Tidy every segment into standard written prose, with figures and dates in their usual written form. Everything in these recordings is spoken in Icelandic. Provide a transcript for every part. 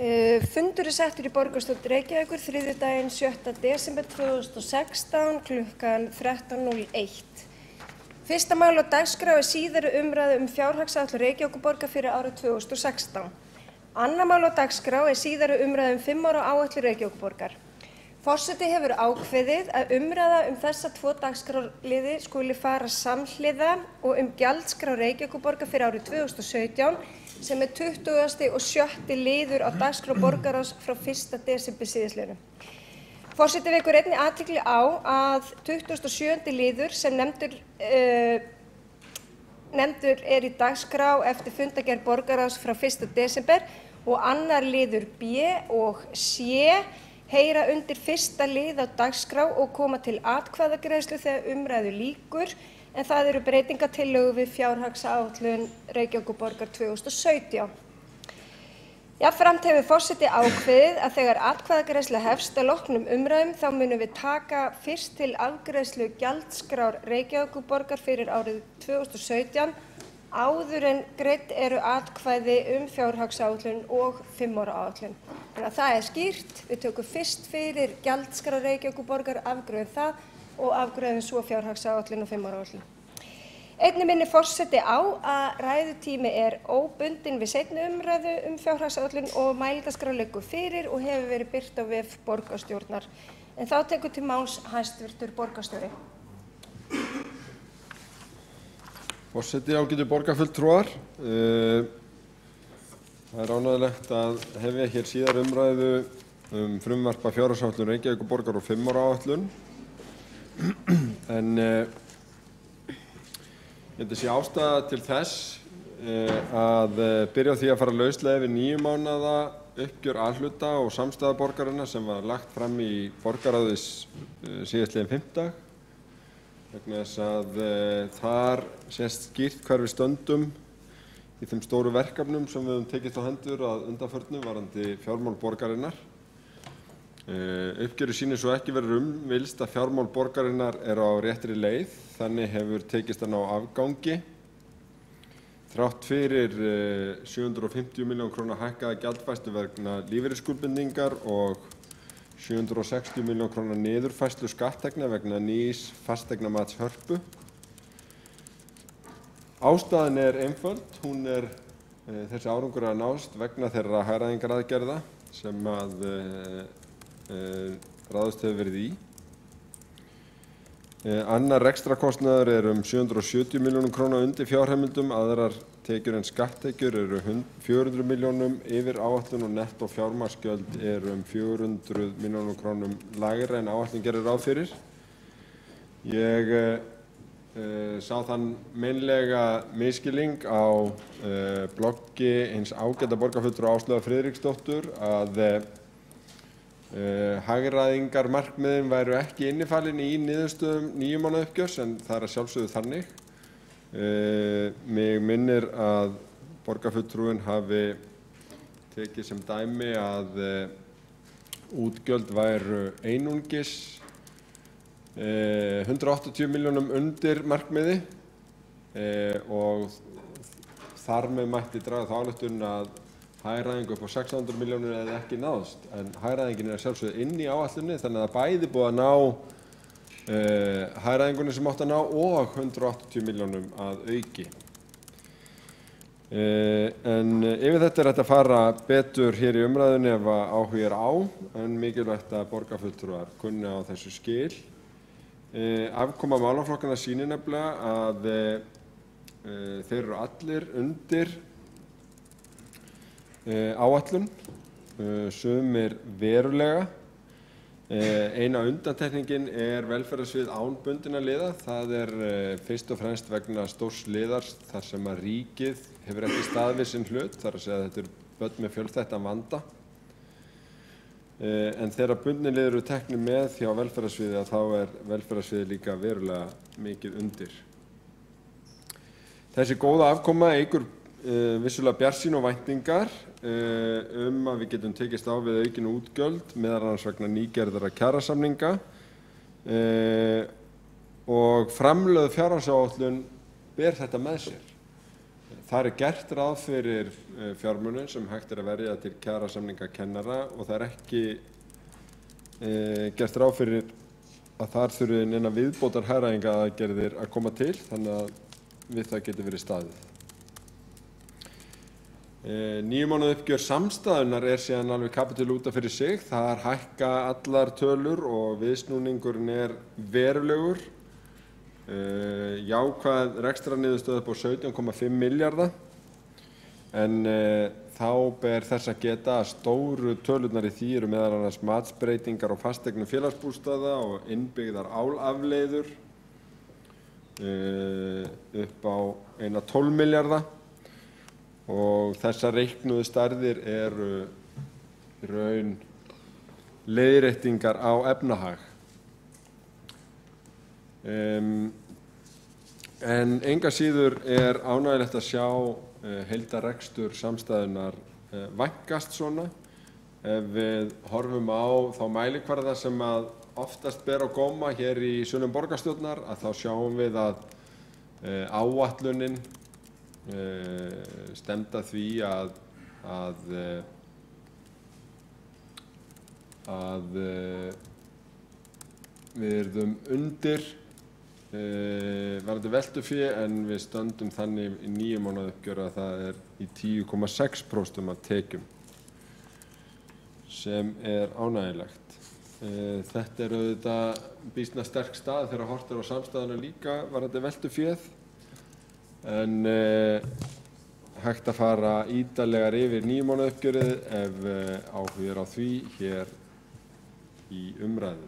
Fundur settur í borgarstjórn Reykjavíkur þriðjudaginn 7. desember 2016 klukkan 13:01. Fyrsta mál á dagskrá síðari umræðu fjárhagsáætlun Reykjavíkurborgar fyrir árið 2016. Annað mál á dagskrá síðari umræðu 5 ára áætlun Reykjavíkurborgar. Forseti hefur ákveðið að umræða þessa 2 dagskrárliði skuli fara samhliða og gjaldskrá Reykjavíkurborgar fyrir árið 2017 sem 20. og 6. liður á dagskrá borgarráðs frá 1. desember síðastliðnum. Forseti vekur einnig athygli á að 27. liður sem nefndur í dagskrá eftir fundargerð borgarráðs frá 1. desember og annar liður B og C heyra undir 1. lið á dagskrá og koma til atkvæðagreiðslu þegar umræðu lýkur, en það eru breytingartillögur við fjárhagsáætlun Reykjavíkurborgar 2017. Jafnframt hefur forseti ákveðið að þegar atkvæðagreiðsla hefst að loknum umræðum þá munum við taka fyrst til afgreiðslu gjaldskrár Reykjavíkurborgar fyrir árið 2017 áður en greidd eru atkvæði fjárhagsáætlun og 5 ára áætlun. Þannig að það skýrt, við tökum fyrst fyrir gjaldskrá Reykjavíkurborgar, afgreiðum það og afgreiðum svo fjárhagsáætlun og 5 ára áætlun. Einnig minnir forseti á að ræðutími óbundinn við seinni umræðu fjárhagsáætlun og mælendaskrá liggur fyrir og hefur verið birt á vef borgarstjórnar. En þá tekur til máls hæstvirtur borgarstjóri. Forseti, ágætu borgarfulltrúar. Það ánægjulegt að hefja hér síðar umræðu frumvarp að fjárhagsáætlun Reykjavíkurborgar og 5 ára áætlun. En ég held að sé ástæða til þess að byrja á því að fara lauslega yfir 9 mánaða uppgjör A-hluta og samstæða borgarinnar sem var lagt fram í borgarráðs síðastliðinn fimmtudag. Vegna þess að þar sést skýrt hvar við stöndum í þeim stóru verkefnum sem við höfum tekist á hendur að undanförnu varðandi fjármál borgarinnar. Uppgjörið sýnir svo ekki verið vilst að fjármál borgarinnar á réttri leið, þannig hefur tekist að ná afgangi. Þrátt fyrir 750 milljóna króna hækkaða gjaldfærslu vegna lífeyrisskuldbindingar og 760 milljóna króna niðurfærslu skatttekna vegna nýs fasteignamats Hörpu. Ástæðan einföld, þessi árangur að nást vegna þeirra hagræðingaraðgerða sem ráðist hefur verið í. Annar rekstrarkostnaður 770 milljónum króna undir fjárheimildum, aðrar tekjur en skatttekjur 400 milljónum yfir áætlun og nettó fjármagnsgjöld 400 milljónum krónum lægra en áætlun gerir ráð fyrir. Ég sá þann meinlega misskilning á bloggi hins ágæta borgarfulltrúa Áslaugar Friðriksdóttur að hagræðingarmarkmiðin væru ekki innifalin í niðurstöðum 9 mánaða uppgjörs, en það að sjálfsögðu þannig. Mig minnir að borgarfulltrúinn hafi tekið sem dæmi að útgjöld væru einungis 180 milljónum undir markmiði og þar með mætti draga þá ályktun að hagræðingu upp á 600 milljónir eða ekki náðst, en hagræðingin sjálfsögðu inn í áætlunni, þannig að bæði búið að ná hagræðingunni sem átti að ná og 180 milljónum að auki. En yfir þetta hægt að fara betur hér í umræðunni ef áhugi á, en mikilvægt að borgarfulltrúar kunni á þessu skil. Afkoma málaflokkanna sýnir nefnilega að þeir eru allir undir áætlun, sumir verulega. Eina undantekningin velferðarsvið án bundinna liða. Það fyrst og fremst vegna stórs liðar þar sem að ríkið hefur ekki staðið við sinn hlut, þar að segja að þetta börn með fjölþættan vanda. En þegar bundnir liðir eru teknir með hjá velferðarsviði þá velferðarsviði líka verulega mikið undir. Þessi góða afkoma eykur vissulega bjartsýni og væntingar að við getum tekist á við aukin útgjöld, meðal annars vegna nýgerðra kjarasamninga og framlögð fjárhagsáætlun ber þetta með sér. Þar gert ráð fyrir fjármunum sem hægt að verja til kjarasamninga kennara og það ekki gert ráð fyrir að þar þurfi neina viðbótar hagræðingaraðgerðir að koma til, þannig að við það getur verið staðið. 9 mánaða uppgjör samstæðunnar síðan alveg kapítuli út af fyrir sig. Þar hækka allar tölur og viðsnúningurinn verulegur. Jákvæð rekstrarniðurstöðu upp á 17,5 milljarða en þá ber þess að geta að stóru tölurnar í því eru meðal annars matsbreytingar á fasteignum félagsbústaða og innbyggðar álafleiður upp á 12 milljarða og þessar reiknuðu stærðir eru í raun leiðréttingar á efnahag. En engu að síður ánægjulegt að sjá heildarrekstur samstæðunnar vænkast svona. Ef við horfum á þá mælikvarða sem að oftast ber á góma hér í sölum borgarstjórnar, að þá sjáum við að áætlunin stefndi að því að við yrðum undir varðandi veltufé en við stöndum þannig í 9 mánaða uppgjör að það í 10,6% af tekjum sem ánægjulegt. Þetta auðvitað býsna sterk stað þegar horft á samstæðuna líka varðandi veltuféð en hægt að fara ítarlegar yfir 9 mánaða uppgjörið ef áhugi á því hér í umræðu.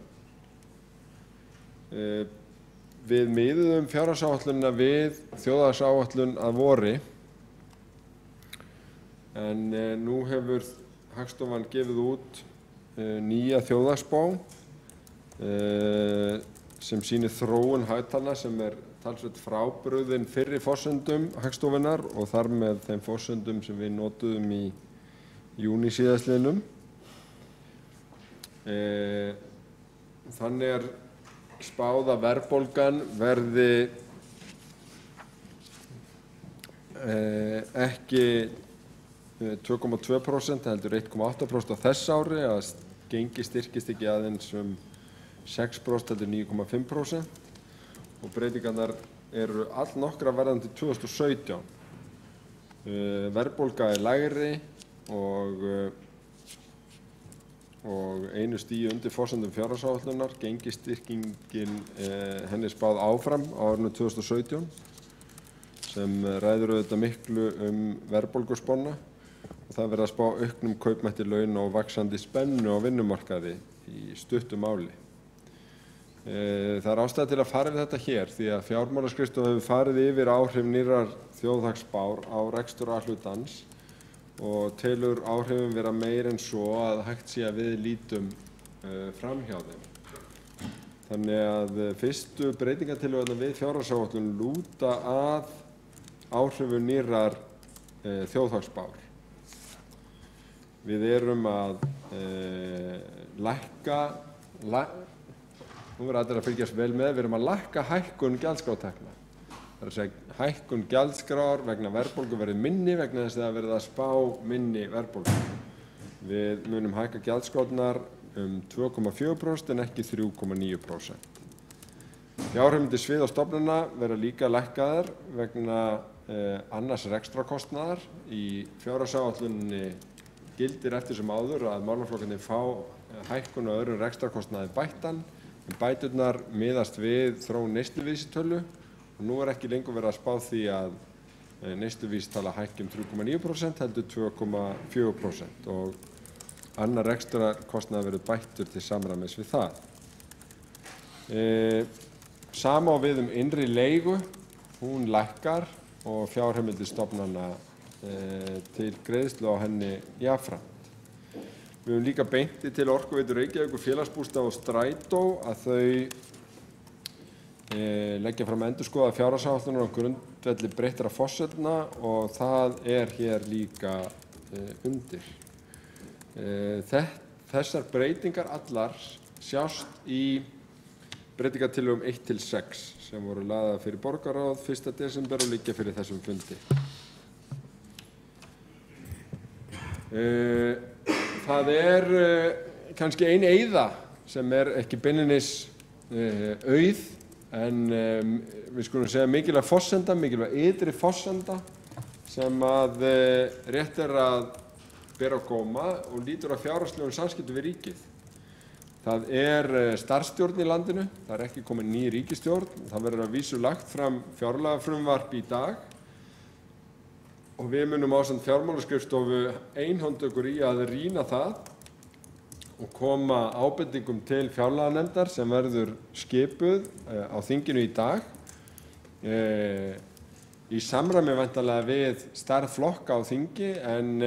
Við miðuðum fjárhagsáætlunina við þjóðhagsáætlun að vori en nú hefur Hagstofan gefið út nýja þjóðhagsspá sem sýnir þróun hagtalna sem talsvert frábrugðin fyrri forsendum Hagstofunnar og þar með þeim forsendum sem við notuðum í júní síðastliðnum. Þannig spáð að verðbólgan verði ekki 2,2% heldur 1,8% á þess ári, að gengi styrkist ekki aðeins 6% heldur 9,5% og breytingarnar eru allnokkrar varðandi 2017. Verðbólga lægri og einu stigi undir forsendum fjárhagsáætlunar, gengisstyrkingin henni spáð áfram á árinu 2017 sem ræður auðvitað miklu verðbólguspána og það verið að spá auknum kaupmætti launa og vaxandi spennu á vinnumarkaði í stuttu máli. Það ástæða til að fara yfir þetta hér því að Fjármálaskrifstofa hefur farið yfir áhrif nýrrar þjóðhagsspár á rekstur A-hlutans og telur áhrifin vera meir en svo að hægt sé að við lítum framhjá þeim. Þannig að fyrstu breytingartillögurnar við fjárhagsáætlun lúta að áhrifum nýrrar þjóðhagsspár. Við erum að lækka, nú verður allir að fylgjast vel með, við erum að lækka hækkun gjaldskrártekna. Það er að segja hækkun gjaldskrár vegna verðbólgu verði minni vegna þess að það verði að spá minni verðbólgu. Við munum hækka gjaldskrárnar 2,4% en ekki 3,9%. Fjárheimildir svið og stofnana verða líka lækkaðar vegna annars rekstrakostnaðar. Í fjárhagsáætluninni gildir eftir sem áður að málaflokkarnir fá hækkun á öðrum rekstrakostnaði bættan, en bæturnar miðast við þróun neysluvísitölu og nú ekki lengur verið að spá því að neysluvísitala hækki 3,9% heldur 2,4% og annar rekstrarkostnaður verður bættur til samræmis við það. Sama á við innri leigu, hún lækkar og fjárheimildir stofnana til greiðslu á henni jafnframt. Við höfum líka beinti til Orkuveitu Reykjavíkur, Félagsbústaða og Strætó að þau leggja fram endurskoðaða fjárhagsáætlanir á grundvelli breyttra forsendna og það hér líka undir. Þessar breytingar allar sjást í breytingartillögum 1-6 sem voru lagðar fyrir borgarráð 1. desember og liggja fyrir þessum fundi. Það kannski ein eyða sem ekki beinlínis auð, en við skulum segja mikilvæg forsenda, mikilvæg ytri forsenda sem að rétt að bera á góma og lýtur að fjárhagslegum samskiptum við ríkið. Það starfsstjórn í landinu, það ekki komin ný ríkisstjórn, það verður að vísu lagt fram fjárlagafrumvarp í dag og við munum ásamt fjármálaskrifstofu einhóndökur í að rýna það og koma ábendingum til fjárlaganefndar sem verður skipuð á þinginu í dag í samræmi væntanlega við stærð flokka á þingi en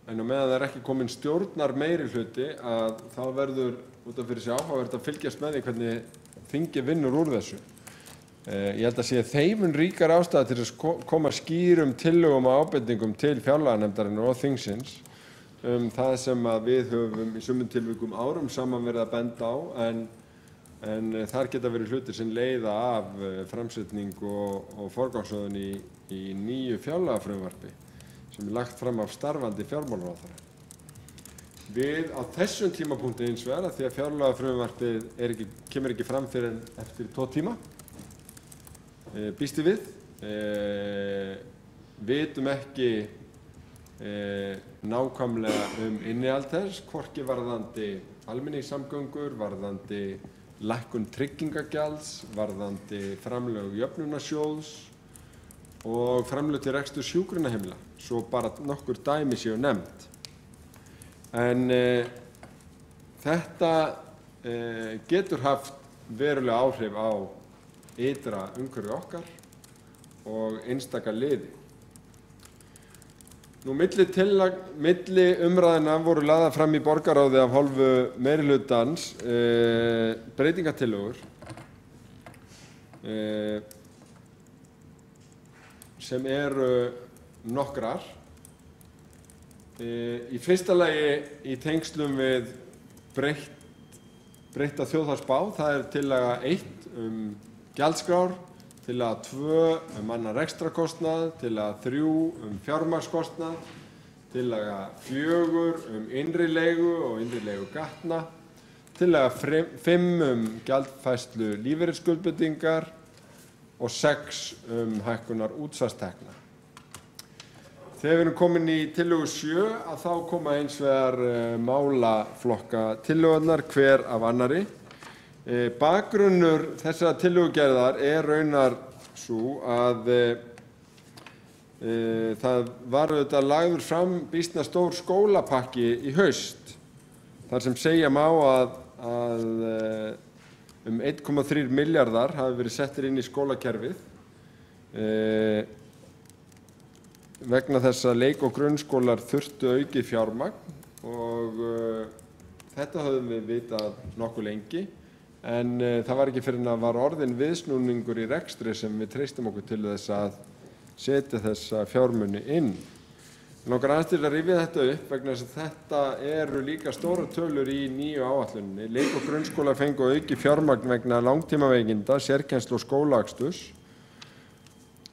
á meðan það ekki komin stjórnar meirihluti að þá verður út af fyrir sig áhugavert að fylgjast með því hvernig þingið vinnur úr þessu. Ég held að sé þeim ríkar ástæða til að koma skýrum tillögum og ábendingum til fjárlaganefndarinnar og þingsins það sem að við höfum í sumum tilvikum árum saman verið að benda á en þar geta verið hlutir sem leiða af framsetning og forgangsröðun í nýju fjárlagafrumvarpi sem lagt fram af starfandi fjármálaráðherra. Við á þessum tímapunkti hins vegar, því að fjárlagafrumvarpið kemur ekki fram fyrr en eftir 2 tíma, býst við, vitum ekki nákvæmlega innihald þess, hvorki varðandi almenningssamgöngur, varðandi lækkun tryggingagjalds, varðandi framlög jöfnunarsjóðs og framlög til reksturs hjúkrunarheimila, svo bara nokkur dæmi séu nefnd. En þetta getur haft verulega áhrif á ytra umhverfi okkar og einstaka liði. Milli umræðina voru lagðar fram í borgarráði af hálfu meirihlutans breytingatillögur sem eru nokkrar. Í fyrsta lagi í tengslum við breytta þjóðhagsspá, það tillaga 1 gjaldskrár, tillaga 2 annan rekstrarkostnað, tillaga 3 fjármagnskostnað, tillaga 4 innri leigu og innri leigu gatna, tillaga 5 gjaldfærslu lífeyrisskuldbindingar og 6 hækkunar útsvarstekna. Þegar við erum komin í tillögu 7 að þá koma hins vegar málaflokka tillögurnar hver af annarri. Bakgrunnur þessara tillögugerðar raunar sú að það var auðvitað lagður fram býsna stór skólapakki í haust þar sem segja má að 1,3 milljarðar hafi verið settir inn í skólakerfið vegna þess að leik- og grunnskólar þurftu aukið fjármagn og þetta höfðum við vitað nokkuð lengi en það var ekki fyrr en að var orðinn viðsnúningur í rekstri sem við treystum okkur til þess að setja þessa fjármuni inn. Langar aðeins til að rifja þetta upp vegna þess að þetta eru líka stórar tölur í nýju áætluninni. Leik- og grunnskólar fengu aukið fjármagn vegna langtímaveikinda, sérkennslu og skólaaksturs.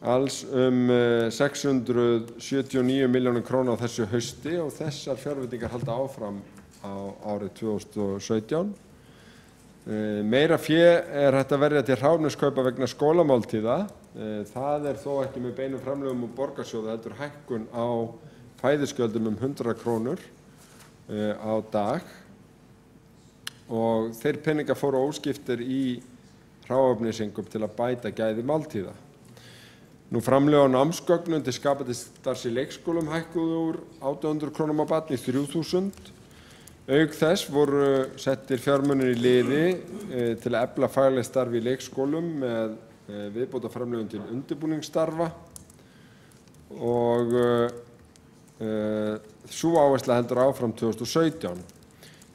Alls 679 milljónir króna á þessu hausti og þessar fjárveitingar halda áfram á árið 2017. Meira fé hægt að verja til hráefniskaupa vegna skólamáltíða. Það þó ekki með beinum framlögum úr borgarsjóði heldur hækkun á fæðisgjöldum 100 krónur á dag og þeir peningar fóru óskiptir í hráefnisinnkaup til að bæta gæði máltíða. Framlög á námsgögnum til skapandi starfs í leikskólum hækkuðu úr 800 krónum á barn í 3.000. Auk þess voru settir fjármunir í liði til að efla faglegt starf í leikskólum með viðbótarframlögum til undirbúningsstarfa og sú áhersla heldur áfram 2017.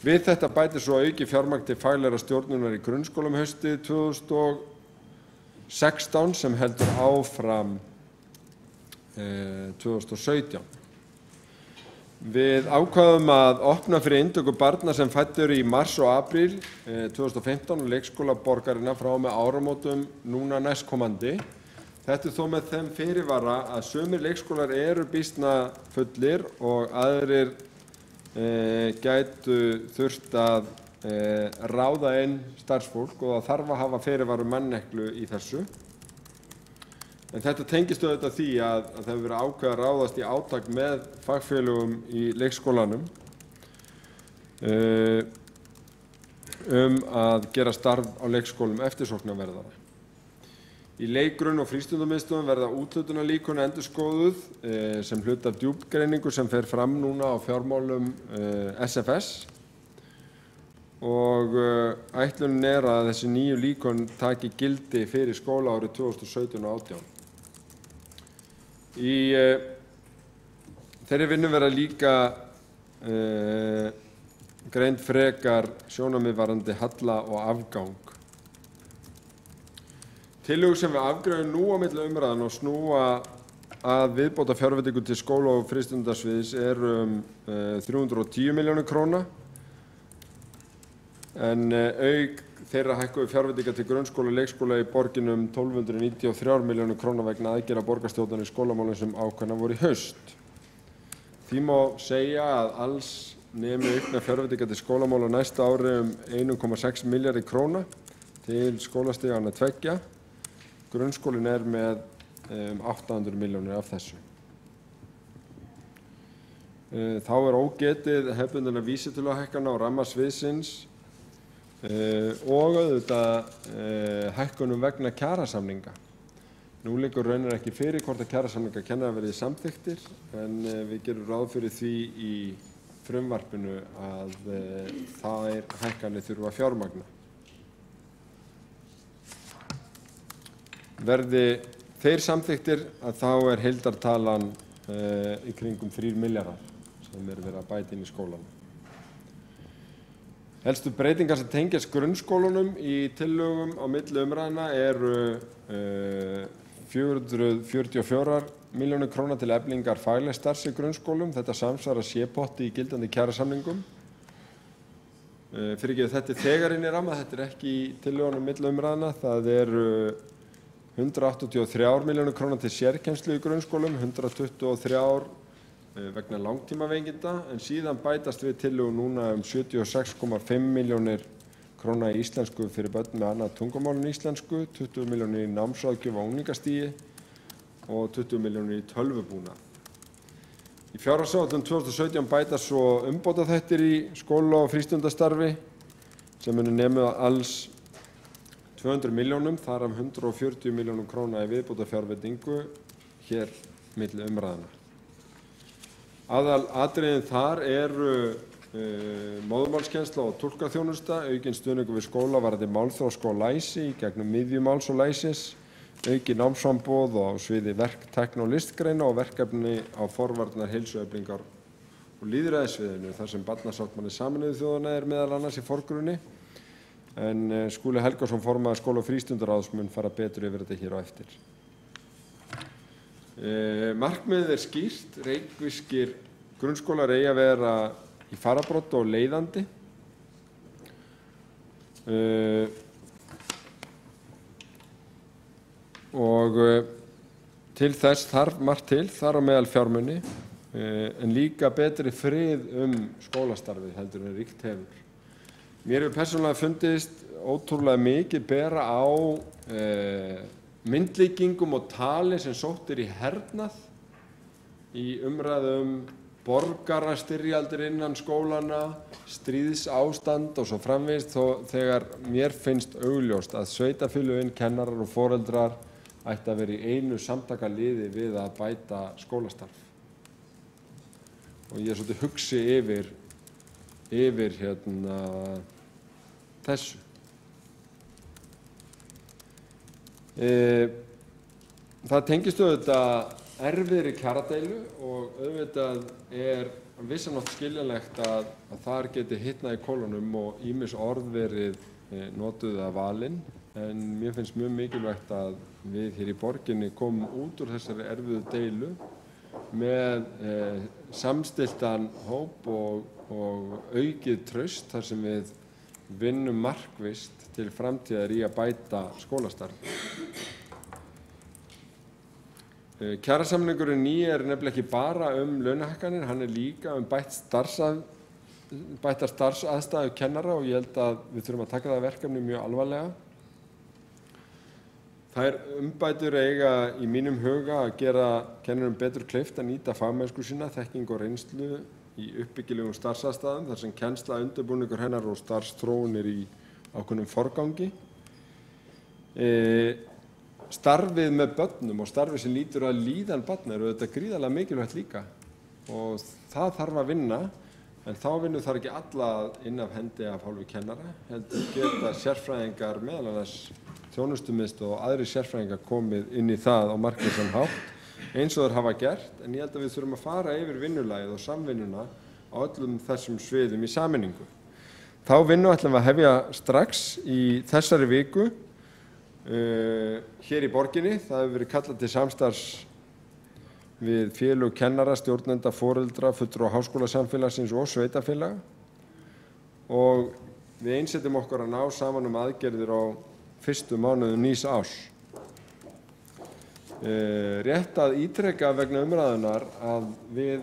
Við þetta bætir svo aukið fjármagn til faglegrar stjórnunar í grunnskólum haustið 2016 sem heldur áfram 2017. Við ákváðum að opna fyrir inntöku barna sem fædd eru í mars og apríl 2015 og leikskóla borgarinnar frá og með áramótum núna næstkomandi. Þetta þó með þeim fyrirvara að sumir leikskólar eru býsna fullir og aðrir gætu þurft að ráða inn starfsfólk og það þarf að hafa fyrirvaru manneklu í þessu. En þetta tengist auðvitað því að það hefur verið ákveðið að ráðast í átak með fagfélögum í leikskólanum að gera starf á leikskólum eftirsóknarverðara. Í leikgrunn- og frístundamiðstöðvum verða úthlutunarlíkön endurskoðuð sem hluti af djúpgreiningu sem fer fram núna á fjármálum SFS og ætlunin að þessi nýju líkön taki gildi fyrir skólaárið 2017 og 2018. Í þeirri vinnu verða líka greind frekar sjónarmið varðandi halla og afgang. Tillögur sem við afgreiðum nú á milli umræðna og snúa að viðbóta fjárveitingu til skóla- og frístundasviðs eru 310 milljónir króna en auk þeirra hækkuðu fjárveitingar til grunnskóla og leikskóla í borginni 1293 milljónir króna vegna aðgerða borgarstjórnar í skólamálum sem ákveðnar voru í haust. Því má segja að alls nemi auknar fjárveitingar til skólamála næsta ári 1,6 milljarðar króna til skólastiganna tveggja. Grunnskólinn með 800 milljónir af þessu. Þá ógetið hefðbundinna vísitöluhækkana á ramma sviðsins og auðvitað hækkunum vegna kjarasamninga. Nú liggur raunar ekki fyrir hvort að kjarasamningar kennara verði samþykktir en við gerum ráð fyrir því í frumvarpinu að þær hækkanir þurfa að fjármagna. Verði þeir samþykktir að þá heildartalan í kringum 3 milljarðar sem verið að bæta inn í skólanum. Helstu breytingar sem tengjast grunnskólunum í tillögum á milli umræðna eru 444 milljónir króna til eflingar faglegs starfs í grunnskólum. Þetta samsvarar C-potti í gildandi kjarasamningum. Þetta þegar inn í ramma, þetta ekki í tillögunum milli umræðna. Það eru 183 milljónir króna til sérkennslu í grunnskólum, 123 vegna langtímaveikinda, en síðan bætast við tillögur núna 76,5 milljónir króna í íslensku fyrir börn með annað tungumál en íslensku, 20 milljónir í námsráðgjöf á unglingastigi og 20 milljónir í tölvubúnað. Í fjárhagsáætlun 2017 bætast svo umbótaþættir í skóla- og frístundastarfi sem munu nema alls 200 milljónum, þar af 140 milljónum króna í viðbótarfjárveitingu hér milli umræðna. Aðalatriðin þar eru móðurmálskennsla og túlkaþjónusta, aukinn stuðningur við skóla varðandi málþroska og læsi í gegnum miðju máls og læsis, aukið námsframboð á sviði verk, tækni og listgreina og verkefni á forvarnar, heilsueflingar og lýðræðissviðinu þar sem barnasáttmáli Sameinuðu þjóðanna meðal annars í forgrunni. En Skúli Helgason, formaður skóla- og frístundaráðs, mun fara betur yfir þetta hér á eftir. Markmiðið skýrt, reykvískir grunnskólar eigi að vera í fararbroddi og leiðandi. Og til þess þarf margt til, þar á meðal fjármuni, en líka betri frið skólastarfið heldur en ríkt hefur. Mér hefur persónulega fundist ótrúlega mikið bera á myndlíkingum og tali sem sótt í hernað í umræðu borgarastyrjaldir innan skólana, stríðsástand og svo framvegis, þegar mér finnst augljóst að sveitarfélögin, kennarar og foreldrar ætti að vera í einu samtakaliði við að bæta skólastarf. Og ég svolítið hugsi yfir þessu. Það tengist auðvitað erfiðri kjaradeilu og auðvitað vissanátt skiljanlegt að þar geti hitnað í kolunum og ýmis orð verið notuð af valin, en mér finnst mjög mikilvægt að við hér í borginni komum út úr þessari erfiðu deilu með samstilltan hóp og aukið traust þar sem við vinnum markvisst til framtíðar í að bæta skólastarf. Kjarasamningurinn nýi nefnilega ekki bara launahækkanir, hann líka bættar starfsaðstæður kennara og ég held að við þurfum að taka það verkefni mjög alvarlega. Þær umbætur eiga í mínum huga að gera kennurum betur kleift að nýta fagmennsku sína, þekkingu og reynslu í uppbyggilegum starfsaðstæðum þar sem kennsla, undirbúningur hennar og starfsþróun í ákveðnum forgangi. Starfið með börnum og starfið sem lýtur að líðan barna auðvitað gríðarlega mikilvægt líka og það þarf að vinna, en þá vinnu þarf ekki alla inn af hendi af hálfu kennara, heldur geta sérfræðingar, meðal annars þjónustumiðstöð og aðrir sérfræðingar komið inn í það á markvissan hátt eins og þeir hafa gert, en ég held að við þurfum að fara yfir vinnulagið og samvinnuna á öllum þessum sviðum í sameiningu. Þá vinnu ætlum við að hefja strax í þessari viku hér í borginni. Það hefur verið kallað til samstarfs við félög kennara, stjórnenda, foreldra, fulltrúa háskólasamfélagsins og sveitarfélaga og við einsetjum okkur að ná saman aðgerðir á fyrstu mánuðum nýs árs. Rétt að ítreka vegna umræðunnar að við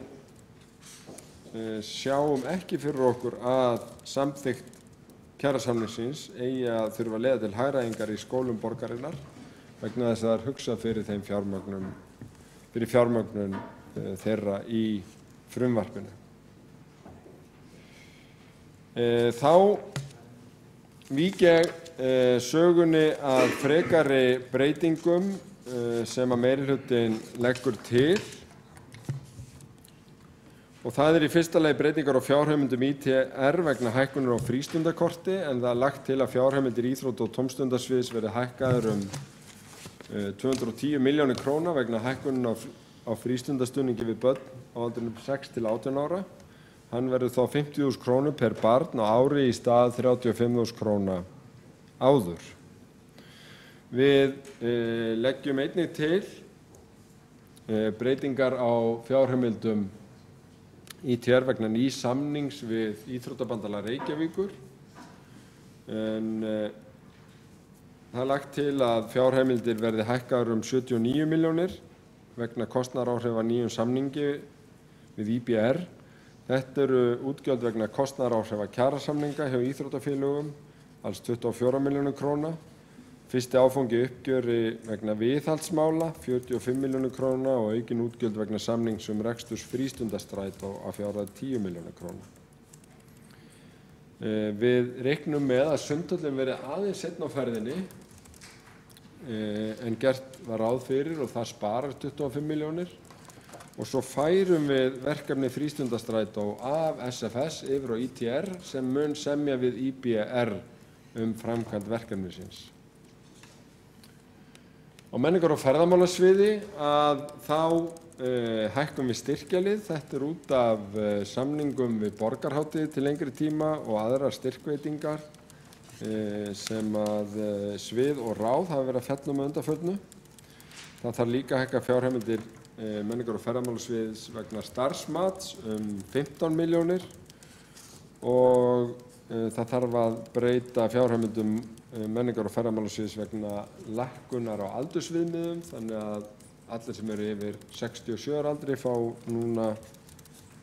sjáum ekki fyrir okkur að samþykkt kjarasamningsins eigi að þurfa að leiða til hagræðingar í skólum borgarinnar vegna þess að það hugsað fyrir fjármögnun þeirra í frumvarpinu. Þá vík ég sögunni að frekari breytingum sem að meirihlutinn leggur til og það í fyrsta lagi breytingar á fjárheimildum ITR vegna hækkunar á frístundakorti, en það lagt til að fjárheimildir íþrótta- og tómstundasviðs verði hækkaðar 210 milljónir króna vegna hækkunar á frístundastuðningi við börn á aldrinum 6 til 18 ára. Hann verður þá 50.000 krónur per barn á ári í stað 35.000 króna áður. Við leggjum einnig til breytingar á fjárheimildum ITR vegna nýs samnings við Íþróttabandalag Reykjavíkur, en það lagt til að fjárheimildir verði hækkaðar 79 milljónir vegna kostnaðaráhrifa af nýjum samningi við IBR. Þetta útgjöld vegna kostnaðaráhrifa kjarasamninga hjá íþróttafélögum, alls 24 milljónir króna. Fyrsti áfangi uppgjöri vegna viðhaldsmála, 45 milljónir króna og aukin útgjöld vegna samnings reksturs frístundastrætó að fjárhæð 10 milljónir króna. Við reiknum með að Sundhöllin verði aðeins seinna á ferðinni en gert var ráð fyrir og það sparar 25 milljónir og svo færum við verkefni frístundastrætó af SFS yfir á ITR sem mun semja við IBR framkvæmd verkefnisins. Á menningar- og ferðamálasviði að þá hækkum við styrkjalið. Þetta út af samningum við borgarhátíð til lengri tíma og aðrar styrkveitingar sem að svið og ráð hafa verið að fjalla með undanförnu. Það þarf líka að hækka fjárheimildir menningar- og ferðamálasviðs vegna starfsmats 15 milljónir og það þarf að breyta fjárheimildum menningar- og ferðamálasviðs vegna lækkunar á aldursviðmiðum, þannig að allir sem eru yfir 67 ára aldri fá núna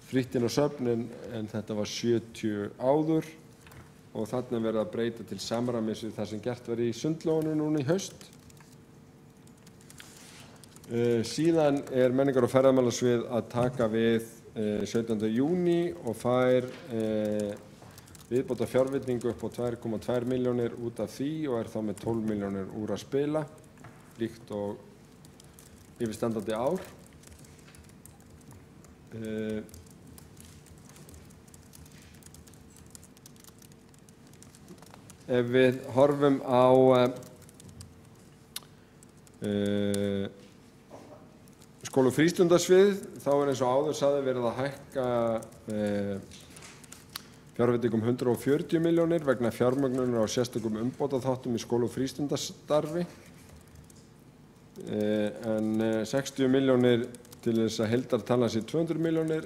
frítt inn á söfnin en þetta var 70 áður og þarna verið að breyta til samræmis við það sem gert var í sundlaugunum núna í haust. Síðan menningar- og ferðamálasvið að taka við 17. júní og fær viðbóta fjárveitingu upp á 2,2 milljónir út af því og þá með 12 milljónir úr að spila, líkt og yfirstandandi ár. Ef við horfum á skóla- og frístundasvið, þá eins og áður sagði verið að hækka fjárveitingum 140 milljónir vegna fjármögnunar á sérstökum umbótaþáttum í skóla- og frístundastarfi, en 60 milljónir til þess að heildartalan sé 200 milljónir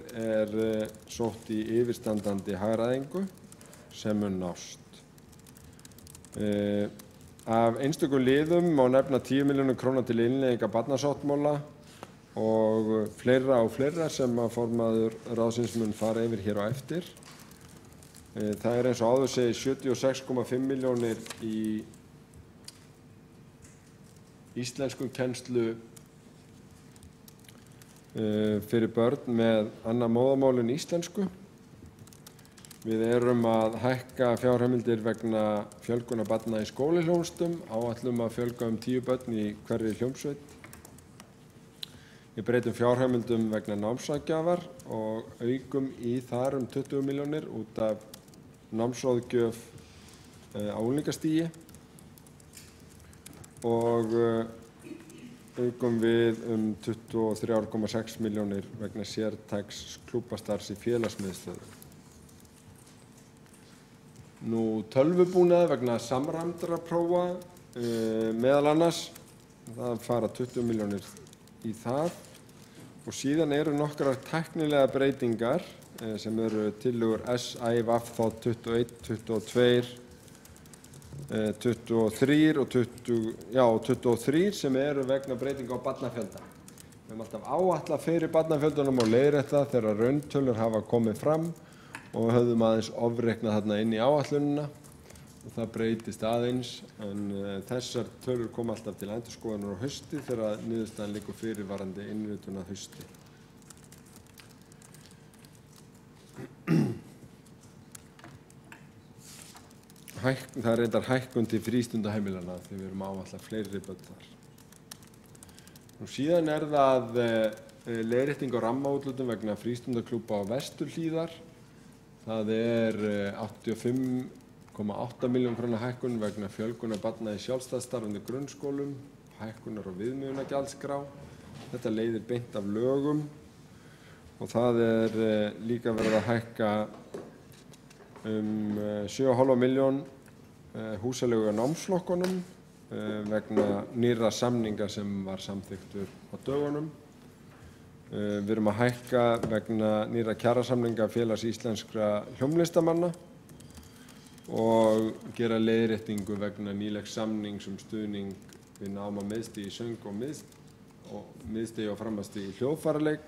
sótt í yfirstandandi hagræðingu sem mun nást. Af einstökum liðum má nefna 10 milljónir króna til innleiðingar barnasáttmála og fleira sem að formaður ráðsins mun fara yfir hér á eftir. Það eins og áður segir 76,5 milljónir í íslenskukennslu fyrir börn með annað móðurmál en íslensku. Við erum að hækka fjárheimildir vegna fjölgunar barna í skólahljómsveitum, áætlum að fjölga 10 börn í hverri hljómsveit. Við breytum fjárheimildum vegna námsráðgjafar og aukum í þar 20 milljónir út af námsráðgjöf á unglingastigi og aukum við 23,6 milljónir vegna sértæks klúbbastarfs í félagsmiðstöðvum. Tölvubúnaði vegna samræmdra prófa meðal annars, það fara 20 milljónir í það og síðan eru nokkrar tæknilegar breytingar sem eru tillögur SIVF 21, 22, 23 og 23 sem eru vegna breytinga á barnafjölda. Við höfum alltaf áætlað fyrir barnafjöldunum og leiðrétta þegar rauntölur hafa komið fram og höfðum aðeins ofreiknað þarna inn í áætlunina og það breytist aðeins en þessar tölur koma alltaf til endurskoðunar á hausti þegar niðurstaðan liggur fyrir varðandi innritun að hausti. Það er reyndar hækkun til frístundaheimilana því við erum áætlað fleiri börn þar. Síðan er það leiðrétting á rammaúthlutun vegna frístundaklúbba á Vesturhlíðar. Það er 85,8 milljóna króna hækkun vegna fjölgunar barna í sjálfstætt grunnskólum, hækkunar á viðmiðunargjaldskrá. Þetta leiðir beint af lögum og það er líka verið að hækka 7,5 milljón húsaleigu á námsflokkunum vegna nýrra samninga sem var samþykktur á dögunum. Við erum að hækka vegna nýrra kjarasamninga Félags íslenskra hljómlistamanna og gera leiðréttingu vegna nýlegs samnings stuðning við nám á miðstigi í söng og miðstigi og framhaldsstigi í hljóðfæraleik.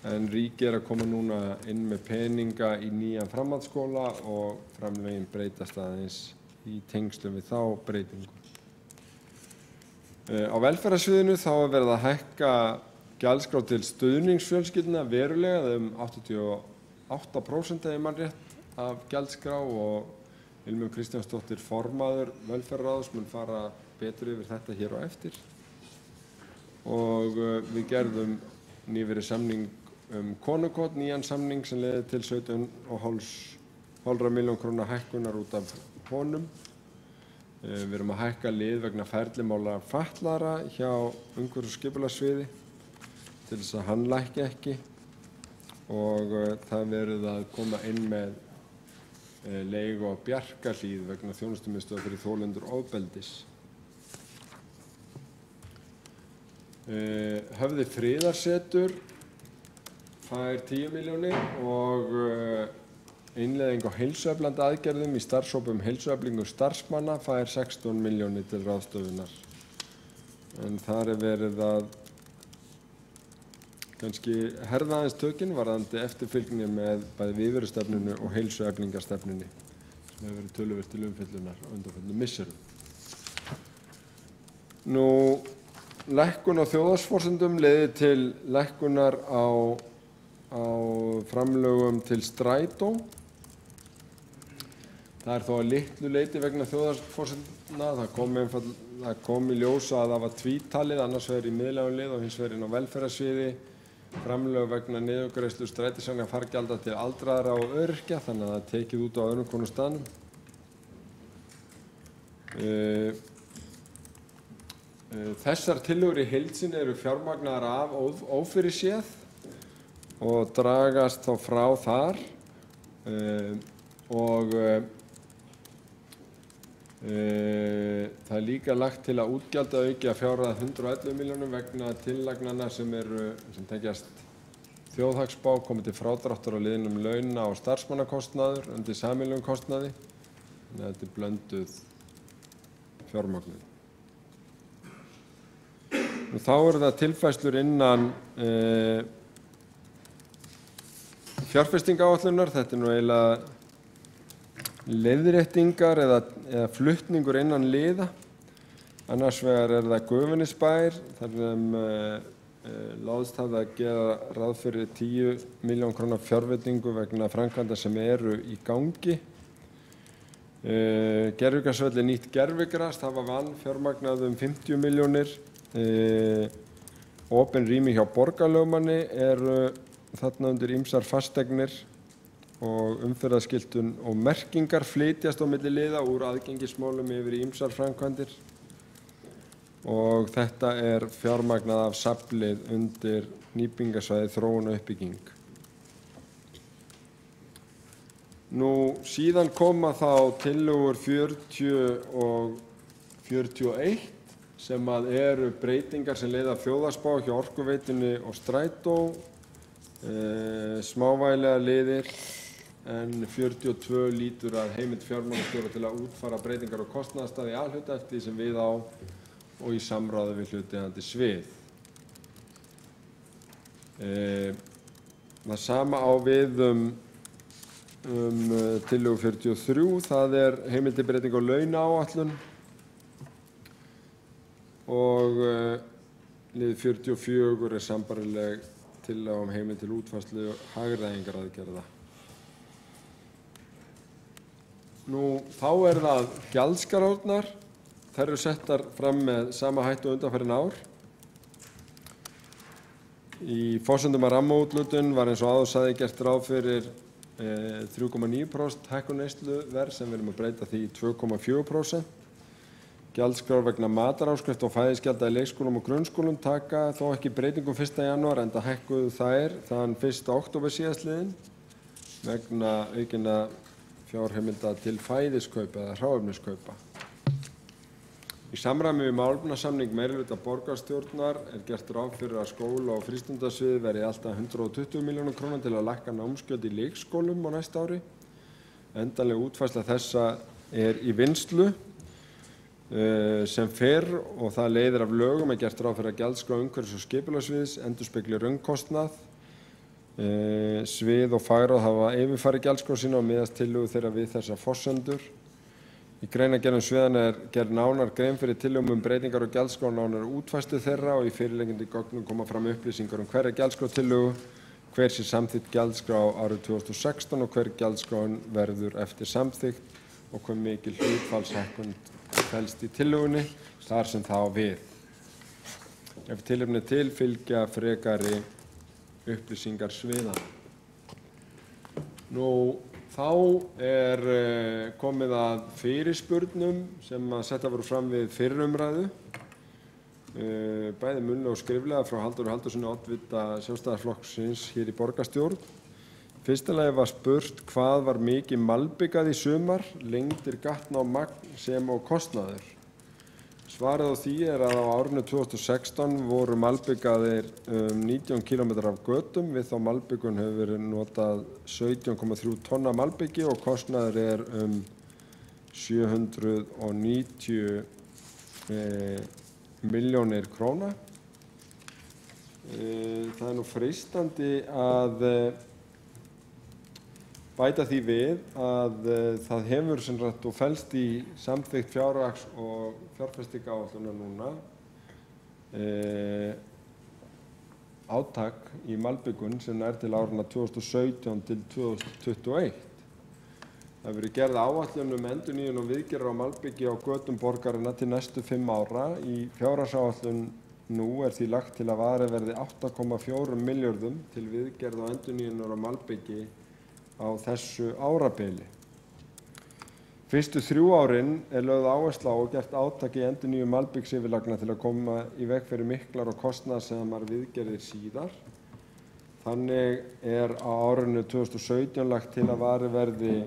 En ríkið að koma núna inn með peninga í nýjan framhaldsskóla og framlögin breytast aðeins í tengslum við þá breytingu. Á velferðarsviðinu þá er verið að hækka gjaldskrá til stuðningsfjölskyldna verulega 88% ef ég man rétt af gjaldskrá og Ilmur Kristjánsdóttir formaður velferðarráðs mun fara betur yfir þetta hér á eftir. Og við gerðum nýverið samning konukot, nýjan samning sem leiðir til 17,5 milljón króna hækkunar út af honum. Við erum að hækka lið vegna ferlimála fatlaðra hjá umhverfis- og skipulagssviði til þess að hann lækki ekki og það verið að koma inn með leigu á Bjarkarhlíð vegna þjónustumiðstöðvar fyrir þolendur ofbeldis. Höfði friðarsetur fær 10 milljónir og innleiðing á heilsueflandi aðgerðum í starfshópum heilsueflingu starfsmanna fær 16 milljónir til ráðstöfunar. En þar er verið að kannski herða aðeins tökin varðandi eftirfylgni með bæði viðverustefnunni og heilsueflingarstefnunni sem hefur verið töluvert til umfjöllunar á undanförnum misserum. Lækkun á þjóðhagsforsendum leiðir til lækkunar á framlögum til strætó. Það er þó að litlu leyti vegna þjóðhagsforsendna. Það kom í ljós að það var tvítalið, annars vegar í miðlægum lið og hins vegar inn á velferðarsviði. Framlög vegna niðurgreiðslu strætisvagna fargjalda til aldraðra og öryrkja, þannig að það er tekið út á öðrum hvorum staðnum. Þessar tillögur í heild sinni eru fjármagnaðar af ófyrirséð og dragast þá frá þar og Það líka lagt til að útgjaldaauki að fjárhæð 111 milljónum vegna tillagnanna sem tengjast þjóðhagsspá komi til frádráttar á liðnum launa og starfsmannakostnaður undir sameiginlegum kostnaði. Þannig að þetta blönduð fjármögnun. Þá það tilfærslur innan fjárfestingaráætlunar. Þetta nú eiginlega leiðréttingar eða flutningur innan liða. Annars vegar það Gufunesbær, þar láðst hafði að gera ráð fyrir 10 milljón króna fjárveitingu vegna framkvæmda sem eru í gangi. Gervigrasvelli nýtt gervigras, það var vanfjármagnað 50 milljónir. Opin rými hjá borgarlögmanni eru þarna undir ýmsar fasteignir og umferðarskiltun og merkingar flytjast á milli liða úr aðgengismálum yfir í ýmsar framkvæmdir og þetta fjármagnað af safnlið undir nýbyggingarsvæði þróun og uppbygging. Síðan koma þá tillögur 40 og 41 sem eru breytingar sem leiða af þjóðhagsspá hjá Orkuveitunni og Strætó, smávægilegar liðir, en 42 lýtur að heimild fjármálastjóra til að útfæra breytingar og kostnaðarstað í A-hluta eftir því sem við á og í samráði við hlutaðeigandi svið. Það sama á við tillögu 43, það heimild til breyting á launaáætlun og lið 44 sambærileg tillaga heimild til útfærslu hagræðingaraðgerða. Þá það gjaldskrárnar. Þær eru settar fram með sama hætti og undanfarin ár. Í forsendum að rammaúthlutun var eins og áður sagði gert ráð fyrir 3,9% hækkun neysluverðs sem við erum að breyta því í 2,4%. Gjaldskrár vegna mataráskrift og fæðisgjalda í leikskólum og grunnskólum taka þó ekki breytingum 1. janúar enda hækkuðu þær þann 1. október síðastliðinn vegna aukinna fjárheimilda til fæðiskaupa eða hráefniskaupa. Í samræmi við málefnasamning meirihluta borgarstjórnar gert ráð fyrir að skóla- og frístundasviði verði allt að 120 milljónir króna til að lækka námsgjöld í leikskólum á næsta ári. Endanleg útfærsla þessa í vinnslu sem fyrr og það leiðir af lögum gert ráð fyrir að gjaldskrá umhverfis- og skipulagssviðs endurspegli raunkostnað. Svið og fagráð hafa yfirfarið gjaldskrá sína og miðast tillögu þeirra við þessar forsendur. Í greinargerðum sviðanna gerð nánar grein fyrir tillögum breytingar og gjaldskrá og nánar útfærslu þeirra og í fyrirliggjandi gögnum koma fram upplýsingar hverja gjaldskrártillögu, hver sé samþykkt gjaldskrá árið 2016 og hver gjaldskráin verður eftir samþykkt og hve mikil hlutfallshækkun felst í tillögunni þar sem það á við. Ef tilefni til fylgja frekari upplýsingar sviðanna. Þá komið að fyrirspurnum sem settar voru fram við fyrri umræðu, bæði munnlega og skriflega frá Halldóri Halldórssyni, oddvita Sjálfstæðisflokksins hér í borgarstjórn. Í fyrsta lagi var spurt hvað var mikið malbikað í sumar, lengdir gatna og magn sem og kostnaður. Svarið á því að á árinu 2016 voru malbikaðir 19 km af götum. Við þá malbikun hefur verið notað 17,3 tonna malbiki og kostnaður 790 milljónir króna. Það nú freistandi að bæta því við að það hefur sem sagt og felst í samþykkt fjárhags- og fjárfestingaráætlunar núna átak í malbikun sem nær til áranna 2017 til 2021. Það hefur verið gerð áætlun endurnýjun og viðgerðir á malbiki á götum borgarinnar til næstu 5 ára. Í fjárhagsáætlun nú því lagt til að varið verði 8,4 milljörðum til viðgerð og endurnýjunar á malbiki á þessu árabili. Fyrstu 3 árin lögð áhersla á og gert átak í endurnýjun malbiksyfirlagna til að koma í veg fyrir miklar og kostnaðarsamar viðgerðir síðar. Þannig á árinu 2017 lagt til að varið verði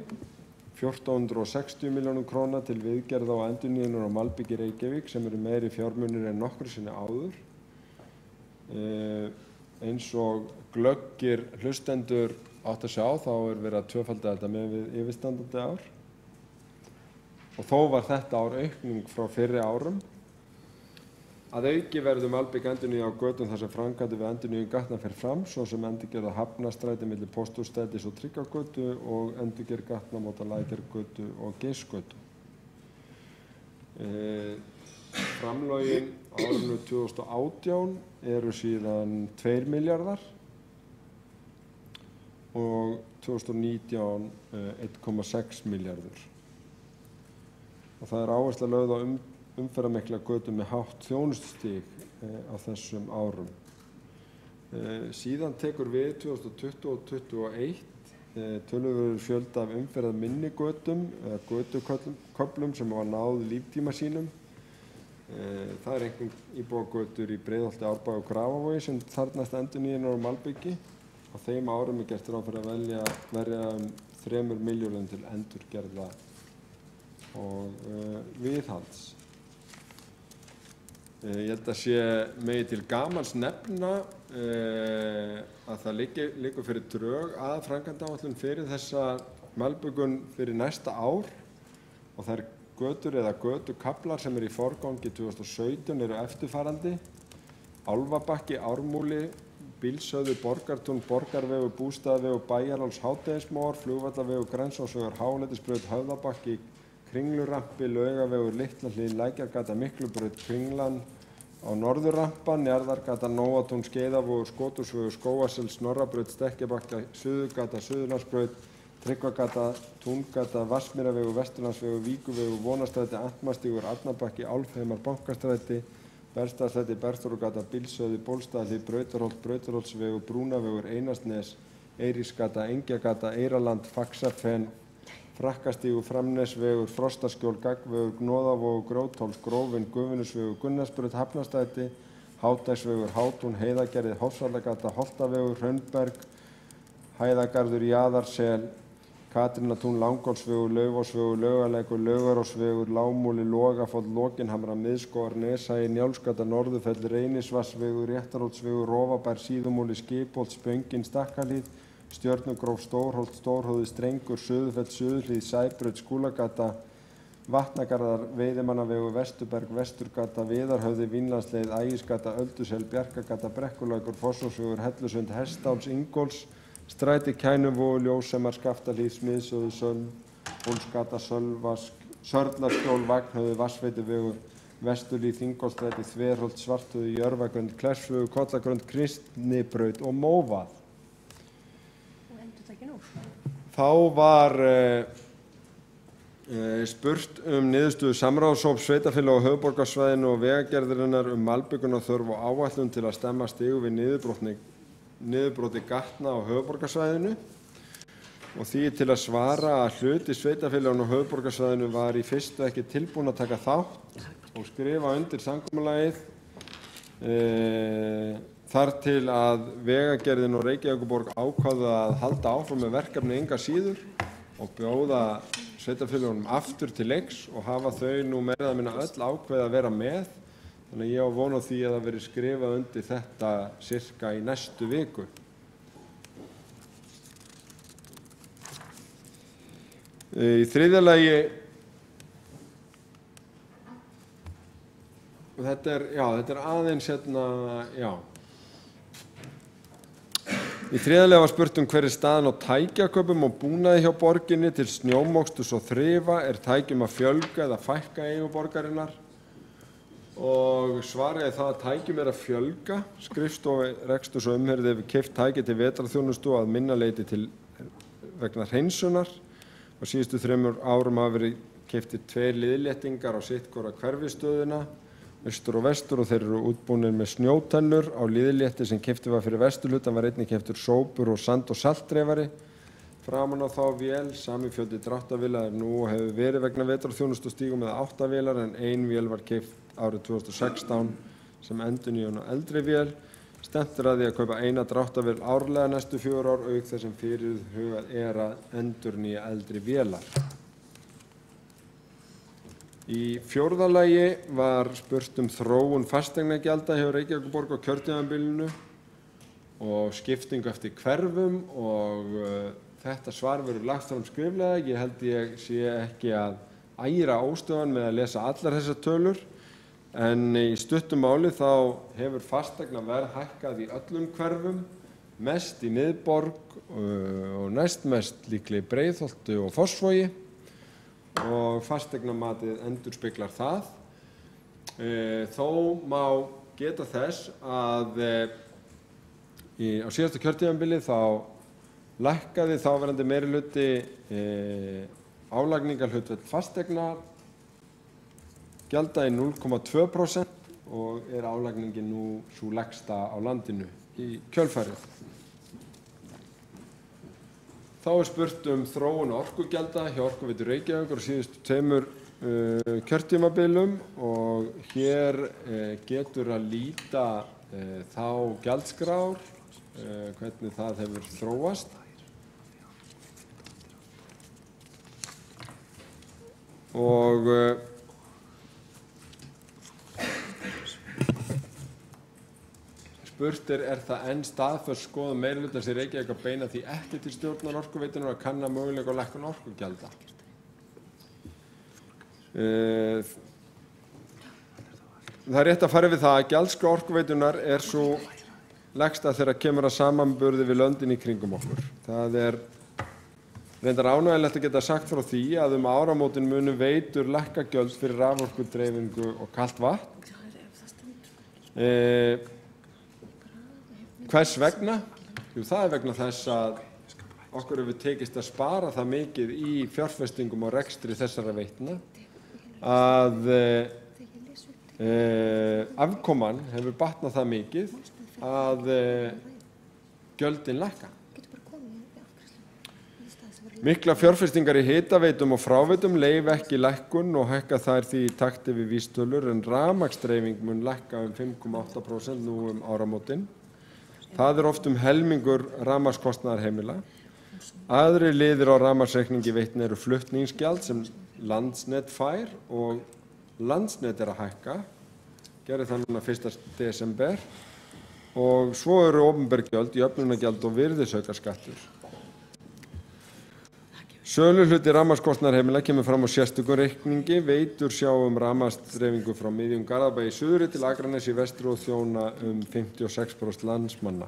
1.460 milljónum króna til viðgerða og endurnýjunar á malbiki Reykjavík sem eru meiri fjármunir en nokkru sinni áður. Eins og glöggir hlustendur átt að sjá þá verið að tvöfalda þetta með við yfirstandandi ár. Og þó var þetta ár aukning frá fyrri árum. Að auki verður malbik endurnýjun á götum þar sem framkvæmdir við endurnýjun gatna fer fram, svo sem endurgerð á Hafnarstræti milli Pósthússtrætis og Tryggvagötu og endurgerð gatnamóta Lækjargötu og Geirsgötu. Framlögin á árinu 2018 eru síðan 2 milljarðar og 2019 1,6 milljarður. Og það áhersla lögð á umferðarmikla götur með hátt þjónustustig á þessum árum. Síðan tekur við 2020 og 2021 töluverður fjöldi af umferðarminni götum eða götuköflum sem hafa náð líftíma sínum. Það einkum íbúagötur í Breiðholti, Árbæ og Grafarvogi sem þarfnast endurnýjunar á malbiki. Á þeim árum gert ráð fyrir að verja 3 milljörðum til endurgerða og viðhalds. Ég held að sé megi til gamans nefna að það liggur fyrir drög að framkvæmdaáætlun fyrir þessa malbikun fyrir næsta ár og þær götur eða götukaflar sem eru í forgangi 2017 eru eftirfarandi: Álfabakki, Ármúli, Bílshöfði, Borgartún, Borgarvegur, Bústaðavegur, Bæjaráls, Hádegismóar, Flugvallavegur, Grensásvegur, Hálendisbraut, Höfðabakki, Kringlurampi, Laugavegur, Litlahlíð, Lækjargata, Miklubraut, Kringlan á Norðurrampa, Njarðargata, Nóatún, Skeiðavogur, Skotursvegur, Skógarsel, Snorrabraut, Stekkjabakka, Suðurgata, Suðurlandsbraut, Tryggvagata, Túngata, Vatnsmýravegur, Vesturlandsvegur, Víkurvegur, Vonarstræti, Antmarstígur, Arnarbakki, Álfheimar, Bankastræti, Bergstaðastræti, Bergþórugata, Bílshöfði, Bólstaðahlíð, Brautarholt, Brautarholtsvegur, Brúnavegur, Einarsnes, Eiríksgata, Engjagata, Eyrarland, Faxafen, Frakkastígur, Framnesvegur, Frostaskjól, Gagnvegur, Gnóðavogur, Grjótháls, Grófin, Gufunusvegur, Gunnarsbraut, Hafnarstræti, Hátæksvegur, Hátún, Heiðagerðið, Hofsvallagata, Holtavegur, Hraunberg, Hæðagarður, Jaðarsel, Katrínartún, Langholtsvegur, Laufásvegur, Laugalækur, Laugarósvegur, Lágmúli, Logafold, Lokinhamra, Miðskógar, Neshagi, Njálsgata, Norðurfell, Reynisvassvegur, Réttarholtsvegur, Rofabær, Síðumúli, Skipholt, Spöngin, Stakkahlíð, Stjörnugróf, Stórholt, Stórhöfði, Strengur, Suðurfell, Suðurhlíð, Sæbraut, Skúlagata, Vatnagarðar, Veiðimannavegur, Vesturberg, Vesturgata, Viðarhöfði, Vínlandsleið, Ægisgata, Öldusel, Bjarkagata, Brekkulækur, Fossvogsvegur, Hellusund, Hestáls, Ingóls, Stræti, Kænuvogur, Ljósamar, Skaftahlíð, Smiðsjóði, Sölvhólsgata, Sörlaskjól, Vagnhöfði, Vatnsveituvegur, Vesturhlíð, Þingholtsstræti, Þverholt, Svarthöfði, Jörfagrönd, Kleppsvegur, Kollagrönd, Kristnibraut og Móvað. Þá var spurt niðurstöðu samráðshóps sveitarfélaga á höfuðborgarsvæðinu og Vegagerðarinnar malbikunarþörf og áætlun til að stemma stigu við niðurbroti gatna á höfuðborgarsvæðinu. Og því til að svara að hluti sveitarfélaganna á höfuðborgarsvæðinu var í fyrstu ekki tilbúin að taka þátt og skrifa undir samkomulagið þar til að Vegagerðin og Reykjavíkurborg ákváðu að halda áfram með verkefni engu að síður og bjóða sveitarfélögunum aftur til leiks og hafa þau nú meira eða minna öll ákveðið að vera með. Þannig að ég á von á því að það verði skrifað undir þetta sirka í næstu viku. Í þriðja lagi, þetta er aðeins Í þriðja lagi var spurt hver staðan á tækjakaupum og búnaði hjá borginni til snjómoksturs og þrifa, tækjum að fjölga eða fækka í eigu borgarinnar? Og svarið það að tækjum að fjölga. Skrifstofa reksturs og umhirðu hefur keypt tæki til vetrarþjónustu að minna leyti vegna hreinsunar. Á síðustu 3 árum hafa verið keyptir 2 liðléttingar á sitt hvora hverfisstöðina, austur og vestur, og þeir eru útbúnir með snjótennur. Á liðlétti sem keyptur var fyrir vesturhlutann var einnig keyptur sópur og sand- og saltdreifari. Framan á þá vél, sami fjöldi dráttarvéla nú og hefur verið vegna vetrarþjónustustígum með 8 vélar en 1 vél var keypt árið 2016 sem endurnýjun á eldri vél. Stefnt að því að kaupa eina dráttarvél árlega næstu 4 ár auk þess sem fyrirhugað að endurnýja eldri vélar. Í fjórða lagi var spurt þróun fasteignagjalda hjá Reykjavíkurborg á kjörtímabilinu og skiptingu eftir hverfum og þetta svar verður lagt fram skriflega. Ég held ég sé ekki að æra óstöðan með að lesa allar þessar tölur, en í stuttu máli þá hefur fasteignaverð hækkað í öllum hverfum, mest í miðborg og næstmest líklega í Breiðholti og Fossvogi, og fasteignamatið endurspeglar það. Þó má geta þess að á síðasta kjörtímabili þá lækkaði þáverandi meirihluti álagningarhlutfall fasteigna gjalda í 0,2% og álagningin nú sú lægsta á landinu í kjölfarið. Þá spurt þróun orkugjalda hjá Orkuveitu Reykjavíkur á síðustu tveimur kjörtímabilum og hér getur að líta þá gjaldskrár, hvernig það hefur þróast. Og spurt það enn staðföst skoðun meirihlutans í Reykjavík að beina því ekki til stjórnar Orkuveitunnar að kanna möguleika á lækkun orkugjalda. Það rétt að fara yfir það að gjaldskrá Orkuveitunnar sú lægsta þegar kemur að samanburði við löndin í kringum okkur. Það reyndar ánægjulegt að geta sagt frá því að áramótin munu veitur lækka gjöld fyrir raforkudreifingu og kalt vatn. Hvers vegna? Jú, það vegna þess að okkur hefur tekist að spara það mikið í fjárfestingum og rekstri þessara veitna að afkoman hefur batnað það mikið að gjöldin lækka. Miklar fjárfestingar í hitaveitum og fráveitum leyfa ekki lækkun og hækka þær því í takti við vísitölur, en rafmagnsdreifing mun lækka 5,8% nú áramótin. Það oft helmingur rafmagnskostnaðar heimila. Aðrir liðir á rafmagnsreikningi veitna eru flutningsgjald sem Landsnet fær og Landsnet að hækka, gerði það núna 1. desember, og svo eru opinber gjöld, jöfnunargjald og virðisaukaskattur. Söluhluti rafmagnskostnaðar heimila kemur fram á sérstökum reikningi. Veitur sjá rafmagnsdreifingu frá miðjum Garðabæ í suðri til Akraness í vestri og þjóna 56% landsmanna.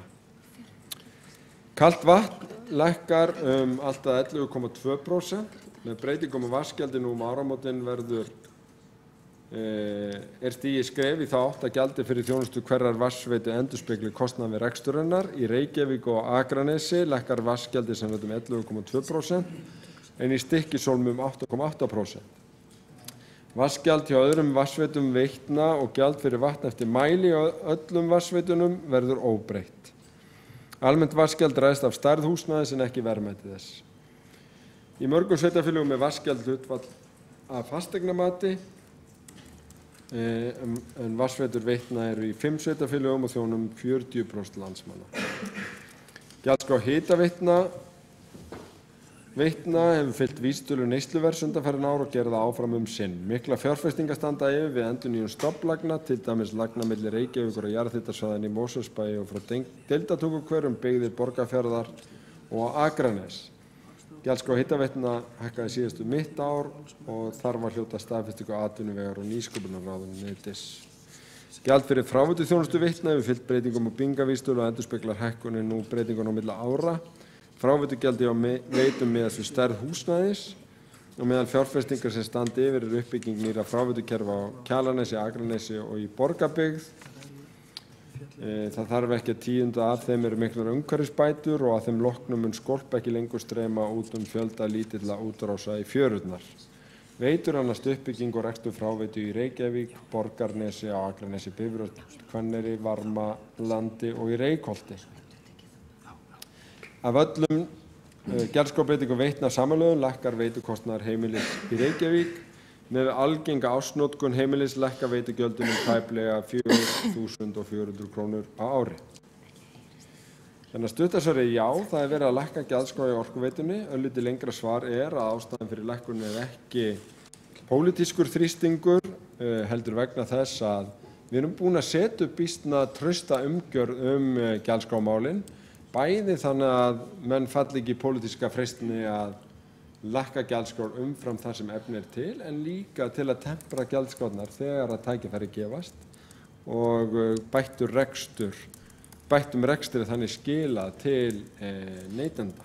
Kalt vatn lækkar allt að 11,2%. Með breytingum á vatnsgjaldi nú áramótin stigið skref í þá átt að gjaldi fyrir þjónustu hverrar vatnsveitu endurspegli kostnað við rekstur hennar. Í Reykjavík og Akranesi lækkar vatnsgjaldi samkvæmt 11,2%. en í Stykkishólmi 8,8%. Vatnsgjald hjá öðrum vatnsveitum Veitna og gjald fyrir vatn eftir mæli á öllum vatnsveitunum verður óbreytt. Almennt vatnsgjald ræðst af stærð húsnæðis en ekki verðmæti þess. Í mörgum sveitarfélögum vatnsgjald hlutfall af fasteignamati, en vatnsveitur Veitna eru í 5 sveitarfélögum og þjóna 40% landsmanna. Gjaldskrá hitaveitna hefur fylgt vísitölu neysluverðs undanfarin ár og gerði það áfram sinn. Mikla fjárfestingar standa yfir við endurnýjun stofnlagna, til dæmis lagna milli Reykjavíkur og jarðhitasvæðanna í Mosfellsbæ og frá Deildartunguhverfum, byggðir Borgarfjarðar og Akraness. Gjaldskrá hitaveitna hækkaði síðustu mitt ár og þar var hljóta staðfestingu atvinnuvegar og nýsköpunarráðuneytis. Gjald fyrir fráveituþjónustu Veitna hefur fylgt breytingum á bingavísitölu og endurspeglar hækkunin nú breytingunum á milli ára. Fráveitugjaldi á veitum miðast við stærð húsnæðis og meðal fjárfestingar sem standi yfir uppbygging nýrra fráveitukerfa á Kjalarnesi, Akranesi og í Borgarbyggð. Það þarf ekki að tíunda af þeim eru miklar umhverfisbætur og að þeim loknum mun skolp ekki lengur streyma út fjölda lítilla útrása í fjörurnar. Veitur annast uppbygging og rekstur fráveitu í Reykjavík, Borgarnesi, á Akranesi, Bifröst, Hvanneyri, Varmalandi og í Reykholti. Af öllum gjaldskrárbreytingum Veitna samanlögðum lækkar veitukostnaður heimilis í Reykjavík. Með algenga ársnotkun heimilis lækka veitugjöldin tæplega 4.400 krónur á ári. Þannig að stuttasvar já, það verið að lækka gjaldskrá í Orkuveitunni. Örlítið lengra svar að ástæðan fyrir lækkunin ekki Pólitískur þrýstingur heldur vegna þess að við erum búin að setja upp býsna trausta umgjörð gjaldskrámálin, bæði þannig að menn falli ekki í pólitíska freistni að lækka gjaldskrár umfram það sem efni til, en líka til að tempra gjaldskrárnar þegar að tækifæri gefast og bættum rekstri þannig skilað til neytenda.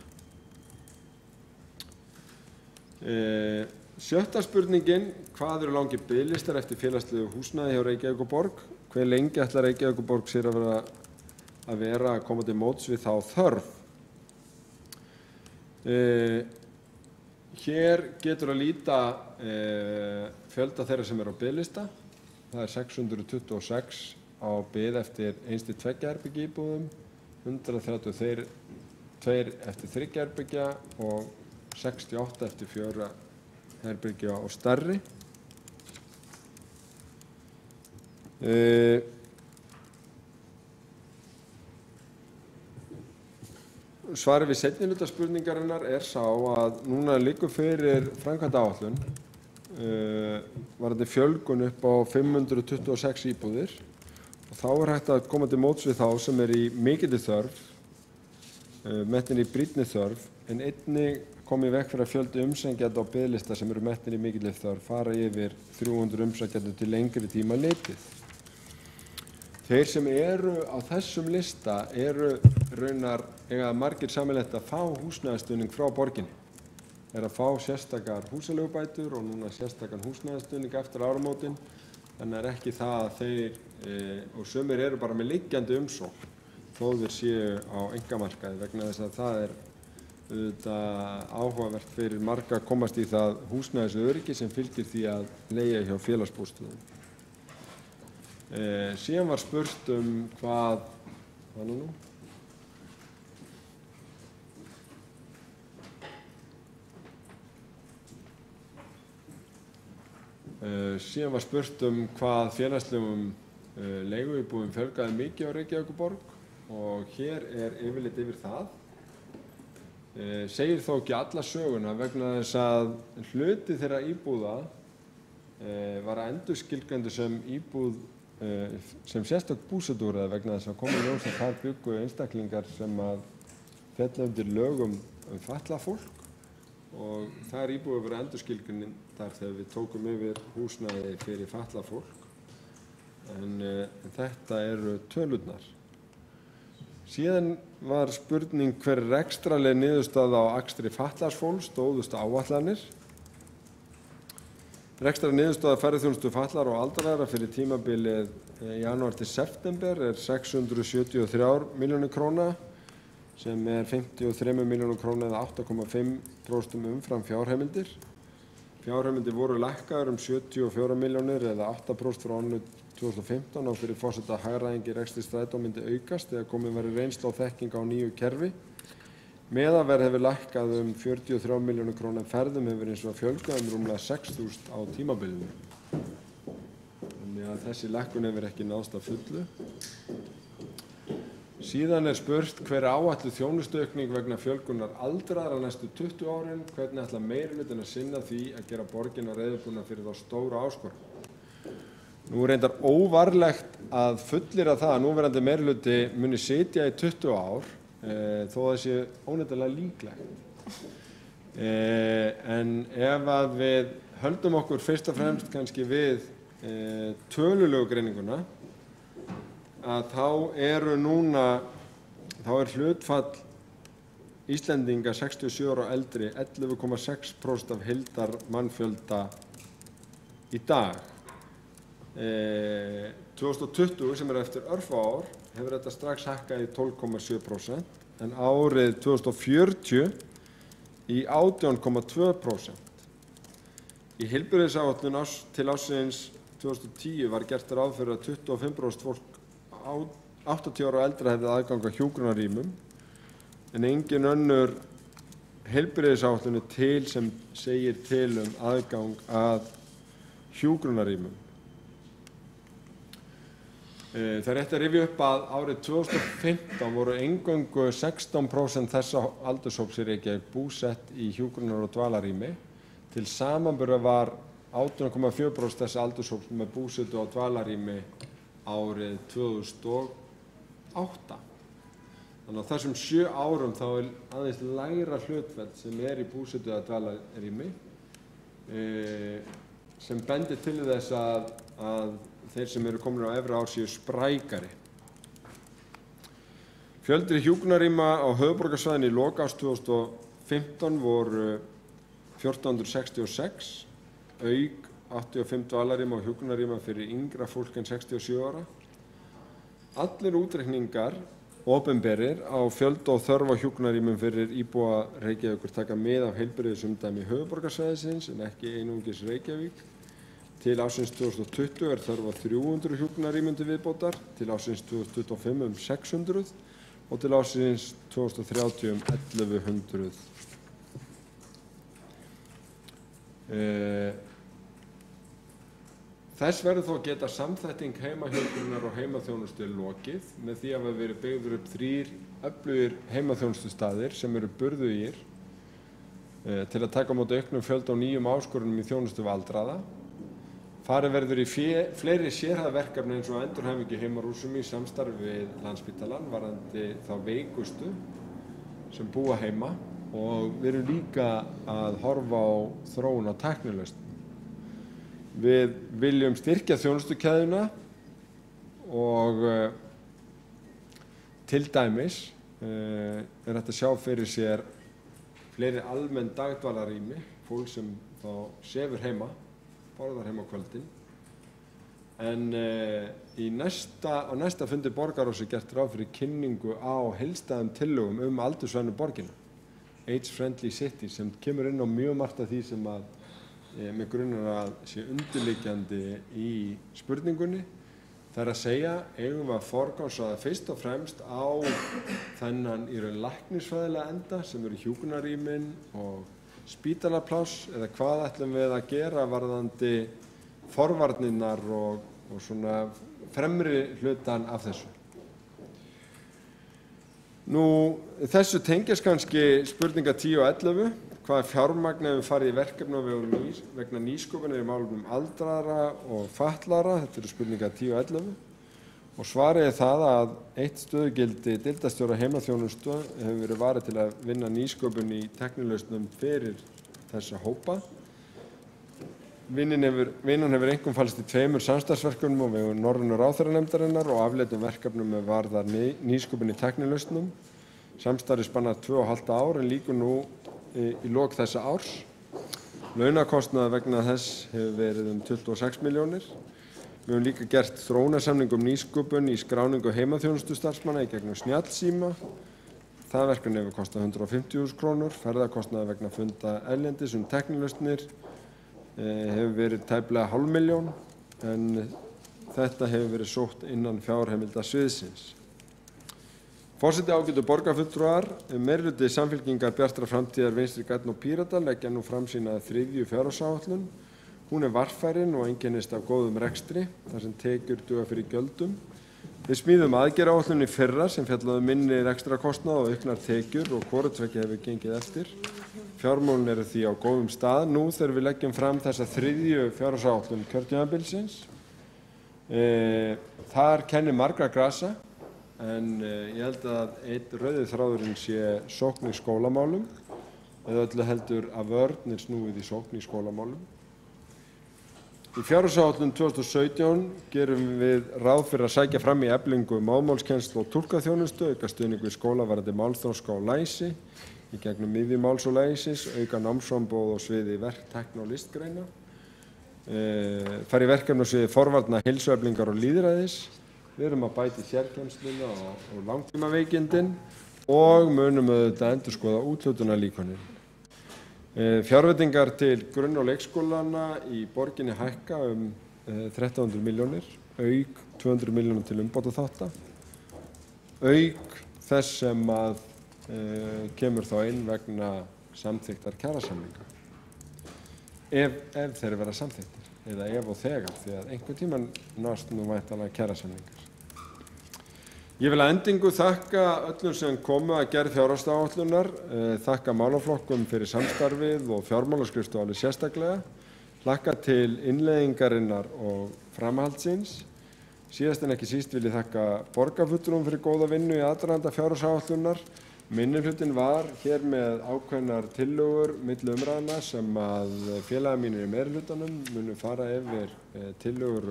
Sjötta spurningin, hvað eru langir biðlistar eftir félagslegu húsnæði hjá Reykjavíkurborg? Hve lengi ætlar Reykjavíkurborg sér að vera að koma til móts við þá þörf? Hér getur að líta fjölda þeirra sem eru á biðlista. Það er 626 á bið eftir 1 til 2 herbergja íbúðum, 132 eftir 3 herbergja og 68 eftir 4 herbergja og stærri. Svarið við seinni hluta spurningarinnar er sá að núna liggur fyrir framkvæmdaáætlun varðandi fjölgun upp á 526 íbúðir og þá er hægt að koma til móts við þá sem er í mikilli þörf, metnir í brýnni þörf, en einnig koma í veg fyrir að fjöldi umsækjenda á biðlista sem eru metnir í mikilli þörf fara yfir 300 umsækjendur til lengri tíma litið. Þeir sem eru á þessum lista eru raunar eiga margir sameiginlegt að fá húsnæðisstuðning frá borginni. Er að fá sérstakar húsaleigubætur og núna sérstakan húsnæðisstuðning eftir áramótin. Þannig er ekki það að þeir, og sumir eru bara með liggjandi umsókn þó þeir séu á einkamarkaði vegna þess að það er áhugavert fyrir marga að komast í það húsnæðisöryggi sem fylgir því að leigja hjá félagsbústöðum. Síðan var spurt hvað nú? Síðan var spurt hvað félagslegum leiguíbúðum fjölgaði mikið á Reykjavíkurborg og hér er yfirlit yfir það. Segir þó ekki alla söguna vegna þess að hluti þeirra íbúða var endurskilgreindur sem íbúð sem sérstök búsetuúrræði vegna þess að koma í ljós að þar bjuggu einstaklingar sem að fella undir lögum fatlað fólk og þær íbúðir voru endurskilgreindar þegar við tókum yfir húsnæði fyrir fatlað fólk. En þetta eru tölurnar. Síðan var spurning hver rekstraleg niðurstaða á akstri fatlaðs fólks stóðust áætlanir. Rekstrarleg niðurstaða ferðaþjónustu fatlaðra og aldraðra fyrir tímabilið janúar til september er 673 milljónir króna sem er 53 milljónir króna eða 8,5% umfram fjárheimildir. Fjárheimildir voru lækkaðar 74 milljónir eða 8% frá árinu 2015 á fyrir forseta hagræðing í rekstri strætó myndi aukast þegar komin væri reynsla og þekking á nýju kerfi. Meðalverð hefur lækkað 43 milljónir króna en ferðum hefur eins og fjölgað rúmlega 6.000 á tímabilinu. Þannig að þessi lækkun hefur ekki náðst að fullu. Síðan er spurt hver áætluð þjónustuaukning vegna fjölgunar aldraðra næstu 20 árin, hvernig ætla meirihlutinn að sinna því að gera borgina reiðubúna fyrir þá stóra áskorun. Nú er reyndar óvarlegt að fullyrða það að núverandi meirihluti muni sitja í 20 ár þó það sé óneitanlega líklegt. En ef að við höldum okkur fyrst og fremst kannski við tölulegu greininguna að þá er hlutfall Íslendinga 67 ára og eldri 11,6% af heildar mannfjölda í dag. 2020 sem er eftir örfá ár hefur þetta strax hækkað í 12,7% en árið 2040 í 18,2%. Í heilbrigðisáætlun til ársins 2010 var gert ráð fyrir að 25% fólk 80 ára og eldra hefði aðgang að hjúkrunarrýmum en engin önnur heilbrigðisáætlun til sem segir til aðgang að hjúkrunarrýmum. Það er rétt að rifja upp að árið 2015 voru eingöngu 16% þessa aldurshóps í Reykjavík búsett í hjúkrunar- og dvalarrými. Til samanburðar var 18,4% þess aldurshóps með búsetu á dvalarrými árið 2008. Þannig að þessum 7 árum þá aðeins lægra hlutfall sem í búsetu eða dvalarrými sem bendir til þess að þeir sem eru komin á efri ár séu sprækari. Fjöldi hjúkrunarrýma á höfuðborgarsvæðinu í lok árs 2015 voru 1466, auk 85 dvalarrýma og hjúkrunarrýma fyrir yngra fólk en 67 ára. Allir útreikningar opinberir á fjölda og þörf á hjúkrunarrýmum fyrir íbúa Reykjavíkur taka mið af heilbrigðisumdæmi höfuðborgarsvæðisins en ekki einungis Reykjavík. Til ársins 2020 þörf á 300 hjúkrunarrýmum til viðbótar, til ársins 2025 600 og til ársins 2030 1100. Þess verður þó að geta samþætting heimahjúkrunar og heimaþjónustu lokið með því að hafa verið byggður upp 3 öflugir heimaþjónustustaðir sem eru burðugir til að taka á móti auknum fjölda og nýjum áskorunum í þjónustu við aldraða. Farið verður í fleiri sérhæfð verkefni eins og endurhæfingu í heimarúsum í samstarfi við Landspítalann varðandi þá veikustu sem búa heima og við erum líka að horfa á þróun á tæknilausnum. Við viljum styrkja þjónustukeðjuna og til dæmis hægt að sjá fyrir sér fleiri almenn dagdvalarrými, fólk sem þá sefur heima, borðar heima á kvöldin. En á næsta fundi borgarráðs gert ráð fyrir kynningu á heildstæðum tillögum aldursvænu borgina, Age-Friendly City, sem kemur inn á mjög margt af því sem að með grunar að sé undirliggjandi í spurningunni. Það að segja, eigum við að forgangsraða fyrst og fremst á þennan í raun læknisfræðilega enda sem eru hjúkrunarrýmin og spítalapláss, eða hvað ætlum við að gera varðandi forvarnirnar og svona fremri hlutan af þessu. Þessu tengjast kannski spurningar 10 og 11. Hvaða fjármagn hefur farið í verkefni vegna nýsköpunar í málefnum aldraðra og fatlaðra? Þetta eru spurningar 10 og 11. Og svarið það að 1 stöðugildi deildarstjóra heimaþjónustu hefur verið varið til að vinna nýsköpun í tæknilausnum fyrir þessa hópa. Vinnan hefur einkum falist í 2 samstarfsverkefnum á vegum Norrænu ráðherranefndarinnar og afleiddum verkefnum með varðar nýsköpun í tæknilausnum. Samstarfið spannar 2,5 ár en lýkur nú í lok þessa árs. Launakostnaður vegna þess hefur verið 26 milljónir. Við höfum líka gert þróunarsamning nýsköpun í skráningu heimaþjónustustarfsmanna í gegnum snjallsíma. Það verkefni hefur kostað 150.000 krónur. Ferðakostnaður vegna funda erlendis tæknilausnir hefur verið tæplega 500.000 en þetta hefur verið sótt innan fjárheimilda sviðsins. Forseti, ágætu borgarfulltrúar, meirihluti Samfylkingar Bjartrar framtíðar, Vinstri grænna og Pírata leggja nú fram sína 3. fjárhagsáætlun. Hún varfærin og einkennist af góðum rekstri, þar sem tekjur duga fyrir gjöldum. Við smíðum aðgerðaáætlun í fyrra sem fjallaði minni rekstrakostnað og auknar tekjur og hvoru tveggja hefur gengið eftir. Fjármálin eru því á góðum stað nú þegar við leggjum fram þessa 3. fjárhagsáætlun kjörtímabilsins. Þar kennir margra grasa. En ég held að einn rauði þráðurinn sé sókn í skólamálum eða öllu heldur að vörn snúið í sókn í skólamálum. Í fjárhagsáætlun 2017 gerum við ráð fyrir að sækja fram í eflingu mállmálskennslu og túlkaþjónustu, auka stuðning við skóla varðandi málþroska og læsi í gegnum miðju máls og læsis, auka námsframboð á sviði verk, tækni og listgreina, fara í verkefni á sviði forvarna, heilsueflingar og lýðræðis. Við erum að bæta sérkennsluna og langtímaveikindin og munum auðvitað endurskoða úthlutunarlíkanir. Fjárveitingar til grunn- og leikskólana í borginni hækka 1.300 milljónir, auk 200 milljónir til umbótaþátta, auk þess sem að kemur þá inn vegna samþykktar kjarasamninga. Ef þeir verða samþykktir, eða ef og þegar, því að einhvern tímann nást nú væntanlega kjarasamningar. Ég vil að endingu þakka öllum sem komu að gerð fjárhagsáætlunar, þakka málaflokkum fyrir samstarfið og fjármálaskrifstofu alveg sérstaklega, hlakka til innleiðingarinnar og framhaldsins. Síðast en ekki síst vil ég þakka borgarfulltrúum fyrir góða vinnu í aðdraganda fjárhagsáætlunar. Minnihlutinn var hér með ákveðnar tillögur milli umræðna sem að félagar mínir í meirihlutanum munu fara yfir tillögur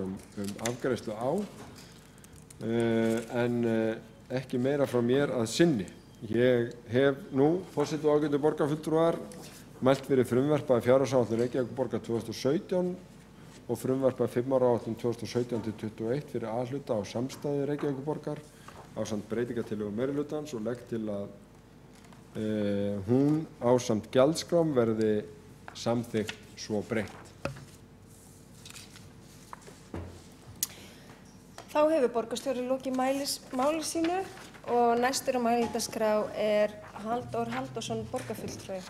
afgreiðslu á, en ekki meira frá mér að sinni. Ég hef nú, forseti og ágætu borgarfulltrúar, mælt fyrir frumvarpi fjárhagsáætlun Reykjavíkurborgar 2017 og frumvarpi 5 ára áætlun 2017-21 fyrir A-hluta á samstæðu Reykjavíkurborgar ásamt breytingartillögum meirihlutans og legg til að hún ásamt gjaldskrám verði samþykkt svo breytt. Þá hefur borgarstjóri lokið máli sínu og næstur á mælendaskrá er Halldór Halldórsson, borgarfulltrúi.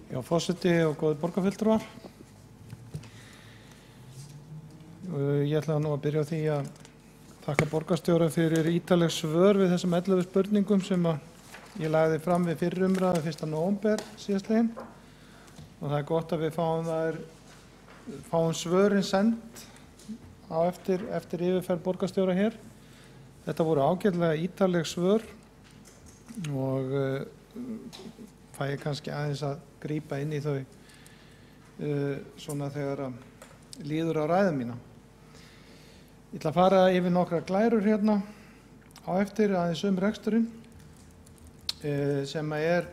Já, forseti og góðir borgarfulltrúar. Ég ætla nú að byrja á því að þakka borgarstjóra fyrir ítarleg svör við þessum 11 spurningum sem ég lagði fram við fyrri umræðu 1. nóvember síðastliðinn. Og það er gott að við fáum svörin send á eftir yfirferð borgarstjóra hér. Þetta voru ágætlega ítarleg svör og fæ ég kannski aðeins að grípa inn í þau svona þegar líður á ræðu mína. Ég ætla að fara yfir nokkrar glærur hérna á eftir aðeins reksturinn sem er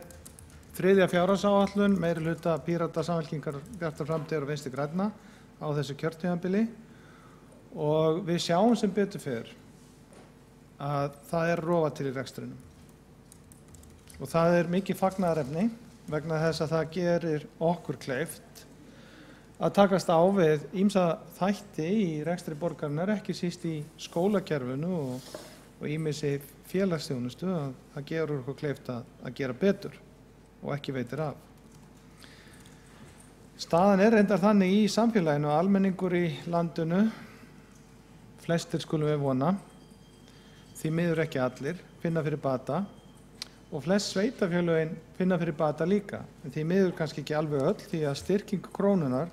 3. fjárhagsáætlun meirihluta Pírata, Samfylkingar, Bjartar framtíðar og Vinstri grænna á þessu kjörtímabili og við sjáum sem betur fer að það er rofa til í rekstrinum. Og það er mikið fagnaðarefni vegna þess að það gerir okkur kleift að takast á við ýmsa þætti í rekstri borgarinnar, ekki síst í skólakerfinu og ýmissi félagsþjónustu, að það gerur okkur kleift að gera betur og ekki veitir af. Staðan er reyndar þannig í samfélaginu að almenningur í landinu, flestir skulum við vona, því miður ekki allir, finna fyrir bata og flest sveitarfélögin finna fyrir bata líka, en því miður kannski ekki alveg öll því að styrking krónunar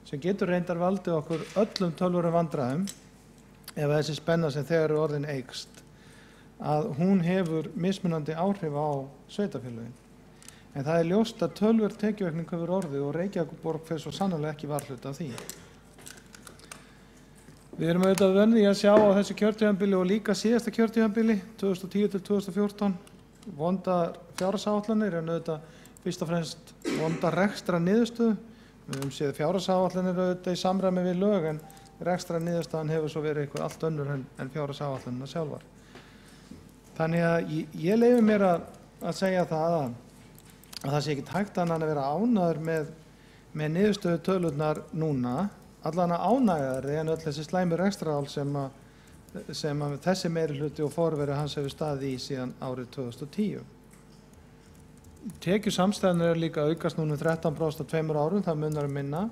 sem getur reyndar valdið okkur öllum töluverðum vandræðum ef þessi spenna sem þegar er orðin eykst, að hún hefur mismunandi áhrif á sveitarfélögin. En það er ljóst að töluverð tekjuaukning hefur orðið og Reykjavíkurborg fer svo sannarlega ekki varhluta af því. Við erum auðvitað vön því að sjá á þessu kjörtímabili og líka síðasta kjörtímabili 2010-2014 vondar fjárhagsáætlanir en auðvitað fyrst og fremst vondar rekstra niðurstöðu. Við höfum séð fjárhagsáætlanir auðvitað í samræmi við lög en rekstra niðurstaðan hefur svo verið eitthvað allt önnur en fjárhagsáætlanina sjálfar. Þannig að ég leyfi mér að segja það að það sé ekki hægt annað að vera ánægður með niðurstöðu tölurnar núna, allan að ánægðari en öll þessi slæmi rekstraál sem þessi meirihluti og forveri hans hefur staðið í síðan árið 2010. Tekjusamstæðurnar eru líka aukast núna 13% á 2 árum, það munar minna.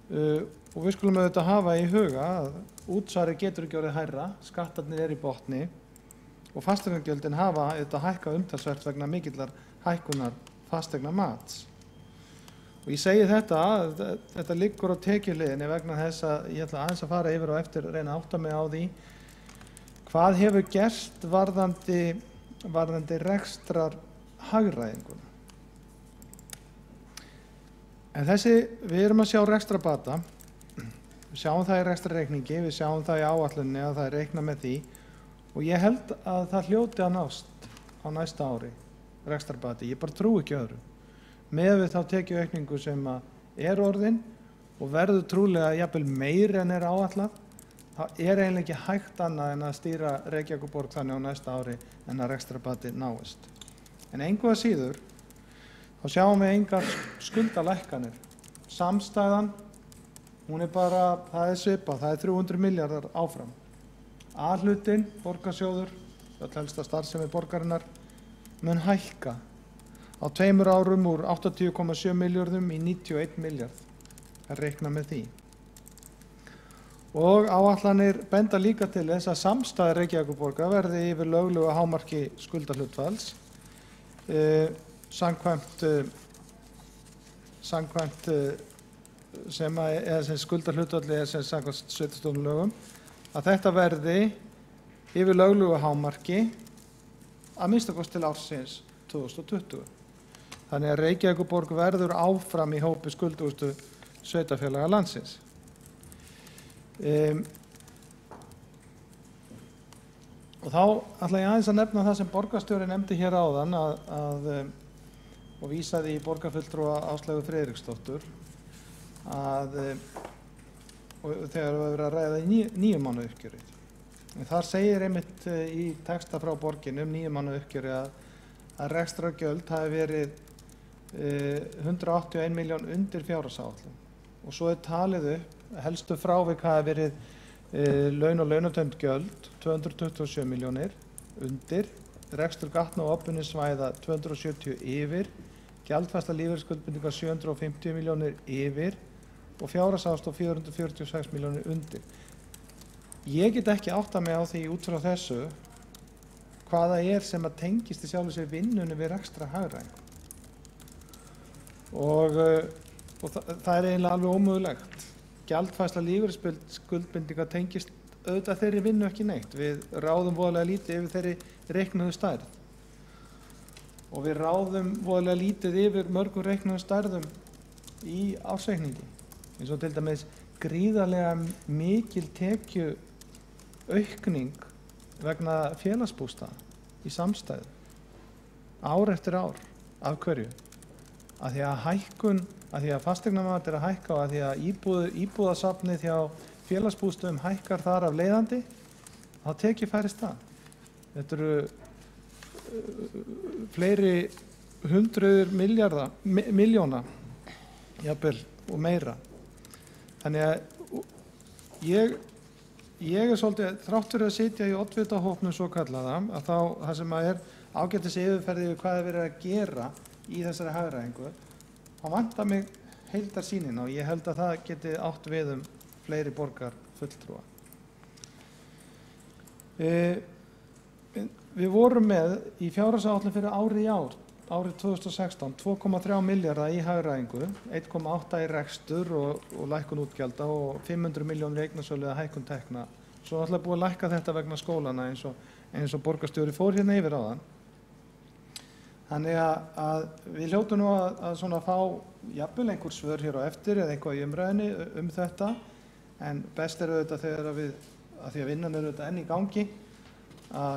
Og við skulum auðvitað hafa í huga að útsvarið getur ekki orðið hærra, skattarnir eru í botni og fasteignagjöldin hafa auðvitað hækkað umtalsvert vegna mikillar hækkunar fasteignamats. Og ég segi þetta liggur á tekjuhliðinni vegna þess að ég ætla aðeins að fara yfir og eftir að reyna að átta mig á því hvað hefur gerst varðandi rekstrar hagræðinguna. En við erum að sjá rekstrabata, við sjáum það í rekstrarreikningi, við sjáum það í áætluninni að það er reiknað með því og ég held að það hljóti að nást á næsta ári, rekstrarbati, ég bara trúi ekki öðru. Með við þá tekjuaukningu sem er orðin og verður trúlega jafnvel meiri en er áætlað, það er eiginlega ekki hægt annað en að stýra Reykjavíkurborg þannig á næsta ári en að rekstrarbati náist. En engu að síður, þá sjáum við engar skuldalækkanir. Samstæðan, hún er bara, það er svipað, það er 300 milljarðar áfram. A-hlutinn, borgarsjóður, öll helsta starfsemi borgarinnar, mun hækka. á 2 árum úr 80,7 milljörðum í 91 milljarð. Það reikna með því. Og áætlanir benda líka til þess að samstæða Reykjavíkurborgar verði yfir löglegu hámarki skuldahlutfalls samkvæmt sem skuldahlutfalli sem samkvæmt sveitarstjórnarlögum, að þetta verði yfir löglegu hámarki að minnsta kosti til ársins 2020. Þannig að Reykjavíkurborg verður áfram í hópi skuldugustu sveitarfélaga landsins. Og þá ætla ég aðeins að nefna það sem borgarstjóri nefndi hér áðan og vísaði í borgarfulltrúa Áslaugu Friðriksdóttur og þegar við verðum að ræða í 9 mánaða uppgjörið. Þar segir einmitt í texta frá borginni 9 mánaða uppgjöri að rekstrargjöld hafi verið 181 milljón undir fjárhagsáætlun og svo talið upp helstu frávik hafi verið laun og launatengd gjöld 227 milljónir undir, rekstur gatna og opinningssvæða 270 yfir, gjaldfærsla lífeyrisskuldbindinga 750 milljónir yfir og fjárhagsaðstoð 446 milljónir undir. Ég get ekki áttað mig á því út frá þessu hvaða sem að tengist í sjálfu sér vinnunni við rekstra hagræðingu. Og það er eiginlega alveg ómögulegt. Gjaldfærsla lífeyrisskuldbindinga tengist auðvitað þeirri vinnu ekki neitt. Við ráðum voðalega lítið yfir þeirri reiknuðu stærð. Og við ráðum voðalega lítið yfir mörgum reiknuðu stærðum í ársreikningi. Eins og til dæmis gríðarlega mikil tekju aukning vegna félagsbústaða í samstæðu. Ár eftir ár. Af hverju? Af því að fasteignamat er að hækka og af því að íbúðasafnið hjá félagsbústöðum hækkar þar af leiðandi, þá tekið færi stað. Þetta eru fleiri hundruður milljóna, jafnvel og meira. Þannig að ég er svolítið, þrátt fyrir að sitja í oddvitahópnum svo kallaða, að það sem að er ágætis yfirferði yfir hvað er verið að gera í þessari hagræðingu, þá vantar mig heildarsýnin og ég held að það geti átt við fleiri borgarfulltrúa. Við vorum með í fjárhagsáætlun fyrir árið 2016, 2,3 milljarða í hagræðingu, 1,8 í rekstur og lækkun útgjalda og 500 milljónir í eignasölu eða hækkun tekna. Svo ætla búið að lækka þetta vegna skólana eins og borgarstjóri fór hérna yfir áðan. Þannig að við hljótum nú að svona fá jafnvel einhver svör hér á eftir eða eitthvað í umræðinni þetta, en best er auðvitað þegar að því að vinnan er auðvitað enn í gangi, að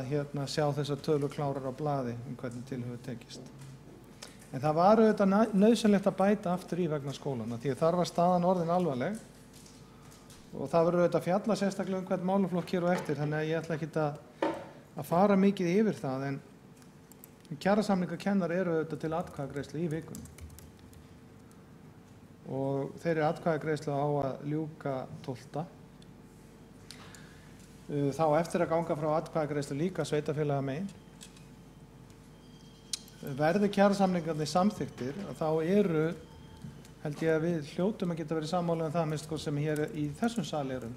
sjá þessar tölur klárar á blaði hvernig til hefur tekist. En það var auðvitað nauðsynlegt að bæta aftur í vegna skólana, því að þar var staðan orðin alvarleg og það verður auðvitað að fjalla sérstaklega hvern málaflokk hér á eftir, þannig að ég ætla ekki að fara mikið yfir það, en kjarasamningakennarar eru auðvitað til atkvæðagreiðslu í vikunni og þeirri atkvæðagreiðslu á að ljúka 12. Þá eftir að ganga frá atkvæðagreiðslu líka sveitarfélaga megin. Verði kjarasamningarnir samþykktir, þá held ég að við hljótum að geta verið sammála það minnst sem hér í þessum sal að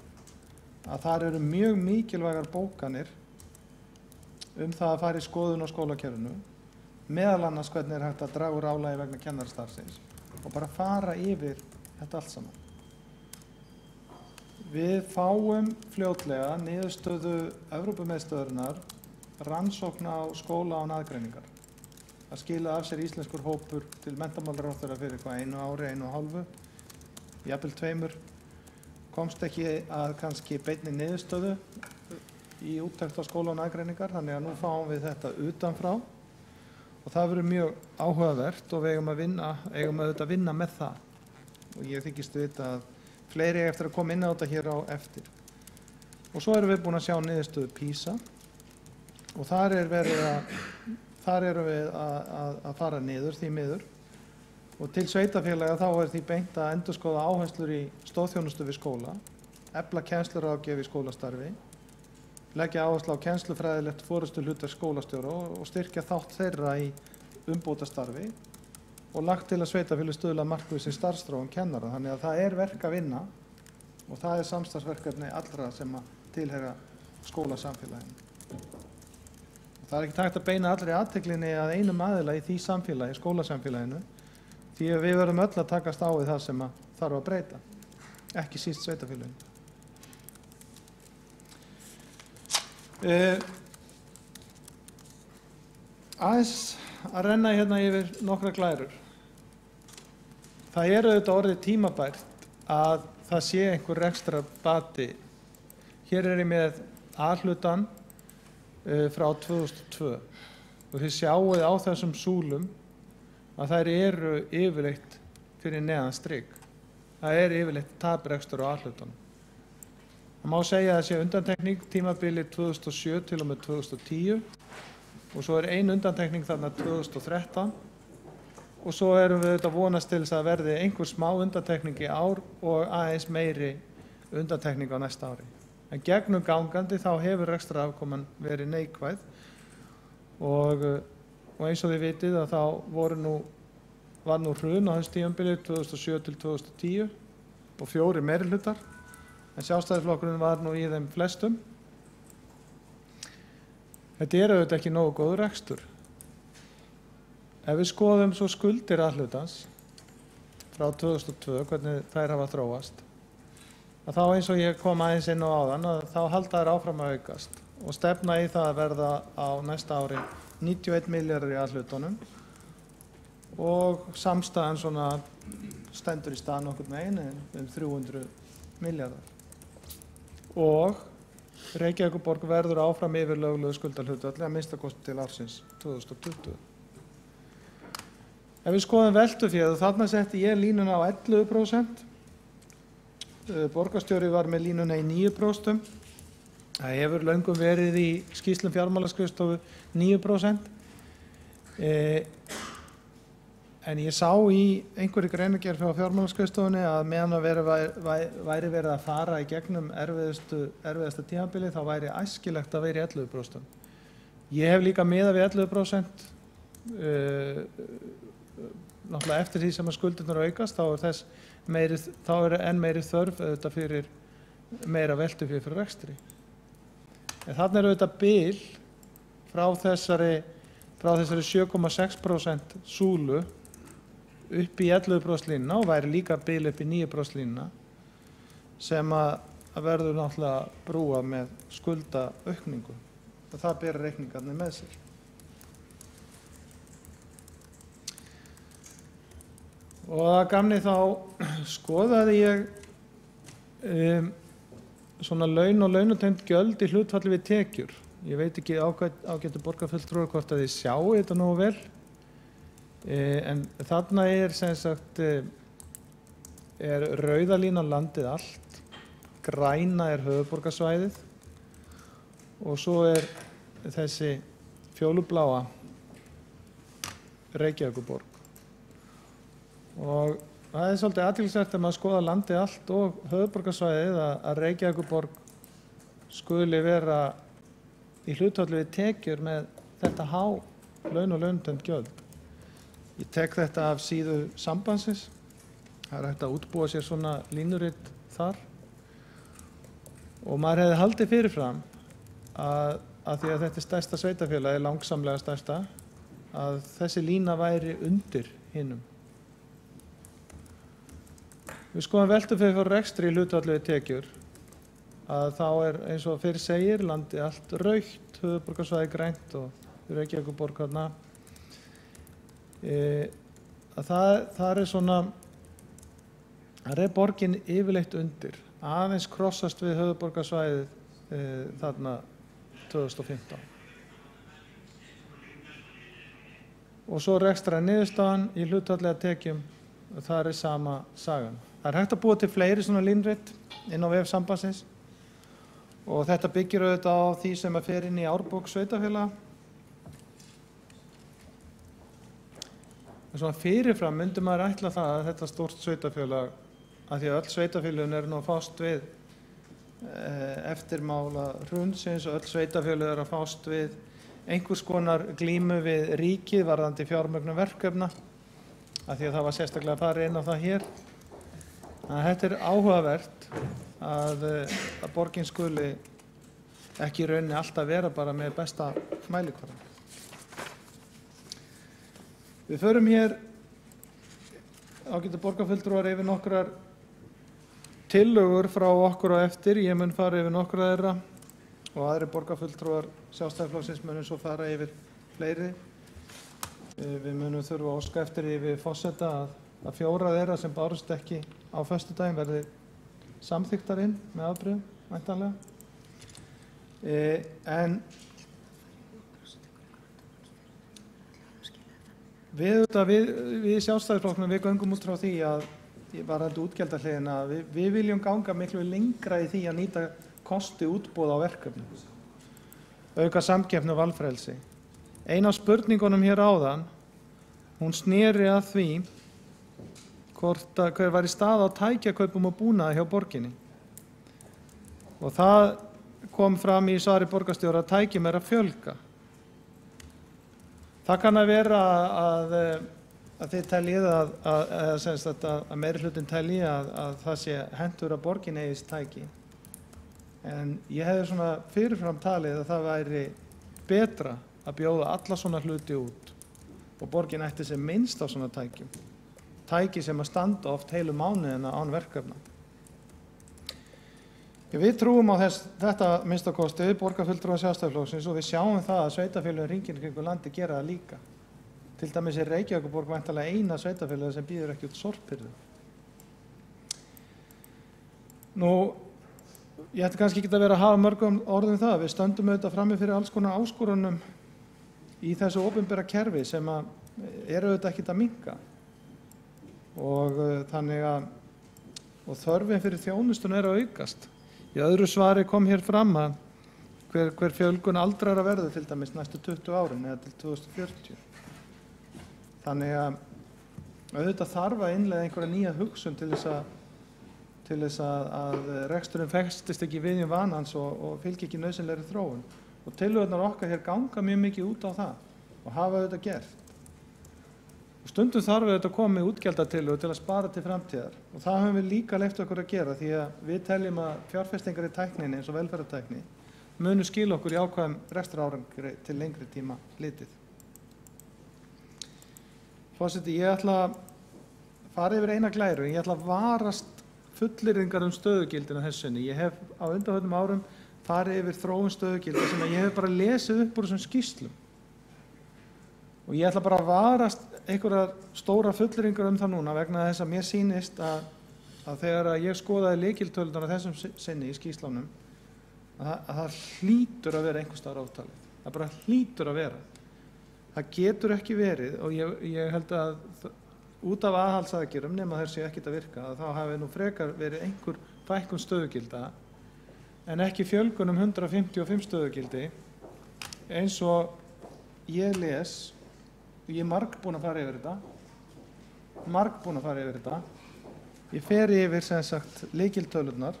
þar eru mjög mikilvægar bókanir það að fara í skoðun á skólakerfinu, meðal annars hvernig hægt að draga úr álagi vegna kennarastarfsins og bara fara yfir þetta allt saman. Við fáum fljótlega niðurstöðu Evrópumiðstöðvarinnar rannsókn á skóla án aðgreiningar. Það skilaði af sér íslenskur hópur til menntamálaráðherra fyrir 1 ári, 1,5, jafnvel 2, komst ekki að kannski beinni niðurstöðu í úttekt á skóla án aðgreiningar, þannig að nú fáum við þetta utanfrá og það verður mjög áhugavert og við eigum að vinna með það og ég þykist vita að fleiri eftir að koma inn á þetta hér á eftir. Og svo erum við búin að sjá niðurstöðu PISA og þar erum við að fara niður því miður og til sveitarfélaga þá því beint að endurskoða áherslur í stoðþjónustu við skóla, efla kennsluráðgjöf í skólastarfi, leggja áherslu á kennslufræðilegt forystuhlutverk skólastjóra og styrkja þátt þeirra í umbótastarfi og lagt til að sveitarfélög stuðla að markvissri starfsþróun kennara. Þannig að það er verk að vinna og það er samstarfsverkefni allra sem að tilheyra skólasamfélaginu. Það er ekki hægt að beina allri athyglinni að einum aðila í því samfélagi, skólasamfélaginu, því að við verðum öll að takast á við það sem að þarf að breyta, ekki síst sveitarfélaginu. Aðeins að renna hérna yfir nokkra glærur. Það er auðvitað orðið tímabært að það sé einhver ekstra bati. Hér er ég með A-hlutann frá 2002 og þið sjáuð á þessum súlum að þær eru yfirleitt fyrir neðan strik. Það er yfirleitt taprekstur á A-hlutanum. Það má segja að það sé undantekning tímabilið 2007 til og með 2010 og svo er ein undantekning þarna 2013 og svo erum við auðvitað vonast til þess að verði einhver smá undantekning í ár og aðeins meiri undantekning á næsta ári. En gegnum gangandi þá hefur rekstrarafkoman verið neikvæð og eins og þið vitið að þá var nú hrun á þessu tímabilið 2007 til 2010 og 4 meirihlutar, en Sjálfstæðisflokkurinn var nú í þeim flestum. Þetta er auðvitað ekki nógu góður rekstur. Ef við skoðum svo skuldir A-hlutans frá 2002, hvernig þær hafa þróast, að þá eins og ég kom aðeins inn á áðan, að þá halda þær áfram að aukast og stefna í það að verða á næsta ári 91 milljarðar í A-hlutunum og samstæðan svona stendur í stað nokkurn veginn 300 milljarðar. Og Reykjavíkurborg verður áfram yfir löglegu skuldahlutfalli að minnsta kosti til ársins 2020. Ef við skoðum veltuféð, þarna setti ég línuna á 11%, borgarstjóri var með línuna í 9%, það hefur löngum verið í skýrslum fjármálaskrifstofu 9%, en ég sá í einhverju greinargerð frá fjármálaskrifstofunni að meðan að væri verið að fara í gegnum erfiðasta tímabili þá væri æskilegt að vera í 11%. Ég hef líka miðað við 11%, náttúrulega eftir því sem að skuldirnar aukast þá er enn meiri þörf auðvitað fyrir meira veltufé fyrir rekstri. En þarna er auðvitað bil frá þessari 7,6% súlu upp í 11% línuna og væri líka bil upp í 9% línuna sem að verður náttúrulega brúa með skuldaaukningu og það ber reikningarnir með sér. Og að gamni þá skoðaði ég svona laun og launatengd gjöld í hlutfalli við tekjur. Ég veit ekki ágætu borgarfulltrúar hvort að þið sjáu þetta nógu vel, en þarna er sem sagt rauða línan landið allt, græna er höfuðborgarsvæðið og svo er þessi fjólubláa Reykjavíkurborg. Og það er svolítið athyglisvert að maður skoða landið allt og höfuðborgarsvæðið að Reykjavíkurborg skuli vera í hlutfalli við tekjur með þetta há laun og launatengd gjöld. Ég tek þetta af síðu sambandsins. Það er hægt að útbúa sér svona línurit þar. Og maður hefði haldið fyrirfram að því að þetta er stærsta sveitarfélagi, langsamlega stærsta, að þessi lína væri undir hinum. Við skoðum veltufé fyrir rekstri í hlutfalli við tekjur, að þá er eins og fyrir segir landið allt rautt, höfuðborgarsvæði grænt og Reykjavíkurborg þarna. Það er svona, það er borgin yfirleitt undir, aðeins krossast við höfuðborgarsvæðið þarna 2015. Og svo rekstrar niðurstaðan í hlutfalli að tekjum, það er sama sagan. Það er hægt að búa til fleiri svona línrit inn á vef sambandsins og þetta byggir auðvitað á því sem að fer inn í árbók sveitarfélaga. En svona fyrirfram myndi maður ætla það að þetta stórt sveitarfélag, að því að öll sveitarfélögin eru nú að fást við eftirmála hrunsins og öll sveitarfélög eru að fást við einhvers konar glímu við ríkið varðandi fjármögnun verkefna, af því að það var sérstaklega farið inn á það hér. Þannig að þetta áhugavert að borgin skuli ekki í rauninni alltaf vera bara með besta mælikvarða. Við förum hér, ágætu borgarfulltrúar, yfir nokkrar tillögur frá okkur á eftir. Ég mun fara yfir nokkra þeirra og aðrir borgarfulltrúar Sjálfstæðisflokksins munum svo fara yfir fleiri. Við munum þurfa að óska eftir við forseta að 4 þeirra sem bárust ekki á föstudaginn verði samþykktar inn með afbrigðum, væntanlega. En við Sjálfstæðisflokknum við göngum út frá því að varðandi útgjaldahliðina við viljum ganga miklu lengra í því að nýta kosti útboð á verkefnum, auka samkeppni og valfrelsi. Ein af spurningunum hér áðan, hún sneri að því hver var í staða á tækjakaupum og búnaði hjá borginni. Og það kom fram í svari borgarstjóra að tækjum að fjölga. Það kann að vera að þið teljið að meirihlutinn telji að það sé hentur að borgin eigist tæki. En ég hefði svona fyrirfram talið að það væri betra að bjóða alla svona hluti út og borgin ætti sem minnst á svona tækjum. Tæki sem að standa oft heilu mánuðina án verkefna. Við trúum á þetta minnstakosti við borgarfulltrúar Sjálfstæðisflokksins og við sjáum það að sveitarfélögin hringinn í kringum landið gera það líka. Til dæmis er Reykjavíkurborg væntanlega eina sveitarfélagið sem býður ekki út sorphirðu. Ég ætti kannski ekki að vera að hafa mörgum orðum það. Við stöndum auðvitað frammi fyrir alls konar áskorunum í þessu opinbera kerfi sem eru auðvitað ekkert að minnka. Og þörfin fyrir þjónustun að aukast. Í öðru svari kom hér fram að hver fjölgun aldrara verður til dæmis næstu 20 árin eða til 2040. Þannig að auðvitað þarf að innleiða einhverja nýja hugsun til þess að reksturinn festist ekki í viðjum vanans og fylgi ekki nauðsynlegri þróun. Og tillögurnar okkar hér ganga mjög mikið út á það og hafa auðvitað gert. Og stundum þarf auðvitað að koma með útgjaldatillögur til að spara til framtíðar. Og það höfum við líka leyft okkur að gera því að við teljum að fjárfestingar í tækninni eins og velferðartækni munu skila okkur í ákveðum rekstrarárangri til lengri tíma litið. Forseti, ég ætla að fara yfir eina glæru. Ég ætla að varast fullyrðingar stöðugildina þessu sinni. Ég hef á undanförnum árum farið yfir þróun stöðugilda sem ég hef bara lesið upp úr þessum skýrslum. Og ég ætla bara að varast einhverjar stóra fullyrðingar það núna vegna þess að mér sýnist að þegar ég skoðaði lykiltölunar þessum sinni í skýrslunum að það hlýtur að vera einhvers staðar átalið. Það bara hlýtur að vera. Það getur ekki verið og ég held að út af aðhaldsaðgerðum nema þessi ekkert að virka að þá hafi nú frekar verið einhver fækkun stöðugilda en ekki fjölgun 155 stöðugildi eins og ég les. Ég er margbúinn að fara yfir þetta. Ég fer yfir sem sagt lykiltölurnar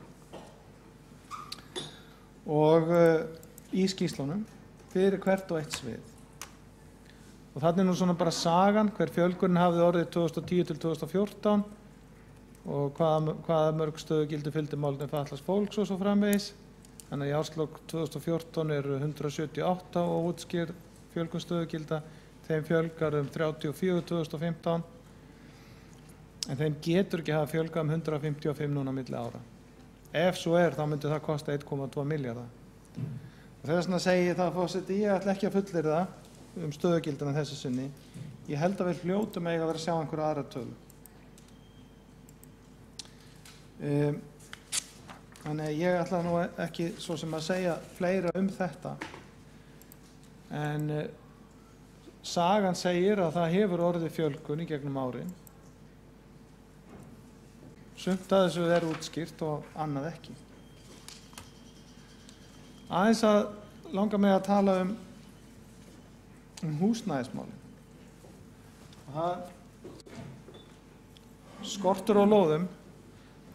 og í skýrslunum fyrir hvert og eitt svið. Og þarna nú svona bara sagan hver fjölgunin hafði orðið 2010 til 2014 og hvaða mörg stöðugildi fylgdi málefnum fatlaðs fólks og svo framvegis. Þannig að í árslok 2014 eru 178 og útskýrð fjölgun stöðugilda. Þeim fjölgar 34 2015 en þeim getur ekki hafa fjölgað 155 núna milli ára. Ef svo þá myndi það kosta 1,2 milljarða. Og þess vegna segi ég það, forseti, ég ætla ekki að fullyrða stöðugildina þessu sinni. Ég held að við hljótum eiga að vera að sjá einhverja aðra tölu. Þannig ég ætla nú ekki svo sem að segja fleira þetta. En sagan segir að það hefur orðið fjölgun í gegnum árin. Sumt að þessu útskýrt og annað ekki. Aðeins að langar mig að tala um húsnæðismálin. Skortur á lóðum.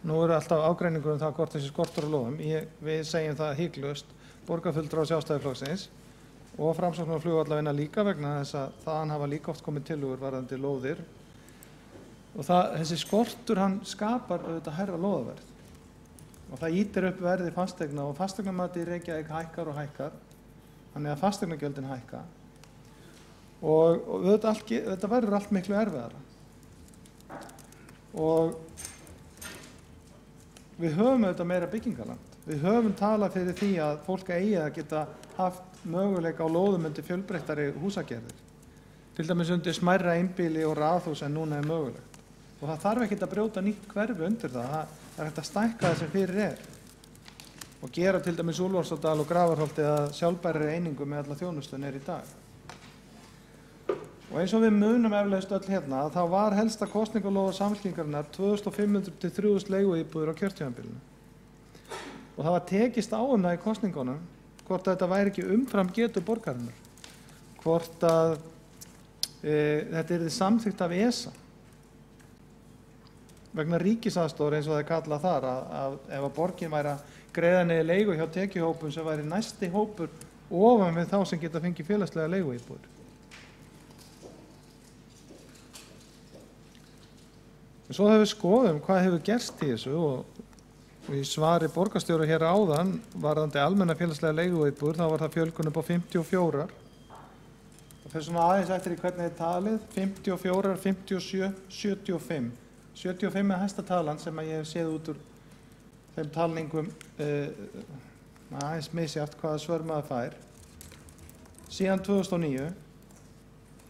Nú alltaf ágreiningur það hvort þessi skortur á lóðum. Við segjum það hiklaust, borgarfulltrúar Sjálfstæðisflokksins og Framsóknar og flugvallavinna líka vegna þess að þaðan hafa líka oft komið tillögur varðandi lóðir. Og þessi skortur hann skapar auðvitað hærra lóðaverð. Og það ýtir upp verði fasteigna og fasteignamati í Reykjavík hækkar og hækkar. Þannig að fasteignagjöldin hækka. Og þetta verður allt miklu erfiðara. Og við höfum auðvitað meira byggingarland. Við höfum talað fyrir því að fólk eigi að geta haft möguleika á lóðum undir fjölbreyttari húsagerðir. Til dæmis undir smærra einbýli og raðhús en núna er mögulegt. Og það þarf ekki að brjóta nýtt hverfi undir það. Það er hægt að stækka það sem fyrir er. Og gera til dæmis Úlfarsárdal og Grafarholti að sjálfbærri einingu með alla þjónustun er í dag. Og eins og við munum eflaust öll hérna, þá var helsta kosningalóða Samfylkingarinnar 2500 til 3000 leiguíbúðir á kjörtímabilinu. Og það var tekist á það í kosningunum, hvort að þetta væri ekki umfram getu borgarinnar. Hvort að þetta yrði samþykkt af ESA. Vegna ríkisaðstoðar eins og það er kallað þar, að ef að borgin væri að greiða niður leigu hjá tekjuhópum sem væri næsti hópur ofan við þá sem geta fengið félagslega leiguíbúðir. Svo þegar við skoðum hvað hefur gerst í þessu og í svari borgarstjóra hér áðan varðandi almenna félagslega leiguíbúðir, þá var það fjölgun upp á 54. Það fer svona aðeins eftir í hvernig þetta talið, 54, 57, 75. 75 er hæsta talan sem ég hef séð út úr þeim talningum aðeins misjafnt hvaða svör maður fær. Síðan 2009,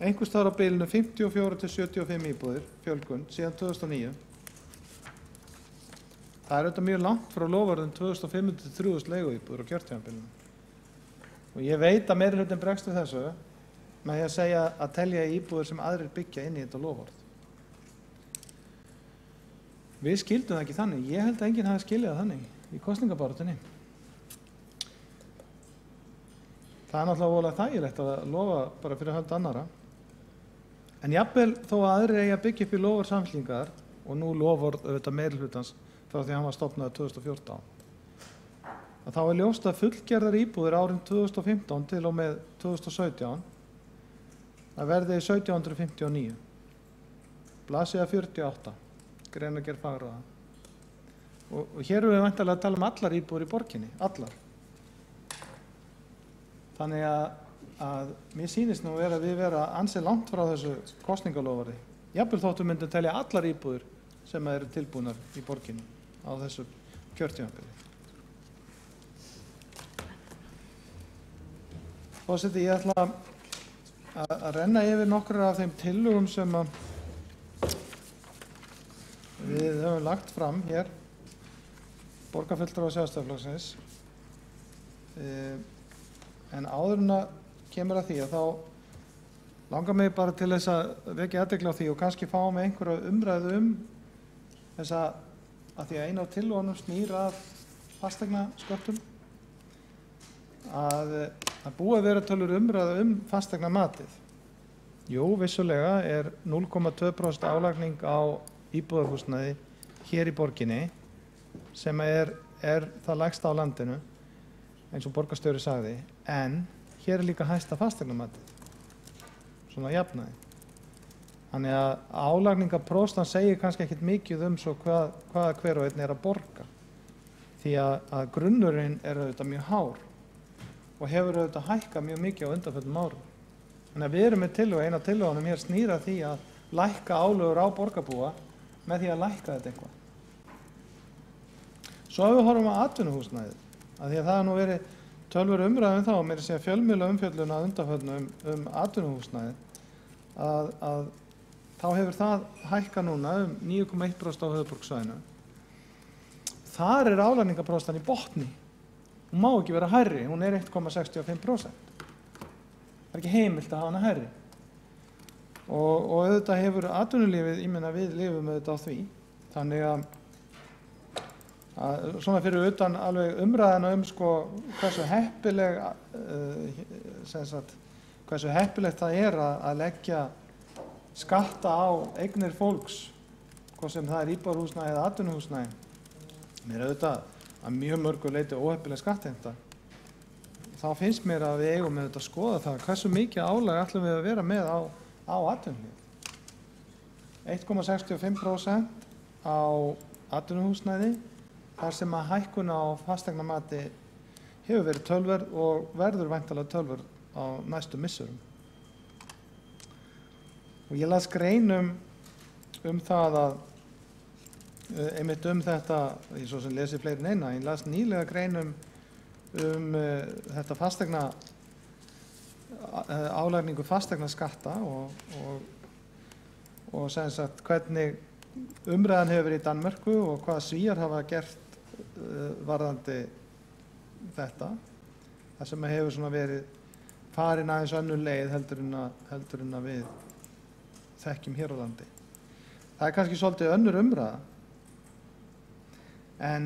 einhvers staðar á bilinu 54 til 75 íbúðir, fjölgun, síðan 2009. Það er auðvitað mjög langt frá loforðum 2500 til 3000 leiguíbúðir á kjörtímabilinu. Og ég veit að meirihlutinn bregst við þessu með því að segja að telja íbúðir sem aðrir byggja inn í þetta loforð. Við skildum það ekki þannig. Ég held að enginn hafi skiljað þannig í kosningabaráttunni. Það er náttúrulega voðalega þægilegt að lofa bara fyrir hönd annarra. En jafnvel þó að aðrir eigi að byggja upp í loforð Samfylkingar og nú loforð auðvitað meirihlutans frá því að hann var stofnaður 2014. Að þá er ljóst að fullgerðar íbúðir árin 2015 til og með 2017 að verði 1759. Blaðsíða 48. Greinargerð fagráða. Og hér erum við væntanlega að tala um allar íbúðir í borginni, allar. Þannig að mér sýnist nú að við vera ansi langt frá þessu kosningaloforði. Jafnvel þóttu myndum telja allar íbúðir sem eru tilbúnar í borginni á þessu kjörtímabili. Forseti, ég ætla að renna yfir nokkrar af þeim tillögum sem við höfum lagt fram hér, borgarfulltrúar Sjálfstæðisflokksins. En áður en að kemur að því að þá langar mig bara til þess að vekja athygli á því og kannski fá með einhverja umræðu þessa, að því að einu af tillögunum snýr að fasteignasköttum, að búið að vera tölur umræðu fasteignamatið. Jú, vissulega er 0,2% álagning á íbúðarhúsnæði hér í borginni sem er það lægsta á landinu eins og borgarstjóri sagði, en hér er líka hæsta fasteignamatið, svona jafnaði. Þannig að álagningarpróstan segir kannski ekkert mikið svo hvað hver og einn er að borga, því að grunnurinn er auðvitað mjög hár og hefur auðvitað hækkað mjög mikið á undanförnum árum. Þannig að við erum með tillögu, eina af tillögunum hér snýr að því að lækka álögur á borgarbúa með því að lækka þetta eitthvað. Svo ef við horfum á atvinnuhúsnæðið, að því að það nú verið tölvur umræðum þá, mér segja fjölmiðla umfjöllun að undanförnum atvinnuhúsnæðið, að þá hefur það hækkað núna 9,1% á höfuðborgarsvæðinu. Þar er álagningarprósentan í botni. Hún má ekki vera hærri, hún er 1,65%. Það er ekki heimilt að hafa hana hærri. Og auðvitað hefur atvinnulífið, ég meina við lifum auðvitað á því. Þannig að svona fyrir utan alveg umræðina hversu heppilegt það er að leggja skatta á eignir fólks, hvort sem það er íbúðarhúsnæði eða atvinnuhúsnæði. Mér auðvitað að mjög mörgu leyti óheppileg skattheimta. þá finnst mér að við eigum með þetta að skoða það hversu mikið álag ætlum við að vera með á atvinnulíf. 1,65% á atvinnuhúsnæði þar sem að hækkun á fasteignamati hefur verið töluverð og verður væntanlega töluverð á næstu misserum. Og ég las grein það að einmitt þetta, ég svo sem lesi fleiri en eina, ég las nýlega grein þetta álagningu fasteignaskatta og sem sagt hvernig umræðan hefur verið í Danmörku og hvað Svíar hafa gert varðandi þetta, þar sem hefur svona verið farin aðeins önnur leið heldur en að við þekkjum hér á landi. Það er kannski svolítið önnur umræða, en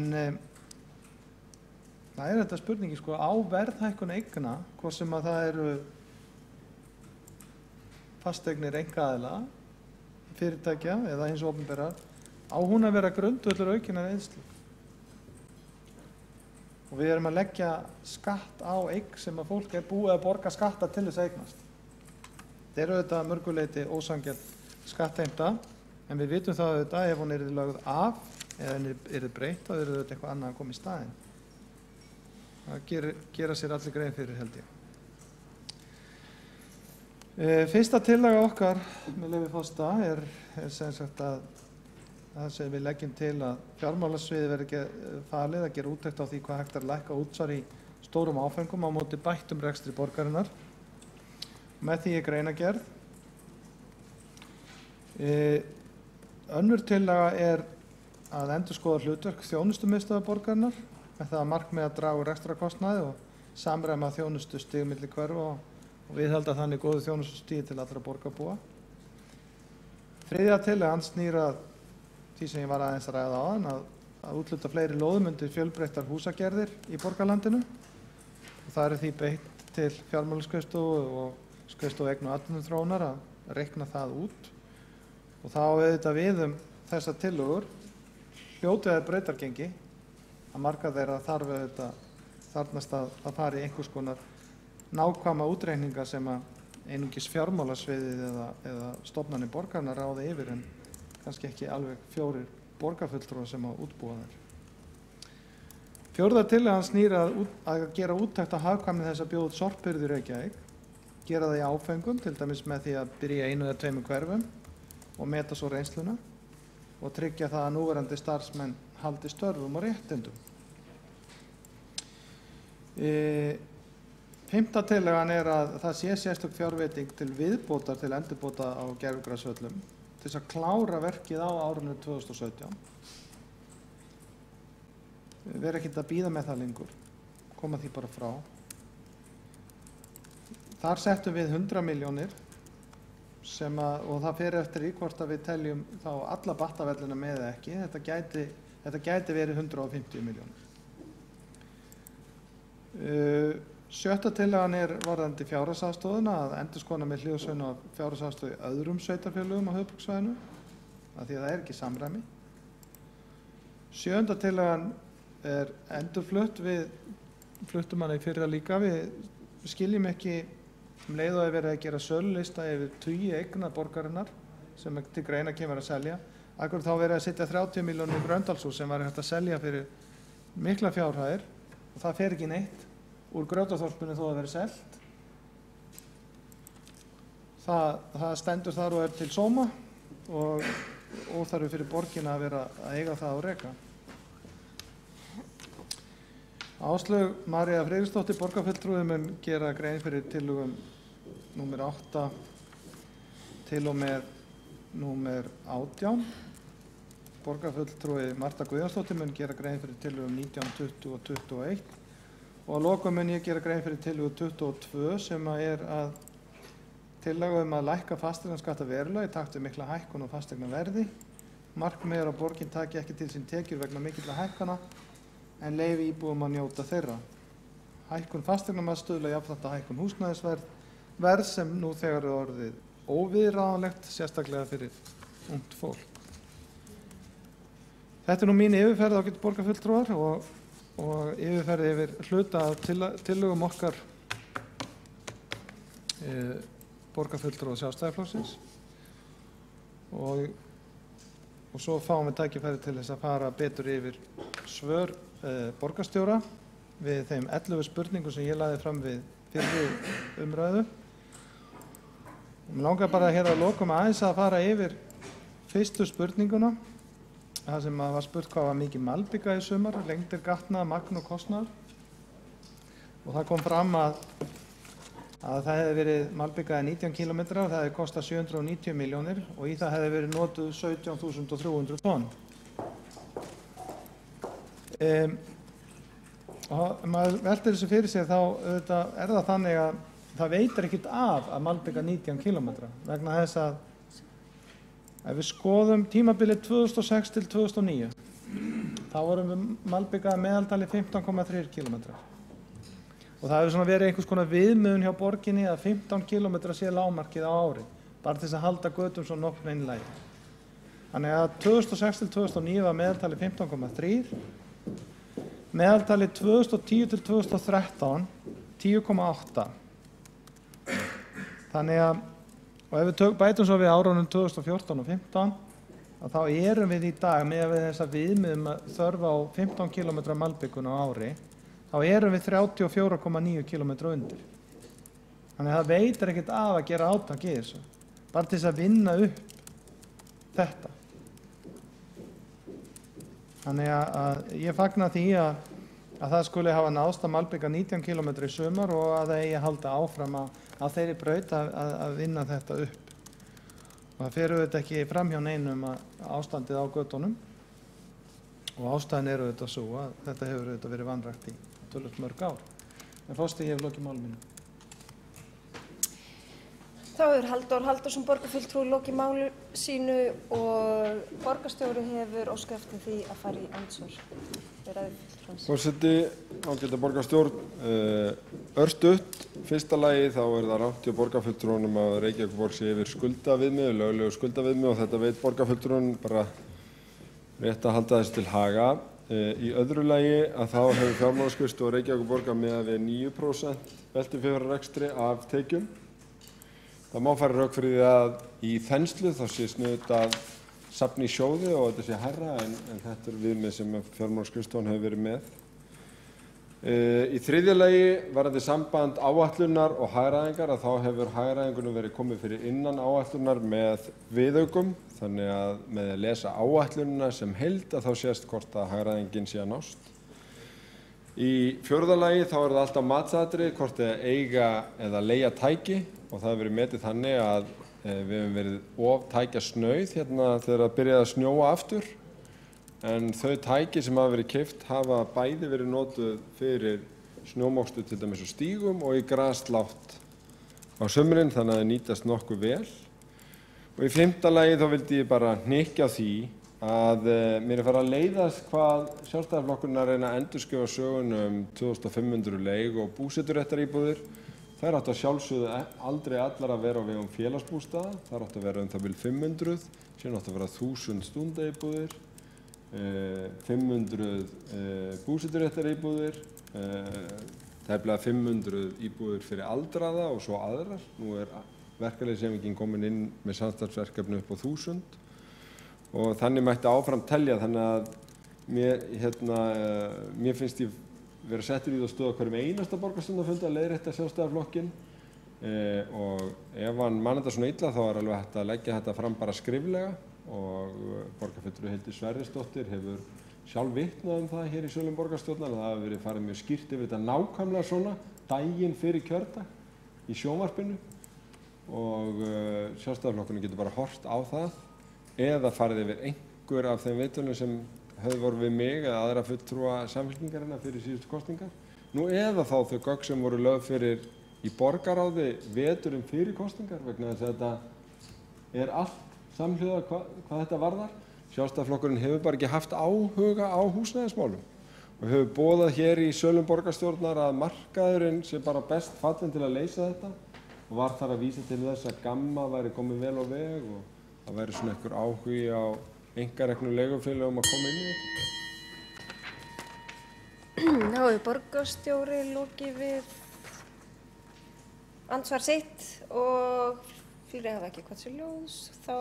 það er þetta spurningi sko á verðhækkun eigna, hvort sem að það eru fasteignir einkaaðila, fyrirtækja eða hins opinberar, á hún að vera grundvöllur aukinnar eyðslu. Og við erum að leggja skatt á eign sem að fólk búið að borga skatta til þess að eignast. Þetta er auðvitað mörguleyti ósanngjarn skattheimta, en við vitum það auðvitað ef hún yrði lögð af eða henni yrði breytt, þá yrði auðvitað eitthvað annað að koma í staðinn. Það gera sér allir grein fyrir, held ég. Fyrsta tillaga okkar, með leyfi forseta, er sem sagt að það sem við leggjum til að fjármálasviði verði falið að gera úttekt á því hvað hægt er að lækka útsvar í stórum áföngum á móti bættum rekstri borgarinnar. Með því er greinargerð. Önnur tillaga er að endurskoða hlutverk þjónustumiðstöðvar borgarinnar með það að markmið að draga úr rekstrarkostnaði og samræma þjónustustig milli hverfa og viðhalda þannig góðu þjónustustigi til allra borgarbúa. Þriðja tillagan snýr að því sem ég var aðeins að ræða áðan, að úthluta fleiri lóðum undir fjölbreyttar húsagerðir í borgarlandinu. Og það er því beitt til fjármálaskrifstofu og skrifstofu eigna og atvinnuþróunar að reikna það út. Og þá auðvitað við þessar tillögur hljótið er brautargengi að marga þeirra þarfnast að fara í einhvers konar nákvæma útreikninga sem að einungis fjármálasviðið eða stofnanir borgarinnar ráði yfir, en kannski ekki alveg 4 borgarfulltrúar sem að útbúa þær. Fjórða tillagan snýr að gera úttekt á hagkvæmni þess að bjóða út sorphirðu í Reykjavík, gera það í áföngum, til dæmis með því að byrja í 1 eða 2 hverfum og meta svo reynsluna og tryggja það að núverandi starfsmenn haldi störfum og réttindum. Fimmta tillagan er að það sé sérstök fjárveiting til viðbótar til endurbóta á gervigrasvöllum til þess að klára verkið á árinu 2017. Við verðum ekkert að bíða með það lengur, koma því bara frá. Þar settum við 100 milljónir og það fer eftir í hvort að við teljum þá alla battavellina með eða ekki. Þetta gæti verið 150 milljónir. Sjötta tillagan er varðandi fjárhagsaðstoðina, að endurskoða með hliðsjón af fjárhagsaðstoð í öðrum sveitarfélögum á höfuðborgarsvæðinu, af því að það er ekki samræmi. Sjöunda tillagan er endurflutt, við fluttum hana í fyrra líka. Við skiljum ekki leið og að verið að gera sölulista yfir 20 eigna borgarinnar sem til greina kemur að selja. Akkur þá verið að setja 30 milljónir í Gröndalshús sem var hægt að selja fyrir mikla fjárhæðir og það fer ekki neitt úr Grjótaþorpinu þó að verið selt. Það stendur þar og er til sóma og óþarfi fyrir borgina að vera að eiga það á reka. Áslaug María Friðriksdóttir, borgarfulltrúi, mun gera grein fyrir tillögum númer 8 til og með númer 18. Borgarfulltrúi Marta Guðjónsdóttir mun gera grein fyrir tillögum 19, 20 og 21. Og að lokum mun ég gera grein fyrir tillögu 22 sem er að tillaga að lækka fasteignaskatta verulega í takt við mikla hækkun og fasteignaverði. Markmið er að borgin taki ekki til sín tekjur vegna mikilla hækkana en leyfi íbúum að njóta þeirra. Hækkun fasteignamats stuðla jafnframt að hækkun húsnæðisverð sem nú þegar er orðið óviðráðanlegt, sérstaklega fyrir ungt fólk. Þetta er nú mín yfirferð ágætu borgarfulltrúar og og yfirferði yfir hluta af tillögum okkar borgarfulltrúa Sjálfstæðisflokksins og svo fáum við tækifæri til þess að fara betur yfir svör borgarstjóra við þeim 11 spurningum sem ég lagði fram við fyrri umræðu. Mér langar bara hér að lokum aðeins að fara yfir fyrstu spurninguna, það sem var spurt hvað var mikið malbika í sumar, lengdir gatna, magn og kostnaður. Og það kom fram að það hefði verið malbikaði 19 km og það hefði kostað 790 milljónir og í það hefði verið notuð 17.300 tonn. Og maður veltir þessu fyrir sig þá það þannig að það veitir ekkert af að malbika 19 km vegna þess að ef við skoðum tímabilið 2006 til 2009 þá vorum við malbikaði meðaltali 15,3 km og það hefur verið einhvers konar viðmiðun hjá borginni að 15 km sé lágmarkið á ári bara til þess að halda götum svo nokkurn veginn í lagi. Þannig að 2006 til 2009 var meðaltali 15,3, meðaltali 2010 til 2013 10,8. Þannig að, og ef við bætum svo við árunum 2014 og 2015, þá erum við í dag með þessa viðmiðum þörf á 15 km malbikun á ári, þá erum við 34,9 km undir. Þannig að það veitir ekkert af að gera átak í þessu, bara til þess að vinna upp þetta. Þannig að ég fagna því að það skuli hafa náðst að malbika 19 km í sumar og að það eigi að halda áfram á þeirri braut að vinna þetta upp. Og það fer auðvitað ekki fram hjá neinum ástandið á götunum og ástæðan er auðvitað svo að þetta hefur auðvitað verið vanrækt í töluvert mörg ár. En Fosti, ég hef lokið máli mínu. Þá hefur Halldór Halldórsson borgarfulltrúi lokið máli sínu og borgarstjóri hefur óskað eftir því að fara í andsvar. Forseti, ágæta borgarstjórn, örstutt. Fyrsta lagi þá það rangt hjá borgarfulltrúunum að Reykjavíkurborg sé yfir skuldaviðmið, löglegu skuldaviðmið og þetta veit borgarfulltrúun bara rétt að halda þessu til haga. Í öðru lagi að þá hefur fjármálaskrifstofa Reykjavíkurborgar miðað við 9% veltufjárrekstri af tekjum. Það má fara rök fyrir því að í þenslu þá sé sniðugt að safna í sjóði og þetta sé hærra en þetta viðmið sem fjármálaskrifstofan hefur verið með. Í þriðja lagi varðandi samband áætlunar og hagræðingar að þá hefur hagræðingunum verið komið fyrir innan áætlunar með viðaukum þannig að með að lesa áætlunina sem heild að þá sést hvort að hagræðingin sé að nást. Í fjórða lagi þá það alltaf matsatriði hvort að eiga eða leigja tæki og það hefur verið metið þannig að við hefum verið of tækjasnauð hérna þegar það byrjaði að snjóa aftur en þau tæki sem hafa verið keypt hafa bæði verið notuð fyrir snjómokstur til dæmis á stígum og í grasslátt á sumrin þannig að það nýtast nokkuð vel. Og í fimmta lagi þá vildi ég bara hnykkja á því að mér farið að leiðast hvað Sjálfstæðisflokkurinn að reyna að endurskrifa söguna 2500 leig- og búseturéttaríbúðir. Þær áttu að sjálfsögðu aldrei allar að vera á vegum félagsbústaða, þar áttu að vera það bil 500, síðan áttu að vera 1000 stúndaíbúðir, 500 búseturéttaríbúðir, tæplega 500 íbúðir fyrir aldraða og svo aðrar. Nú verkalýðshreyfingin komin inn með samstarfsverkefni upp á 1000 og þannig mætti áfram telja þannig að mér finnst ég vera settur í það stöð á hverjum einasta borgarstjórnarfundi að leiðrétta Sjálfstæðisflokkinn og ef hann man þetta svona illa þá alveg hægt að leggja þetta fram bara skriflega og borgarfulltrúi Hildur Sverrisdóttir hefur sjálf vitnað það hér í sölum borgarstjórnar að það hafi verið farið mjög skýrt yfir þetta nákvæmlega svona daginn fyrir kjördag í sjónvarpinu og Sjálfstæðisflokkurinn getur bara horft á það eða farið yfir einhver af þeim viðtölum sem höfðu voru við mig eða aðra fulltrúa Samfylkingarinnar fyrir síðustu kosningar. Nú eða þá þau gögn sem voru lögð fyrir í borgarráði veturinn fyrir kosningar vegna þess að þetta allt samhljóða hvað þetta varðar. Sjálfstæðisflokkurinn hefur bara ekki haft áhuga á húsnæðismálum og hefur boðað hér í sölum borgarstjórnar að markaðurinn sé bara best fallinn til að leysa þetta og var þar að vísa til þess að GAMMA væri komið vel á veg og það væri svona einhver áhugi á einkareknu leigufélögum að koma inn í þetta. Þá hefur borgarstjóri lokið við andsvar sitt og fleiri hafa ekki kvað sér ljós. Þá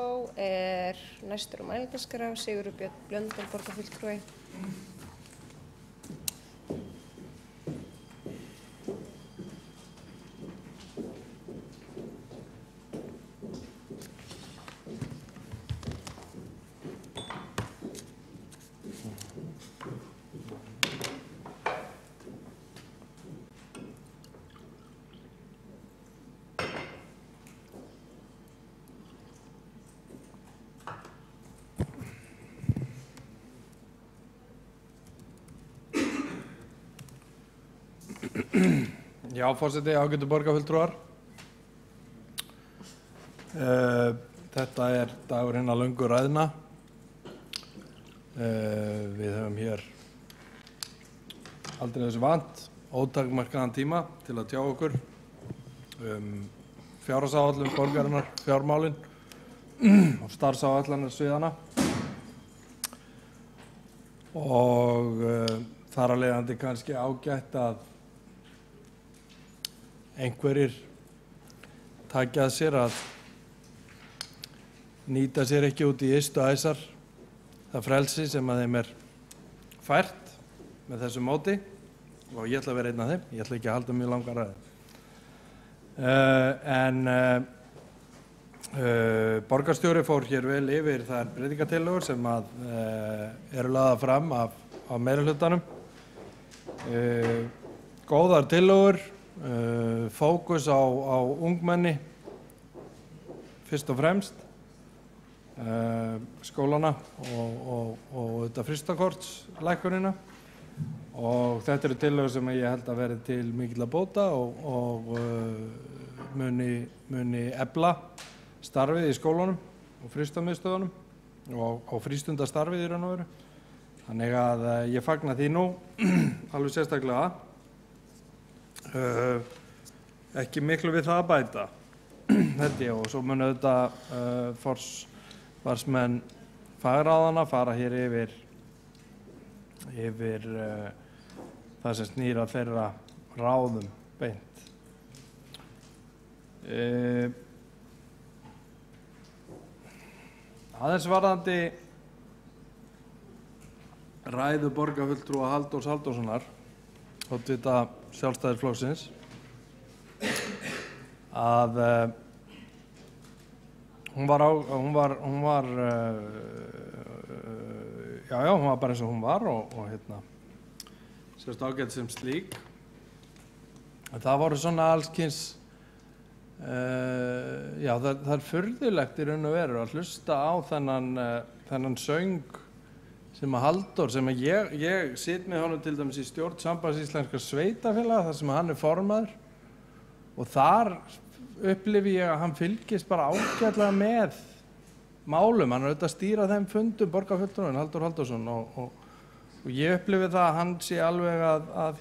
næstur á mælendaskrá Sigurður Björn Blöndal, borgarfulltrúi. Já, forseti, ágætu borgarfulltrúar. Þetta dagur hinna löngu ræðna. Við höfum hér aldrei þessu vant, ótakmarkaðan tíma til að tjá okkur fjárhagsáætlun borgarinnar, fjármálin og starfsáætlanir sviðana. Og þar af leiðandi kannski ágætt að einhverjir taki að sér að nýta sér ekki út í ystu æsar það frelsi sem að þeim fært með þessu móti, og ég ætla að vera einn af þeim, ég ætla ekki að halda mjög langa ræðu. Borgarstjóri fór hér vel yfir þær breytingatillögur sem að eru lagðar fram af meirihlutanum. Góðar tillögur, fókus á ungmenni fyrst og fremst, skólana og þetta frystakortslækkunina, og þetta eru tillögur sem ég held að verði til mikilla bóta og muni efla starfið í skólunum og frystamiðstöðunum og frístundastarfið í raun og veru. Þannig að ég fagna því nú alveg sérstaklega. Ekki miklu við það að bæta, held ég, og svo munu auðvitað forsvarsmenn fagráðanna fara hér yfir það sem snýr að þeirra ráðum beint. Aðeins varðandi ræðu borgarfulltrúa Halldórs Halldórssonar, oddvita Sjálfstæðisflokksins, að hún var bara eins og hún var og sérst ágætt sem slík. Það voru svona allskyns, það er furðulegt í raun og veru að hlusta á þennan söng sem að Halldór, sem að ég sit með honum til dæmis í stjórn Sambands íslenskra sveitafélaga, þar sem hann formaður, og þar upplifi ég að hann fylgist bara ágætlega með málum. Hann auðvitað að stýra þeim fundum, borgarfulltrúinn Halldór Halldórsson, og ég upplifi það að hann sé alveg að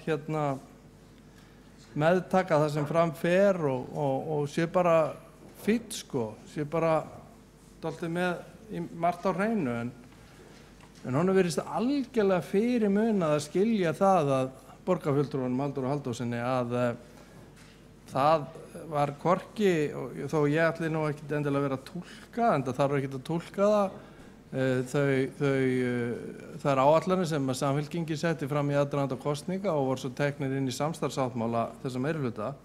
meðtaka það sem fram fer og sé bara fínn, sé bara dálítið með margt á hreinu, en honum virðist algjörlega fyrirmunað að skilja það að borgarfulltrúanum Halldóri Halldórssoni að það var hvorki, þó ég ætli nú ekkert endilega að vera að túlka, en það þarf ekkert að túlka þær áætlanir sem að Samfylkingin setti fram í aðdraganda kosninga og voru svo teknir inn í samstarfsáttmála þessa meirihluta.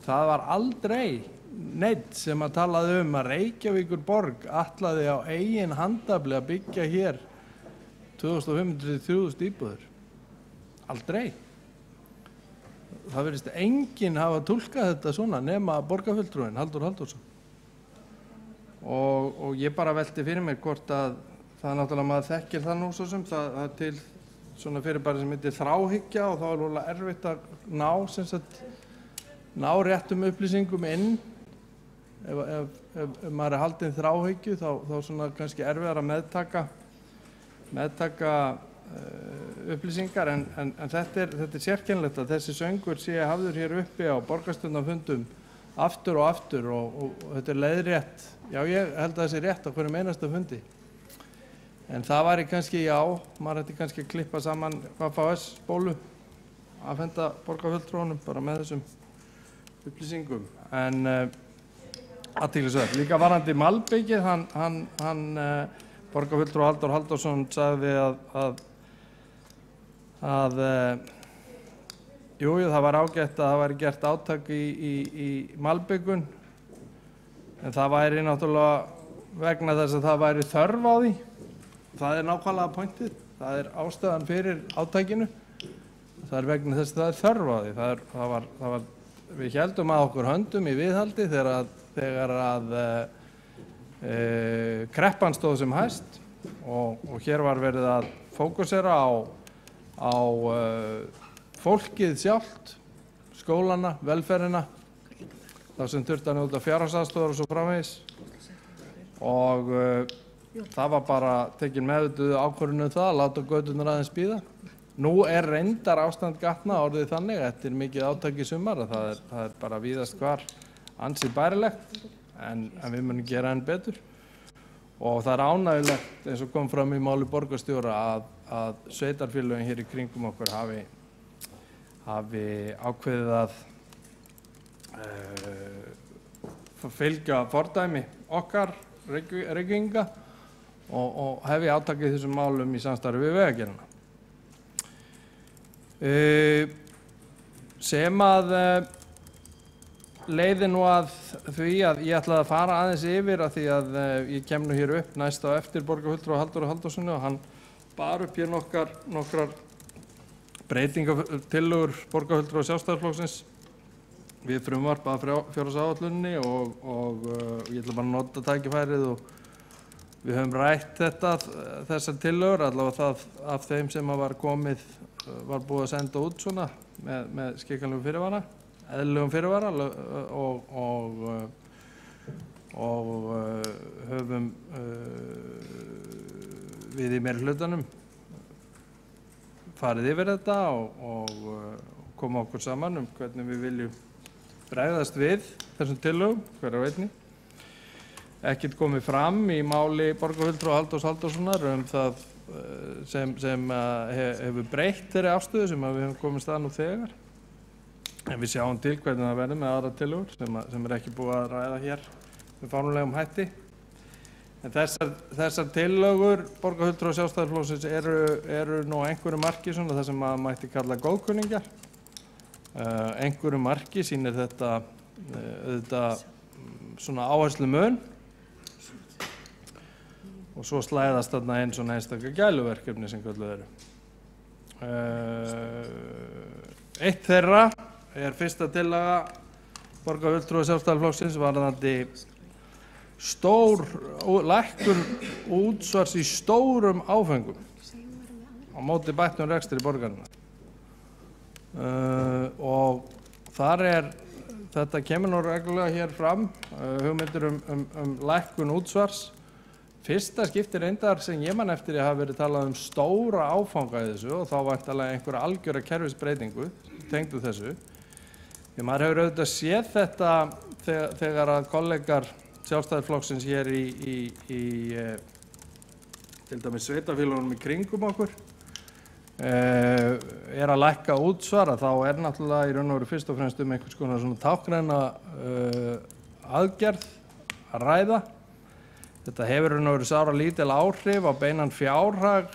Það var aldrei neinn sem að talaði að Reykjavíkurborg ætlaði á eigin handafli að byggja hér 2500–3000 íbúðir. Aldrei. Það virðist enginn hafa túlkað þetta svona nema borgarfulltrúinn Halldór Halldórsson. Og ég bara velti fyrir mér hvort að það náttúrulega maður þekkir það nú svo sem það er til svona fyrirbæri sem heitir þráhyggja, og þá er alveg erfitt að ná réttum upplýsingum inn. Ef maður er haldinn þráhyggju þá svona kannski erfiðar að meðtaka upplýsingar, en þetta er sérkennilegt að þessi söngur sé hafður hér uppi á borgarstjórnarfundum aftur og aftur, og þetta er leiðrétt. Já, ég held að það sé rétt á hverjum einasta fundi. En það væri kannski, já, maður ætti kannski að klippa saman KFS-bólu, afhenda borgarfulltrúanum bara með þessum upplýsingum. En athyglisvert. Líka varðandi malbyggið, borgarfulltrúi Halldór Halldórsson sagði að jú, það var ágætt að það væri gert átak í malbyggun, en það væri náttúrulega vegna þess að það væri þörf á því. Það er nákvæmlega pointið, það er ástæðan fyrir átakinu, það er vegna þess að það er þörf á því. Við héldum að okkur höndum í viðhaldi þegar að kreppan stóð sem hæst og hér var verið að fókusera á fólkið sjálft, skólana, velferðina, þá sem þurfti að njóta fjárhagsaðstoðar og svo framvegis. Og það var bara tekin meðvituð ákvörðun það að láta göturnar aðeins bíða. Nú er reyndar ástand gatna orðið þannig eftir mikið átak í sumar að það er bara víðast hvar ansið bærilegt, en við munum gera enn betur. Og það er ánægjulegt, eins og kom fram í máli borgarstjóra, að sveitarfélögin hér í kringum okkur hafi ákveðið að fylgja fordæmi okkar Reykvíkinga og hefja átak í þessum málum í samstarfi við Vegagerðina. Sem að leiði nú að því að ég ætlaði að fara aðeins yfir að því að ég kem nú hér upp næst á eftir borgarfulltrúa Halldóri Halldórssoni og hann bar upp hér nokkrar breytingatillögur borgarfulltrúa Sjálfstæðisflokksins við frumvarp að fjárhagsáætluninni og ég ætla bara að nota tækifærið og við höfum rætt þessar tillögur, allavega það af þeim sem var búið að senda út svona með skikkanlegum fyrirvara, eðlilegum fyrirvara og höfum við í meirihlutanum farið yfir þetta og koma okkur saman hvernig við viljum bregðast við þessum tillögum, hver á einni. Ekkert komið fram í máli borgarfulltrúa Halldórs Halldórssonar það sem hefur breytt þeirri afstöðu sem við höfum komist að nú þegar. En við sjáum til hvernig það verður með aðra tillögur sem ekki búið að ræða hér með fánulegum hætti. En þessar tillögur borgarfulltrúa Sjálfstæðisflokksins eru nú einhverju marki svona það sem maður mætti kalla góðkunningjar. Einhverju marki sýnir þetta auðvitað svona áherslumun og svo slæðast þarna einn svona einstaklega gæluverkefni sem kölluð eru. Eitt þeirra er fyrsta tillaga borgarfulltrúa Sjálfstæðisflokksins varðandi lækkun útsvars í stórum áföngum á móti bættum rekstri borgarinnar. Og þar þetta kemur nú reglulega hér fram, hugmyndir lækkun útsvars. Fyrsta skipti reyndar sem ég man eftir að hafa verið talað stóra áfanga í þessu og þá væntanlega einhverja algjöra kerfisbreytingu tengdu þessu. Því maður hefur auðvitað séð þetta þegar að kollegar Sjálfstæðisflokksins hér í til dæmis sveitarfélögunum í kringum okkur að lækka útsvar, þá náttúrulega í raun og veru fyrst og fremst einhvers konar svona táknræna aðgerð að ræða. Þetta hefur raun og veru sáralítil áhrif á beinan fjárhag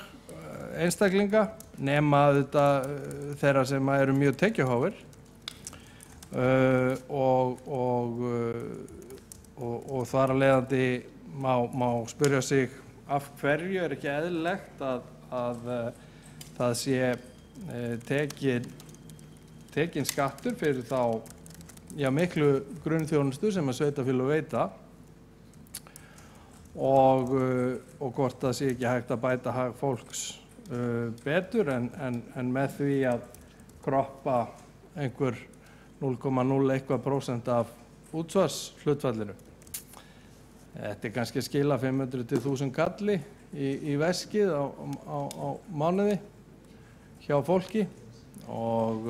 einstaklinga nema þetta þeirra sem eru mjög tekjuháir og þar af leiðandi má spyrja sig af hverju ekki eðlilegt að það sé tekin skattur fyrir þá miklu grunnþjónustu sem að sveitarfélög veita og hvort það sé ekki hægt að bæta hag fólks betur en með því að kroppa einhver 0,01% af útsvarshlutfallinu. Þetta kannski að skila 500 til 1000 kalli í veskið á mánuði hjá fólki og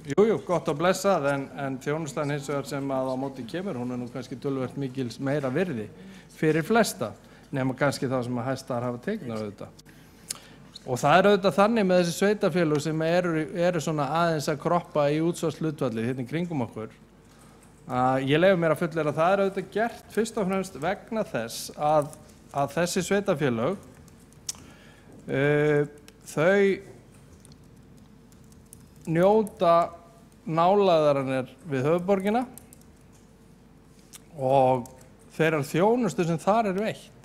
jú, gott að blessað en þjónustan hins vegar sem að á móti kemur, hún nú kannski töluvert mikils meira virði fyrir flesta. nema kannski þá sem að hæstar hafa teiknar auðvitað. Og það auðvitað þannig með þessi sveitarfélög sem eru svona aðeins að kroppa í útsvarshlutfallið hérna í kringum okkur. Ég leyfi mér að fullera að það auðvitað gert fyrst og fremst vegna þess að þessi sveitarfélög þau njóta nálægðarinnar við höfuðborgina og þeirrar þjónustu sem þar veitt.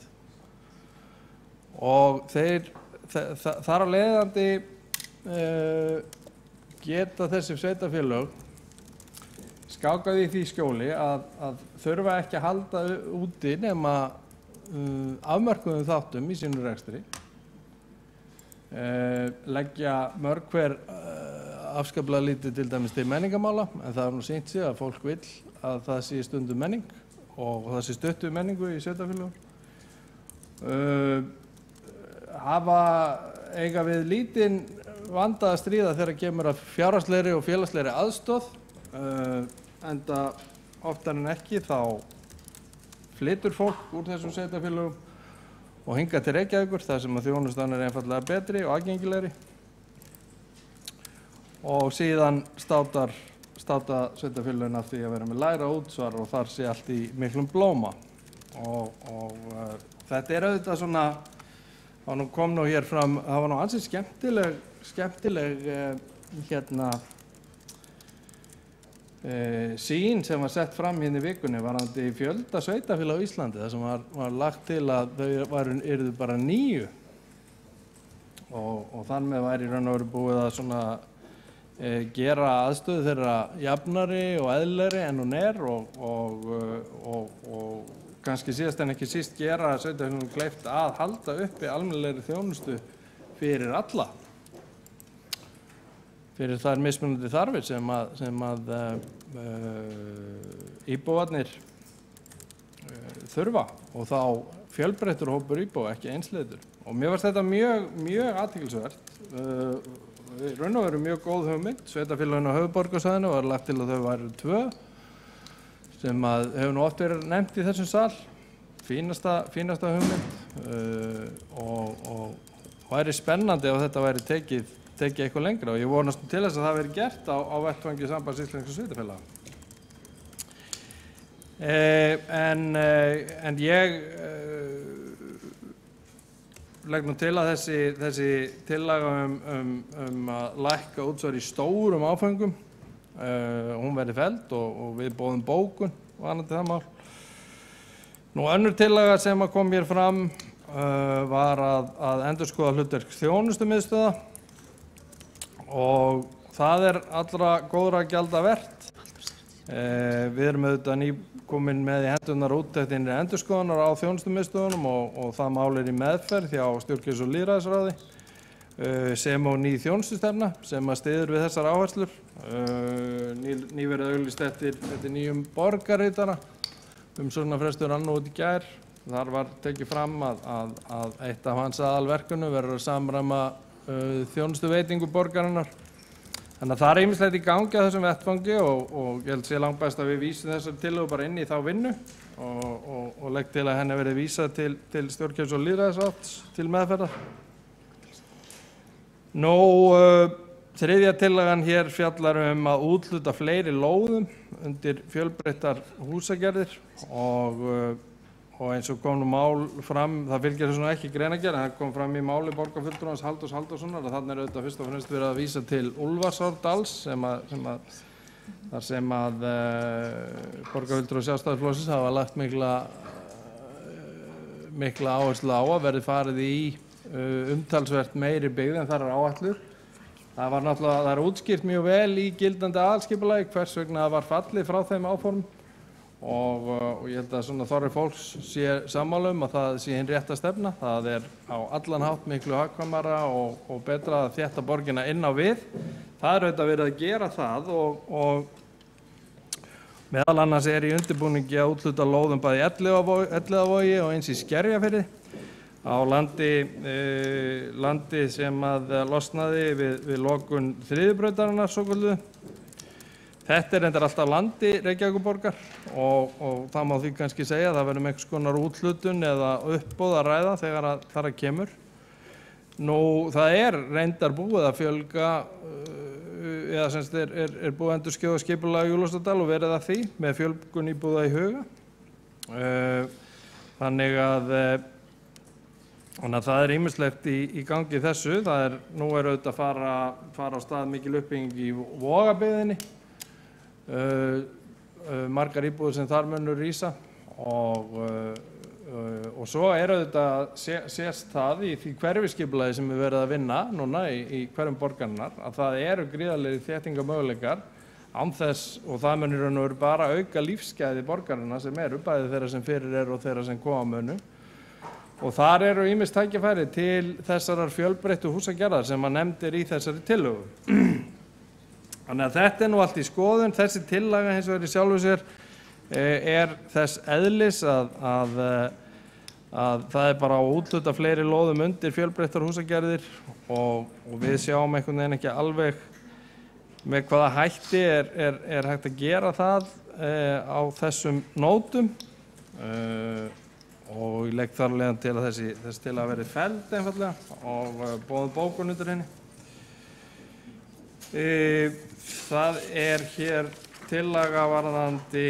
Og þar á leiðandi geta þessi sveitarfélög skákað í því skjóli að þurfa ekki að halda úti nema afmörkuðum þáttum í sínum rekstri, leggja mörg hver afskaplega lítið til dæmis til menningamála, en það nú sýnt sig að fólk vill að það sé stundum menning og það sé stöttu menningu í sveitarfélögum. Eiga við lítinn vanda að stríða þegar kemur að fjárhagslegri og félagslegri aðstoð, enda oftar en ekki þá flytur fólk úr þessum sveitarfélögum og hingað til Reykjavíkur þar sem að þjónustan einfaldlega betri og aðgengilegri. Og síðan státa sveitarfélögin af því að vera með lægra útsvar og þar sé allt í miklum blóma. Og þetta auðvitað svona, það kom nú hér fram, það var nú ansið skemmtileg sýn sem var sett fram hérna í vikunni varðandi fjölda sveitarfélaga á Íslandi, þar sem var lagt til að þau yrðu bara 9 og þar með væri í raun og veru búið að svona gera aðstöðu þeirra jafnari og eðlilegri en hún og kannski síðast en ekki síst gera sveitarfélögum kleift að halda uppi almennilegri þjónustu fyrir alla, fyrir þær mismunandi þarfir sem að íbúarnir þurfa og þá fjölbreyttur hópur íbúa, ekki einsleitur. Og mér varst þetta mjög athyglisvert. Í raun og veru mjög góð hugmynd. Sveitarfélögin á höfuðborgarsvæðinu var lagt til að þau væru 2 sem að hefur nú oft verið nefnt í þessum sal. Fínasta hugmynd og væri spennandi ef þetta væri tekið eitthvað lengra og ég vonast til þess að það veri gert á vettvangi Sambands íslenskra sveitarfélaga. En ég legg nú til að þessi tillaga að lækka útsvar í stórum áföngum, hún verði felld og við boðum bókun varðandi það mál. Nú önnur tillaga sem kom hér fram var að endurskoða hlutverk þjónustumiðstöða og það allra góðra gjalda vert. Við erum auðvitað nýkomin með í hendurnar úttekt innri endurskoðunar á þjónustumiðstöðunum og það mál í meðferð hjá stjórnskipunar- og lýðræðisráði sem og ný þjónustustefna sem að styður við þessar áherslur. Nýverið auglýst eftir nýjum borgarritara, umsóknarfrestur rann út í gær. Þar var tekið fram að eitt af hans aðalverkunum verður að samræma þjónustuveitingu borgarinnar. Þannig að það ýmislegt í gangi á þessum vettvangi og ég held sé langbest að við vísum þessar tillögu bara inn í þá vinnu og legg til að henni verði vísað til stjórnskipunar- og lýðræðisráðs til meðferðar. Þriðja tillagan hér fjallar að úthluta fleiri lóðum undir fjölbreyttar húsagerðir og eins og kom nú mál fram, það fylgir þessu ekki greinargerð, en það kom fram í máli borgarfulltrúans Halldórs Halldórssonar að þarna auðvitað fyrst og fremst verið að vísa til Úlfarsárdals þar sem að borgarfulltrúar Sjálfstæðisflokksins hafa lagt mikla áherslu á að verði farið í umtalsvert meiri byggð en þar áætlur. Það er útskýrt mjög vel í gildandi aðalskipulagi hvers vegna það var fallið frá þeim áformum og ég held að svona þorri fólks sé sammála að það sé hinn rétta stefna. Það á allan hátt miklu hagkvæmara og betra að þétta borgina inn á við. Það auðvitað verið að gera það og meðal annars í undirbúningi að úthluta lóðum bæði í Elliðavogi og eins í Skerjafirði á landi sem að losnaði við lokun þriðjubrautarinnar svokölluðu. Þetta reyndar alltaf landi Reykjavíkurborgar og það má því kannski segja að það verður með einhvers konar úthlutun eða uppboð að ræða þegar þar að kemur. Nú, það reyndar búið að fjölga, eða semst búið að endurskoða skipulag Júlastadal og verið að því með fjölgun íbúða í huga. Þannig að það ýmislegt í gangi þessu. Nú auðvitað að fara á stað mikil uppbygging í Vogabyggðinni. Margar íbúðir sem þar munur rísa og svo auðvitað sést það í því hverfiskipulagi sem verið að vinna núna í hverjum borgarinnar að það eru gríðarlegir þéttingamöguleikar án þess og það munir raun og veru bara auka lífsgæði borgarinnar sem eru bæði þeirra sem fyrir eru og þeirra sem koma munu. Og þar eru ýmis tækifæri til þessarar fjölbreyttu húsagerðar sem að nefndir í þessari tillögu. Þannig að þetta nú allt í skoðun. Þessi tillaga hins vegar í sjálfu sér þess eðlis að það bara að úthluta fleiri lóðum undir fjölbreyttar húsagerðir og við sjáum einhvern veginn ekki alveg með hvaða hætti hægt að gera það á þessum nótum. Og ég legg þar leiðan til að þessi tillaga verði felld einfaldlega og boðið bókun undir henni. Það hér tillaga varðandi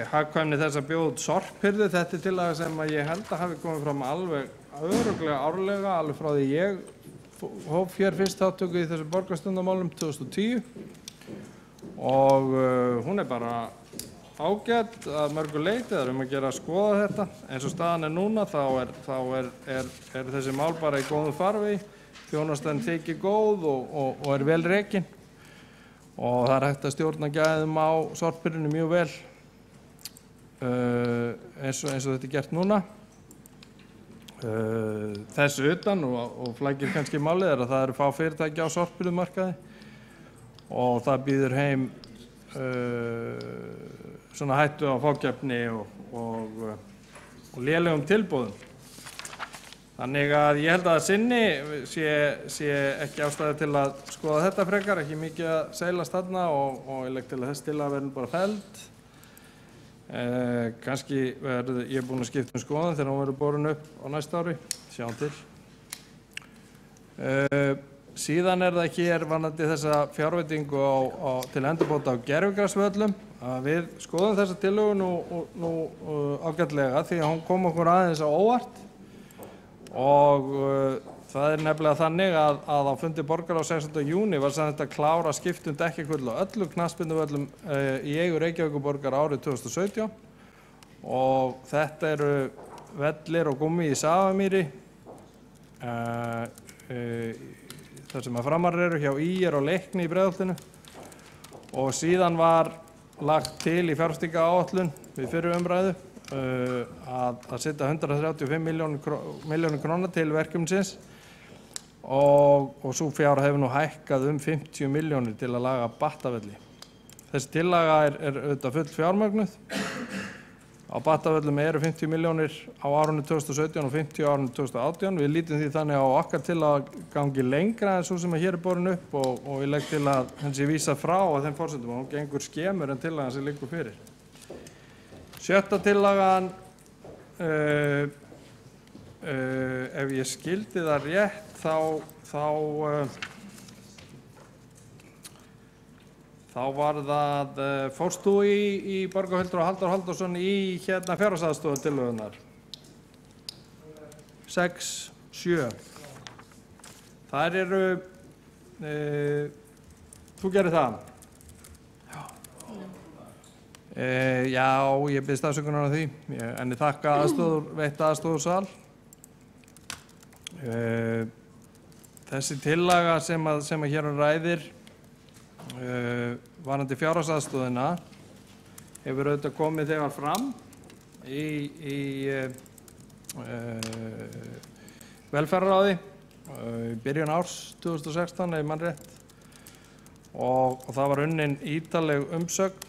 hagkvæmni þess að bjóða út sorphirðu. Þetta tillaga sem ég held að hafi komið fram alveg örugglega árlega, alveg frá því ég hóf hér fyrst þáttöku í þessu borgarstundamálum 2010 og hún bara ágætt að mörgu leyti, það að gera að skoða þetta. Eins og staðan núna þá er þessi mál bara í góðum farvegi, þjónustan þykir góð og vel rekin og það hægt að stjórna gæðum á sorphirðunni mjög vel eins og þetta gert núna. Þessu utan og flækir kannski málið að það eru fá fyrirtæki á sorphirðumarkaði og það býður heim svona hættu á fákeppni og lélegum tilboðum. Þannig að ég held að sinni sé ekki ástæða til að skoða þetta frekar, ekki mikið að seilast þarna og ég legg til að þess tillaga verður bara felld. Kannski ég búinn að skipta skoðun þegar hún verður borin upp á næsta ári, sjáum til. Síðan það hér varðandi þessa fjárveitingu til endurbóta á gervigrasvöllum. Við skoðum þessa tillögu nú ágætlega því að hún kom okkur aðeins á óvart og það nefnilega þannig að á fundi borgar á 16. júní var sagt að klára skiptum dekkjagull á öllu knattspyrnuvöllum í eigu Reykjavíkurborgar árið 2017 og þetta eru vellir og gúmmí í Safamýri þar sem að Framarar eru hjá ÍR og Leikni í Breiðholtinu og síðan var lagt til í fjárfestingaráætlun við fyrri umræðu að setja 135 milljónir króna til verkefnisins og sú fjár hefur nú hækkað 50 milljónir til að laga Battavelli. Þessi tillaga auðvitað full fjármögnuð. Á Battavellum eru 50 milljónir á árunni 2017 og 50 á árunni 2018. Við lítum því þannig á okkar til að gangi lengra en svo sem hér borin upp og ég legg til að henni sé vísa frá að þeim forsendum og hún gengur skemur en tillagan sem liggur fyrir. Sjötta tillagan, ef ég skildi það rétt, þá var það, fórst þú í Borgarhildur og Halldór Halldórsson í fjárhagsaðstoð tillögunnar? 6, 7. Þær eru, þú gerir það? Já, ég biðst afsökunar á því, en ég þakka veitt aðstoð úr sal. Þessi tillaga sem að hér ræðir varðandi fjárhagsaðstoðina hefur auðvitað komið þegar fram í velferðarráði í byrjun árs 2016 ef mann rétt og það var unnin ítarleg umsögn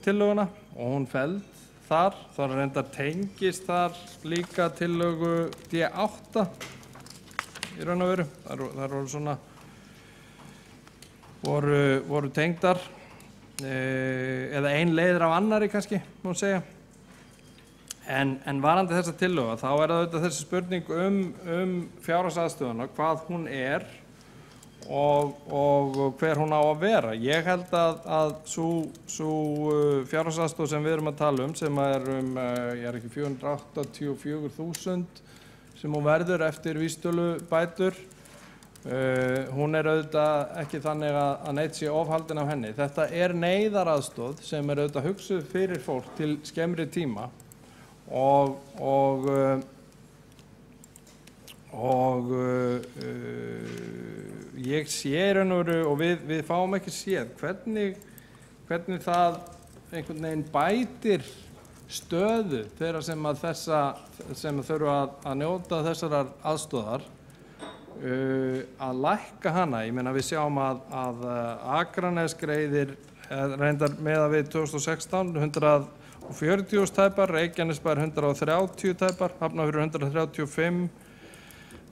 tillöguna og hún felld þar. Það reyndar tengist þar líka tillögu D8 í raun og veru. Það voru svona voru tengdar eða ein leiðir af annari kannski, má segja. En varandi þessa tillögu, þá það auðvitað þessi spurning fjárhagsaðstöðuna, hvað hún og hver hún á að vera. Ég held að sú fjárhagsaðstoð sem við erum að tala sem er ég ekki 484.000 sem hún verður eftir vísitölubætur, hún auðvitað ekki þannig að neitt sé ofhaldin af henni. Þetta neyðaraðstoð sem auðvitað hugsuð fyrir fólk til skemmri tíma og ég sé í raun og veru, og við fáum ekki séð hvernig það einhvern veginn bætir stöðu þeirra sem þurfa að njóta þessarar aðstoðar, að lækka hana. Ég meina, við sjáum að Akranes greiðir reyndar meðað við 2016 140.000 tæpar, Reykjanesbær 130 tæpar, Hafnarfjörður 135,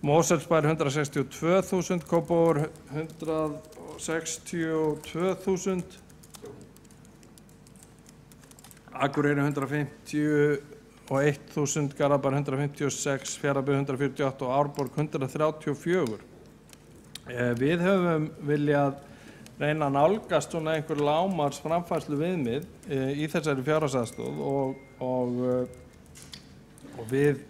Mosfellsbær 162.000, Kópavogur 162.000, Akureyri 151.000, Garðabær 156, Fjarðabyggð 148 og Árborg 134. Við höfum viljað reyna að nálgast svona einhver lágmarks framfærslu viðmið í þessari fjárhagsaðstoð og við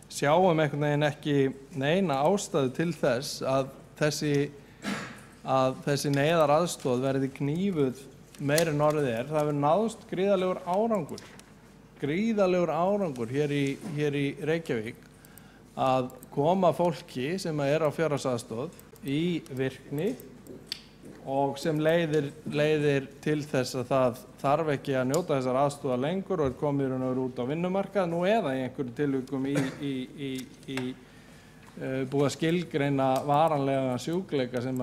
sjáum einhvern veginn ekki neina ástæðu til þess að þessi neyðaraðstoð verði knýfuð meira en orðið Það hefur náðst gríðarlegur árangur hér í Reykjavík að koma fólki sem á fjárhagsaðstoð í virkni og sem leiðir til þess að það þarf ekki að njóta þessar aðstoðar lengur og komið út á vinnumarkað nú eða í einhverjum tilvikum búið að skilgreina varanlega sjúkleika sem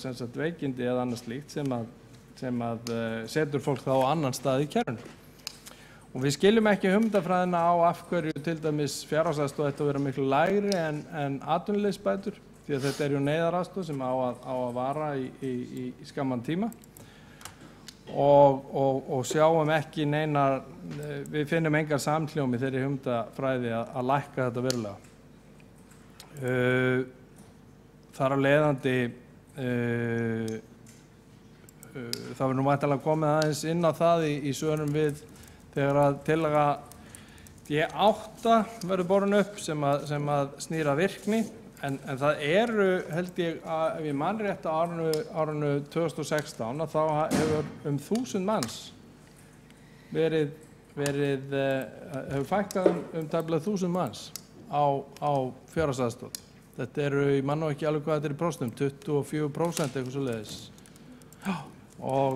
sagt veikindi eða annað slíkt sem setur fólk þá á annan stað í kerfinu. Og við skiljum ekki hugmyndafræðina á af hverju til dæmis fjárhagsaðstoð ætti að vera miklu lægri en atvinnuleysisbætur, því að þetta jo neyðaraðstoð sem á að vara í skamman tíma og sjáum ekki neina, við finnum engar samhljómi þeirri hugmyndafræði að lækka þetta verulega. Þar af leiðandi það verður nú væntanlega komið aðeins inn á það í svörum við þegar að tillaga D8 verður borin upp sem að snýra virkni en það held ég að ef ég man rétt á árinu 2016 að þá hefur 1000 manns hefur fækkað tæplega 1000 manns á fjárhagsaðstoð. Þetta ég man nú ekki alveg hvað þetta í prósentum, 24% eitthvað svoleiðis. Og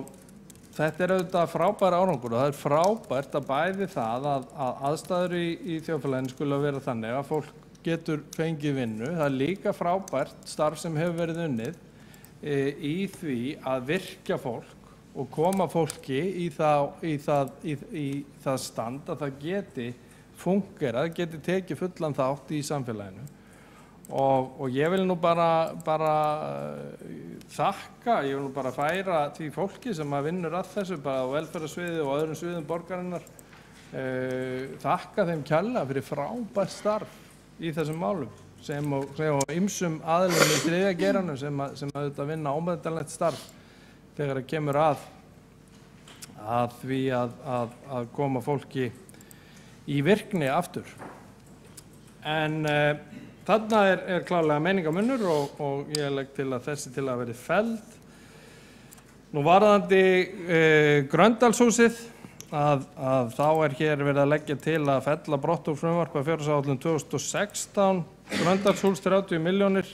þetta auðvitað frábær árangur og það frábært að bæði það að aðstæður í þjóðfélaginu skulu vera þannig að fólk getur fengið vinnu. Það líka frábært starf sem hefur verið unnið í því að virkja fólk og koma fólki í það stand að það geti fungerað, geti tekið fullan þátt í samfélaginu. Og ég vil nú bara þakka, ég vil nú bara færa því fólki sem vinnur að þessu bara á velferðarsviði og öðrum sviðum borgarinnar, þakka þeim kærlega fyrir frábært starf í þessum málum sem ýmsum aðilum í þriðja geiranum sem auðvitað vinna ómetanlegt starf þegar það kemur að því að koma fólki í virkni aftur. En þarna klárlega meiningamunur og ég legg til að þessi tillaga verði felld. Nú varðandi Gröndalshúsið að þá hér verið að leggja til að fella brott úr frumvarpi af fjárhagsáætlun 2016 Gröndalshús 30 milljónir.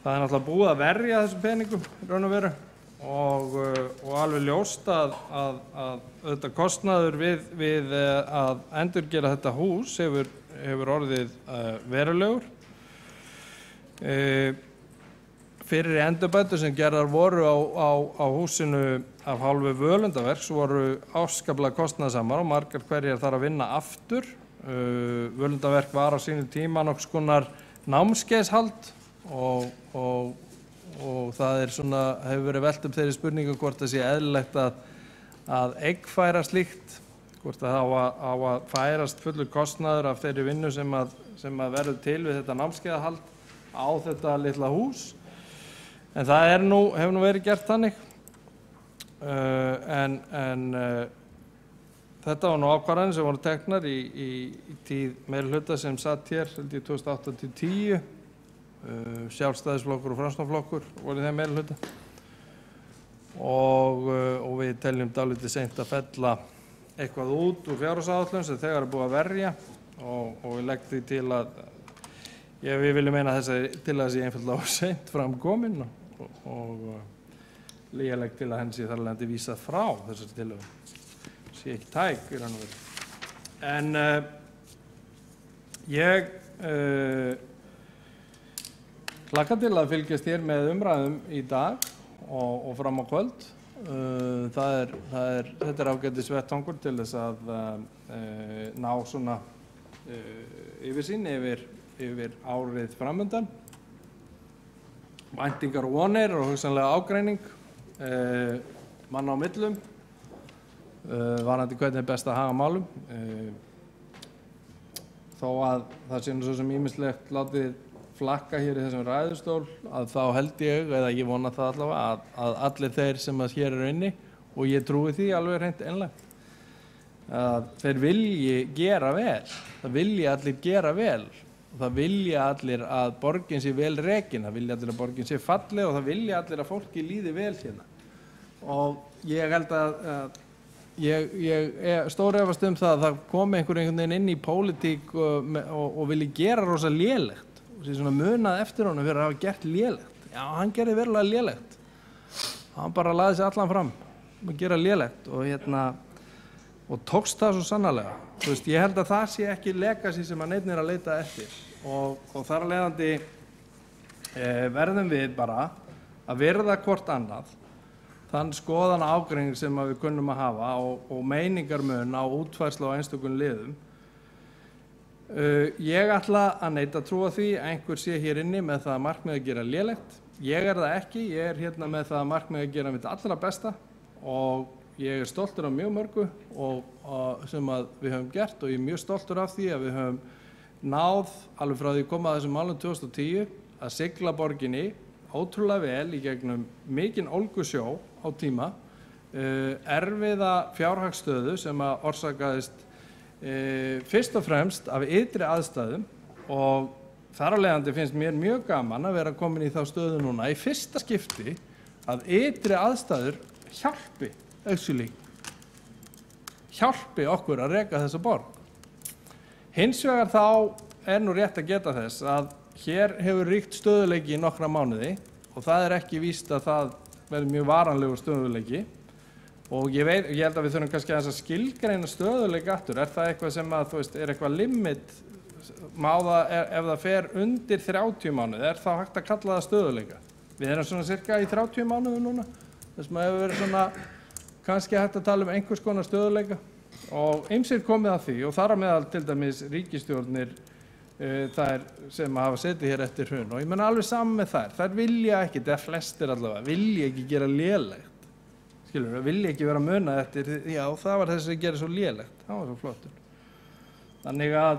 Það náttúrulega búið að verja þessum peningum raun og veru og alveg ljóst að auðvitað kostnaður við að endurgera þetta hús hefur orðið verulegur. Fyrir endurbætur sem gerðar voru á húsinu af hálfu Völundarverks voru afskaplega kostnaðarsamar og margar hverjar þarf að vinna aftur. Völundarverk var á sínum tíma nokkurs konar námskeiðshald og og það svona, hefur verið velt upp þeirri spurningu hvort það sé eðlilegt að eggfæra slíkt, hvort það á að færast fullur kostnaður af þeirri vinnu sem að verður til við þetta námskeiðahald á þetta litla hús. En það hefur nú verið gert þannig. Þetta var nú ákvarðanir sem voru teknar í tíð meirihluta sem satt hér, held ég 2008 til 2010. Sjálfstæðisflokkur og Framsóknarflokkur voru í þeim meirihluta. Og við teljum dálítið seint að fella eitthvað út úr fjárhagsáætlun sem þegar búið að verja og við leggjum því til að við viljum meina til að þessi einfaldlega seint fram komin og ég legg til að henni sé þar af leiðandi vísað frá þessari tillögu. Sé ekki tæk í raun og veru. En ég hlakka til að fylgjast hér með umræðum í dag og fram á kvöld. Þetta er ágætis vettvangur til þess að ná svona yfirsýn yfir árið framundan. Væntingar og vonir og hugsanlega ágreining manna á millum varðandi hvernig er best að haga málum. Þó að það sé nú svo sem ýmislegt látið flakka hér í þessum ræðustól að þá held ég, eða ég vona það allavega, að allir þeir sem að hér eru inni, og ég trúi því alveg hreint einlægt, að þeir vilji gera vel. Það vilja allir gera vel. Og það vilja allir að borgin sé vel rekin, það vilja allir að borgin sé falleg og það vilja allir að fólki líði vel hérna. Og ég held að ég stórefast það að það komi einhvern veginn inn í pólitík og vilji gera rosa lélegt. Og sé svona munað eftir honum fyrir að hafa gert lélegt. Já, hann gerði verulega lélegt. Hann bara laði sig allan fram að gera lélegt og tókst það svo sannarlega. Þú veist, ég held að það sé ekki legacy sem að neinn er að leita eftir og þar af leiðandi verðum við bara að virða hvort annað þann skoðana ágreining sem að við kunnum að hafa og meiningarmun á útfærslu á einstökum liðum. Ég ætla að neita að trúa því að einhver sé hér inni með það markmið að gera lélegt. Ég er það ekki, ég er hérna með það markmið að gera mitt allra besta og ég er stoltur af mjög mörgu sem að við höfum gert og ég er mjög stoltur af því að við höfum náð alveg frá því koma að þessum málum 2010 að sigla borginni ótrúlega vel í gegnum mikinn ólgusjó á tíma, erfiða fjárhagsstöðu sem að orsakaðist fyrst og fremst af ytri aðstæðum og þar af leiðandi finnst mér mjög gaman að vera komin í þá stöðu núna í fyrsta skipti að ytri aðstæður hjálpi okkur að reka þessa borg. Hins vegar þá nú rétt að geta þess að hér hefur ríkt stöðuleiki í nokkra mánuði og það er ekki víst að það verður mjög varanlegur stöðuleiki og ég held að við þurfum kannski að skilgreina stöðuleiki aftur. Er það eitthvað sem að, þú veist, er eitthvað limit, má það, ef það fer undir 30 mánuði, er þá hægt að kalla það stöðuleika? Við erum svona cirka í 30 mánuði núna, þess að hefur verið svona kannski hægt að tala einhvers konar stöðuleika og ýmsir komið að því og þar á meðal til dæmis ríkisstjórnir þær sem hafa setið hér eftir hrun og ég menna alveg saman með þær vilja ekki, eða flestir allavega, vilja ekki gera lélegt, skilur, vilja ekki vera munað eftir, já það var þess að gera svo lélegt, það var svo flottur. Þannig að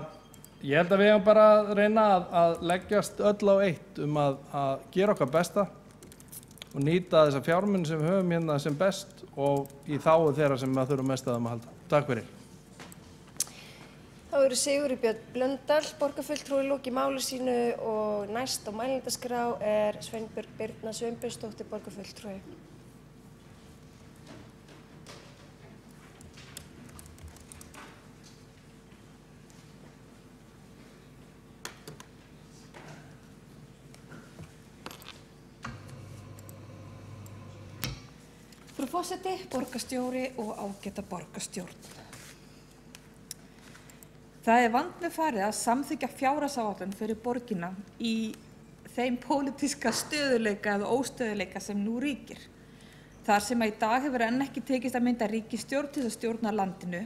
ég held að við hefum bara að reyna að leggjast öll á eitt að gera okkar besta og nýta þessa fjármuni sem við höfum hérna sem best og í þágu þeirra sem við þurfum mest að halda. Takk fyrir. Þá eru Sigurður Björn Blöndal, borgarfulltrúi, lokið máli sínu og næst á mælendaskrá er Sveinbjörg Birna Sveinbjörnsdóttir, borgarfulltrúi. Frú forseti, borgarstjóri og ágæta borgarstjórn. Það er vandmeðfarið að samþykkja fjárhagsáætlun fyrir borgina í þeim pólitíska stöðuleika eða óstöðuleika sem nú ríkir. Þar sem að í dag hefur enn ekki tekist að mynda ríkisstjórn til að stjórna landinu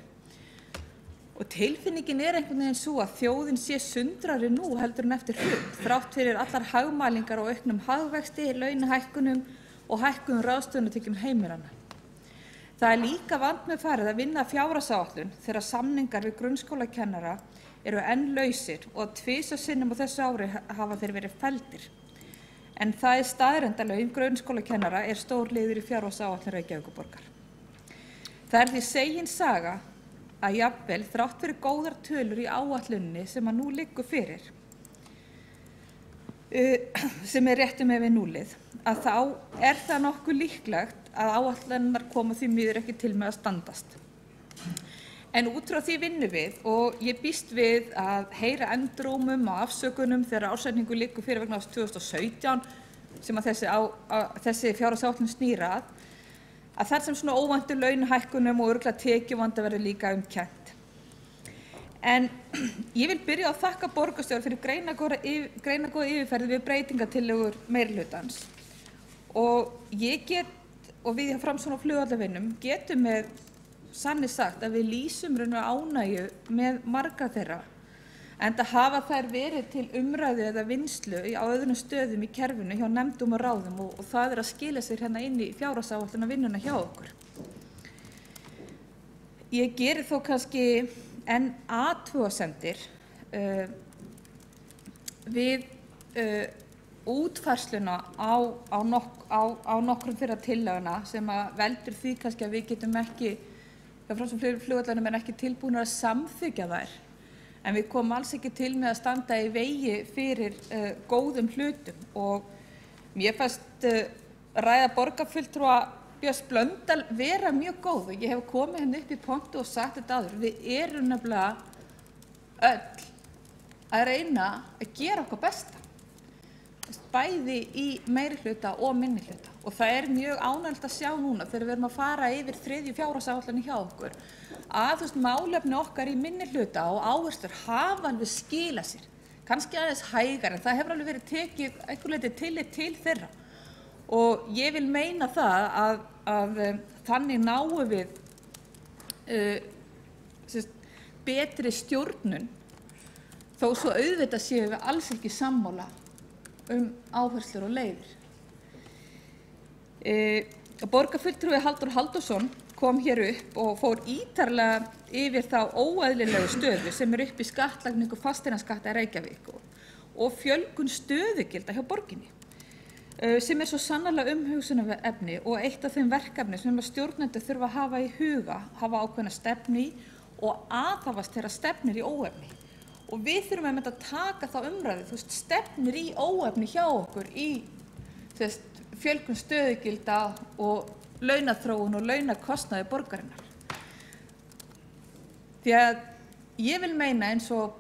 Og tilfinningin einhvern veginn svo að þjóðin sé sundrari nú heldur en eftir hrun, þrátt fyrir allar hagmælingar og auknum hagvexti, launahækkunum og hækkunum ráðstöfunartekjum heimilanna. Það líka vandmeðfarið að vinna fjárhagsáætlun þegar samningar við grunnskólakennara eru enn lausir og tvisvar sinnum á þessu ári hafa þeir verið felldir. En það staðreynd að laun grunnskólakennara stór liður í fjárhagsáætlun Reykjavíkurborgar. Það því segin saga að jafnvel þrátt fyrir góðar tölur í áætlunni sem að nú liggur fyrir, sem réttu með við núlið, að þá það nokkuð líklegt að áætlanirnar koma því miður ekki til með að standast. En út frá því vinnum við og ég býst við að heyra endurómum og afsökunum þegar ársreikningur liggur fyrir vegna árs 2017 sem að þessi fjárhagsáætlun snýr að þar sem svona óvæntu launahækkunum og örugglega tekjuvanda verður líka kennt. En ég vil byrja á að þakka borgarstjóra fyrir greinargóða yfirferð við breytingatillögur meirihlutans. Og við hjá Framsókn og flugvallavinum getum með sanni sagt að við lýsum ánægju með marga þeirra, enda hafa þær verið til umræðu eða vinnslu á öðrum stöðum í kerfinu hjá nefndum og ráðum og það að skila sér hérna inn í fjárhagsáætlunarvinnuna hjá okkur. Ég geri þó kannski enn athugasemdir við útfærsluna á nokkrum þeirra tillagna sem að veldur því kannski að við getum ekki, frá sem flugvallarnum ekki tilbúnir að samþykkja þær. En við komum alls ekki til með að standa í vegi fyrir góðum hlutum og mér fannst ræða borgarfulltrúa Björns Blöndal vera mjög góð og ég hef komið henni upp í pontu og sagt þetta áður. Við erum nefnilega öll að reyna að gera okkar besta, bæði í meirihluta og minnihluta og það mjög ánægjulegt að sjá núna þegar við erum að fara yfir þriðju fjárhagsáætlun hjá okkur að málefni okkar í minnihluta og áherslur hafa alveg skilað sér, kannski aðeins hægar en það hefur alveg verið tekið einhverju leyti tillit til þeirra og ég vil meina það að þannig náum við betri stjórnun þó svo auðvitað séum við alls ekki sammála áherslur og leiðir. Borgarfulltrúi Halldór Halldórsson kom hér upp og fór ítarlega yfir þá óeðlilegu stöðu sem uppi í skattlagningu fasteignaskatta í Reykjavík og fjölgun stöðugilda hjá borginni, sem svo sannarlega umhugsunarefni og eitt af þeim verkefni sem stjórnendur þurfa að hafa í huga, hafa ákveðna stefnu í og aðhafast þeirra stefnir í óefni. Og við þurfum að taka þá umræðu, stefnir í óefni hjá okkur í fjölgun stöðugilda og launaþróun og launakostnaði borgarinnar. Því að ég vil meina eins og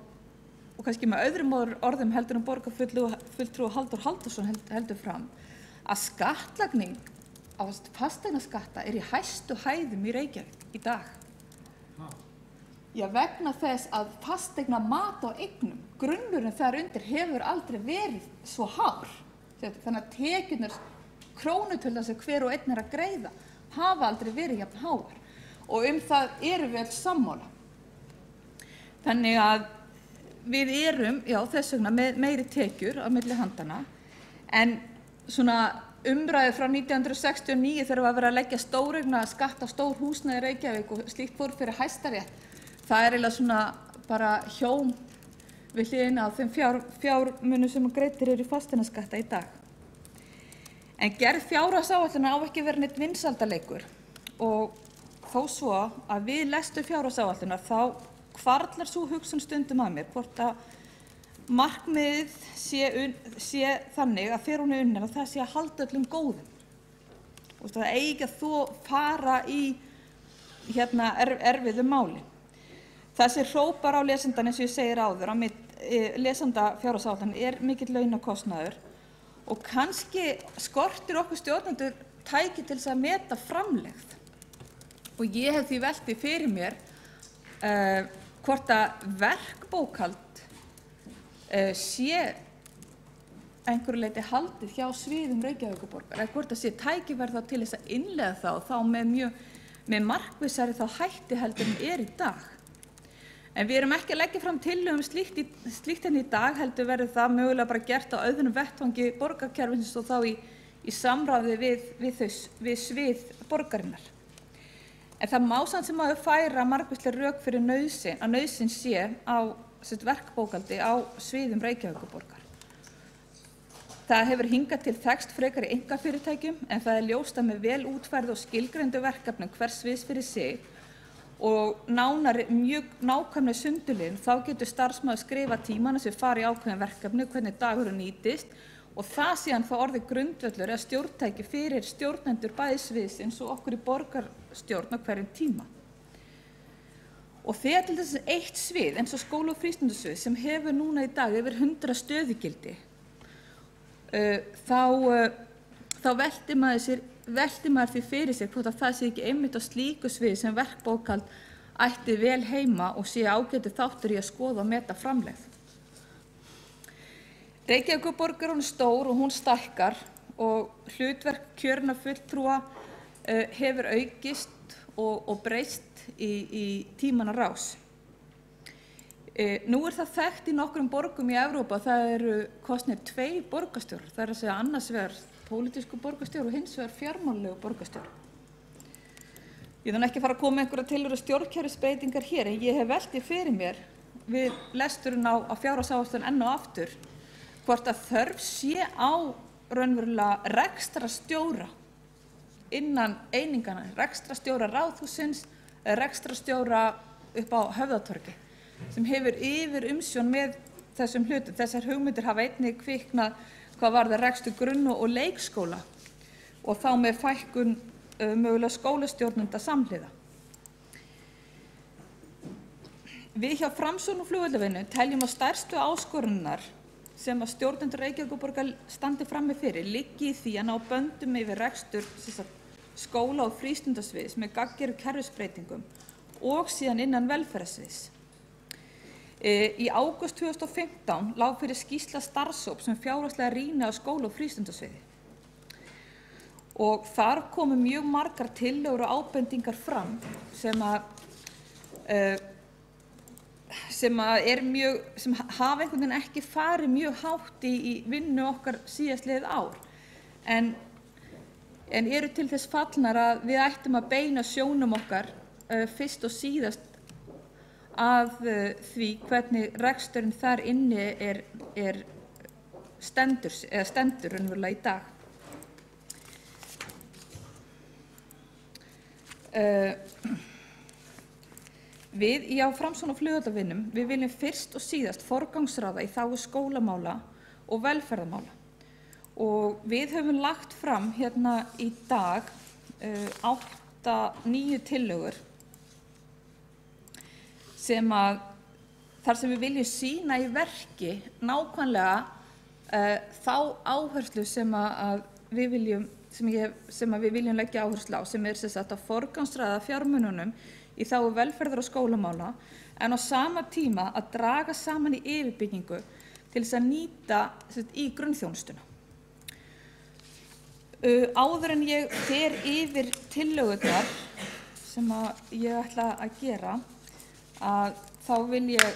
kannski með öðrum orðum heldur borgarfulltrúi Halldór Halldórsson heldur fram að skattlagning á fasteignaskatta í hæstu hæðum í Reykjavík í dag. Já, vegna þess að fasteignamat á eignum, grunnurinn þar undir hefur aldrei verið svo hár. Þannig að tekjurnar, krónutölunar sem hver og einn að greiða, hafa aldrei verið jafn háar. Og það erum við öll sammála. Þannig að við erum, þess vegna með meiri tekjur á milli handana, en svona umræðu frá 1969 þegar var verið að leggja stóreigna skatt á stór húsnæði í Reykjavík og slíkt fór fyrir Hæstarétt. Það eiginlega svona bara hjóm við hliðina á þeim fjármunum sem greiddir eru í fasteignaskatta í dag. En gerð fjárhagsáætlunar á ekki verið neitt vinsældaleikur og þó svo að við lestur fjárhagsáætlunar þá hvarflar sú hugsun stundum að mér hvort að markmiðið sé þannig að þegar hún unnin að það sé að halda öllum góðum. Það eigi ekki að fara í erfiðu máli. Það sem hrópar á lesandann eins og ég segir áður á lesanda fjárhagsáætlunar mikill launakostnaður og kannski skortir okkur stjórnendur tæki til þess að meta framlegð. Og ég hef því velt því fyrir mér hvort að verkbókhald sé einhverju leyti haldið hjá sviðum Reykjavíkurborgar eða hvort að sé tækifæri þá til þess að innleiða það og þá með markvissari þá hætti heldur en í dag. En við erum ekki að leggja fram tillögu slíkt henni í dag, heldur verður það mögulega bara gert á öðrum vettvangi borgarkerfisins og þá í samráði við svið borgarinnar. En það má samt sem áður færa margvísleg rök fyrir að nauðsyn sé á verkbókhaldi á sviðum Reykjavíkurborgar. Það hefur hingað til þekkst frekar í einkafyrirtækjum, en það ljóst að með vel útfærðu og skilgreindu verkefnum hvers sviðs fyrir sig og mjög nákvæmlega sundurliðun, þá getur starfsmaður skrifað tímana sem fara í ákveðin verkefni, hvernig dagurinn nýtist, og það síðan þá orðið grundvöllur eða stjórntæki fyrir stjórnendur bæði sviðsins og okkur í borgarstjórn á hverjum tíma. Og þegar til þess eitt svið eins og skóla- og frístundasvið sem hefur núna í dag yfir 100 stöðugildi, þá veltir maður því fyrir sér hvort að það sé ekki einmitt á slíku sviði sem verkbókhald ætti vel heima og sé ágætur þáttur í að skoða og meta framlegð. Reykjavíkurborg er hún stór og hún stækkar og hlutverk kjörinna fulltrúa hefur aukist og breyst í tímanna rás. Nú er það þekkt í nokkrum borgum í Evrópu að það eru kosnir 2 borgarstjórar, það er að segja annars vegar pólitísku borgarstjóri og hins vegar fjármálalegu borgarstjóri. Ég þarf ekki að fara að koma einhverja tillögur stjórnkerfisbreytingar hér, en ég hef velt því fyrir mér við lesturinn á fjárhagsáætlun enn og aftur hvort að þörf sé á raunverulega rekstrarstjóra innan einingana, rekstrarstjóra Ráðhússins, rekstrarstjóra upp á Höfðatorgi, sem hefur yfir umsjón með þessum hlutum. Þessar hugmyndir hafa einnig kviknað hvað varðar rekstur grunn- og leikskóla og þá með fækkun mögulega skólastjórnenda samhliða. Við hjá Framsókn og Flugvallavinnu teljum að stærstu áskoranirnar sem að stjórnendur Reykjavíkurborgar standi frammi fyrir liggi í því að ná böndum yfir rekstur skóla- og frístundasviðs með gagngerum kerfisbreytingum og síðan innan velferðarsviðs. Í ágúst 2015 lá fyrir skýrsla starfshóps sem fjárhagslega rýni á skóla- og frístundasviði. Og þar komu mjög margar tillögur og ábendingar fram sem hafa einhvern veginn ekki farið mjög hátt í vinnu okkar síðastliðið ár. En eru til þess fallnar að við ættum að beina sjónum okkar fyrst og síðast að því hvernig reksturinn þar inni stendur raunverulega í dag. Við í Framsókn og Flugvallavinnum, við viljum fyrst og síðast forgangsraða í þágu skólamála og velferðarmála. Og við höfum lagt fram hérna í dag 8-9 tillögur þar sem við viljum sýna í verki nákvæmlega þá áherslu sem við viljum leggja áherslu á, sem að forgangsraða fjármununum í þágu velferðar og skólamála, en á sama tíma að draga saman í yfirbyggingu til þess að nýta í grunnþjónustuna. Áður en ég fer yfir tillögurnar sem ég ætla að gera, þá vil ég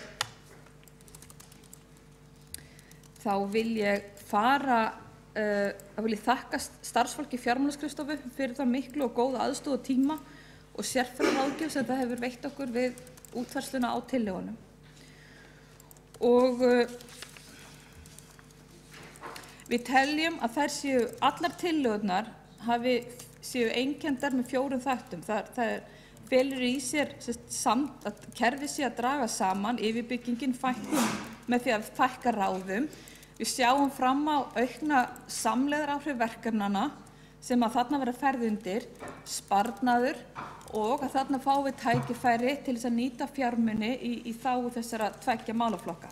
þakka starfsfólki fjármálaskrifstofu fyrir það miklu og góða aðstoð og tíma og sérfræðiráðgjöf sem það hefur veitt okkur við útfærsluna á tillögunum. Og við teljum að þær allar tillögurnar séu einkenndar með 4 þáttum. Það felur í sér að kerfið sé að draga saman, yfirbyggingin fækkun með því að fækka ráðum. Við sjáum fram á aukna samlegðaráhrif verkefnanna sem að þarna verða færð undir, sparnaður og að þarna fáum við tækifæri til þess að nýta fjármuni í þágu þessara 2 málaflokka.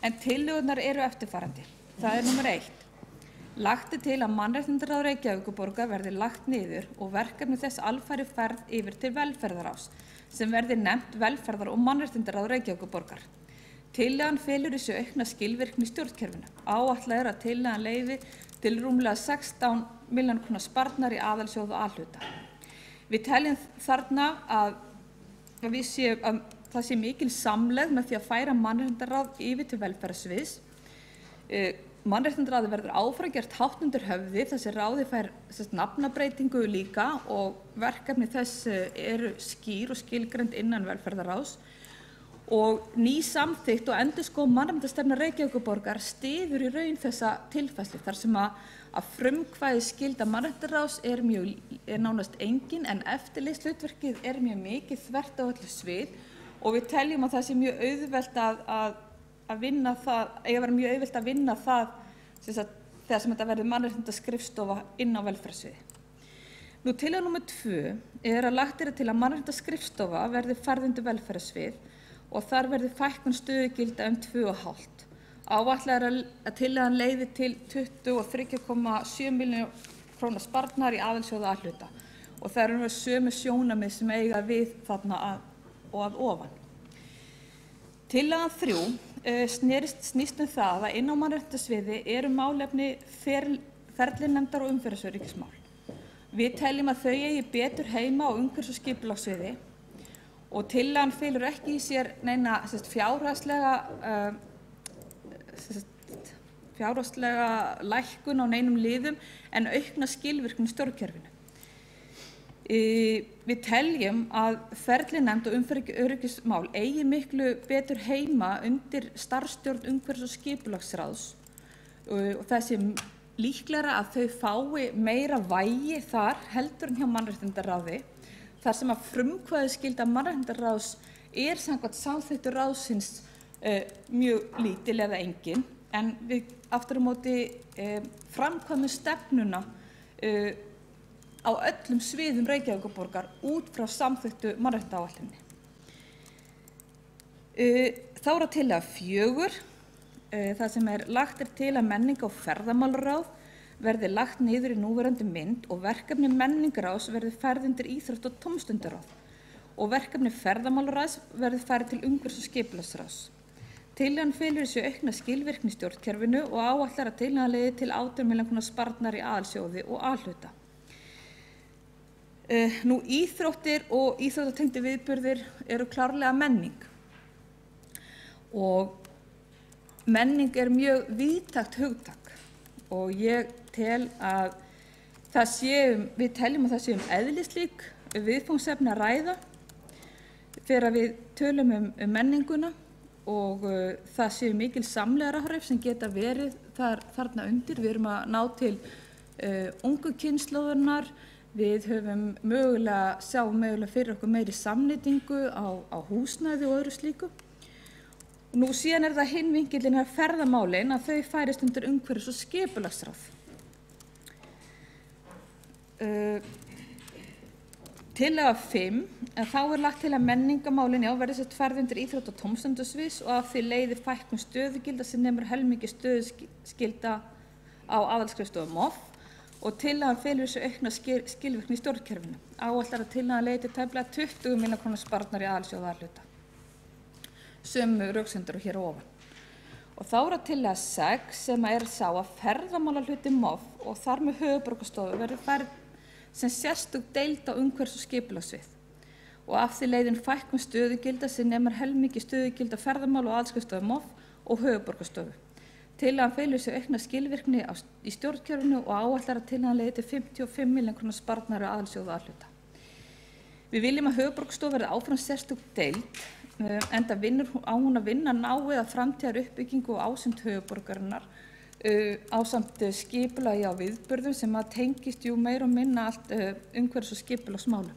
En tillögurnar eru eftirfarandi. Það er númer 1. Lagt til að Mannréttindaráð Reykjavíkurborgar verði lagt niður og verkefni þess alfarið færð yfir til velferðarráðs sem verði nefnt Velferðar- og Mannréttindaráð Reykjavíkurborgar. Tillagan felur í sér aukna skilvirkni í stjórnkerfinu. Áætlað er að tillagan leiði til rúmlega 16 milljóna króna sparnaðar í aðalsjóð og A-hluta. Við teljum þarna að það sé mikil samlegð með því að færa mannréttindaráð yfir til velferðarsviðs. Mannréttindaráði verður áfram gert hátt undir höfði, þessi ráði fær nafnabreytingu líka og verkefni þess eru skýr og skilgreind innan velferðarráðs. Og ný samþykkt og endurskoðun mannréttindastefna Reykjavíkurborgar styður í raun þessa tilfærslu þar sem að frumkvæðisskylda mannréttindaráðs er nánast engin en eftirlitshlutverkið er mjög mikið þvert á öllu svið og við teljum að það sé mjög auðvelt að vinna það, eiga að vera mjög auðvelt að vinna það þegar sem þetta verður mannréttindaskrifstofa inn á velferðarsviði. Nú tillaga númer 2 er að lagt til að mannréttindaskrifstofa verði færð undir velferðarsvið og þar verði fækkun stöðugilda 2,5. Áætlað er að tillagan leiði til 23,7 milljóna króna sparnaðar í aðalsjóði A-hluta og það eru sömu sjónarmið sem eiga við þarna og að ofan. Tillagan 3 snýst það að inn á mannréttindasviði eru málefni ferlinefndar og umferðaröryggismál. Við teljum að þau eigi betur heima á umhverfis- og skipulagssviði og tillagan felur ekki í sér neina fjárhagslega lækkun á neinum liðum en aukna skilvirkni í stjórnkerfinu. Við teljum að ferlinefnd og umferðaröryggismál eigi miklu betur heima undir starfsstjórn umhverfis- og skipulagsráðs og það sé líklegra að þau fái meira vægi þar heldur en hjá mannréttindaráði þar sem að frumkvæðisskylda mannréttindaráðs er samkvæmt samþykktu ráðsins mjög lítil eða engin en við aftur á móti framkvæmum stefnuna á öllum sviðum Reykjavíkurborgar út frá samþykktu mannréttindaáætluninni. Þá er að tillaga 4 þar sem lagt til að menninga- og ferðamálaráð verði lagt niður í núverandi mynd og verkefni menningarráðs verði færð undir íþrótta- og tómstundaráð og verkefni ferðamálaráðs verði færð til umhverfis- og skipulagsráðs. Tillagan felur í sér aukna skilvirkni í stjórnkerfinu og áætlar að tillagan leiði til 18 milljóna króna sparnaðar í aðalsjóði og A-hluta. Nú íþróttir og íþróttatengdir viðburðir eru klárlega menning og menning er mjög víðtækt hugtak og ég tel að við teljum að það sé eðlislík viðfangsefni að ræða þegar við tölum menninguna og það séu mikil samlegðaráhrif sem geta verið þarna undir. Við erum að ná til ungu kynslóðarinnar, við höfum sjáum mögulega fyrir okkur meiri samnýtingu á húsnæði og öðru slíku. Nú síðan það hinn vinkillinn ferðamálin að þau færist undir umhverfis- og skipulagsráð. Tillaga 5, þá lagt til að menningarmálin verði færð undir íþrótta- og tómstundasviðs og af því leiði fækkun stöðugilda sem nemur helmingi stöðugilda á aðalskrifstofu MOF og tillagan felur þessu aukna skilvirkni í stjórnkerfinu. Áætlar að tillagan leiði til tæplega 20 milljóna króna sparnaðar í aðalsjóði A-hluta. Sömu röksemdir og hér á ofan. Og þá að tillaga 6 sem sá að ferðamálahluti MOF og þar með höfuðborgarstofu verði færð sem sérstök deild á umhverfis- og skipulagssvið og af því leiðin fækkun stöðugilda sem nemur helmingi stöðugilda ferðamál og aðalskrifstofu MOF og höfuðborgarstofu. Tillagan felur sér aukna skilvirkni í stjórnkerfinu og áætlar að tillagan leiði til 55 milljóna króna sparnaðar á aðalsjóði A-hluta. Við viljum að höfuðborgarstofu verði áfram sérstök deild enda á hún að vinna náið að framtíðar uppbyggingu og ásýnd höfuðborgarinnar ásamt skipulagi á viðburðum sem að tengist meira og minna allt umhverfis- og skipulagsmálum.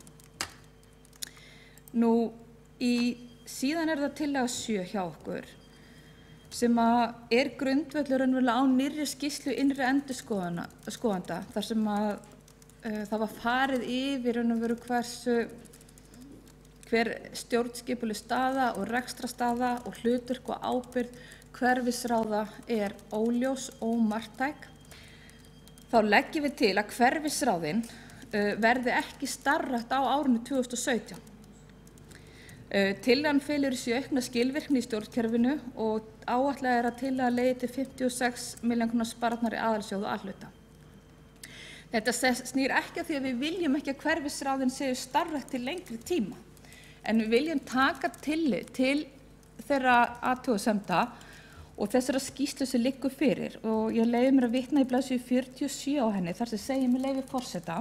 Nú síðan það tillaga 7 hjá okkur sem að grundvöllur raunverulega á nýrri skýrslu innri endurskoðanda þar sem að það var farið yfir raunverulega hver stjórnskipuleg staða og rekstrarstaða og hlutverk og ábyrgð hverfisráða óljós og ómarktæk. Þá leggjum við til að hverfisráðin verði ekki starfrækt á árinu 2017. Tillagan felur í sér aukna skilvirkni í stjórnkerfinu og áætlað að tillagan leiði til 56 milljóna króna sparnaðar í aðalsjóði og A-hluta. Þetta snýr ekki að því að við viljum ekki að hverfisráðin séu starfrækt til lengri tíma. en við viljum taka tillit til þeirra athugasemda og þessara skýrslu sem liggur fyrir og ég leyfi mér að vitna í blaðsíðu 47 á henni þar sem segir með leyfi forseta: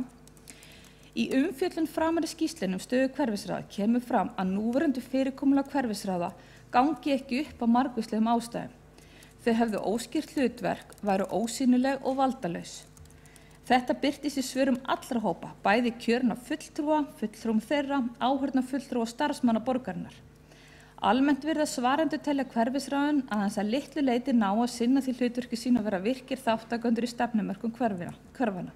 Í umfjöllun framari skýrslunum stöðu hverfisráða kemur fram að núverandi fyrirkomulag hverfisráða gangi ekki upp á margvíslegum ástæðum. Þau hefðu óskýrt hlutverk, væru ósýnileg og valdalaus. Þetta birtist í svörum allra hópa, bæði kjörinna fulltrúa, fulltrúum þeirra, áheyrnarfulltrúa og starfsmanna borgarinnar. Almennt virða svarendur telja hverfisráðin aðeins að litlu leyti ná að sinna því hlutverki sínu að vera virkir þátttakendur í stefnumörkum hverfanna.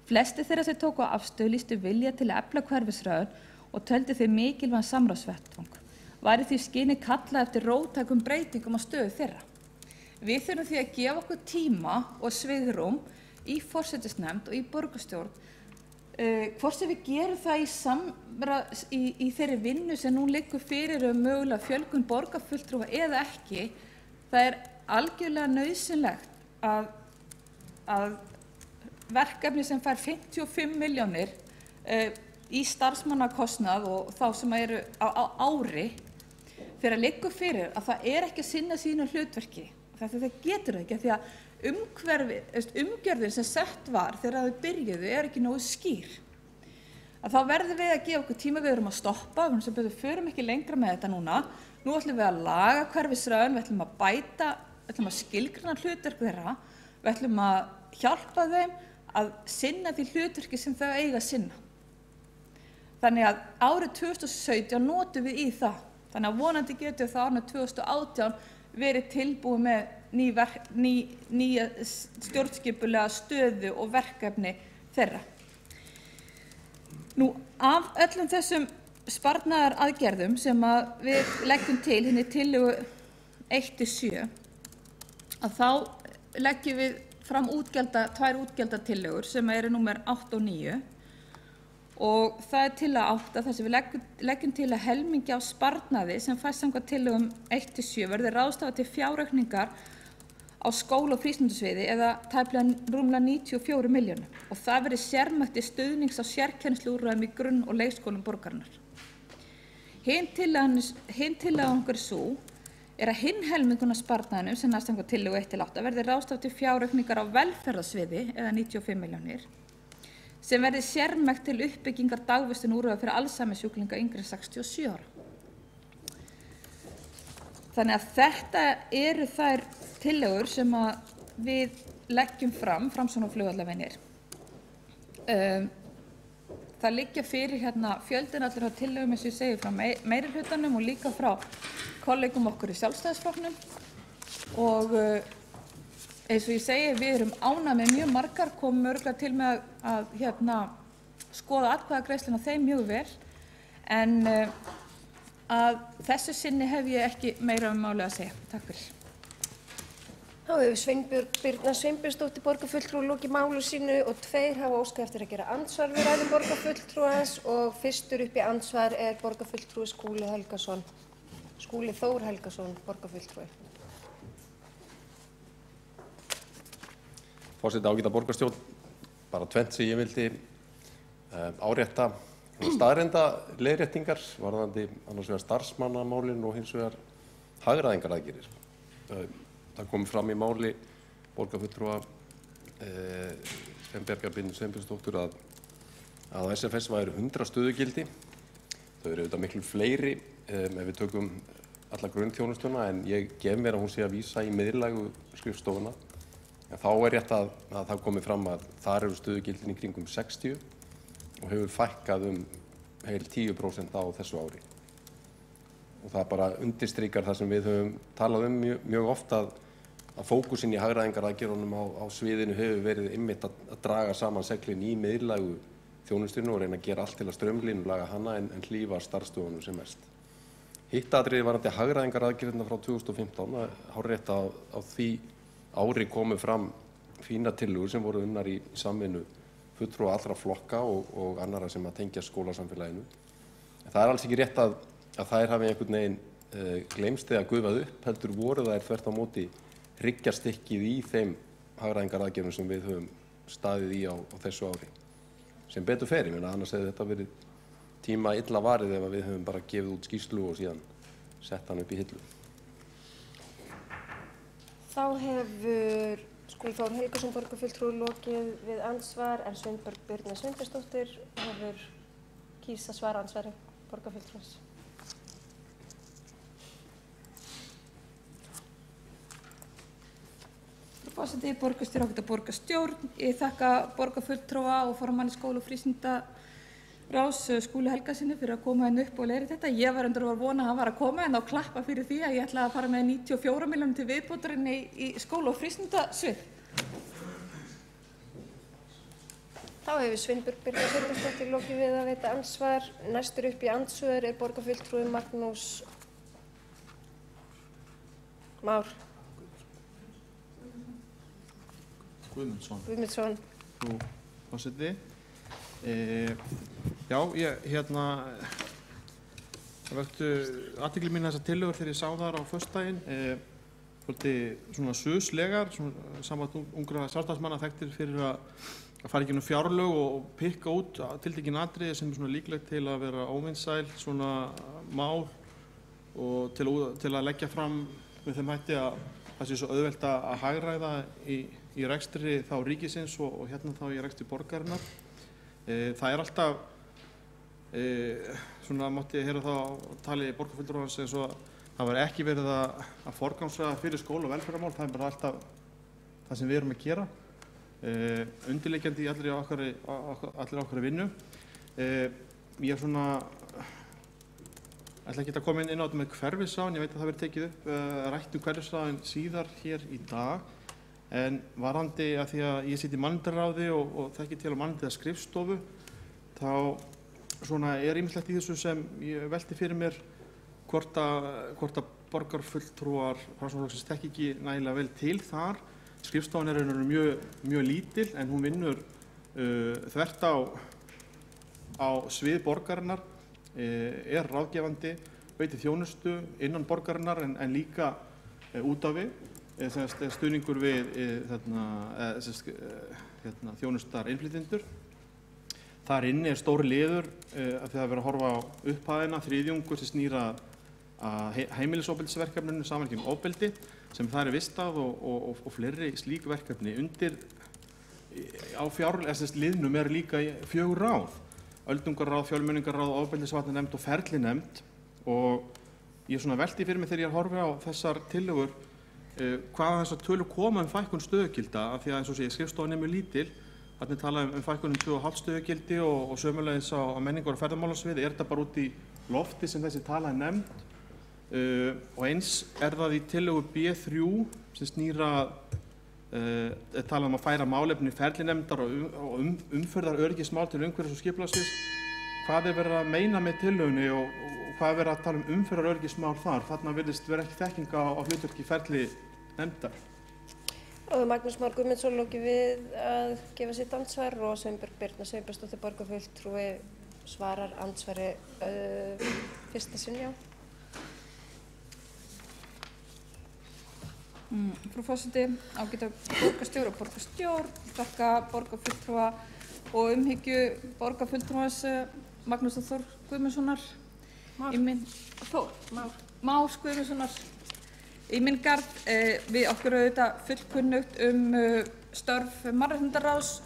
Flesti þeirra sem tóku á afstöðu lýstu vilja til að efla hverfisráðin og töldu þau mikilvægan samráðsvettvang. Væri því skyni kallað eftir róttækum breytingum á stöðu þeirra. Við þurfum því að gefa okkur tíma og svigrúm í forsætisnefnd og í borgarstjórn, hvort sem við gerum það í þeirri vinnu sem nú liggur fyrir mögulega fjölgun borgarfulltrúa eða ekki. Það algjörlega nauðsynlegt að verkefni sem fær 55 milljónir í starfsmannakostnað og þá sem eru á ári fyrir að liggur fyrir að það ekki að sinna sínu hlutverki. Það getur það ekki, því að umgjörðin sem sett var þegar þau byrjuðu ekki nógu skýr. Að þá verðum við að gefa okkur tíma, við erum að stoppa, við förum ekki lengra með þetta núna. Nú ætlum við að laga hverfisráðin, við ætlum að bæta, við ætlum að skilgreina hlutverk þeirra, við ætlum að hjálpa þeim að sinna því hlutverki sem þau eiga að sinna. Þannig að árið 2017 notum við í það. Þannig að vonandi getur það árið 2018 verið tilbúið með nýja stjórnskipulega stöðu og verkefni þeirra. Nú, af öllum þessum sparnaðaraðgerðum sem við leggjum til henni tillögu 1-7, að þá leggjum við fram tvær útgjaldatillögur sem eru númer 8 og 9 og það tillaga 8 þar sem við leggjum til að helmingi á sparnaði sem fæst samkvæmt tillögum 1-7 verði ráðstafað til fjáraukningar á skóla- og frístundasviði eða tæplega rúmlega 94 milljónir og það verði sérmætt til stuðnings á sérkennsluúrræðum í grunn- og leikskólum borgarinnar. Hin tillagan okkar sú að hinn helmingurinn af sparnaðinum sem næst samkvæmt tillögu 1-8 verði ráðstafað til fjáraukningar á velferðarsviði eða 95 milljónir sem verði sérmætt til uppbyggingar dagvistunarúrræða fyrir Alzheimersjúklinga yngri en 67 ára. Þannig að þetta eru þær tillögur sem við leggjum fram Framsóknarflugvallavinir. Það liggja fyrir fjöldinn allur á tillögum eins og ég segi frá meirihlutanum og líka frá kollegum okkur í Sjálfstæðisflokknum og eins og ég segi, við erum ánægð með mjög margar, komum örugglega til með að skoða atkvæðagreiðsluna þeim mjög vel, en að þessu sinni hef ég ekki meira málið að segja. Takk fyrir. Þá hefur Birna Sveinbjörnsdóttir borgarfulltrúi lokið máli sínu og 2 hafa óskað eftir að gera andsvar við ræðu borgarfulltrúans og fyrstur upp í andsvar borgarfulltrúi Skúli Þór Helgason, borgarfulltrúi. Forseti, ágæta borgarstjórn, bara tvennt sem ég vildi árétta staðreynda leiðréttingar varðandi annars vegar starfsmannamálin og hins vegar hagræðingaraðgerðir. Það kom fram í máli borgarfulltrúa Sveinbjargar Birnu Sveinbjörnsdóttur að á SFS væru 100 stöðugildi. Þau eru auðvitað miklu fleiri ef við tökum alla grunnþjónustuna en ég gef mér að hún sé að vísa í miðlægu skrifstofuna. En þá rétt að það komi fram að þar eru stöðugildin í kringum 60 og hefur fækkað heil 10% á þessu ári. Og það bara undirstrikar það sem við höfum talað mjög oft að fókusinn í hagræðingaraðgerðunum á sviðinu hefur verið einmitt að draga saman seglin í miðlægu þjónustunni og reyna að gera allt til að straumlínulaga hana en hlífa starfstöðunum sem mest. Hitt atriði varðandi hagræðingaraðgerðina frá 2015, hárrétt á því ári komu fram fína tillögur sem voru unnar í samvinnu fulltrúa allra flokka og annarra sem að tengja skólasamfélaginu. Það alls ekki rétt að þær hafi einhvern veginn gleymst eða gufað upp, heldur voru þær þvert á móti hryggjarstykkið í þeim hagræðingaraðgerðum sem við höfum staðið í á þessu ári. Sem betur fer, annars hefði þetta verið tíma illa varið ef við höfum bara gefið út skýrslu og síðan sett hann upp í hillu. Þá hefur Skúli Þór Helgason borgarfulltrúi lokið við andsvar en Sveinborg Birna Sveinbjörnsdóttir kýs að svara andsvari borgarfulltrúans. Frú forseti, borgarstjóri ágæta borgarstjórn. Ég þakka borgarfulltrúa og formanni skóla- og frístundaráðs Skúla Helgasyni fyrir að koma upp og leiðrétta þetta. Ég var undir að vona að hann var að koma og klappa fyrir því að ég ætlaði að fara með 94 milljónir til viðbótar í skóla- og frístundasvið. Þá hefur Sveinborg Birna Sveinbjörnsdóttir lokið við að veita andsvar. Næstur upp í andsvör borgarfulltrúi Magnús Már Guðmundsson. Frú forseti. Já, það vöktu athygli mín þessar tillögur þegar ég sá þar á föstudaginn. Svolítið svona suslegar, Samband ungra sjálfstæðismanna þekktir fyrir að fara ekki fjárlög og pikka út tiltekin atriði sem er svona líklegt til að vera óvinsæl svona mál og til að leggja fram með þeim hætti að það sé svo auðvelt að hagræða í rekstri þá ríkisins og hérna þá í rekstri borgarinnar. Það er alltaf, svona mátti ég heyra þá tali borgarfulltrúans eins og það var ekki verið að forgangsraða fyrir skóla- og velferðarmál, það er bara alltaf það sem við erum að gera. Undirliggjandi í allri okkar vinnu. Ég ætla ekki að koma inn á þetta með hverfisráðin, ég veit að það verið tekið upp rætt hverfisráðin síðar hér í dag, en varðandi að því að ég sit í mannréttindaráði og þekki til á mannréttindaskrifstofu, þá er ýmislegt í þessu sem ég velti fyrir mér hvort að borgarfulltrúar Framsóknarflokksins þekki ekki nægilega vel til þar. Skrifstofan er mjög lítil en hún vinnur þvert á svið borgarinnar, er ráðgefandi, veitir þjónustu innan borgarinnar en líka út af við, stuðningur við þjónustar innflytjendur. Þar inni er stór liður að það verið að horfa á upphæðina, þriðjungur sem snýr að heimilisofbeldisverkefninu Samverkjum ofbeldi sem þar er vistað og fleiri slík verkefni. Undir á liðnum er líka 4 ráð, öldungarráð, fjölmenningarráð, ofbeldisvarnarnefnd og ferlinefnd, og ég velti fyrir mig þegar ég horfi á þessar tillögur hvaðan þessar tölur koma fækkun stöðugilda, af því að eins og sé skrifstofan er mjög lítil. Þarna er talað fækkun 2,5 stöðugildi og sömuleiðis á menningar- og ferðamálasviði. Er þetta bara út í lofti sem þessi tala er nefnd? Og eins er það í tillögu B3 sem snýra talað að færa málefni ferlinefndar og umferðaröryggismál til umhverfis- og skipulagssviðs. Hvað er verið að meina með tillögunni og hvað er verið að tala umferðaröryggismál þar? Þarna virðist vera ekki þekking á hlutverki ferlinefndar. Magnús Már Guðmundsson lokið við að gefa sitt andsvar og Sveinborg Birna Sveinbjörnsdóttir borgarfulltrúi svarar andsvari fyrsta sinn, já. Frú forseti, ágæta borgarstjóri og borgarstjórn, þakka borgarfulltrúa og umhyggju borgarfulltrúans Magnúsar Þór Guðmundssonar Más Guðmundssonar í minn garð. Við okkur auðvitað fullkunnugt störf mannréttindaráðs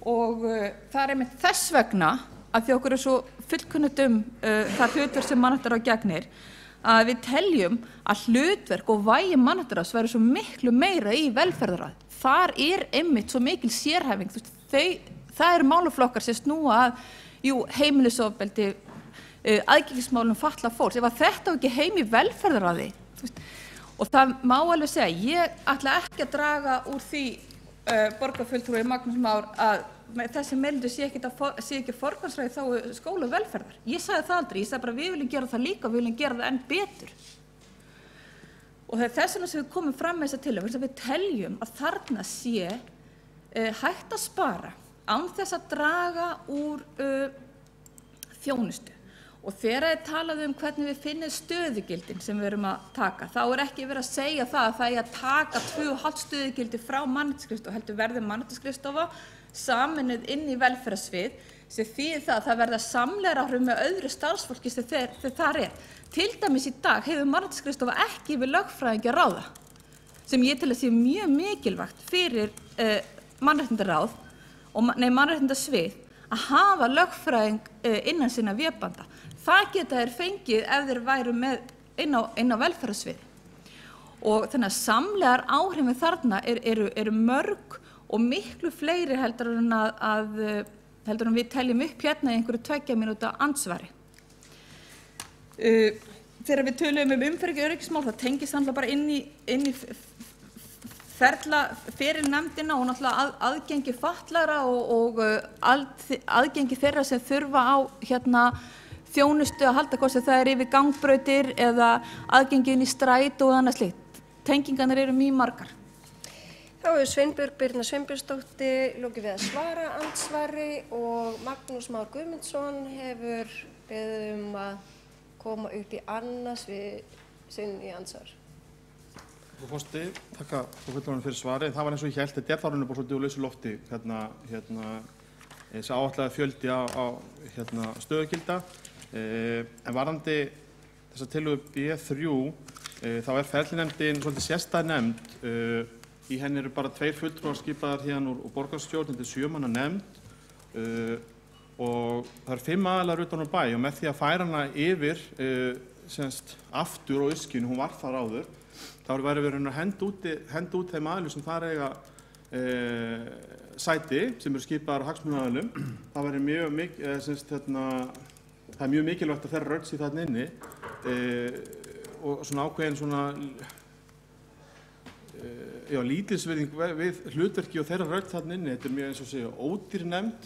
og það er einmitt þess vegna að því okkur er svo fullkunnugt það hlutverk sem mannréttindaráð gegnir að við teljum að hlutverk og vægi mannréttindaráðs væri svo miklu meira í velferðarráði. Þar er einmitt svo mikil sérhæfing. Það eru málaflokkar sem snúa að heimilisofbeldi, aðgengismálum fatlaðs fólks. Ef að þetta ekki heim í velferðarráði, og það má alveg segja, ég ætla ekki að draga úr því borgarfulltrúi Magnús Már að þessi meirihluti sé ekki forgangsraði þá skóla og velferðar. Ég sagði það aldrei, ég sagði bara við viljum gera það líka og við viljum gera það enn betur. Og það er þess vegna sem við komum fram með þessa tillögu, að við teljum að þarna sé hægt að spara án þess að draga úr þjónustu. Og þegar talað hvernig við finnum stöðugildin sem við erum að taka, þá er ekki verið að segja það að það er að taka 2,5 stöðugildi frá mannréttindaskrifstofu, heldur verði mannréttindaskrifstofa sameinuð inn í velferðarsvið sem þýðir það að það verða samlegðaráhrif með öðru starfsfólki sem þeir þar Til dæmis í dag hefur Mannréttindaskrifstofa ekki yfir lögfræðingi að ráða, sem ég tel að sé mjög mikilvægt fyrir mannréttindaráð og mannréttindasvið að hafa lögfræðing innan sinna vébanda. Það geta þeir fengið ef þeir væru með inn á velferðarsviði. Og þannig að samlegar áhrifin þarna eru mörg og miklu fleiri heldur en við teljum upp hérna í einhverju 2 mínúta andsvari. Þegar við tölum umferð öryggismál, það tengist náttúrulega bara inn í fyrir nefndina og náttúrulega aðgengi fatlaðra og aðgengi þeirra sem þurfa á þjónustu að halda, hvort sem það yfir gangbrautir eða aðgengi inn í strætó og annað slíkt. Tengingarnar eru mjög margar. Þá hefur Sveinbjörg Birna Sveinbjörnsdóttir lokið við að svara andsvari og Magnús Már Guðmundsson hefur beðið að koma upp í annars sinn í andsvar. Frú forseti, þakka fulltrúanum fyrir svarið. Það var eins og ég hélt, þetta þá bara svolítið úr lausu lofti, þessi áætlaða fjöldi á stöðugilda. En varðandi þessa tillögu B3, þá ferlinefndin svolítið sérstæð nefnd. Í henni eru bara 2 fulltrúar skipaðar hérna úr borgarstjórn, þetta 7 manna nefnd. Og það 5 aðilar utan úr bæ og með því að færa hana yfir aftur á Öskjunni, hún var þar áður, þá væri verið að henda út þeim aðilum sem þar eiga sæti sem eru skipaðar á hagsmunaaðilum. Það væri það er mjög mikilvægt að þeirra rödd sé þarna inni og svona ákveðin lítilsvirðing við hlutverki og þeirra rödd þarna inni. Þetta mjög eins og segja ódýr nefnd.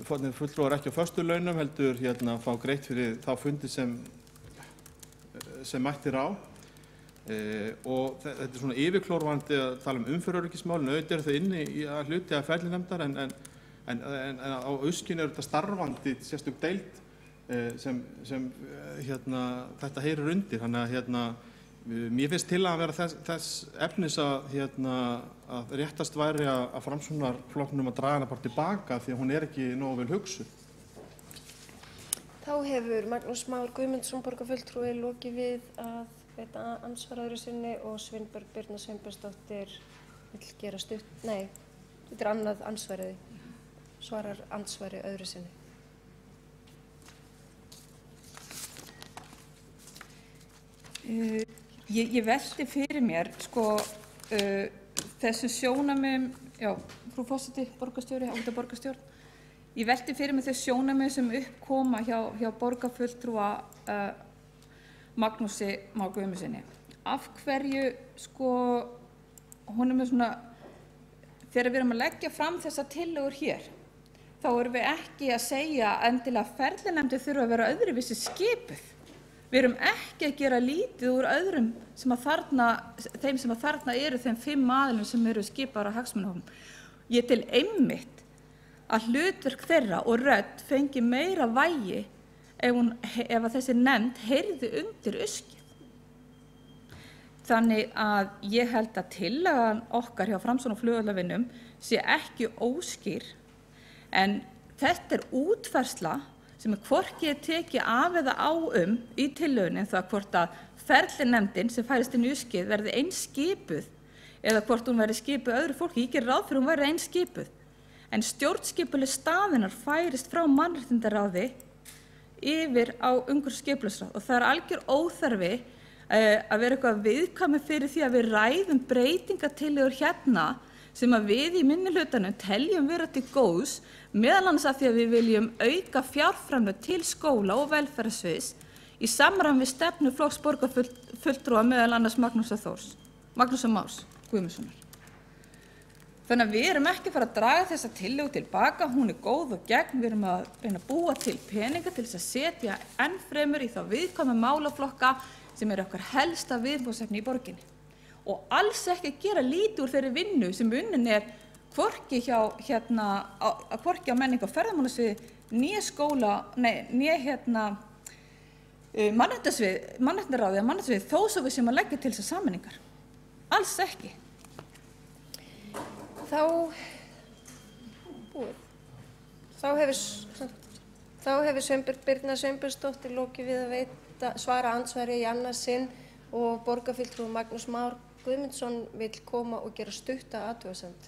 Fulltrúar ekki á föstu launum, heldur fá greitt fyrir þá fundi sem mættir á. Og þetta svona yfirklórvandi að tala umferðaröryggismálin, auðvitað þau inni í að hluti að ferlinefndar en á Öskjunni þetta starfandi sérstök deild sem þetta heyrir undir. Þannig að mér finnst til að vera þess efnis að réttast væri að Framsóknarflokknum að draga hana bara tilbaka því að hún ekki nógu vel hugsuð. Þá hefur Magnús Már Guðmundsson borgarfulltrúi lokið við að veita andsvar öðru sinni og Sveinbjörg Birna Sveinbjörnsdóttir vill gera stutt, þetta annað andsvarið, svarar andsvari öðru sinni. Ég velti fyrir mér, þessum sjónarmiðum, frú forseti, borgarstjóri, borgarstjórn, ég velti fyrir mér þessu sjónarmiðum sem uppkoma hjá borgarfulltrúa Magnúsi Má Guðmundsssyni. Af hverju, honum svona, þegar við erum að leggja fram þessar tillögur hér, þá erum við ekki að segja endilega að ferlinefndir þurfa að vera öðruvísi skipuð. Við erum ekki að gera lítið úr öðrum þeim sem þarna eru þeim 5 aðilum sem eru skipaðar á hagsmunahópum. Ég tel einmitt að hlutverk þeirra og rödd fengi meira vægi ef þessi nefnd heyrði undir Öskju. Þannig að ég held að tillagan okkar hjá Framsókn og flugvallavinum sé ekki óskýr, en þetta útfærsla sem hvorki tekið af eða á í tillögunni það hvort að ferlinefndin sem færist inn í Öskju verði eins skipuð eða hvort hún verði skipuð öðru fólki. Ég geri ráð fyrir hún verði eins skipuð. En stjórnskipuleg staðinnar færist frá mannréttindaráði yfir á umhverfisskipulagsráð og það algjör óþarfi að vera eitthvað viðkvæmi fyrir því að við ræðum breytingatillögur hérna sem að við í minnihlutanum teljum vera til góðs, meðal annars af því að við viljum auka fjárframlög til skóla og velferðarsviðs í samræmi við stefnu flokks borgarfulltrúa meðal annars Magnúsar Más Guðmundssonar. Þannig að við erum ekki að fara að draga þessa tillögu tilbaka, hún góð og gegn, við erum að reyna að búa til peninga til þess að setja enn fremur í þá viðkvæmu málaflokka sem eru okkar helsta viðfangsefni í borginni. Og alls ekki að gera lítið úr þeirri vinnu sem unnin hvorki hvorki á menningu og ferðamannasviði né skóla, né mannréttindaráði eða mannréttindasviði þó svo við sem að leggja til þessar sameiningar. Alls ekki. Þá búið. Þá hefur Birna Sveinbjörnsdóttir lokið við að svara andsvari í annað sinn og borgarfulltrúi Magnús Már Guðmundsson vill koma og gera stutta athugasemd.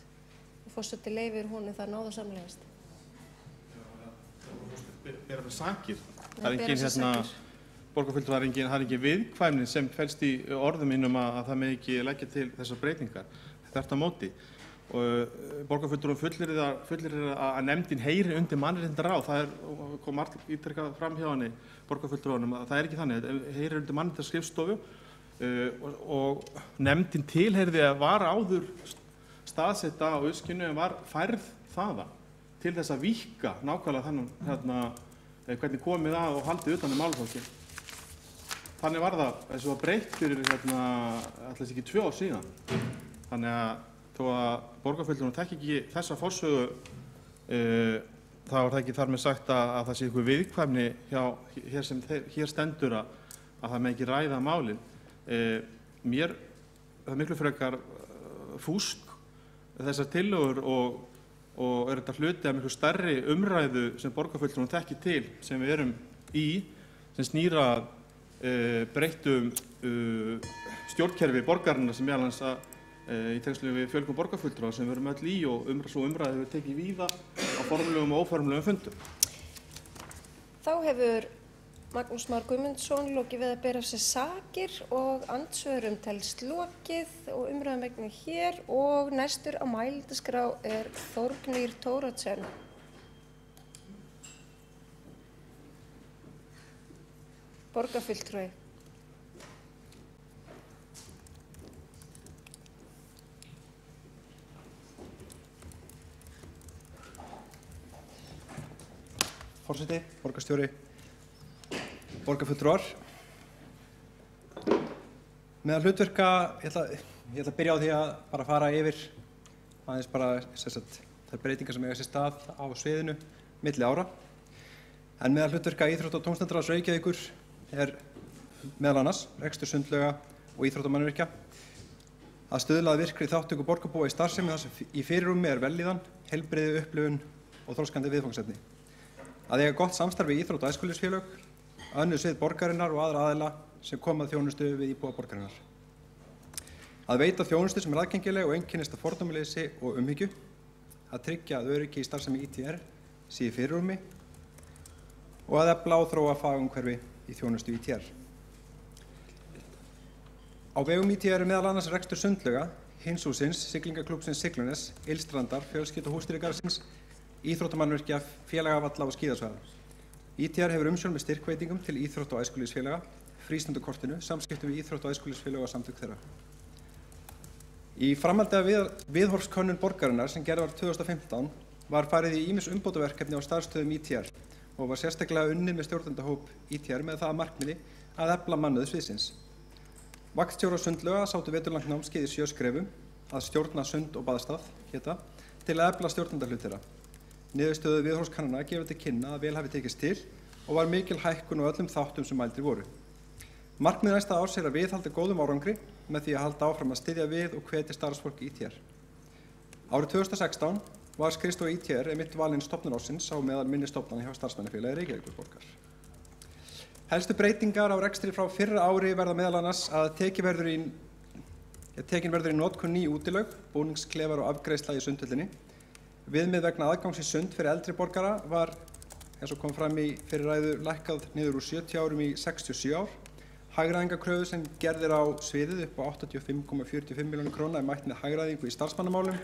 Forseti leyfir honum það náðarsamlegast. Bera fyrir sakir. Það er engin borgarfulltrúi, það er engin viðkvæmni sem felst í orðum mínum að það með ekki leggja til þessar breytingar. Þetta er á móti. Borgarfulltrúi fullyrir að nefndin heyri undir mannréttindaráð. Það kom ítrekað fram hjá henni borgarfulltrúanum að það er ekki þannig. Þetta heyrir undir mannréttindaskrifstofu og nefndin tilheyrði að var áður staðsetta á Öskjunni en var færð þaðan til þess að víkka nákvæmlega þannig hvernig komið að og haldið utan málaflokkinn. Þannig var það, þessu var breytt fyrir alltaf ekki 2 ár síðan. Þannig að þó að borgarfulltrúinn þekki ekki þessa forsögu þá er það ekki þar með sagt að það sé einhver viðkvæmni hér stendur að það með ekki ræða málin. Mér það er miklu frekar fúsk þessar tillögur og er þetta hluti af miklu stærri umræðu sem borgarfulltrúinn þekki til sem við erum í sem snýra breyttum stjórnkerfi borgarinnar sem meðal annars í tengslum við fjölgun borgarfulltrúa sem við erum öll í og svo umræðu við tekið víða á formulegum og óformulegum fundum. Þá hefur Magnús Már Guðmundsson lokið við að bera af sér sakir og andsvörum telst lokið og umræðumegnið hér og næstur á mælendaskrá er Þórgnýr Thoroddsen. Borgarfulltrúi. Forseti, borgarstjóri, borgarfulltrúar. Meðal hlutverka, ég ætla að byrja á því að bara fara yfir aðeins bara þær breytingar sem eiga sér stað á sviðinu milli ára. En meðal hlutverka Íþrótta- og tómstundaráðs Reykjavíkur er meðal annars rekstur sundlauga og íþróttamannvirkja, að stuðla að virkri þátttöku borgarbúa í starfsemi þar sem í fyrirrúmi er vellíðan, heilbrigði, upplifun og þroskandi viðfangsefni. Að eiga gott samstarf við íþrótta- og æskulýðsfélög, önnur svið borgarinnar og aðra aðila sem koma að þjónustu við íbúa borgarinnar. Að veita þjónustu sem er aðgengileg og einkennist af fordómaleysi og umhyggju, að tryggja að öryggi í starfsemi ITR sé í fyrirrúmi og að efla og þróa fagumhverfi í þjónustu ITR. Á vegum ITR er meðal annars rekstur sundlauga, Hinshússins, Siglingaklúbbsins Siglunes, Ylstrandar, Fjölskyldu húsdýragarðsins, íþróttamannvirkja, félagavalla og skíðasvæða. ITR hefur umsjón með styrkveitingum til íþrótta- og æskulýðsfélaga, frístundakortinu, samskiptum við íþrótta- og æskulýðsfélaga og samtök þeirra. Í framhaldi af viðhorfskönnun borgarinnar sem gerð var 2015 var farið í ýmis umbótaverkefni á starfsstöðum ITR og var sérstaklega unnið með stjórnendahóp ITR með það að markmiði að efla mannauð sviðsins. Vaktstjórar sundlauga sátu veturlangt námskeið í 7 skrefum að stjórna sund- og baðstað til að efla stjórnendahlut þeirra. Niðurstöður viðhorfskannana gefur til kynna að vel hafi tekist til og var mikil hækkun á öllum þáttum sem mældir voru. Markmið næsta árs er að viðhalda góðum árangri með því að halda áfram að styðja við og hvetja starfsfólk ITR. Árið 2016 var skrifstofa ITR einmitt valin stofnun ársins á meðal minni stofnana hjá starfsmannafélagi Reykjavíkurborgar. Helstu breytingar á rekstri frá fyrra ári verða meðal annars að tekin verður í notkun ný útilaug, búningsklefar og afgreiðsla í sundhöllinni. Viðmið vegna aðgangs í sund fyrir eldri borgara var, eins og kom fram í fyrri ræðu, lækkað niður úr 70 árum í 67 ár. Hagræðingarkröfu sem gerðir á sviðið upp á 85,45 milljónir króna er mætt með hagræðingu í starfsmannamálum,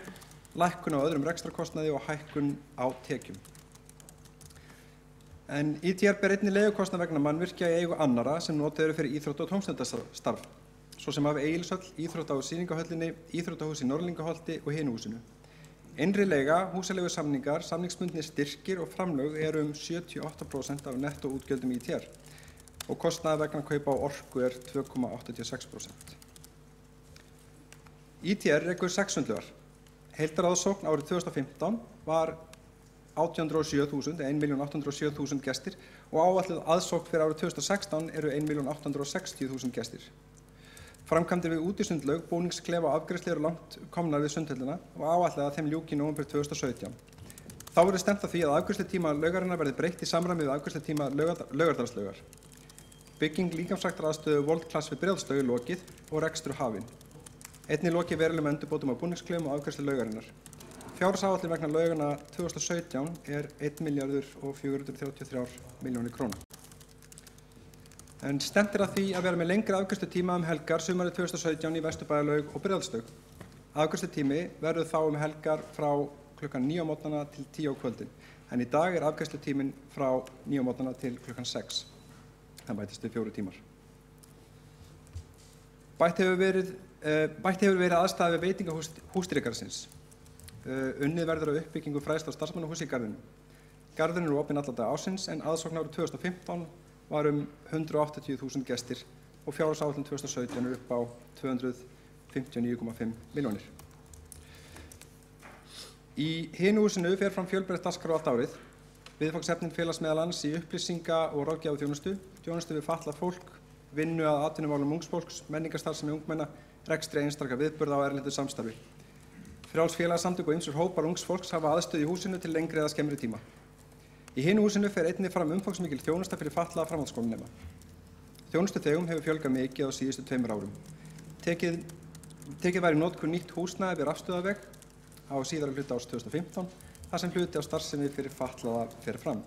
lækkun á öðrum rekstrarkostnaði og hækkun á tekjum. En ITR ber einnig leigukostnað vegna mannvirkja í eigu annarra sem notað eru fyrir íþrótta- og tómstundastarf, svo sem af Egilshöll, íþrótta- og sýningahöllinni, íþróttahúsi Norðlingaholti og Hinuhúsinu. Innri leiga, húsaleigusamningar, samningsbundnir styrkir og framlög eru 78% af nettóútgjöldum ITR og kostnaður vegna kaupa á orku er 2,86%. ITR rekur 6 sundlaugar. Heildaráðsókn árið 2015 var 1.807.000 gestir og áætluð aðsókn fyrir árið 2016 eru 1.860.000 gestir. Framkvæmdir við útisundlaug, búningsklefa og afgreiðslu eru langt komnar við sundhöllina og áætlað að þeim ljúki í nóvember 2017. Þá verður stefnt að því að afgreiðslutíma laugarinnar verði breytt í samræmi við afgreiðslutíma Laugardalslaugar. Bygging líkamsræktaraðstöðu World Class við Breiðholtslaug er lokið og rekstur hafinn. Einnig lokið verulegum endurbótum á búningsklefum og afgreiðslu laugarinnar. Fjárhagsáætlun vegna lauganna 2017 er 1.433 milljónir króna. En stefnt er að því að vera með lengri afgreiðslutíma helgar sumarið 2017 í Vesturbæjarlaug og Breiðholtslaug. Afgreiðslutími verður þá helgar frá klukkan 9 á morgnana til 10 á kvöldin, en í dag er afgreiðslutíminn frá 9 á morgnana til klukkan 6. Það bætist við 4 tímar. Bætt hefur verið aðstaða við veitingahús húsdýragarðsins. Unnið verður á uppbyggingu fræðslu og starfsmannahúsi í garðinum. Garðurinn er opinn alla daga ársins en aðsókn árið 2015 var 180.000 gestir og fjárhagsáætlun 2017 upp á 259,5 milljónir. Í hinu húsinu fer fram fjölbreytt dagskrá allt árið. Viðfangsefnin felast meðal annars í upplýsinga- og ráðgjafarþjónustu, þjónustu við fatlað fólk, vinnu að atvinnumálum ungs fólks, menningarstarfsemi ungmenna, rekstri einstakra viðburða og erlendu samstarfi. Frjáls félagasamtök og ýmsir hópar ungs fólks hafa aðstöðu í húsinu til lengri eða skemmri tíma. Í hinu húsinu fer einnig fram umfangsmikil þjónusta fyrir fatlaða framhaldsskólanema. Þjónustuþegum hefur fjölgað mikið á síðustu 2 árum. Tekið var í notkun nýtt húsnæði við Rafstöðaveg á síðara hluta árs 2015, þar sem hluti á starfsemi fyrir fatlaða fer fram.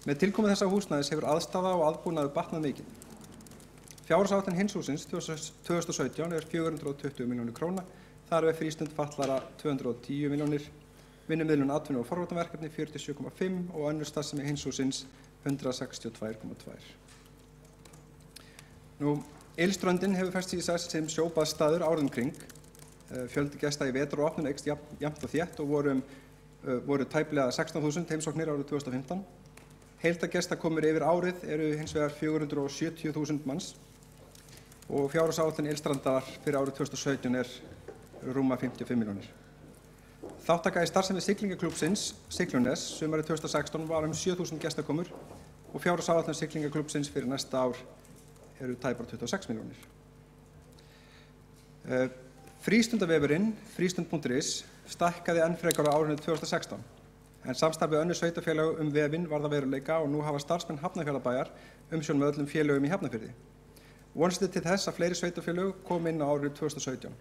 Með tilkomu þessa húsnæðis hefur aðstaða og aðbúnaður batnað mikið. Fjárhagsáætlun hins hússins 2017 er 420 milljónir króna, þar er frístund fatlaðra 210 milljónir, vinnumiðlun atvinnu- og forvarnaverkefni 47,5 og önnur starfsemi hins hússins 162,2. Ylströndin hefur fest sig í sess sem sjóbaðsstaður árið kring. Fjöldi gesta í vetur og opnun eykst jafnt og þétt og voru tæplega 16.000 heimsóknir árið 2015. Heildargestakomur yfir árið eru hins vegar 470.000 manns og fjárhagsáætlun Ylstrandar fyrir árið 2017 er rúma 55 milljónir. Þátttaka í starfsemi siglingaklúbbsins Siglunes sumarið 2016 var 7.000 gestakomur og fjárhagsáætlun siglingaklúbbsins fyrir næsta ár eru tæpar 26 milljónir. Frístundavefurinn, frístund.is, stækkaði enn frekar á árinu 2016, en samstarfið önnur sveitarfélög vefinn varð að veruleika og nú hafa starfsmenn Hafnarfjarðarbæjar umsjón með öllum félögum í Hafnarfirði. Vonast er til þess að fleiri sveitarfélög komi inn á árinu 2017.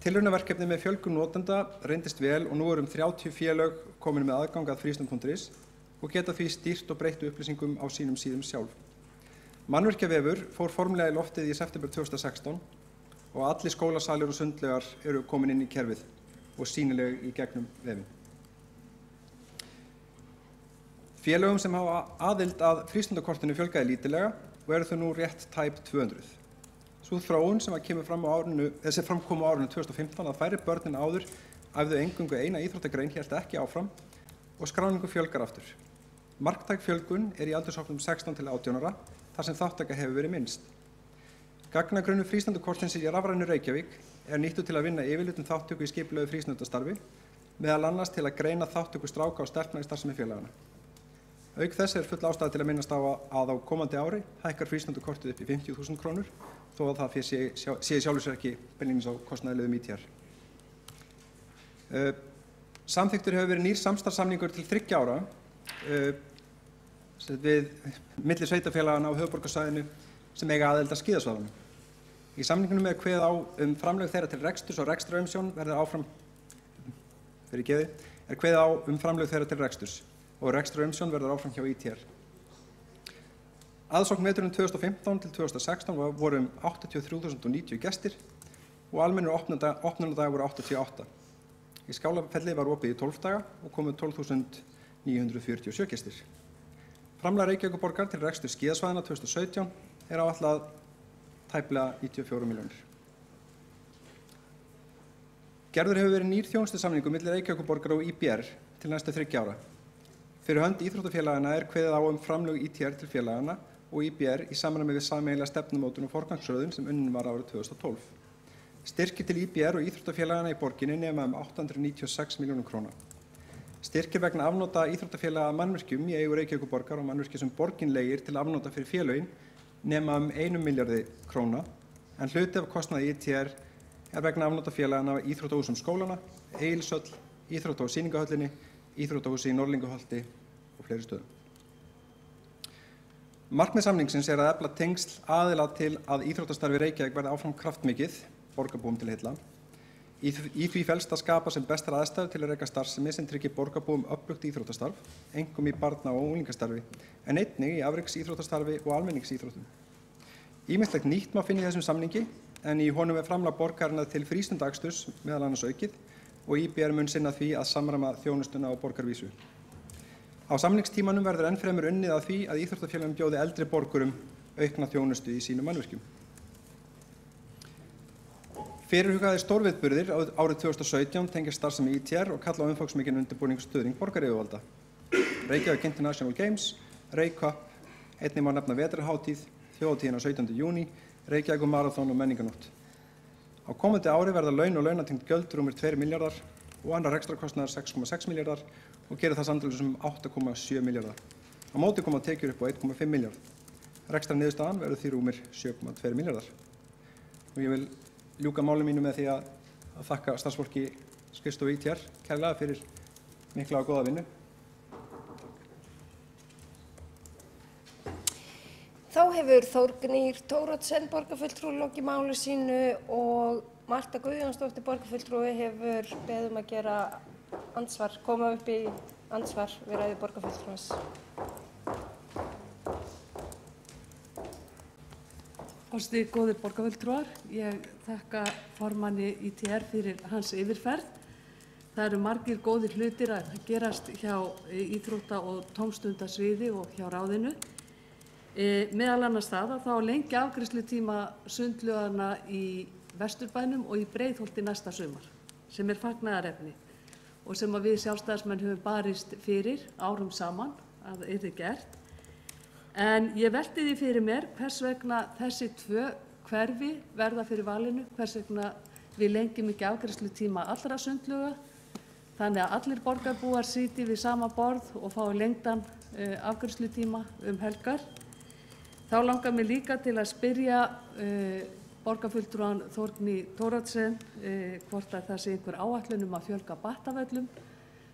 Tilraunaverkefni með fjölgun notenda reyndist vel og nú 30 félög komin með aðgang að frístund.is og geta því stýrt og breytt upplýsingum á sínum síðum sjálf. Mannvirkjavefur fór formlega í loftið í september 2016 og allir skólasalir og sundlaugar eru komin inn í kerfið og sýnileg í gegnum vefinn. Félögum sem hafa aðild að frístundakortinu fjölgaði lítillega og eru þau nú rétt tæp 200. Sú þróun sem fram kom á árinu 2015 að færri börn en áður æfðu eingöngu eina íþróttagrein hélt ekki áfram og skráningu fjölgar aftur. Marktæk fjölgun er í aldurshópnum 16 til 18 ára þar sem þáttaka hefur verið minnst. Gagnagrunnur frístundakortsins í rafrænu Reykjavík er nýttur til að vinna yfirlit þátttöku í skipulögðu frístundastarfi, meðal annars til að greina þátttöku stráka og stelpna í starfsemi félaganna. Auk þess er full ástæða til að minnast á að á komandi ári hækkar frístundakortið upp í 50.000 krónur, þó að það sé sjálfur sér ekki beinlínis á kostnaðarliðum ITR. Samþykktur hefur verið nýr samstarfssamningur til 3 ára við milli sveitarfélagana á höfuðborgarsvæðinu sem eiga aðild að skíðasvæðunum. Í samningnum er kveðið á framlög þeirra til reksturs og rekstrarumsjón verður áfram og rekstrarumsjón verður áfram hjá ITR. Aðsókn veturinn 2015 til 2016 voru 83.090 gestir og almennir opnunardagar voru 88. Í Skálafelli var opið í 12 daga og komu 12.947 gestir. Framlag Reykjavíkurborgar til reksturs skíðasvæðanna 2017 er áætlað tæplega 94 milljónir. Gerður hefur verið nýr þjónustusamningur milli Reykjavíkurborgar og IBR til næstu 3 ára. Fyrir hönd íþróttafélagana er kveðið á framlög ITR til félagana og IBR í samræmi við sameiginlega stefnumótun og forgangsröðun sem unnin var árið 2012. Styrkir til IBR og íþróttafélagana í borginni nema 896 milljónum króna. Styrkir vegna afnota íþróttafélaga mannvirkjum í eigu Reykjavíkurborgar og mannvirkjum sem borgin leigir til afnota fyrir félögin nema 1 milljarði króna, en hluti af kostnaði ITR er vegna afnota félagana íþróttahúsum skólana, Egilshöll, íþrótta- og sýningahöllinni, íþróttahúsi í Norðlingaholti og fleiri stöðum. Markmið samningsins er að efla tengsl aðila til að íþróttastarfi í Reykjavík verði áfram kraftmikið, borgarbúum til heilla. Í því felst að skapa sem bestar aðstæður til að reka starfsemi sem tryggir borgarbúum öflugt íþróttastarf, einkum í barna- og unglingastarfi, en einnig í afreksíþróttastarfi og almenningsíþróttum. Ýmislegt nýtt má finna í þessum samningi, en í honum er framlag borgarinnar til frístundaaksturs meðal annars aukið og IBR mun sinna því að samræma þjónustuna á borgarvísu. Á samningstímanum verður enn fremur unnið að því að íþróttafélögum bjóði eldri borgurum aukna þjónustu í sínum mannvirkjum. Fyrirhugaðir stórviðburðir árið 2017 tengjast starfsemi ITR og kalla á umfangsmikinn undirbúning og stuðning borgaryfirvalda. Reykjavík International Games, Reycup, einnig má nefna vetrarhátíð, þjóðhátíðina 17. júní, Reykjavík Marathon og menninganótt. Á komandi ári verða laun og launatengd gjöld rúmir 2 milljarðar og annar rekstrarkostnaðar 6,6 milljarðar og gerir það samtals 8,7 milljarðar. Á móti koma tekjur upp á 1,5 milljarð. Rekstrarniðurstaðan verður því rúmir 7,2 milljarðar. Og ég vil ljúka máli mínu með því að þakka starfsfólki skrifstofu ITR kærlega fyrir mikla og góða vinnu. Þá hefur Þórgnýr Thoroddsen borgarfulltrúi lokið máli sínu og Marta Guðjónsdóttir borgarfulltrúi hefur beðið að gera andsvar, koma upp í andsvar við ræðu borgarfulltrúans. Forseti, góðir borgarfulltrúar, ég þakka formanni ITR fyrir hans yfirferð. Það eru margir góðir hlutir að gerast hjá íþrótta- og tómstundasviði og hjá ráðinu. Meðal annars það að þá lengi afgreiðslutíma sundlaugana í Vesturbænum og í Breiðholti næsta sumar, sem er fagnaðarefni og sem við sjálfstæðismenn höfum barist fyrir árum saman að yrði gert. En ég velti því fyrir mér hvers vegna þessi 2 hverfi verða fyrir valinu, hvers vegna við lengjum ekki afgreiðslutíma allra sundlauga, þannig að allir borgarbúar sitji við sama borð og fái lengdan afgreiðslutíma helgar. Þá langar mig líka til að spyrja borgarfulltrúan Þórgnýr Thoroddsen hvort að það sé einhver áætlun að fjölga battavöllum.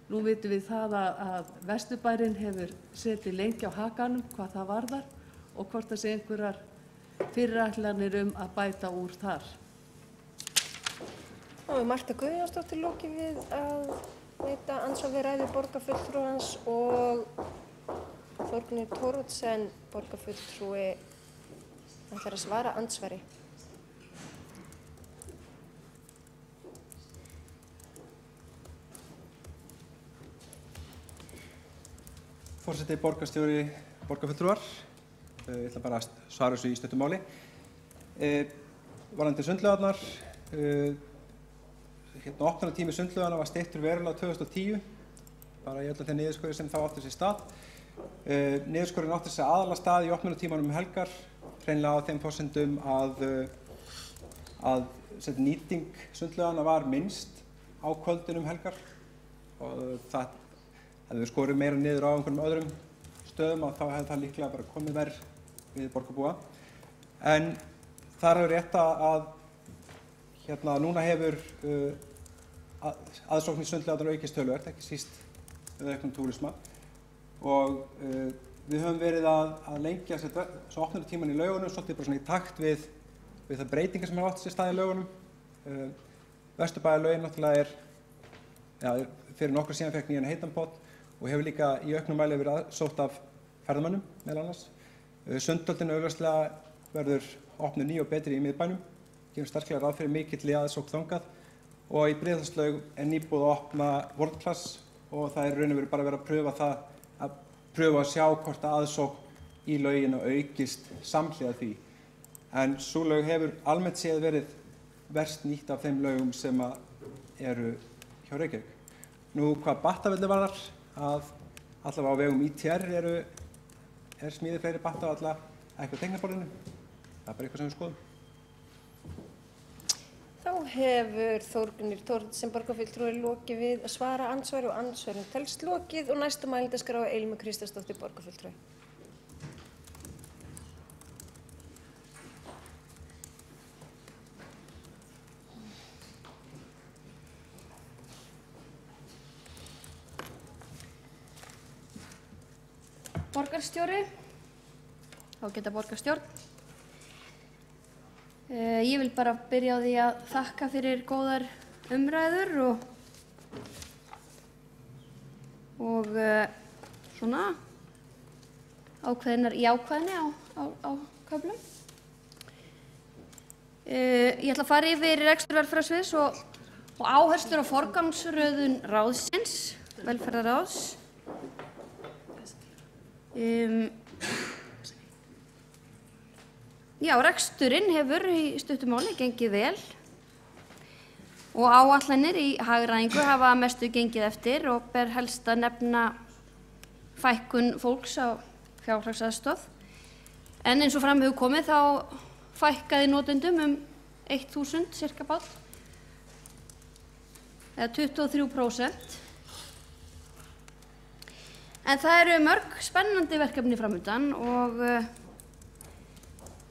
Nú vitum við það að Vesturbærinn hefur setið lengi á hakanum hvað það varðar og hvort það sé einhverjar fyrirætlanir að bæta úr þar. Þá Marta Guðjónsdóttir lokið við að veita andsvar við ræðu borgarfulltrúans og Þórgnýr Thoroddsen borgarfulltrúi ætlar að svara andsvari. Forseti, borgarstjóri, borgarfulltrúar. Ég ætla bara að svara þessu í stuttu máli. Varðandi sundlaugarnar, opnunartími sundlaugana var styttur verulega 2010, bara í öllum þeim niðurskurði sem þá átti sér stað. Niðurskurðurinn átti sér aðallega stað í opnunartímanum helgar, hreinlega á þeim forsendum að nýting sundlaugana var minnst á kvöldin helgar og það hefði við skorum meira niður á einhverjum öðrum stöðum og þá hefði það líklega bara komið verð við borgarbúa. En þar er rétt að núna hefur aðsókn í sundlaugarnar aukist töluvert, ekki síst með auknum túrisma og við höfum verið að lengja svo opnunartímann í laugunum svolítið bara svona í takt við það breytingar sem hafa átt sér stað í laugunum. Vesturbæjarlaugin náttúrulega er fyrir nokkru síðan fekk nýjan heitan pott og hefur líka í auknum mæli verið sótt af ferðamönnum meðal annars. Sundhöllin augljóslega verður opnuð ný og betri í miðbænum, gefur sterklega ráð fyrir mikilli aðsókn þangað og í Breiðholtslaug er nýbúið að opna World Class og það er raun og veru bara verið að pröfa að sjá hvort aðsókn í laugina aukist samhliða því. En sú laug hefur almennt séð verið verst nýtt af þeim laugum sem eru hjá Reykjavík. Nú hvað battavelli varðar, að allavega á vegum ITR er smíðið fleiri battavalla ekki á teikniborðinu. Það er bara eitthvað sem við skoðum. Þá hefur Þórgnýr Thoroddsen borgarfulltrúi lokið við að svara andsvari og andsvarinu telst lokið og næstu mælendaskrá er Eilífur Kristjánsdóttir borgarfulltrúi. borgarstjóri, ágæta borgarstjórn. Ég vil bara byrja á því að þakka fyrir góðar umræður og svona ákveðnar jákvæðni á köflum. Ég ætla að fara yfir rekstur velferðarsviðs og áherslur á forgangsröðun ráðsins, velferðarráðs. Já, reksturinn hefur í stuttu máli gengið vel og áætlanir í hagræðingu hafa að mestu gengið eftir og ber helst að nefna fækkun fólks á fjárhagsaðstoð. En eins og fram hefur komið þá fækkaði notendum 1000 cirka bát, eða 23%. En það eru mörg spennandi verkefni framundan og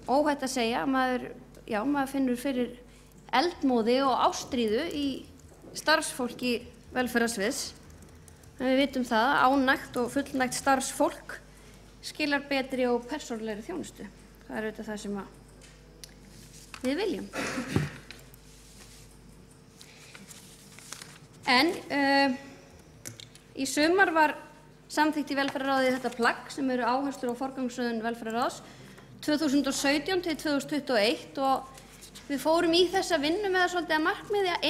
óhætt að segja að maður finnur fyrir eldmóði og ástríðu í starfsfólki velferðarsviðs. En við vitum það að ánægt og fullnægt starfsfólk skilar betri og persónulegri þjónustu. Það er auðvitað það sem við viljum. En í sumar var samþykkt í velferðarráði þetta plagg sem eru áherslur á forgangsröðun velferðarráðs 2017 til 2021 og við fórum í þessa vinnu með það svolítið að markmiði að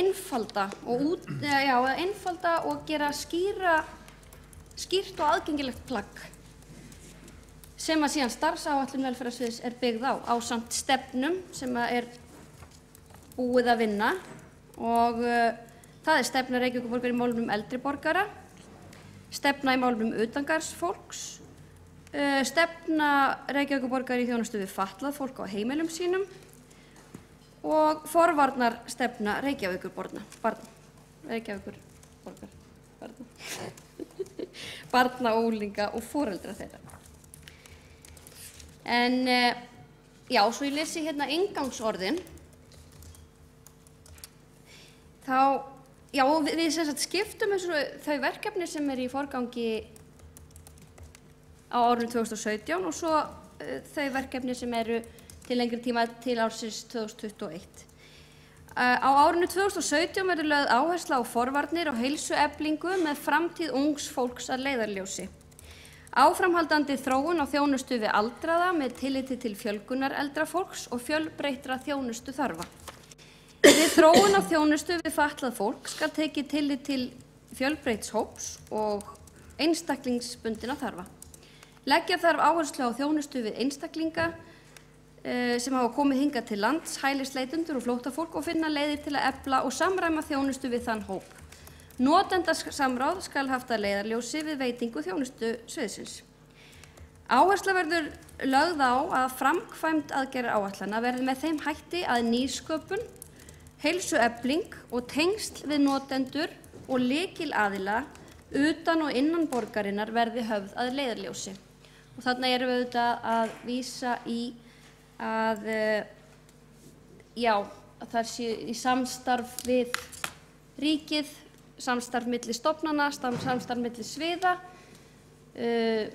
einfalda og gera skýrt og aðgengilegt plagg sem að síðan starfsáætlun velferðarsviðs er byggð á ásamt stefnum sem að er búið að vinna og það er stefna Reykjavíkurborgar í málefnum eldri borgara, stefna í málefnum utangarðsfólks, stefna Reykjavíkurborgar í þjónustu við fatlað fólk á heimilum sínum og forvarnarstefna Reykjavíkurborgar, barna, unglinga og foreldra þeirra. En já, svo ég lesi hérna inngangsorðin, þá já, við sem sagt skiptum þau verkefni sem í forgangi á árinu 2017 og svo þau verkefni sem eru til lengri tíma til ársins 2021. Á árinu 2017 verður lögð áhersla á forvarnir og heilsueflingu með framtíð ungs fólks að leiðarljósi. Áframhaldandi þróun á þjónustu við aldraða með tilliti til fjölgunar eldra fólks og fjölbreyttra þjónustu þarfa. Við þróun á þjónustu við fatlað fólk skal tekið tillit til fjölbreytts hóps og einstaklingsbundinna þarfa. Leggja þarf áherslu á þjónustu við einstaklinga sem hafa komið hingað til lands, hælisleitendur og flóttafólk og finna leiðir til að efla og samræma þjónustu við þann hóp. Notendasamráð skal haft að leiðarljósi við veitingu þjónustu sviðsins. Áhersla verður lögð á að framkvæmd aðgerðaráætlana verði með þeim hætti að nýsköpun, heilsuefling og tengsl við notendur og lykilaðila utan og innan borgarinnar verði höfð að leiðarljósi. Og þarna erum við auðvitað að vísa í að það sé í samstarf við ríkið, samstarf milli stofnana, samstarf milli sviða,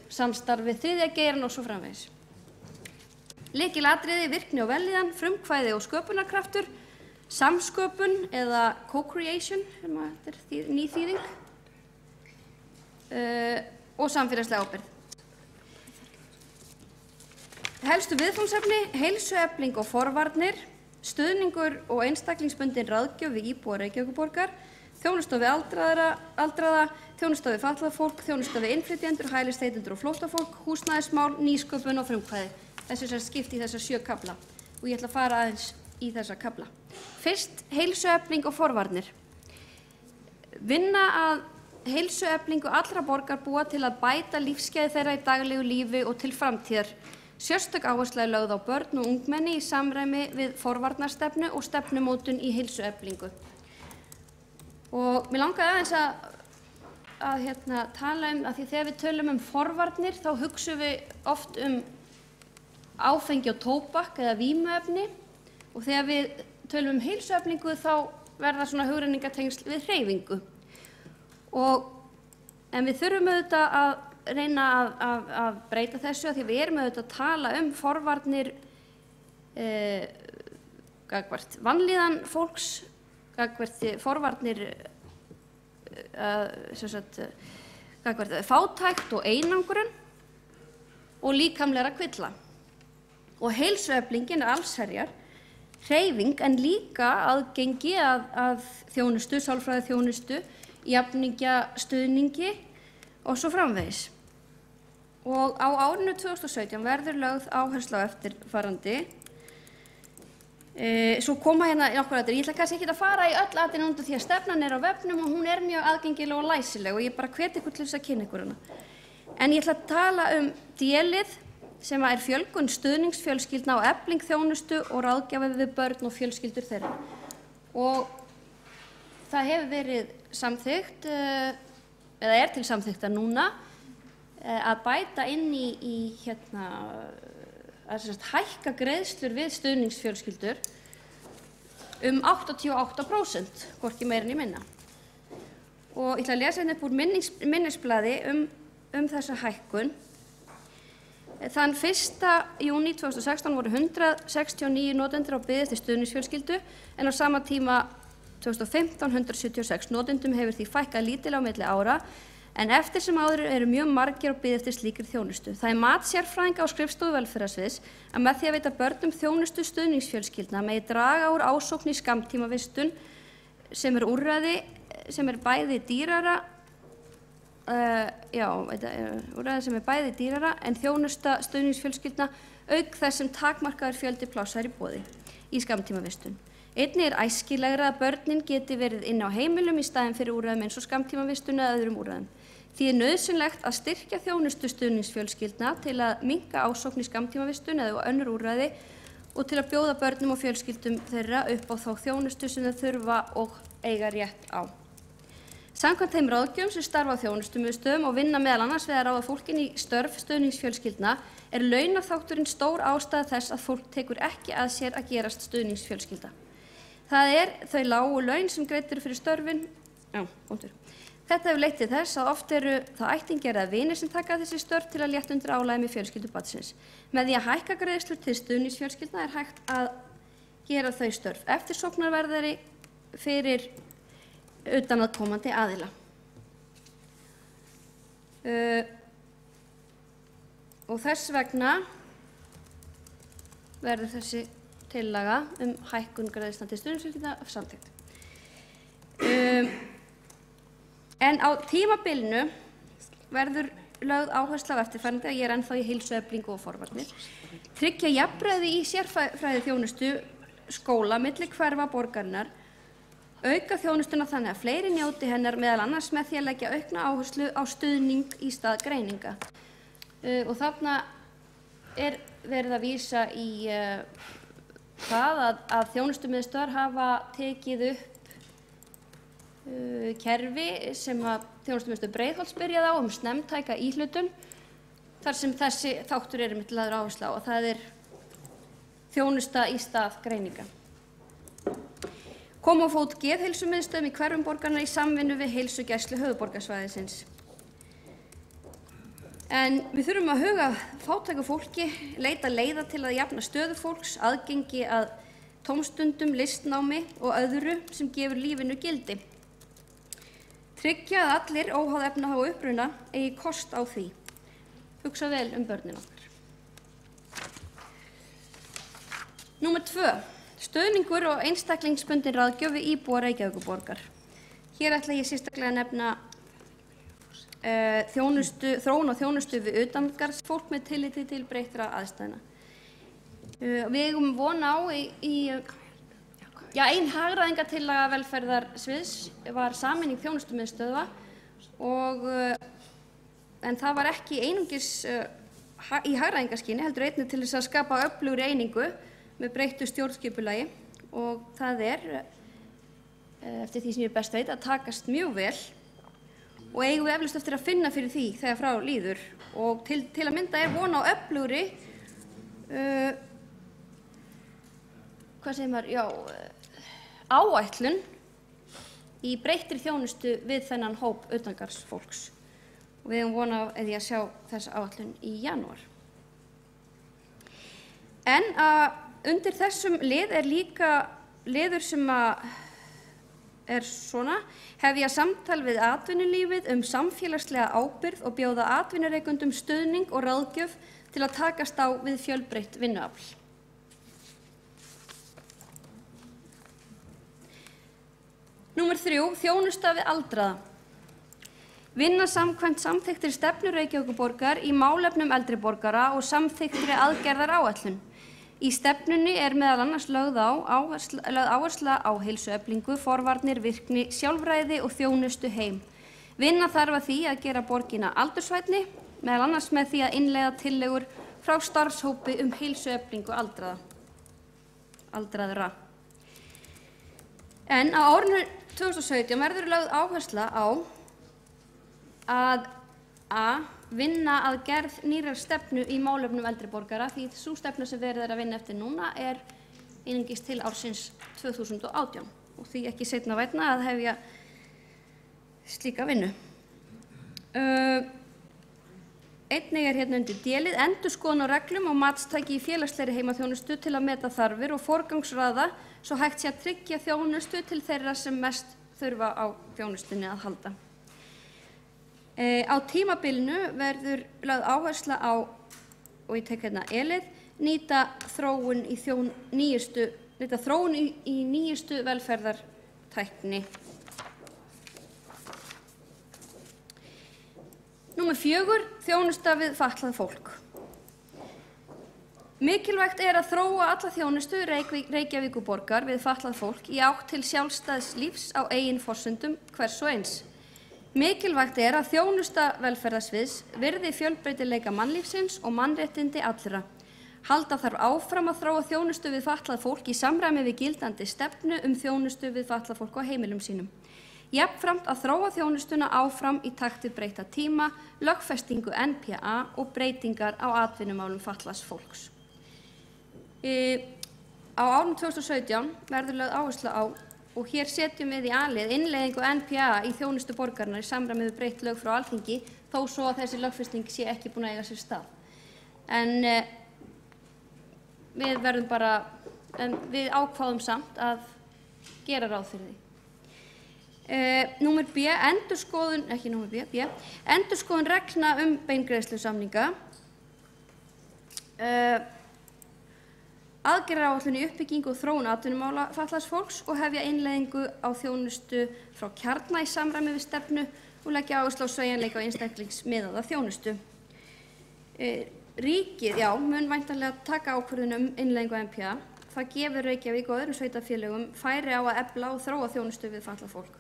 samstarf við þriðja geirann og svo framvegis. Lykilatriði, virkni og vellíðan, frumkvæði og sköpunarkraftur, samsköpun eða co-creation, sem þetta er ný þýðing, og samfélagslega ábyrgð. Helstu viðfangsefni, heilsuefling og forvarnir, stuðningur og einstaklingsbundin ráðgjöf við íbúa Reykjavíkurborgar, þjónusta við aldraða, þjónusta við fatlað fólk, þjónusta við innflytjendur, hælisleitendur og flóttafólk, húsnæðismál, nýsköpun og frumkvæði. Þessu er skipt í þessa 7 kafla og ég ætla að fara aðeins í þessa kafla. Fyrst heilsuefling og forvarnir. Vinna að heilsueflingu allra borgarbúa til að bæta lífsgæði þeirra í daglegu lífi og til framtíðar. Sérstök áhersla er lögð á börn og ungmenni í samræmi við forvarnarstefnu og stefnumótun í heilsueflingu. Og mér langaði aðeins að tala að því þegar við tölum forvarnir þá hugsum við oft áfengi og tóbak eða vímuefni og þegar við tölum heilsueflingu þá verða svona hugrenningatengsl við hreyfingu. En við þurfum auðvitað að reyna að breyta þessu af því við erum auðvitað að tala forvarnir gagnvart vanlíðan fólks, gagnvart forvarnir gagnvart fátækt og einangrun og líkamlega kvilla. Og heilsueflingin allsherjar hreyfing en líka aðgengi að þjónustu, sálfræði þjónustu, jafningjastuðningi og svo framvegis. Og á árinu 2017 verður lögð áhersla á eftirfarandi. Svo koma hérna nokkur atriði. Ég ætla kannski ekki að fara í öll atriði núna því að stefnan á vefnum og hún mjög aðgengileg og læsileg og ég bara hvet ykkur til þess að kynna ykkur hana. En ég ætla að tala D-lið sem fjölgun stuðningsfjölskyldna og efling þjónustu og ráðgjafa við börn og fjölskyldur þeirra. Og það hefur verið samþykkt, eða til samþykkta núna, að bæta inn í að hækka greiðslur við stuðningsfjölskyldur 88%, hvorki meira né minna. Og ég ætla að lesa hérna upp úr minnisblaði þessa hækkun. Þann 1. júní 2016 voru 169 notendur á bið eftir stuðningsfjölskyldu en á sama tíma 2015 176. Notendum hefur því fækkað lítillega á milli ára en eftir sem áður eru mjög margir á bið eftir slíkri þjónustu. Það mat sérfræðinga á skrifstofu velferðarsviðs að með því að veita börnum þjónustu stuðningsfjölskyldna megi draga úr ásókn í skammtímavistun sem úrræði sem bæði dýrara úrræði sem bæði dýrara en þjónusta stuðningsfjölskyldna auk þess sem takmarkaður fjöldi plássa í boði í skammtímavistun. Einnig æskilegra að börnin geti verið inn á heimilum í staðinn fyrir úrræðum eins og skammtímavistun eða öðrum úrræðum. Því nauðsynlegt að styrkja þjónustu stuðningsfjölskyldna til að minnka ásókn í skammtímavistun eða önnur úrræði og til að bjóða börnum og fjölskyldum þeirra upp á þá þjónustu sem þau þurfa og eiga rétt á. Samkvæmt þeim ráðgjöfum sem starfa á þjónustumiðstöðvum og vinna meðal annars við að ráða fólkin í störf stuðningsfjölskyldna launaþátturinn stór ástæða þess að fólk tekur ekki að sér að gerast stuðningsfjölskylda. Það þau lágu laun sem greidd eru fyrir störfin. Þetta hefur leitt til þess að oft eru það ættingjar eða vinir sem taka þessi störf til að létta undir álagi með fjölskyldu barnsins. Með því að hækka greiðslur til stuðningsfjölskyldna hægt að gera þau störf eftirsóknarverðari fyrir utanaðkomandi aðila. Og þess vegna verður þessi tillaga hækkun greiðslna til stuðningsfjölskyldna samþykkt. En á tímabilinu verður lögð áhersla á eftirfarandi að ég ennþá í heilsueflingu og forvarnir. Tryggja jafnræði í sérfræði þjónustu skóla milli hverfa borgarinnar, auka þjónustuna þannig að fleiri njóti hennar meðal annars með því að leggja aukna áherslu á stuðning í stað greininga. Og þarna verið að vísa í það að þjónustumiðstöðvar hafa tekið upp kerfi sem að þjónustumiðstöð Breiðholts byrjaði á snemmtæka íhlutun þar sem þessi þáttur einmitt lagður áherslu á og það þjónusta í stað greininga. Koma á fót geðheilsumiðstöðvum í hverfum borgarinnar í samvinnu við heilsugæslu höfuðborgarsvæðisins. En við þurfum að huga fátæku fólki, leita leiða til að jafna stöðu fólks, aðgengi að tómstundum, listnámi og öðru sem gefur lífinu gildi. Tryggja að allir óháð efnahag og uppruna eigi kost á því. Hugsa vel börnin okkar. Númer 2. Stuðningur og einstaklingsbundin ráðgjöf við íbúa Reykjavíkurborgar. Hér ætla ég sérstaklega að nefna þróun og þjónustu við utangarðsfólk með tilliti til breyttra aðstæðna. Við eigum von á ein hagræðingartillaga velferðarsviðs var sameining þjónustumiðstöðva en það var ekki einungis í hagræðingarskyni heldur einnig til þess að skapa öflugri einingu með breyttu stjórnskipulagi og það eftir því sem ég best veit að takast mjög vel og eigum við eflaust eftir að finna fyrir því þegar frá líður og til að mynda von á öflugri áætlun í breyttri þjónustu við þennan hóp utangarðsfólks Við eigum von á því að sjá þessa áætlun í janúar. En undir þessum lið líka liður sem er svona: hefja samtal við atvinnulífið samfélagslega ábyrgð og bjóða atvinnurekendum stuðning og ráðgjöf til að takast á við fjölbreytt vinnuafl. Númer 3. Þjónusta við aldraða. Vinna samkvæmt samþykktri stefnu Reykjavíkurborgar í málefnum eldri borgara og samþykktri aðgerðaráætlun. Í stefnunni meðal annars lögð áhersla á heilsueflingu, forvarnir, virkni, sjálfræði og þjónustu heim. Vinna þarf að því að gera borgina aldursvænni, meðal annars með því að innleiða tillögur frá starfshópi heilsueflingu aldraðra. En á árinu 2017 verður lögð áhersla á að vinna að gerð nýrrar stefnu í málefnum eldri borgara, því sú stefna sem verið að vinna eftir núna einungis til ársins 2018 og því ekki seinna vænna að hefja slíka vinnu. Einnig hérna undir D-lið endurskoðun á reglum og matstæki í félagslegri heimaþjónustu til að meta þarfir og forgangsraða svo hægt sé að tryggja þjónustu til þeirra sem mest þurfa á þjónustunni að halda. Á tímabilinu verður lögð áhersla á, og ég tek hérna E-lið, nýta þróun í nýjustu velferðartækni. Númer 4. Þjónusta við fatlað fólk. Mikilvægt að þróa alla þjónustu Reykjavíkurborgar við fatlað fólk í átt til sjálfstæðs lífs á eigin forsendum hvers og eins. Mikilvægt að þjónusta velferðarsviðs virði fjölbreytileika mannlífsins og mannréttindi allra. Halda þarf áfram að þróa þjónustu við fatlað fólk í samræmi við gildandi stefnu þjónustu við fatlað fólk á heimilum sínum. Jafnframt að þróa þjónustuna áfram í takt við breytta tíma, lögfestingu NPA og breytingar á atvinnumálum fatlaðs fólks. Á árinu 2017 verður lögð áhersla á, og hér setjum við í A-lið, innleiðingu NPA í þjónustu borgarinnar í samræmi við breytt lög frá Alþingi, þó svo að þessi lögfesting sé ekki búin að eiga sér stað. En við ákváðum samt að gera ráð fyrir því. Númer B, endurskoðun reglna beingreiðslusamninga. Aðgerðaráætlun í uppbyggingu og þróun atvinnumála fatlaðs fólks og hefja innleiðingu á þjónustu frá Kjarna í samræmi við stefnu og leggja áherslu á sveigjanleika og einstaklingsmiðaða þjónustu. Ríkið, mun væntanlega taka ákvörðun innleiðingu NPA. Það gefur Reykjavík og öðrum sveitarfélögum færi á að efla og þróa þjónustu við fatlað fólk.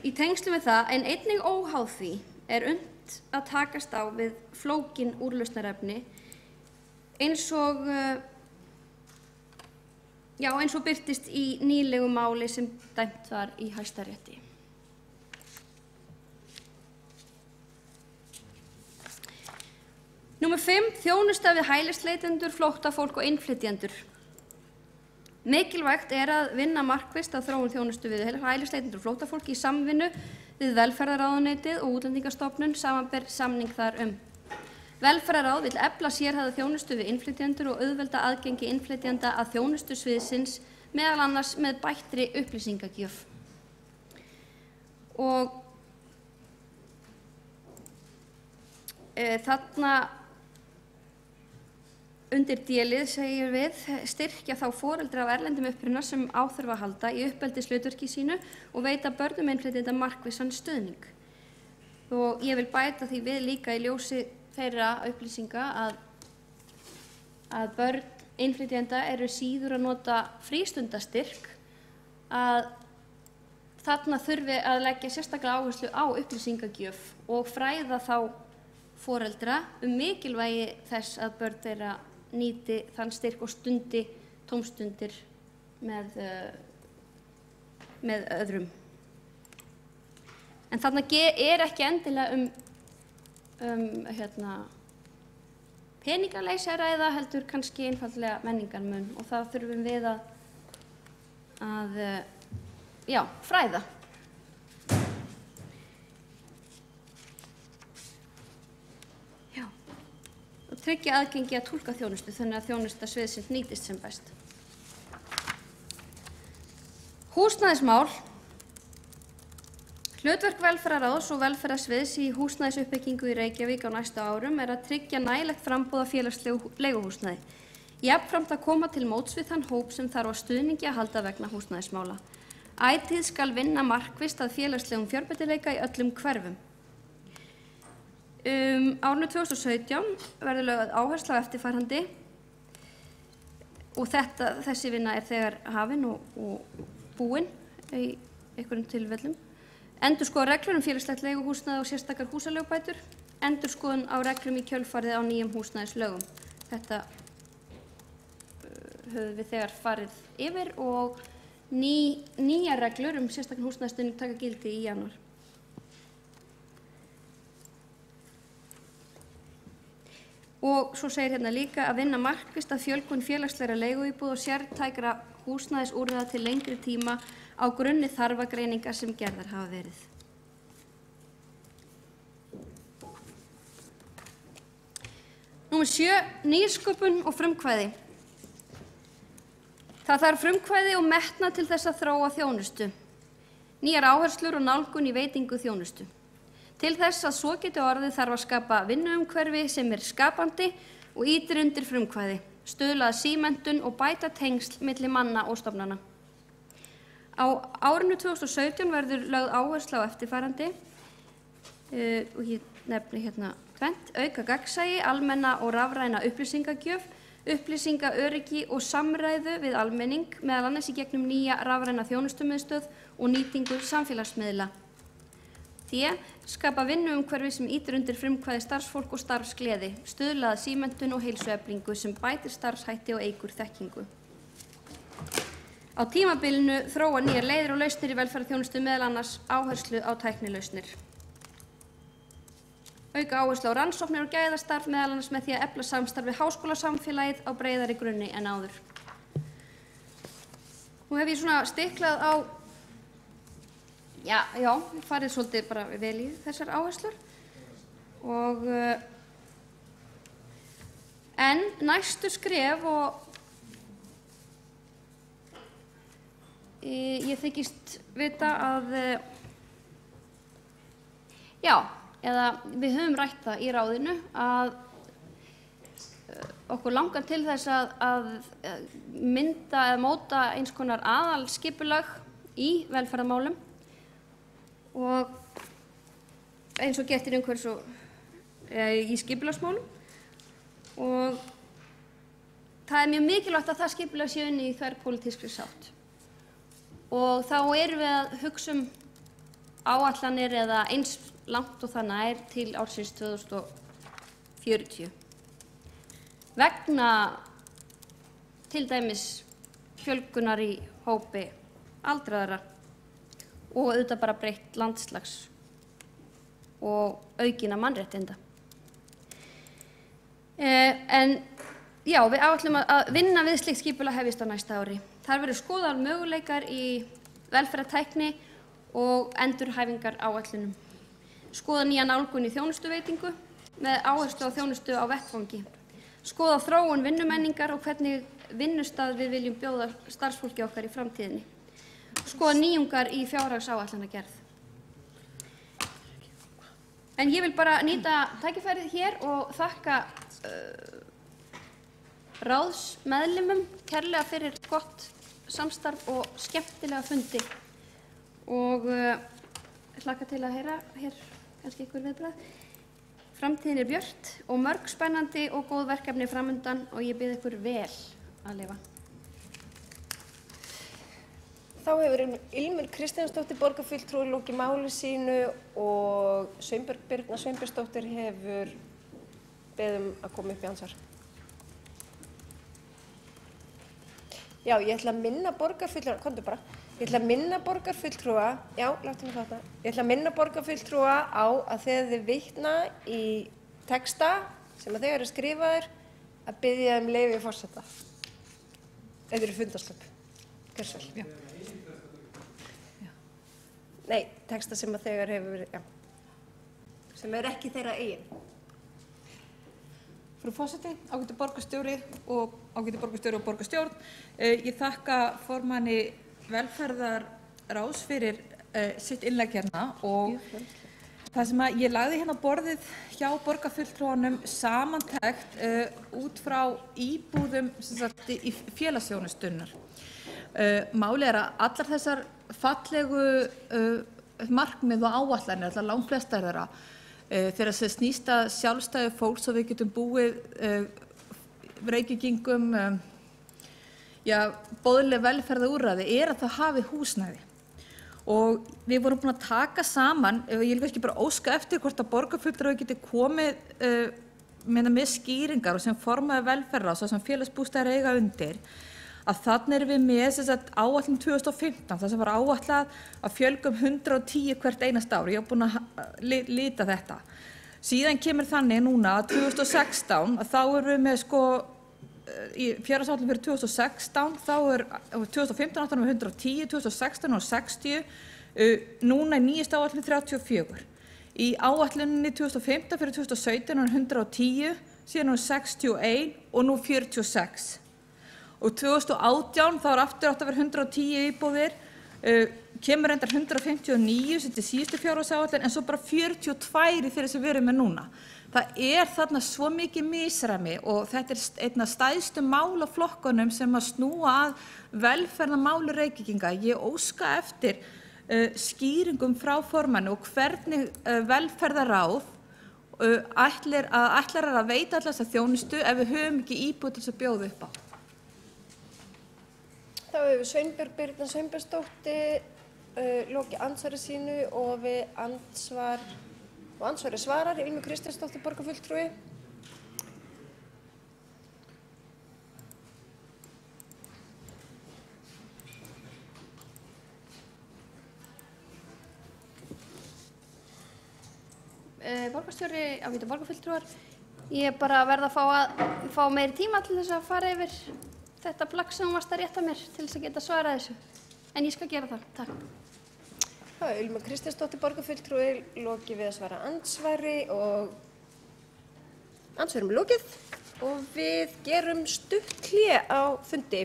Í tengslum við það, en einnig óháð því, unnt að takast á við flókin úrlausnarefni eins og birtist í nýlegu máli sem dæmt var í Hæstarétti. Númer 5. Þjónusta við hælisleitendur, flóttafólk og innflytjendur. Mikilvægt að vinna markvisst að þróun þjónustu við hælisleitendur og flóttafólk í samvinnu við velferðarráðuneytið og Útlendingastofnun, samanber samning þar Velferðarráð vill efla sérhæfða þjónustu við innflytjendur og auðvelda aðgengi innflytjenda að þjónustu sviðsins, meðal annars með bættri upplýsingagjöf. Og þarna undir D-lið segjum við styrkja þá foreldra af erlendum uppruna sem á þurfa að halda í uppeldishlutverki sínu og veita börnum innflytjenda markvissan stuðning. Og ég vil bæta því við líka í ljósi þeirra upplýsinga að börn innflytjenda eru síður að nota frístundastyrk, að þarna þurfi að leggja sérstaklega áherslu á upplýsingagjöf og fræða þá foreldra mikilvægi þess að börn þeirra nýti þann styrk og stundi tómstundir með öðrum. En þarna ekki endilega peningaleysi að ræða, heldur kannski einfaldlega menningarmun og það þurfum við að fræða. tryggja aðgengi að túlkaþjónustu þannig að þjónusta sviðsins nýtist sem best. Húsnæðismál. Hlutverk velferðarráðs og velferðarsviðs í húsnæðisuppbyggingu í Reykjavík á næstu árum að tryggja nægilegt framboð af félagslegu leiguhúsnæði. Jafnframt að koma til móts við þann hóp sem þarf á stuðningi að halda vegna húsnæðismála. Ætíð skal vinna markvisst að félagslegum fjölbreytileika í öllum hverfum. Árinu 2017 verður lögð áhersla á eftirfarandi og þessi vinna þegar hafin og búin í einhverjum tilfellum. Endurskoða reglur félagslegt leiguhúsnæði og sérstakar húsaleigubætur. Endurskoðun á reglum í kjölfarið á nýjum húsnæðislögum. Þetta höfum við þegar farið yfir og nýjar reglur sérstakar húsnæðisstuðning taka gildi í janúar. Og svo segir hérna líka að vinna markvisst að fjölgun félagslegra leiguíbúða og sértækra húsnæðisúrræða til lengri tíma á grunni þarfagreininga sem gerðar hafa verið. Númer 7. Nýsköpun og frumkvæði. Það þarf frumkvæði og metnað til þess að þróa þjónustu. Nýjar áherslur og nálgun í veitingu þjónustu. Til þess að svo geti orðið þarf að skapa vinnuumhverfi sem skapandi og ýtir undir frumkvæði, stuðla að símenntun og bæta tengsl milli manna og stofnana. Á árinu 2017 verður lögð áhersla á eftirfarandi og ég nefni hérna tvennt: auka gagnsæi, almenna og rafræna upplýsingagjöf, upplýsingaöryggi og samræðu við almenning, meðal annars í gegnum nýja rafræna þjónustumiðstöð og nýtingu samfélagsmiðla. Skapa vinnuumhverfi sem ýtir undir frumkvæði starfsfólk og starfsgleði, stuðla að símenntun og heilsueflingu sem bætir starfshætti og eykur þekkingu. Á tímabilinu þróa nýjar leiðir og lausnir í velferðarþjónustu, meðal annars áherslu á tæknilausnir. Auka áherslu á rannsóknir og gæðastarf, meðal annars með því að efla samstarf við háskólasamfélagið á breiðari grunni en áður. Nú hef ég svona stiklað á farið svolítið bara vel í þessar áherslur og en næstu skref og ég þykist vita að eða við höfum rætt það í ráðinu að okkur langar til þess að mynda eða móta eins konar aðalskipulag í velferðarmálum og eins og gert í umhverfis og í skipulagsmálum og það mjög mikilvægt að það skipulag sé unnið í þverpólitískri sátt og þá erum við að hugsa áætlanir eða eins langt og það nær til ársins 2040 vegna til dæmis fjölgunar í hópi aldraðra og auðvitað bara breytt landslags og aukinna mannréttinda. En já, við áætlum að vinna við slíkt skipulag hefjist á næsta ári. Þar verður skoðaðar möguleikar í velferðartækni og endurhæfingar áætlunum. Skoða nýja nálgun í þjónustuveitingu með áherslu á þjónustu á vettvangi. Skoða þróun vinnumenningar og hvernig vinnustað við viljum bjóða starfsfólki okkar í framtíðinni. Skoða nýjungar í fjárhagsáætlanagerð. En ég vil bara nýta tækifærið hér og þakka ráðsmeðlimum kærlega fyrir gott samstarf og skemmtilega fundi og hlakka til að heyra hér kannski ykkur viðbragð. Framtíðin björt og mörg spennandi og góð verkefni framundan og ég bið ykkur vel að lifa. Þá hefur Ilmur Kristjánsdóttir borgarfulltrúi lokið máli sínu og Birna Sveinbjörnsdóttir hefur beðið að koma upp í andsvar. Já, ég ætla að minna borgarfulltrúa, komdu bara. Ég ætla að minna borgarfulltrúa, láttu mig þetta. Ég ætla að minna borgarfulltrúa á að þegar þið vitna í texta sem að þegar skrifaðir að biðja leyfi forseta. Þetta eru fundarslöp. Gjörðu svo vel. Nei, texta sem að þegar hefur verið, sem ekki þeirra eigin. Frú forseti, ágæti borgarstjóri og borgarstjórn. Ég þakka formanni velferðarráðs fyrir sitt innlegg hérna og það sem ég lagði hérna á borðið hjá borgarfulltrúanum samantekt út frá íbúðum í félagsþjónustunnar. Málið að allar þessar fallegu markmið og áætlanir, allar langflestar þeirra, þegar það snýst að sjálfstæði fólks og við getum búið Reykvíkingum boðleg velferðarúrræði að það hafi húsnæði. Og við vorum búin að taka saman, ég vil kannski bara óska eftir hvort að borgarfulltrúi geti komið með skýringar og sem formaði velferðarráðs og sem félagsbústaðir eiga undir, að þarna erum við með áætlun 2015, það sem var áætlað að fjölgum 110 hvert einast ár. Ég hef búin að lita þetta. Síðan kemur þannig núna að 2016, að þá erum við með í fjárhagsáætlun fyrir 2016, þá 2015 áttan við 110, 2016 og 60, núna í nýjasta áætlun 34. Í áætluninni 2015 fyrir 2017 er 110, síðan er 61 og nú 46. Og 2018 þá aftur átt að vera 110 íbúðir, kemur reyndar 159 sem til síðustu fjárhagsáætlun en svo bara 42 í þeirri sem við erum með núna. Það þarna svo mikið misræmi og þetta einn af stærstu málaflokkunum sem að snúa að velferðarmáli Reykvíkinga. Ég óska eftir skýringum frá formanni og hvernig velferðarráð ætlar að veita allar þessa þjónustu ef við höfum ekki íbúð til þess að bjóða upp á. Þá hefur Sveinbjörg Birna Sveinbjörnsdóttir lokið andsvari sínu og við andsvari svarar Ilmur Kristinsdóttir borgarfulltrúi. Borgarstjóri, ágætu borgarfulltrúar, ég bara verð að fá meiri tíma til þess að fara yfir þetta plagg sem hún varst að rétta mér til þess að geta svarað þessu. En ég skal gera það. Takk. Það er Ilmur Kristinsdóttir borgarfulltrúi lokið við að svara andsvari og andsvarum lokið og við gerum stutt hlé á fundi.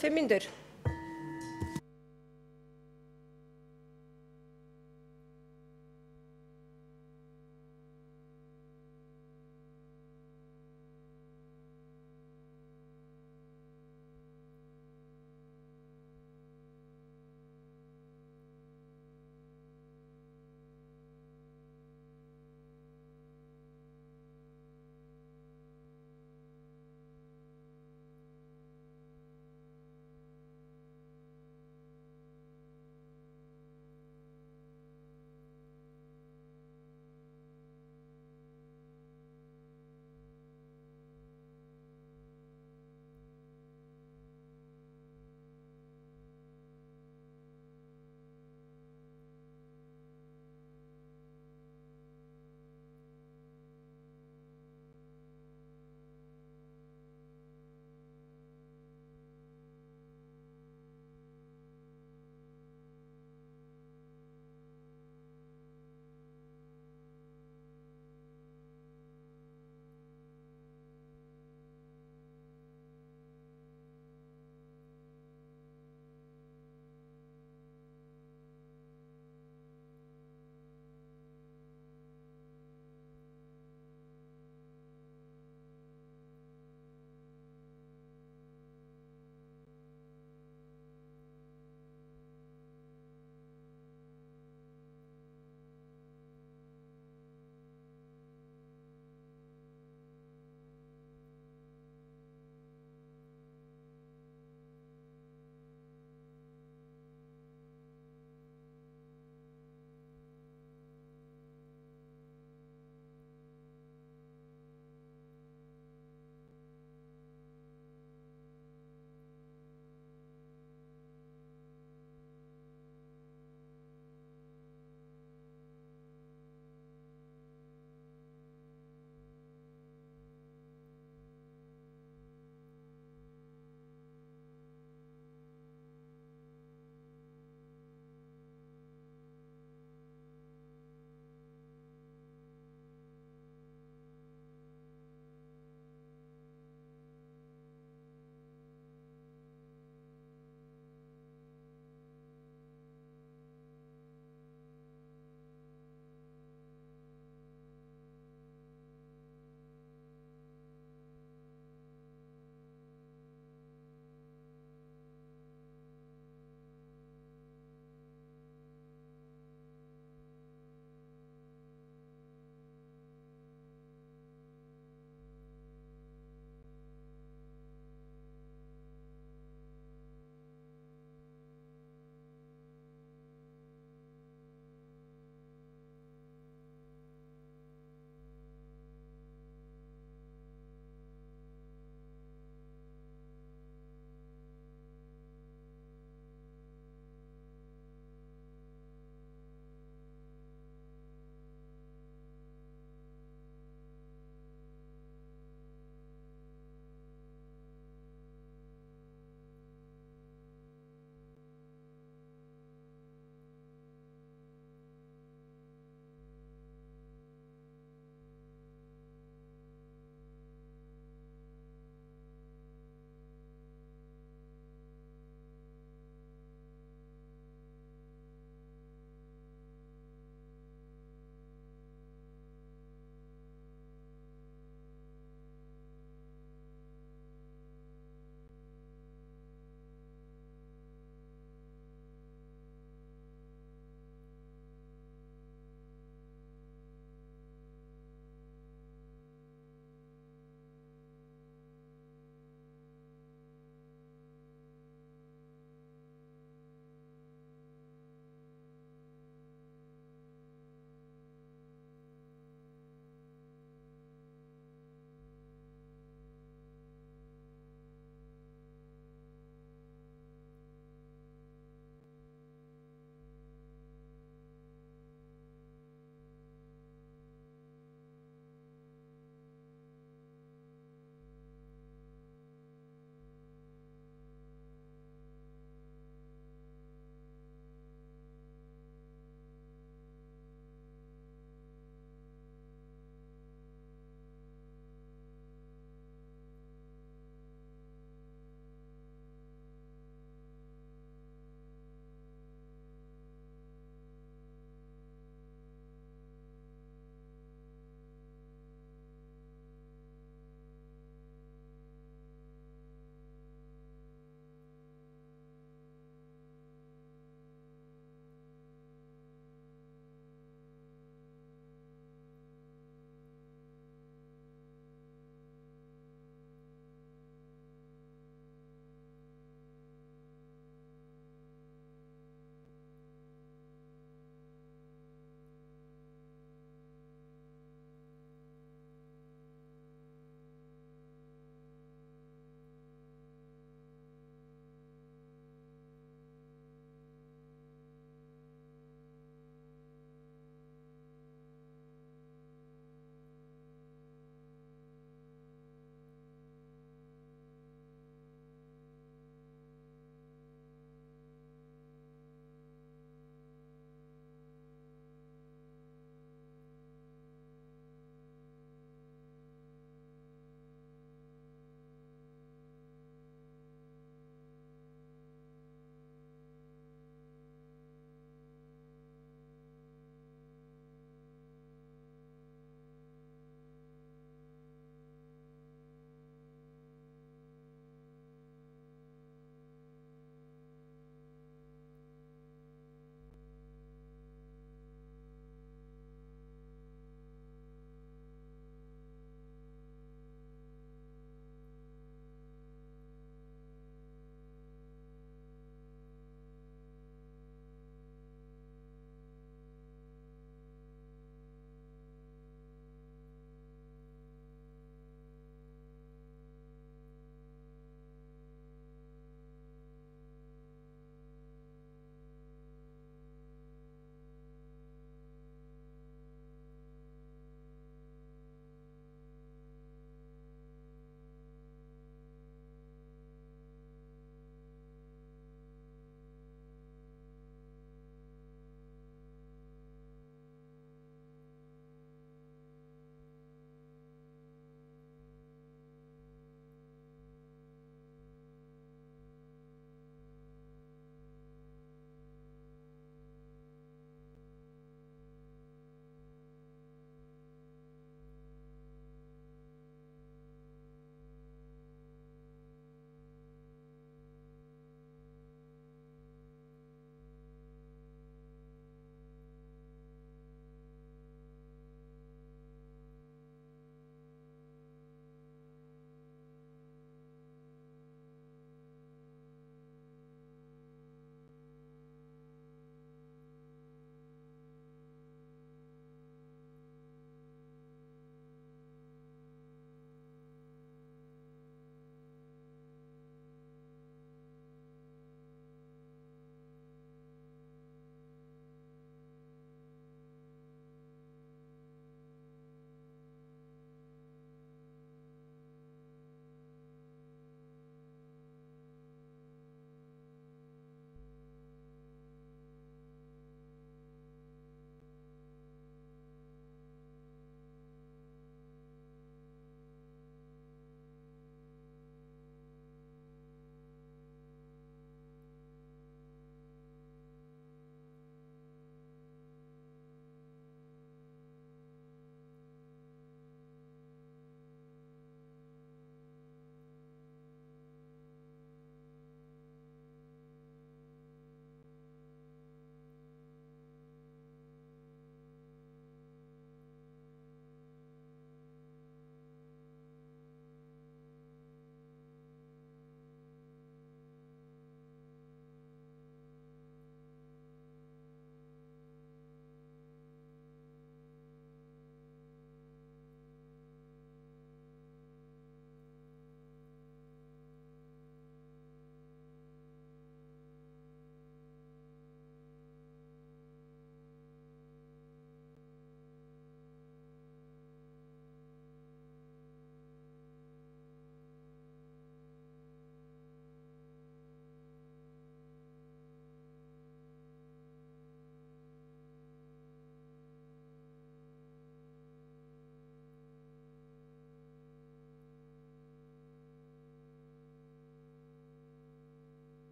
5 mínútur.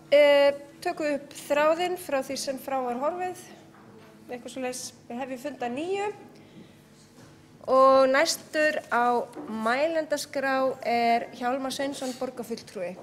tökum upp þráðinn frá því sem frá var horfið, eitthvað svoleiðis, við hefjum fund að 9. Og næstur á mælendaskrá Hjálmar Sveinsson, borgarfulltrúi.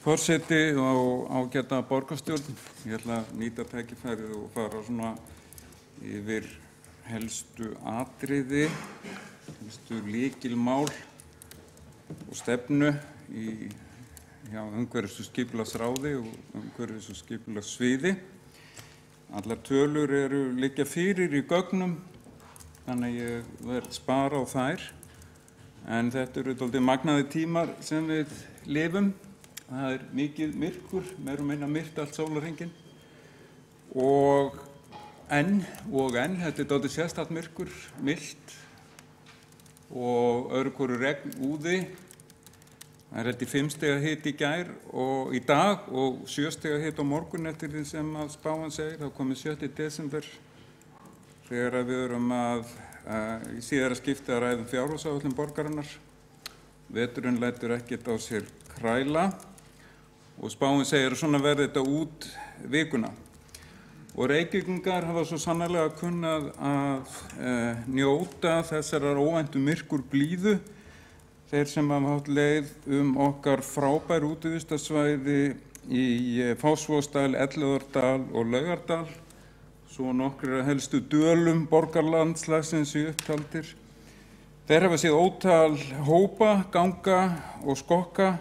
Forseti og ágæta borgarstjórn, ég ætla að nýta tækifærið og fara svona yfir helstu atriði, helstu lykilmál og stefnu hjá umhverfis- og skipulagsráði og umhverfis- og skipulagssviði. Allar tölur liggja fyrir í gögnum, þannig að ég verð spara á þær. En þetta eru dálítið magnaðir tímar sem við lifum. Það mikið myrkur, meira og minna myrkt allt sólarhringinn og enn, þetta dálítið sérstakt myrkur, milt og öðru hvoru regn úði. Það þetta 5 stiga hiti í gær og í dag og 7 stiga hiti á morgun eftir því sem að spáin segir. Það komið 7. desember þegar við erum í síðara skipti að ræðum fjárhagsáætlun borgarinnar. Veturinn lætur ekkert á sér kræla. Og spáin segir að svona verði þetta út vikuna. Og Reykvíkingar hafa svo sannarlega kunnað að njóta þessarar óvæntu myrkurblíðu. Þeir sem hafa haft leið okkar frábær útivistarsvæði í Fossvogsdal, Elliðaárdal og Laugardal, svo nokkrir helstu dölum borgarlandslagsins í upptaldir. Þeir hafa séð ótal hópa, ganga og skokka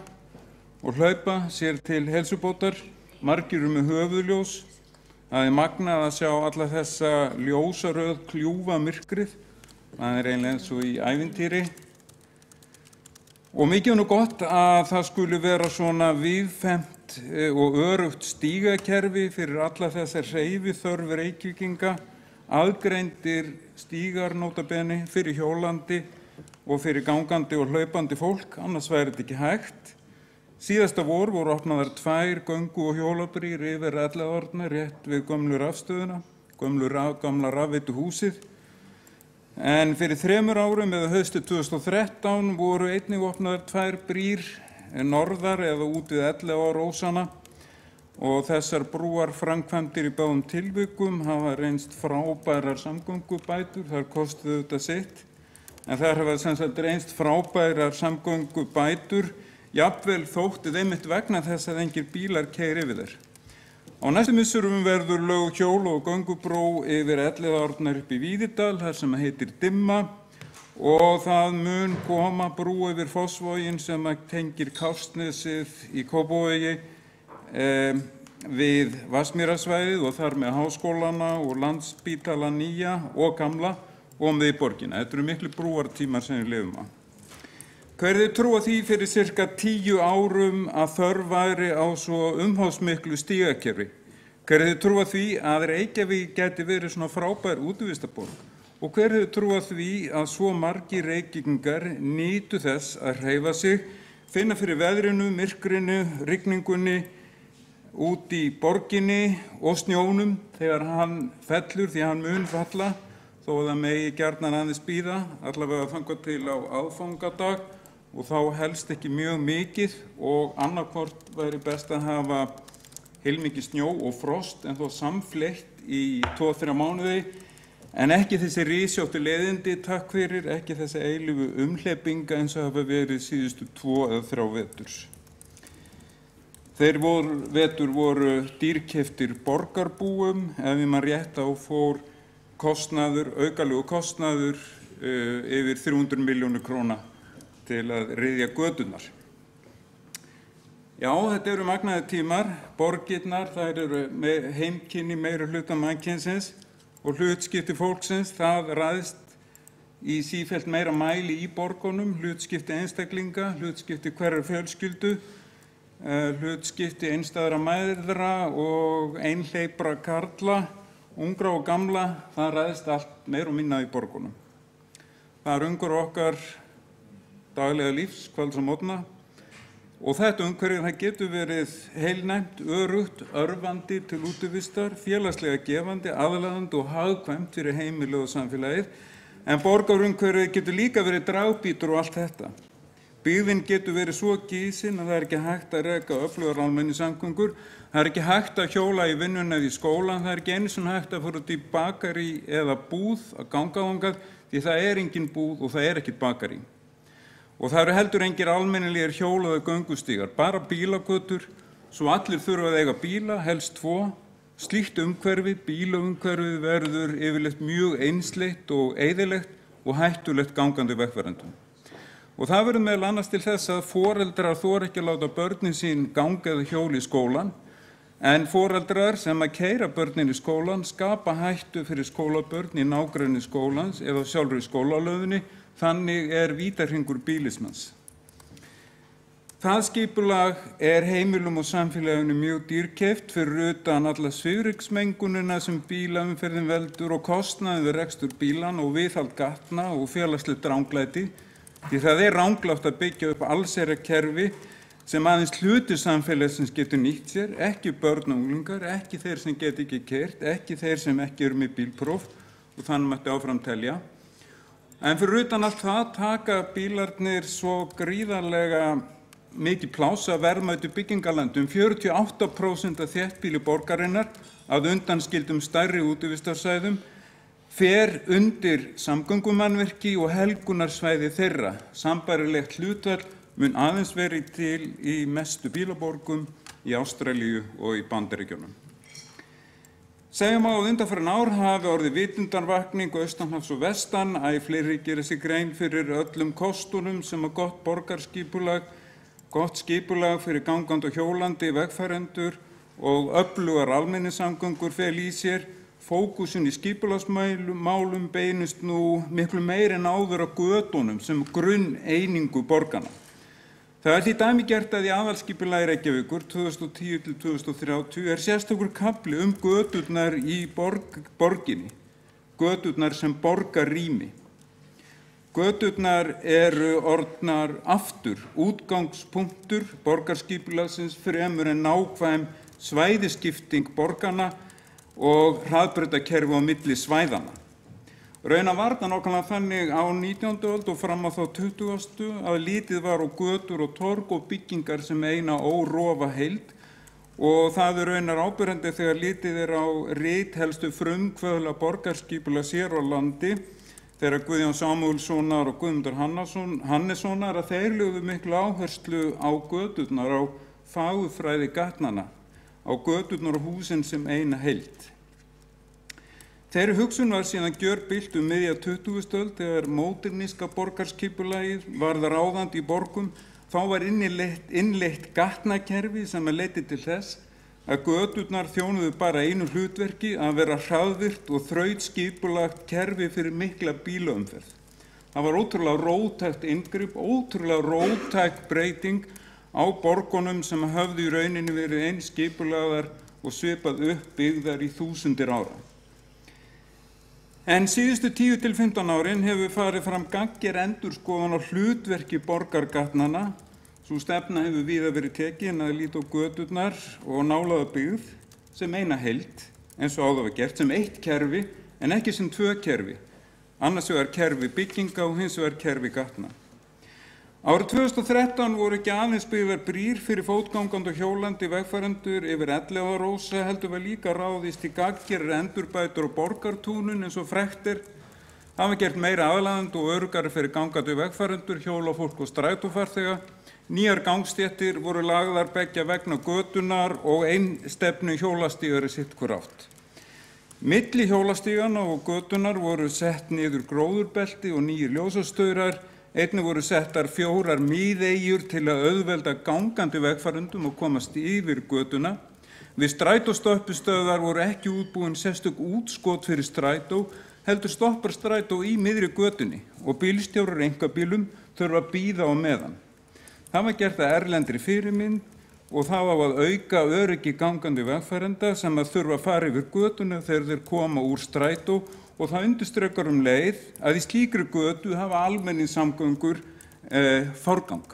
og hlaupa sér til heilsubótar, margir með höfuðljós. Það magnað að sjá alla þessa ljósaröð kljúfa myrkrið. Það eiginlega eins og í ævintýri. Og mikið nú gott að það skuli vera svona víðfemt og örugt stígakerfi fyrir alla þessar hreyfiþörf Reykvíkinga, aðgreindir stígar nota bene fyrir hjólandi og fyrir gangandi og hlaupandi fólk, annars væri þetta ekki hægt. Síðasta vor voru opnaðar 2 göngu- og hjólabrýr yfir Elliðaárnar rétt við gömlu rafstöðina, gamla rafveituhúsið. En fyrir 3 árum eða haustið 2013 voru einnig opnaðar 2 brýr norðar eða út við Elliðaárósana og þessar brúar framkvæmdir í báðum tilvikum hafa reynst frábærar samgöngubætur, þar kostuðu þetta sitt. En þar hafa sem sagt reynst frábærar samgöngubætur, jafnvel þóttið einmitt vegna þess að engir bílar keyri yfir þær. Á næstu misserum verður lögð hjól- og göngubrú yfir Elliðaárnar upp í Víðidal, þar sem heitir Dimma, og það mun koma brú yfir Fossvoginn sem tengir Kársnesið í Kópavogi við Vatnsmýrasvæðið og þar með háskólana og Landspítala nýja og gamla og miðborgina. Þetta eru miklu brúartímar sem við lifum á. Hver hefði trúað því fyrir sirka 10 árum að þörf væri á svo umfangsmiklu stígakerfi? Hver hefði trúað því að Reykjavík gæti verið svona frábær útivistarborg? Og hver hefði trúað því að svo margir Reykvíkingar nýtu þess að hreyfa sig, finna fyrir veðrinu, myrkrinu, rigningunni, út í borginni og snjónum þegar hann fellur, því hann mun falla, þó að það megi gjarnan aðeins bíða, allavega þangað til á aðfangadag, og þá helst ekki mjög mikið og annarkvort væri best að hafa heilmikið snjó og frost en þó samfleytt í 2-3 mánuði, en ekki þessi rysjóttu leiðindi, takk fyrir, ekki þessi eilífu umhleypinga eins og hafa verið síðustu 2 eða 3 veturs. Þeir vetur voru dýrkeyptir borgarbúum, ef ég man rétt á fór aukalegu kostnaður yfir 300 milljónir króna til að ryðja göturnar. Já, þetta eru magnaðir tímar. Borgirnar, þær eru heimkynni meiri hluta mannkynsins og hlutskipti fólksins, það ræðst í sífellt meira mæli í borgunum, hlutskipti einstaklinga, hlutskipti hverrar fjölskyldu. hlutskipti einstæðra mæðra og einhleypra karla, ungra og gamla, það ræðst allt meir og minna í borgunum. Það er umhverfi okkar daglega lífs, kvölds og morgna, og þetta umhverfi það getur verið heilnæmt, örugt, örvandi til útivistar, félagslega gefandi, aðlaðandi og hagkvæmt fyrir heimilið og samfélagið, en borgarumhverfi getur líka verið dragbítur og allt þetta. Byggðin getur verið svo gísin að það er ekki hægt að reka öflugar almenningssamgöngur, það er ekki hægt að hjóla í vinnuna eða í skólan, það er ekki einu sinni hægt að fara út í bakari eða búð að ganga þangað, því það er engin búð og það er ekkert bakari. Og það eru heldur engir almennilegir hjólaða göngustígar, bara bílagötur, svo allir þurfa að eiga bíla, helst 2. Slíkt umhverfi, bílaumhverfið verður yfirleitt mjög einsleitt og eyðilegt og hættulegt gangandi vegfarendum. Og það verður meðal annars til þess að foreldrar þora ekki að láta börnin sín ganga eða hjóla í skólan, en foreldrar sem að keyra börnin í skólan skapa hættu fyrir skólabörn í nágrenni skólans eða sjálfri skólalöðinni. Þannig er vítahringur bílismans. Það skipulag er heimilum og samfélaginu mjög dýrkeypt fyrir utan alla svifryksmengunina sem bílaumferðin veldur og kostnaðinn við rekstur bílanna og viðhald gatna og félagslegt ranglæti, því það er ranglátt að byggja upp allsherjarkerfi sem aðeins hluti samfélagsins getur nýtt sér, ekki börn og unglingar, ekki þeir sem get ekki keyrt, ekki þeir sem ekki eru með bílpróf og þannig mætti áfram telja. En fyrir utan allt það taka bílarnir svo gríðarlega mikið pláss að verðmætu byggingarlandi. 48% af þéttbýli borgarinnar að undanskildum stærri útivistarsvæðum fer undir samgöngumannvirki og helgunarsvæði þeirra. Sambærilegt hlutfall mun aðeins verið til í mestu bílaborgum í Ástralíu og í Bandaríkjunum. Segjum að undanfarin ár hafi orðið vitundarvakning austanhafs og vestan, fleiri gera sig grein fyrir öllum kostunum sem að gott skipulag fyrir gangandi og hjólandi, vegfarendur og öflugar almenningssamgöngur fel í sér. Fókusin í skipulagsmálum beinist nú miklu meir en áður á götunum sem grunn einingu borganna. Það er því dæmigert að í aðalskipulagi Reykjavíkur 2010–2030 er sérstakur kafli göturnar í borginni, göturnar sem borgarrými. Göturnar eru orðnar aftur útgangspunktur borgarskipulagsins fremur en nákvæm svæðisskipting borganna og hraðbrautakerfi á milli svæðanna. Raunar var það nákvæmlega þannig á 19. öld og fram á þá 20. að litið var á götur og torg og byggingar sem eina órofa heild og það er raunar áberandi þegar litið er á rit helstu frumkvöðla borgarskipulags hér á landi þegar Guðjón Samúelssonar og Guðmundur Hannessonar að þeir lögðu miklu áherslu á göturnar, á fagurfræði gatnanna, á göturnar og húsin sem eina heild. Þeirri hugsun var síðan gjörbylt miðja 20. öld þegar móderníska borgarskipulagið varð ráðandi í borgum. Þá var innleitt gatnakerfi sem leiddi til þess að göturnar þjónuðu bara einu hlutverki að vera hraðvirkt og þrautskipulagt kerfi fyrir mikla bílaumferð. Það var ótrúlega róttækt inngrip, ótrúlega róttæk breyting á borgunum sem höfðu í rauninni verið eins skipulagðar og svipað uppbyggðar í þúsundir ára. En síðustu 10–15 árin hefur farið fram gagnger endurskoðun á hlutverki borgargatnanna. Sú stefna hefur víða verið tekin að líta á göturnar og nálæga byggð sem eina heild, eins og áður var gert, sem eitt kerfi en ekki sem 2 kerfi. Annars vegar kerfi bygginga og hins vegar kerfi gatna. Árið 2013 voru ekki aðeins byggðar brýr fyrir fótgangandi og hjólandi vegfarendur yfir Elliðaárósa, heldur var líka ráðist í gagngerar endurbætur og borgartúnun eins og frekt er. Það var gert meira aðlaðandi og öruggari fyrir gangandi vegfarendur, hjólafólk og strætófarþega. Nýjar gangstéttir voru lagðar beggja vegna götunar og einstefnu hjólastígar í sitt hvor átt. Milli hjólastígana og götunar voru sett niður gróðurbelti og nýjir ljósastaurar. Einnig voru settar 4 miðeyjur til að auðvelda gangandi vegfarendum og komast yfir götuna. Við strætóstoppistöðvar voru ekki útbúin sérstök útskot fyrir strætó, heldur stoppar strætó í miðri götunni og bílstjórar einkabílum þurfa að bíða á meðan. Það var gert að erlendri fyrirmynd og það á að auka öryggi gangandi vegfarenda sem að þurfa að fara yfir götuna þegar þeir koma úr strætó og það undirstrekar leið að í slíkri götu hafa almenningssamgöngur forgang.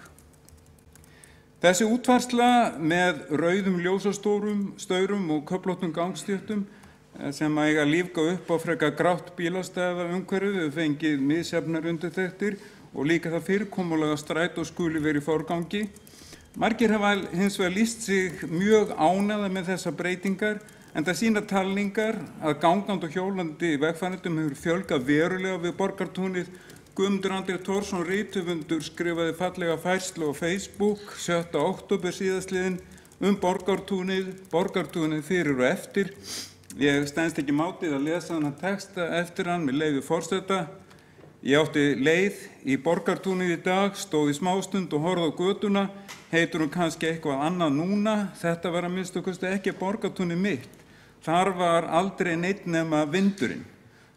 Þessi útfærsla með rauðum ljósastaurum og köflóttum gangstéttum sem eiga að lífga upp á frekar grátt bílastæða umhverfið við fengið misjafnar undirtektir og líka það fyrirkomulega strætó skuli verið í forgangi. Margir hafa hins vegar lýst sig mjög ánægða með þessar breytingar en það sýna talningar að gangandi og hjólandi vegfarendum hefur fjölgað verulega við Borgartúnið. Guðmundur Andri Thorsson rithöfundur skrifaði fallega færslu á Facebook 7. október síðastliðinn Borgartúnið fyrir og eftir. Ég stenst ekki mátið að lesa þennan texta eftir hann með leyfi forseta. Ég átti leið í Borgartúnið í dag, stóð í smástund og horfði á götuna. Heitur hún kannski eitthvað annað núna? Þetta var að minnsta kosti ekki Borgartúnið mitt. Þar var aldrei neitt nema vindurinn.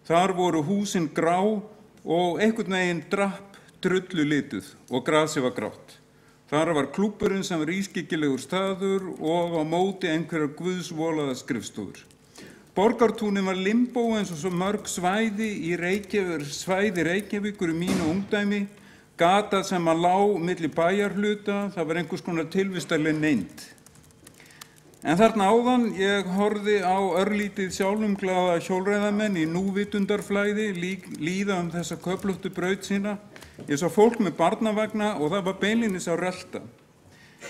Þar voru húsin grá og einhvern veginn drapp drullu lituð og grasið var grátt. Þar var klúbburinn sem var ískyggilegur staður og á móti einhverjar guðsvolaða skrifstofur. Borgartúnið var limbó eins og svo mörg svæði Reykjavíkur í mínu ungdæmi, gata sem að lá milli bæjarhluta, það var einhvers konar tilvistarleg neynd. En þarna áðan ég horfði á örlítið sjálfumglaða hjólreiðamenn í núvitundarflæði líða þessa köflóttu braut sína. Ég sá fólk með barnavagna og það var beinlínis á rölta.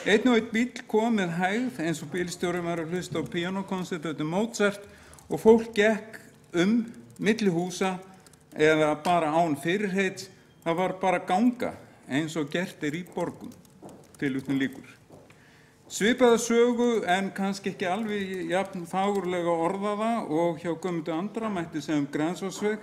Einn og einn bíll kom með hægð eins og bílstjórinn var að hlusta á píanókonsert eftir Mozart og fólk gekk milli húsa eða bara án fyrirheits. Það var bara ganga eins og gert í borgum. Tilvitnun lýkur. Svipaða sögu en kannski ekki alveg jafn fagurlega orðaða og hjá Guðmundi Andra mætti sem Grensásveg.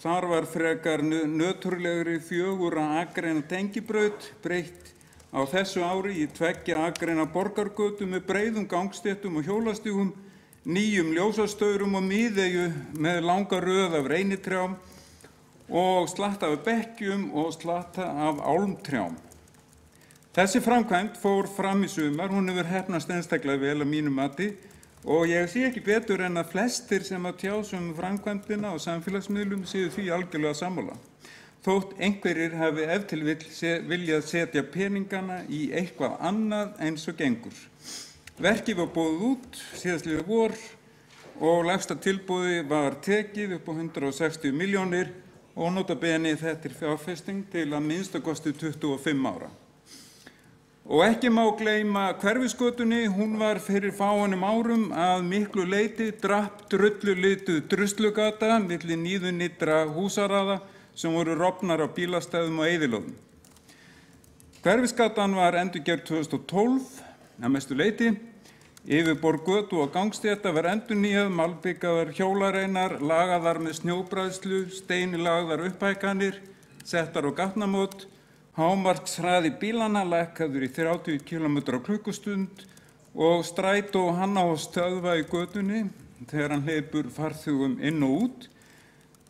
Þar var frekar nöturlegri 4 akreina tengibraut breytt á þessu ári í 2 akreina borgargötu með breiðum gangstéttum og hjólastígum, 9 ljósastaurum og miðeyju með langa röð af reynitrjám og slatta af bekkjum og slatta af álmtrjám. Þessi framkvæmd fór fram í sumar, hún hefur heppnast einstaklega vel að mínu mati og ég sé ekki betur en að flestir sem að tjá framkvæmdina á samfélagsmiðlum séu því algjörlega sammála. Þótt einhverjir hafi ef til viljað setja peningana í eitthvað annað eins og gengur. Verkið var boðið út síðastliðið vor og lægsta tilboði var tekið upp á 160 milljónir og nota bene þetta fjárfesting til að minnsta kosti 25 ára. Og ekki má gleyma Hverfisgötunni, hún var fyrir fáeinum árum að miklu leyti drapp drullulituð druslugata milli níðunýtra húsaraða sem voru rofnar á bílastæðum og eyðilóðum. Hverfisgatan var endurgerð 2012 að mestu leyti. Yfirborð götu og gangstétta var endurnýjað, malbikaðar hjólareinar, lagaðar með snjóbræðslu, steinilagðar upphækkanir, settar á gatnamót, hámarkshraði bílana lækkaður í 30 km á klukkustund og strætó hann á að stöðva í götunni þegar hann hleypur farþegum inn og út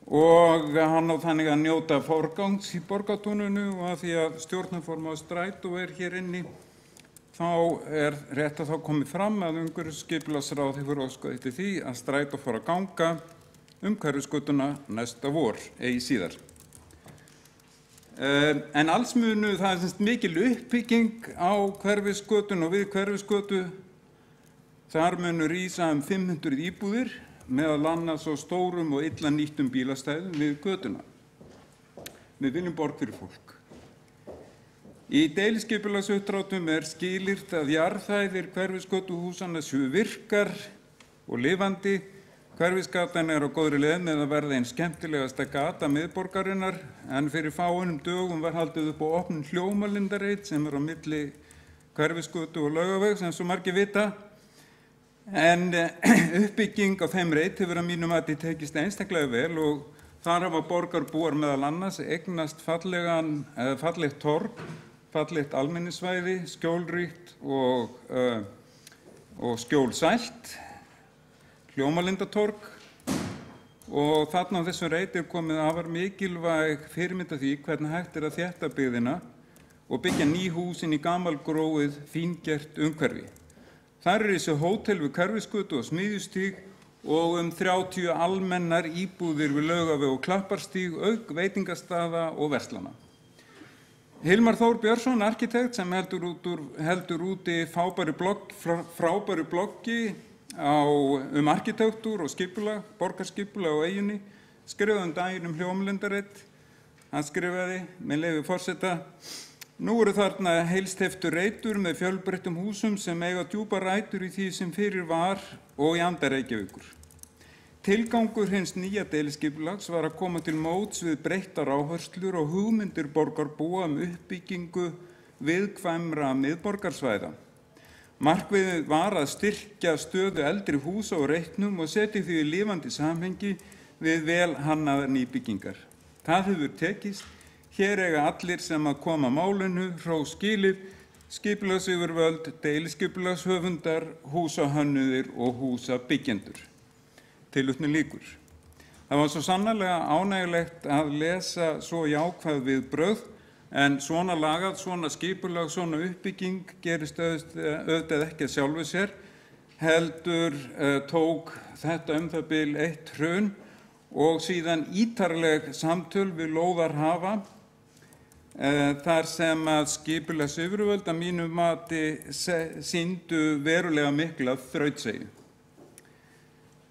og hann á þannig að njóta forgangs í Borgartúninu og að því að stjórnarformaður strætó hér inni þá rétt að þá komið fram að umhverfisskipulagsráð hefur óskað eftir því að strætó fór að ganga Hverfisgötuna næsta vor, eigi síðar. En alls munu það mikil uppbygging á Hverfisgötun og við Hverfisgötu. Þar munu rísa 500 íbúðir meðal annars á stórum og illa nýttum bílastæðum við götuna. Við viljum borg fyrir fólk. Í deiliskipulagsuppdráttum skilyrt að jarðhæðir Hverfisgötuhúsanna séu virkar og lifandi. Hverfisgatan á góðri leið með að verða einn skemmtilegasta gata miðborgarinnar en fyrir fáeinum dögum var haldið upp á opnun hljómalindareit sem á milli Hverfisgötu og Laugavegs eins og margir vita. En uppbygging á þeim reit hefur að mínu mati tekist einstaklega vel og þar hafa borgarbúar meðal annars eignast fallegt torg, fallegt almenningssvæði, skjólríkt og skjólsælt. Hljómalindatorg og þarna á þessum reit komið afar mikilvæg fyrirmynd af því hvernig hægt að þétta byggðina og byggja ný hús inn í gamalgróið fíngert umhverfi. Þar þessi hótel við Hverfisgötu og Smiðjustíg og 30 almennar íbúðir við Laugaveg og Klapparstíg, auk veitingastaða og verslana. Hilmar Þór Björnsson, arkitekt, sem heldur úti frábæru bloggi arkitektúr og skipulag, borgarskipulag á eyjunni, skrifaði daginn hljómlundarrit. Hann skrifaði, með leyfi forseta: Nú eru þarna heilsteyptur reitur með fjölbreyttum húsum sem eiga djúpar rætur í því sem fyrir var og í anda Reykjavíkur. Tilgangur hins nýja deiliskipulags var að koma til móts við breyttar áherslur og hugmyndir borgarbúa uppbyggingu viðkvæmra miðborgarsvæða. Markmiðið var að styrkja stöðu eldri húsa og reitnum og setja því í lifandi samhengi við vel hannaðar nýbyggingar. Það hefur tekist. Hér eiga allir sem að koma málinu hrós skilið, skipulagsyfirvöld, deiliskipulagshöfundar, húsahönnuðir og húsabyggjendur. Tilvitnun lýkur. Það var svo sannarlega ánægjulegt að lesa svo jákvæð viðbrögð, en svona lagað, svona skipulag, svona uppbygging gerist auðvitað ekki að sjálfu sér, heldur tók þetta það bil 1 hrun og síðan ítarleg samtöl við lóðarhafa, þar sem að skipulagsyfirvöld að mínu mati sýndu verulega mikla þrautseigju.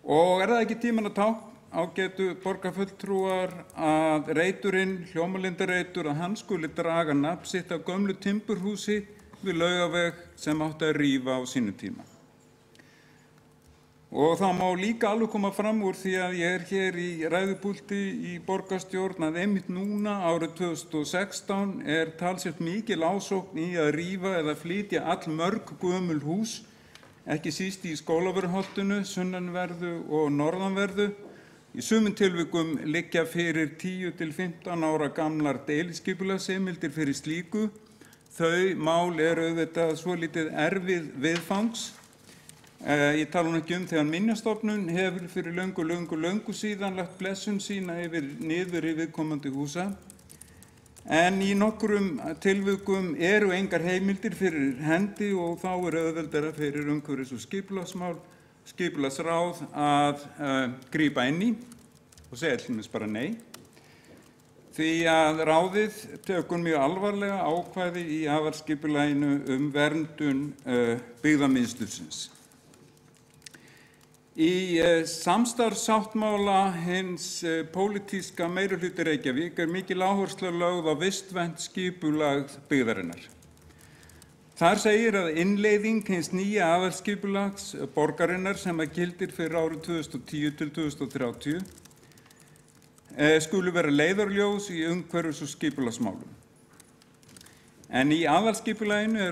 Og það ekki tímann að tákn, ágætu borgarfulltrúar, að reiturinn, hljómalindareitur, að hann skuli draga nafn sitt af gömlu timburhúsi við Laugaveg sem átti að rífa á sínum tíma. Og það má líka alveg koma fram úr því að ég hér í ræðupúlti í borgarstjórn að einmitt núna árið 2016 talsvert mikil ásókn í að rífa eða flytja allmörg gömul hús, ekki síst í Skólavörðuholtinu, sunnanverðu og norðanverðu. Í sumum tilvikum liggja fyrir 10 til 15 ára gamlar deiliskipulagsheimildir fyrir slíku. Þau mál auðvitað svolítið erfið viðfangs. Ég tala nú ekki þegar Minjastofnun hefur fyrir löngu síðan lagt blessun sína niður í viðkomandi húsa. En í nokkrum tilvikum eru engar heimildir fyrir hendi og þá auðveldara fyrir umhverfis- og skipulagsráð að grípa inn í og segja til dæmis bara nei. Því að ráðið tekur mjög alvarlega ákvæði í aðalskipulaginu verndun byggðamynstursins. Í samstarfssáttmála hins pólitíska meirihluta Reykjavík mikil áhersla lögð á vistvænt skipulag byggðarinnar. Þar segir að innleiðing hins nýja aðalskipulags borgarinnar sem að gildir fyrir árið 2010 til 2030 skuli vera leiðarljós í umhverfis- og skipulagsmálum. En í aðalskipulaginu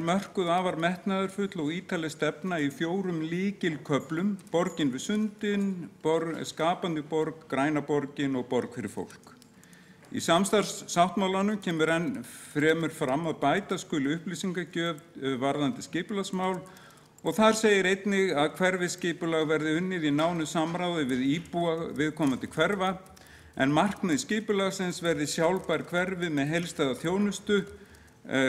mörkuð afar metnaðarfull og ítarleg stefna í 4 lykilköflum: borgin við sundin, skapandi borg, græna borgin og borg fyrir fólk. Í samstarfssáttmálanum kemur enn fremur fram að bæta skuli upplýsingagjöf varðandi skipulagsmál og þar segir einnig að hverfisskipulag verði unnið í nánu samráði við íbúa viðkomandi hverfa, en markmið skipulagsins verði sjálfbær hverfi með heildstæða þjónustu,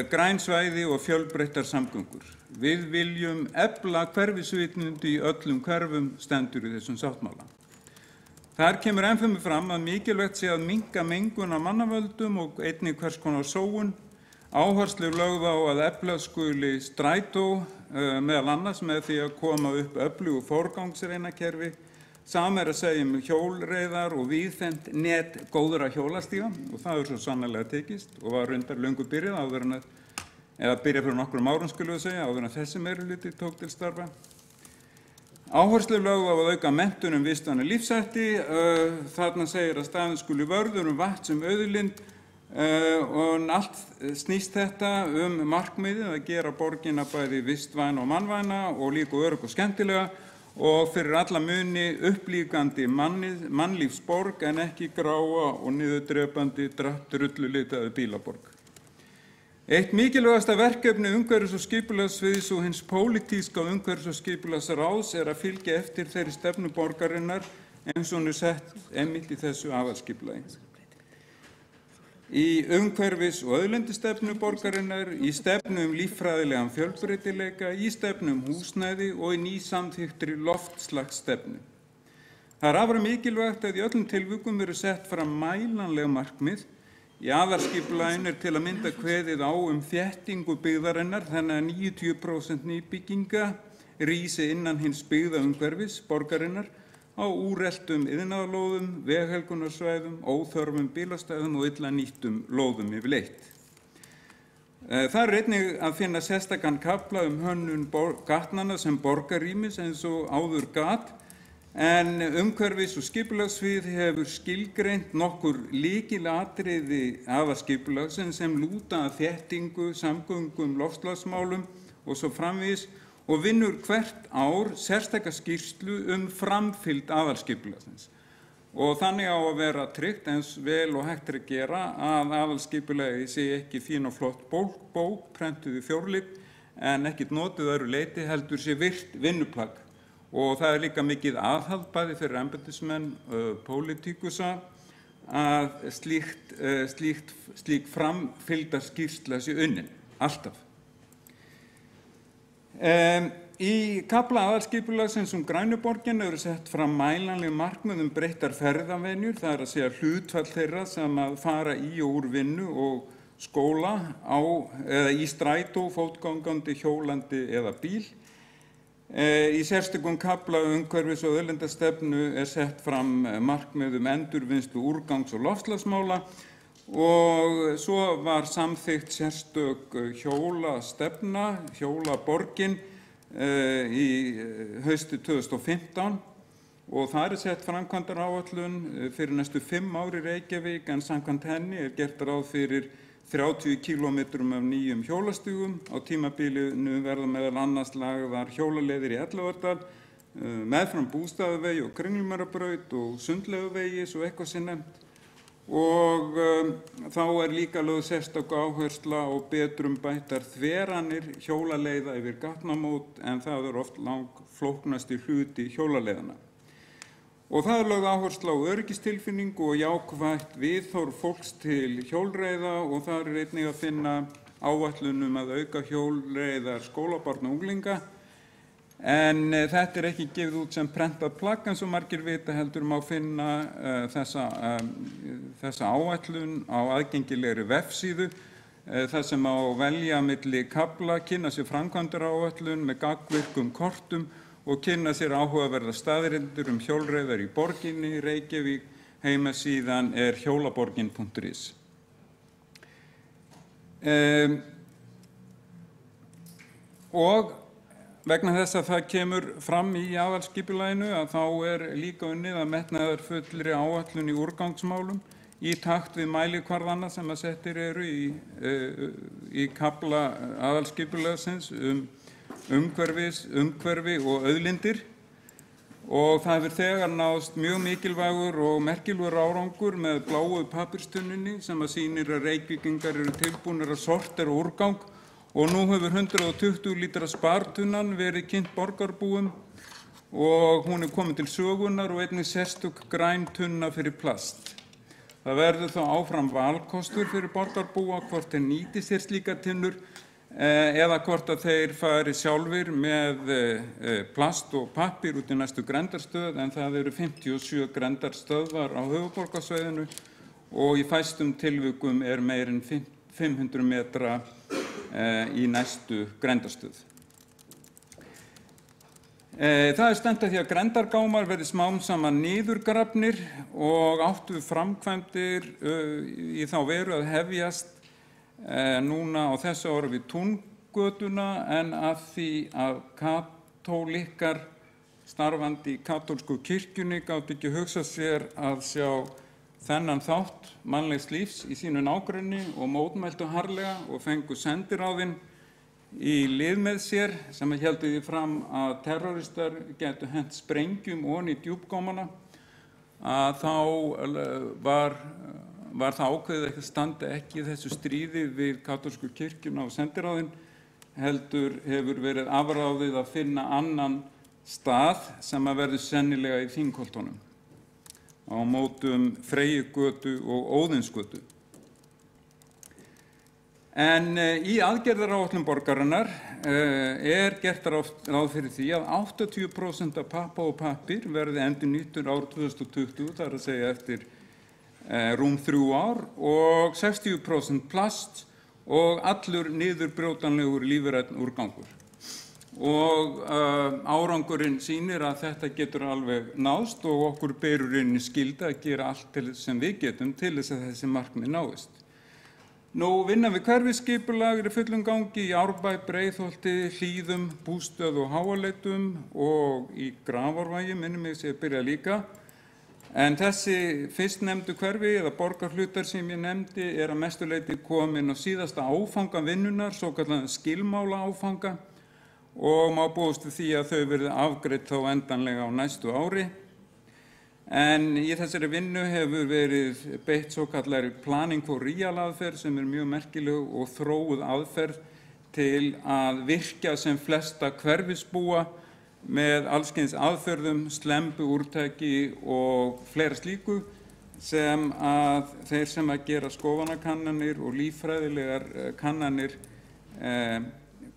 græn svæði og fjölbreyttar samgöngur. Við viljum efla hverfisvitund í öllum hverfum, stendur í þessum sáttmála. Þar kemur ennfremur fram að mikilvægt sé að minnka mengun af mannavöldum og einnig hvers konar sóun. Áherslu lögð á að efla skuli strætó, meðal annars með því að koma upp öflugu forgangsreinakerfi. Sama að segja hjólreiðar og víðfeðmt net góðra hjólastíga og það svo sannarlega tekist og var reyndar löngu byrjað áður en byrjað fyrir nokkrum árum skulum við segja, áður en þessi meirihluti tók til starfa. Áherslu lögð á að auka menntun vistvæna lífshætti. Þarna segir að staðinn skuli vörður vatn sem auðlind og allt snýst þetta markmiðið að gera borgina bæði vistvæna og mannvæna og líka örugg og skemmtilega og fyrir alla muni upplífgandi mannlífsborg en ekki gráa og niðurdrepandi drullulitaði bílaborg. Eitt mikilvægasta verkefni umhverfis- og skipulagssviðs og hins pólitíska umhverfis- og skipulagsráðs að fylgja eftir þeirri stefnu borgarinnar eins og hún sett einmitt í þessu aðalskipulagi. í umhverfis- og auðlindastefnu borgarinnar, í stefnu líffræðilegan fjölbreytileika, í stefnu húsnæði og í nýsamþykktri loftslagsstefnu. Það er afar mikilvægt að í öllum tilvikum eru sett fram mælanleg markmið. Í aðalskipulaginu til að mynda kveðið á þéttingu byggðarinnar þannig að 90% nýbygginga rísi innan hins byggðaumhverfis borgarinnar á úreltum iðnaðarlóðum, veghelgunarsvæðum, óþörfum bílastæðum og illa nýttum lóðum yfirleitt. Það er einnig að finna sérstakan kafla hönnun gatnanna sem borgarrýmis eins og áður gat, en umhverfis- og skipulagssvið hefur skilgreint nokkur lykilatriði aðalskipulagsins sem lúta að þéttingu, samgöngum, loftslagsmálum og svo framvegis og vinnur hvert ár sérstaka skýrslu framfylgd aðalskipulagsins. Og þannig á að vera tryggt eins vel og hægt að gera að aðalskipulagið sé ekki fín og flott bók prentuð í fjórlit en ekkert notuð öðru leyti heldur sé virt vinnuplagg. Og það er líka mikið aðhald bæði fyrir embættismenn pólitíkusa að slík framfylgdarskýrsla sé unnin, alltaf. Í kafla aðalskipulagsins Grænuborgina eru sett fram mælanleg markmið breyttar ferðavenjur, það er að segja hlutfall þeirra sem að fara í og úr vinnu og skóla eða í strætó, fótgangandi, hjólandi eða bíl. Í sérstökum kafla umhverfis- og auðlindastefnu sett fram markmið endurvinnslu úrgangs- og loftslagsmála og svo var samþykkt sérstök hjólastefna, hjólaborgin í hausti 2015 og það sett framkvæmdaráætlun fyrir næstu 5 ár í Reykjavík en samkvæmt henni gert ráð fyrir 30 kílómetrum af nýjum hjólastígum. Á tímabilinu verða meðal annars lagðar hjólaleiðir í Elliðaárdal, meðfram Bústaðavegi og Kringlumýrarbraut og Sundlaugavegi, svo eitthvað sé nefnt. Og þá líka lögð sérstök áhersla á betrumbættar þveranir hjólaleiða yfir gatnamót en það oft langflóknasti hluti hjólaleiðana. Og það lögð áhersla á öryggistilfinningu og jákvætt viðhorf fólks til hjólreiða og það einnig að finna áætlun að auka hjólreiðar skólabarna og unglinga. En þetta ekki gefið út sem prentað plagg eins og margir vita heldur má finna þessa áætlun á aðgengilegri vefsíðu þar sem á velja milli kafla, kynna sér framkvæmdaráætlun með gagnvirkum kortum og kynna sér áhugaverðar staðreyndir hjólreiðar í borginni, Reykjavík, heimasíðan hjólaborgin.is. Og vegna þess að það kemur fram í aðalskipulaginu að þá líka unnið að metnaðarfullri áætlun í úrgangsmálum í takt við mælikvarðana sem að settir eru í kafla aðalskipulagsins umhverfi og auðlindir og það hefur þegar náðst mjög mikilvægur og merkilegur árangur með bláu pappírstunnunni sem að sýnir að Reykvíkingar eru tilbúnir að sortera úrgang og nú hefur 120 lítra spartunnan verið kynnt borgarbúum og hún komin til sögunar og einnig sérstök græn tunna fyrir plast. Það verður þá áfram valkostur fyrir borgarbúa hvort þeir nýti sér slíka tunnur eða hvort að þeir fari sjálfir með plast og pappír út í næstu grendarstöð en það eru 57 grendarstöðvar á höfuðborgarsvæðinu og í fæstum tilvikum meir en 500 metra í næstu grendarstöð. Það stefnt að því að grendargámar verði smám saman niðurgrafnir og áttu framkvæmdir í þá veru að hefjast núna á þessu ári við Túngötuna en að því að katólíkar starfandi í katólsku kirkjunni gátu ekki hugsað sér að sjá þennan þátt mannlegs lífs í sínu nágrenni og mótmæltu harðlega og fengu sendiráðin í lið með sér sem héldu því fram að terroristar gætu hent sprengjum ofan í djúpgámana að þá var það ákveðið að standa ekki þessu stríði við katólsku kirkjuna og sendiráðin heldur hefur verið afráðið að finna annan stað sem að verður sennilega í Þingholtunum á mótum Freyjugötu og Óðinsgötu. En í aðgerðaráætlun borgarinnar gert ráð fyrir því að 80% af pappa og pappír verði endurnýttur árið 2020, það að segja eftir rúm 3 ár, og 60% plast og allur niðurbrjótanlegur lífrænn úrgangur. Og árangurinn sýnir að þetta getur alveg náðst og okkur ber í rauninni skylda að gera allt sem við getum til þess að þessi markmið náist. Nú, vinna við hverfisskipulag í fullum gangi í Árbæ, Breiðholti, Hlíðum, Bústöð og Háaleitum og í Grafarvogi, minnir mig að byrja líka. En þessi fyrstnefndu hverfi eða borgarhlutar sem ég nefndi að mestu leyti komin á síðasta áfanga vinnunar, svokallaðan skilmála áfanga, og má búast við því að þau verði afgreidd þá endanlega á næstu ári. En í þessari vinnu hefur verið beitt svokallari planning for real aðferð sem mjög merkileg og þróuð aðferð til að virkja sem flesta hverfisbúa með allskyns aðferðum, slembuúrtaki og fleira slíku sem að þeir sem að gera skoðanakannanir og líffræðilegar kannanir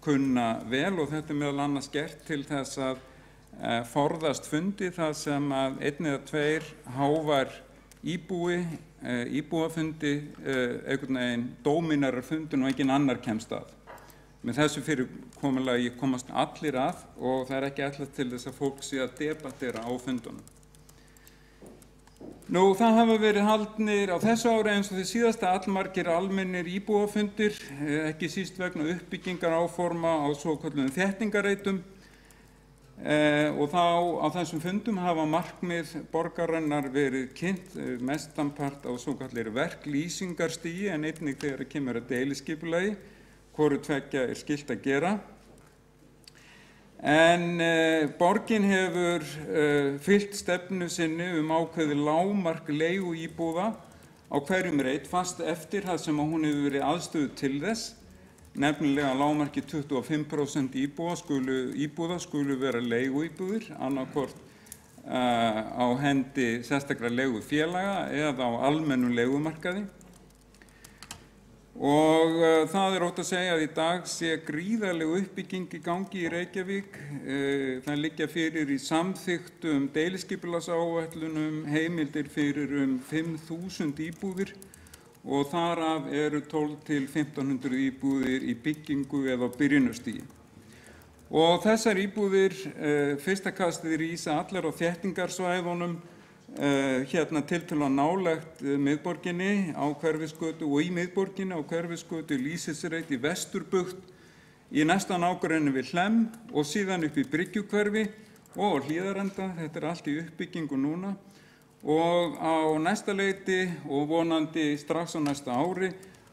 kunna vel, og þetta meðal annars gert til þess að forðast fundi þar sem að 1 eða 2 hávær íbúafundi einhvern veginn dóminerar fundin og enginn annar kemst að. Með þessu fyrirkomulagi komast allir að og það ekki ætlast til þess að fólk sé að debattera á fundunum. Nú, það hafa verið haldnir á þessu ári eins og því síðasta allmargir almennir íbúafundir, ekki síst vegna uppbyggingar áforma á svokölluðum þéttingareitum. Og þá á þessum fundum hafa markmið borgarinnar verið kynnt mestanpart á svokallari verklýsingarstigi en einnig þegar kemur að deiliskipulagi, hvoru tveggja skylt að gera. En borgin hefur fylgt stefnu sinni ákveðið lágmark leigu íbúða á hverjum reit fast eftir það sem hún hefur verið aðstöðu til þess, nefnilega lágmarki 25% íbúða skulu vera leiguíbúðir, annaðhvort á hendi sérstakra leigufélaga eða á almennum leigumarkaði. Og það ótt að segja að í dag sé gríðarleg uppbygging í gangi í Reykjavík. Það liggja fyrir í samþykktum deiliskipulagsáætlunum heimildir fyrir 5.000 íbúðir og þar af eru 12 til 1.500 íbúðir í byggingu eða á byrjunarstigi. Og þessar íbúðir fyrsta kastið rísa allar á þéttingarsvæðunum hérna tiltölulega nálægt miðborginni á Hverfisgötu og í miðborginni á Hverfisgötu, Lýsisreit, í Vesturbugt, í næsta nágrenni við Hlemm og síðan upp í Bryggjukverfi og á Hlíðarenda. Þetta allt í uppbyggingu núna og á næsta leyti og vonandi strax á næsta ári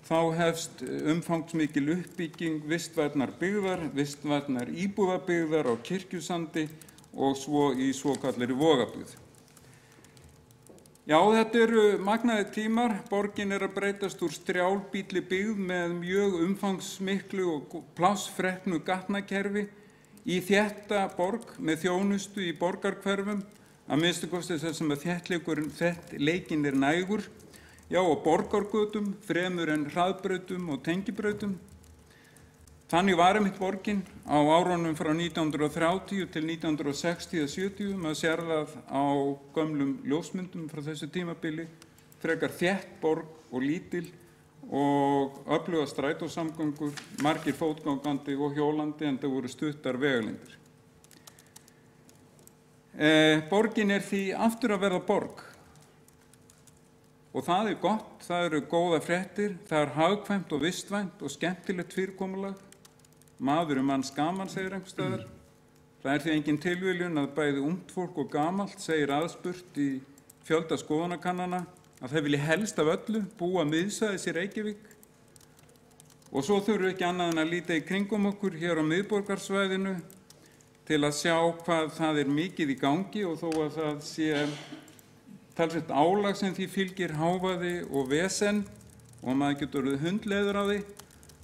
þá hefst umfangsmikil uppbygging vistvænnar byggðar, vistvænnar íbúðabyggðar á Kirkjusandi og svo í svokallari Vogabyggð. Já, þetta eru magnaðir tímar. Borgin að breytast úr strjálbýlli byggð með mjög umfangsmiklu og plássfreknu gatnakerfi í þétta borg með þjónustu í borgarhverfum, að minnsta kosti þess sem að þéttleikinn nægur, já, og borgargötum fremur en hraðbrautum og tengibrautum. Þannig var einmitt borgin á árunum frá 1930 til 1960-70, maður sér það á gömlum ljósmyndum frá þessu tímabili, frekar þétt borg og lítil og öfluga strætósamgöngur, margir fótgangandi og hjólandi en það voru stuttar vegalengdir. Borgin því aftur að verða borg og það gott, það eru góða fréttir, það hagkvæmt og vistvænt og skemmtilegt fyrirkomulag. Maður manns gaman, segir einhvers staðar. Það því engin tilviljun að bæði ungt fólk og gamalt segir aðspurt í fjölda skoðanakannana að þeir vilji helst af öllu búa miðsvæðis í Reykjavík. Og svo þurfum við ekki annað en að líta í kringum okkur hér á miðborgarsvæðinu til að sjá hvað það mikið í gangi og þó að það sé talsvert álag sem því fylgir hávaði og vesen og maður getur orðið hundleiður á því.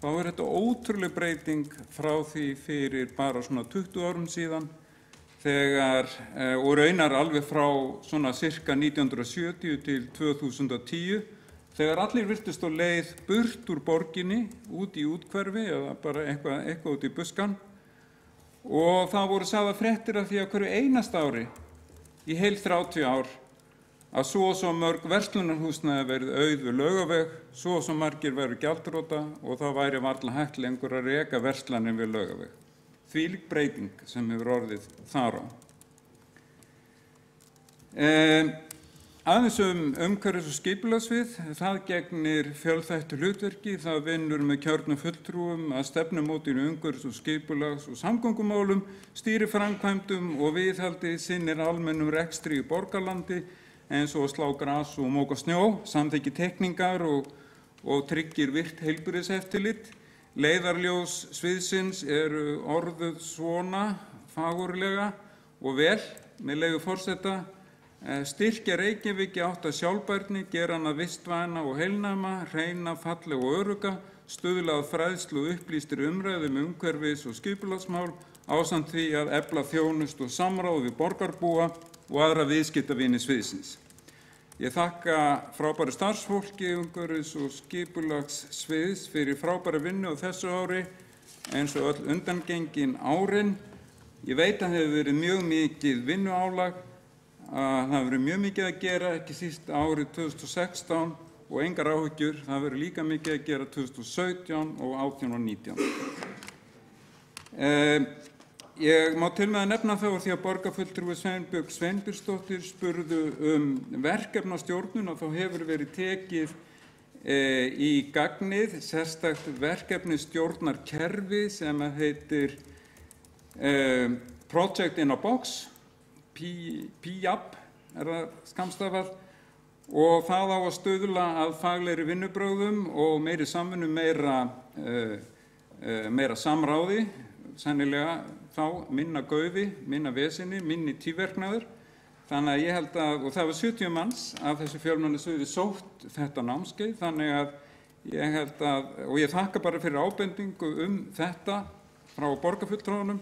Þá þetta ótrúleg breyting frá því fyrir bara svona 20 árum síðan þegar, og raunar alveg frá svona cirka 1970 til 2010 þegar allir virtust á leið burt úr borginni, út í úthverfi eða bara eitthvað út í buskan. Og það voru sagðar fréttir af því að hverju einasta ári í heil 30 ár að svo og svo mörg verslunarhúsnæði verið auð við Laugaveg, svo og svo margir verið gjaldþrota og það væri varla hægt lengur að reka verslanir við Laugaveg. Þvílík breyting sem hefur orðið þar á. Aðeins umhverfis- og skipulagssvið, það gegnir fjölþættu hlutverki, það vinnur með kjörnum fulltrúum að stefnumótinu umhverfis- og skipulags- og samgöngumálum, stýrir framkvæmdum og viðhaldi, sinnir almennum rekstri í borgarlandi eins og að slá gras og móka snjó, samþykkir teikningar og tryggir virkt heilbrigðiseftirlit. Leiðarljós sviðsins eru orðuð svona fagurlega og vel, með leyfi forseta, styrkja Reykjavík í átt að sjálfbærni, gera hana vistvæna og heilnæma, hreina, fallega og örugga, stuðla að fræðslu og upplýstri umræðu umhverfis- og skipulagsmál, ásamt því að efla þjónustu og samráð við borgarbúa og aðra viðskiptavini sviðsins. Ég þakka frábæru starfsfólki umhverfis- og skipulagssviðs fyrir frábæra vinnu á þessu ári eins og öll undangengin árin. Ég veit að það hefur verið mjög mikið vinnuálag, það hefur verið mjög mikið að gera, ekki síst árið 2016 og engar áhyggjur, það hefur verið líka mikið að gera 2017 og 18 og 19. Ég má til með að nefna þá því að borgarfulltrúi Sveinbjörg Sveinbjörnsdóttir spurðu verkefnastjórnun og þá hefur verið tekið í gagnið sérstakt verkefnastjórnarkerfi sem heitir Project in a Box, PIAB það skammstafað, og það á að stuðla að faglegri vinnubrögðum og meiri samvinnu, meira samráði, sennilega þá minna gaufi, minna vesinni, minni tíverknaður. Þannig að ég held að, og það var 70 manns af þessu fjölmennasviði sótt þetta námskeið, þannig að ég held að, og ég þakka bara fyrir ábendingu þetta frá borgarfulltrúunum,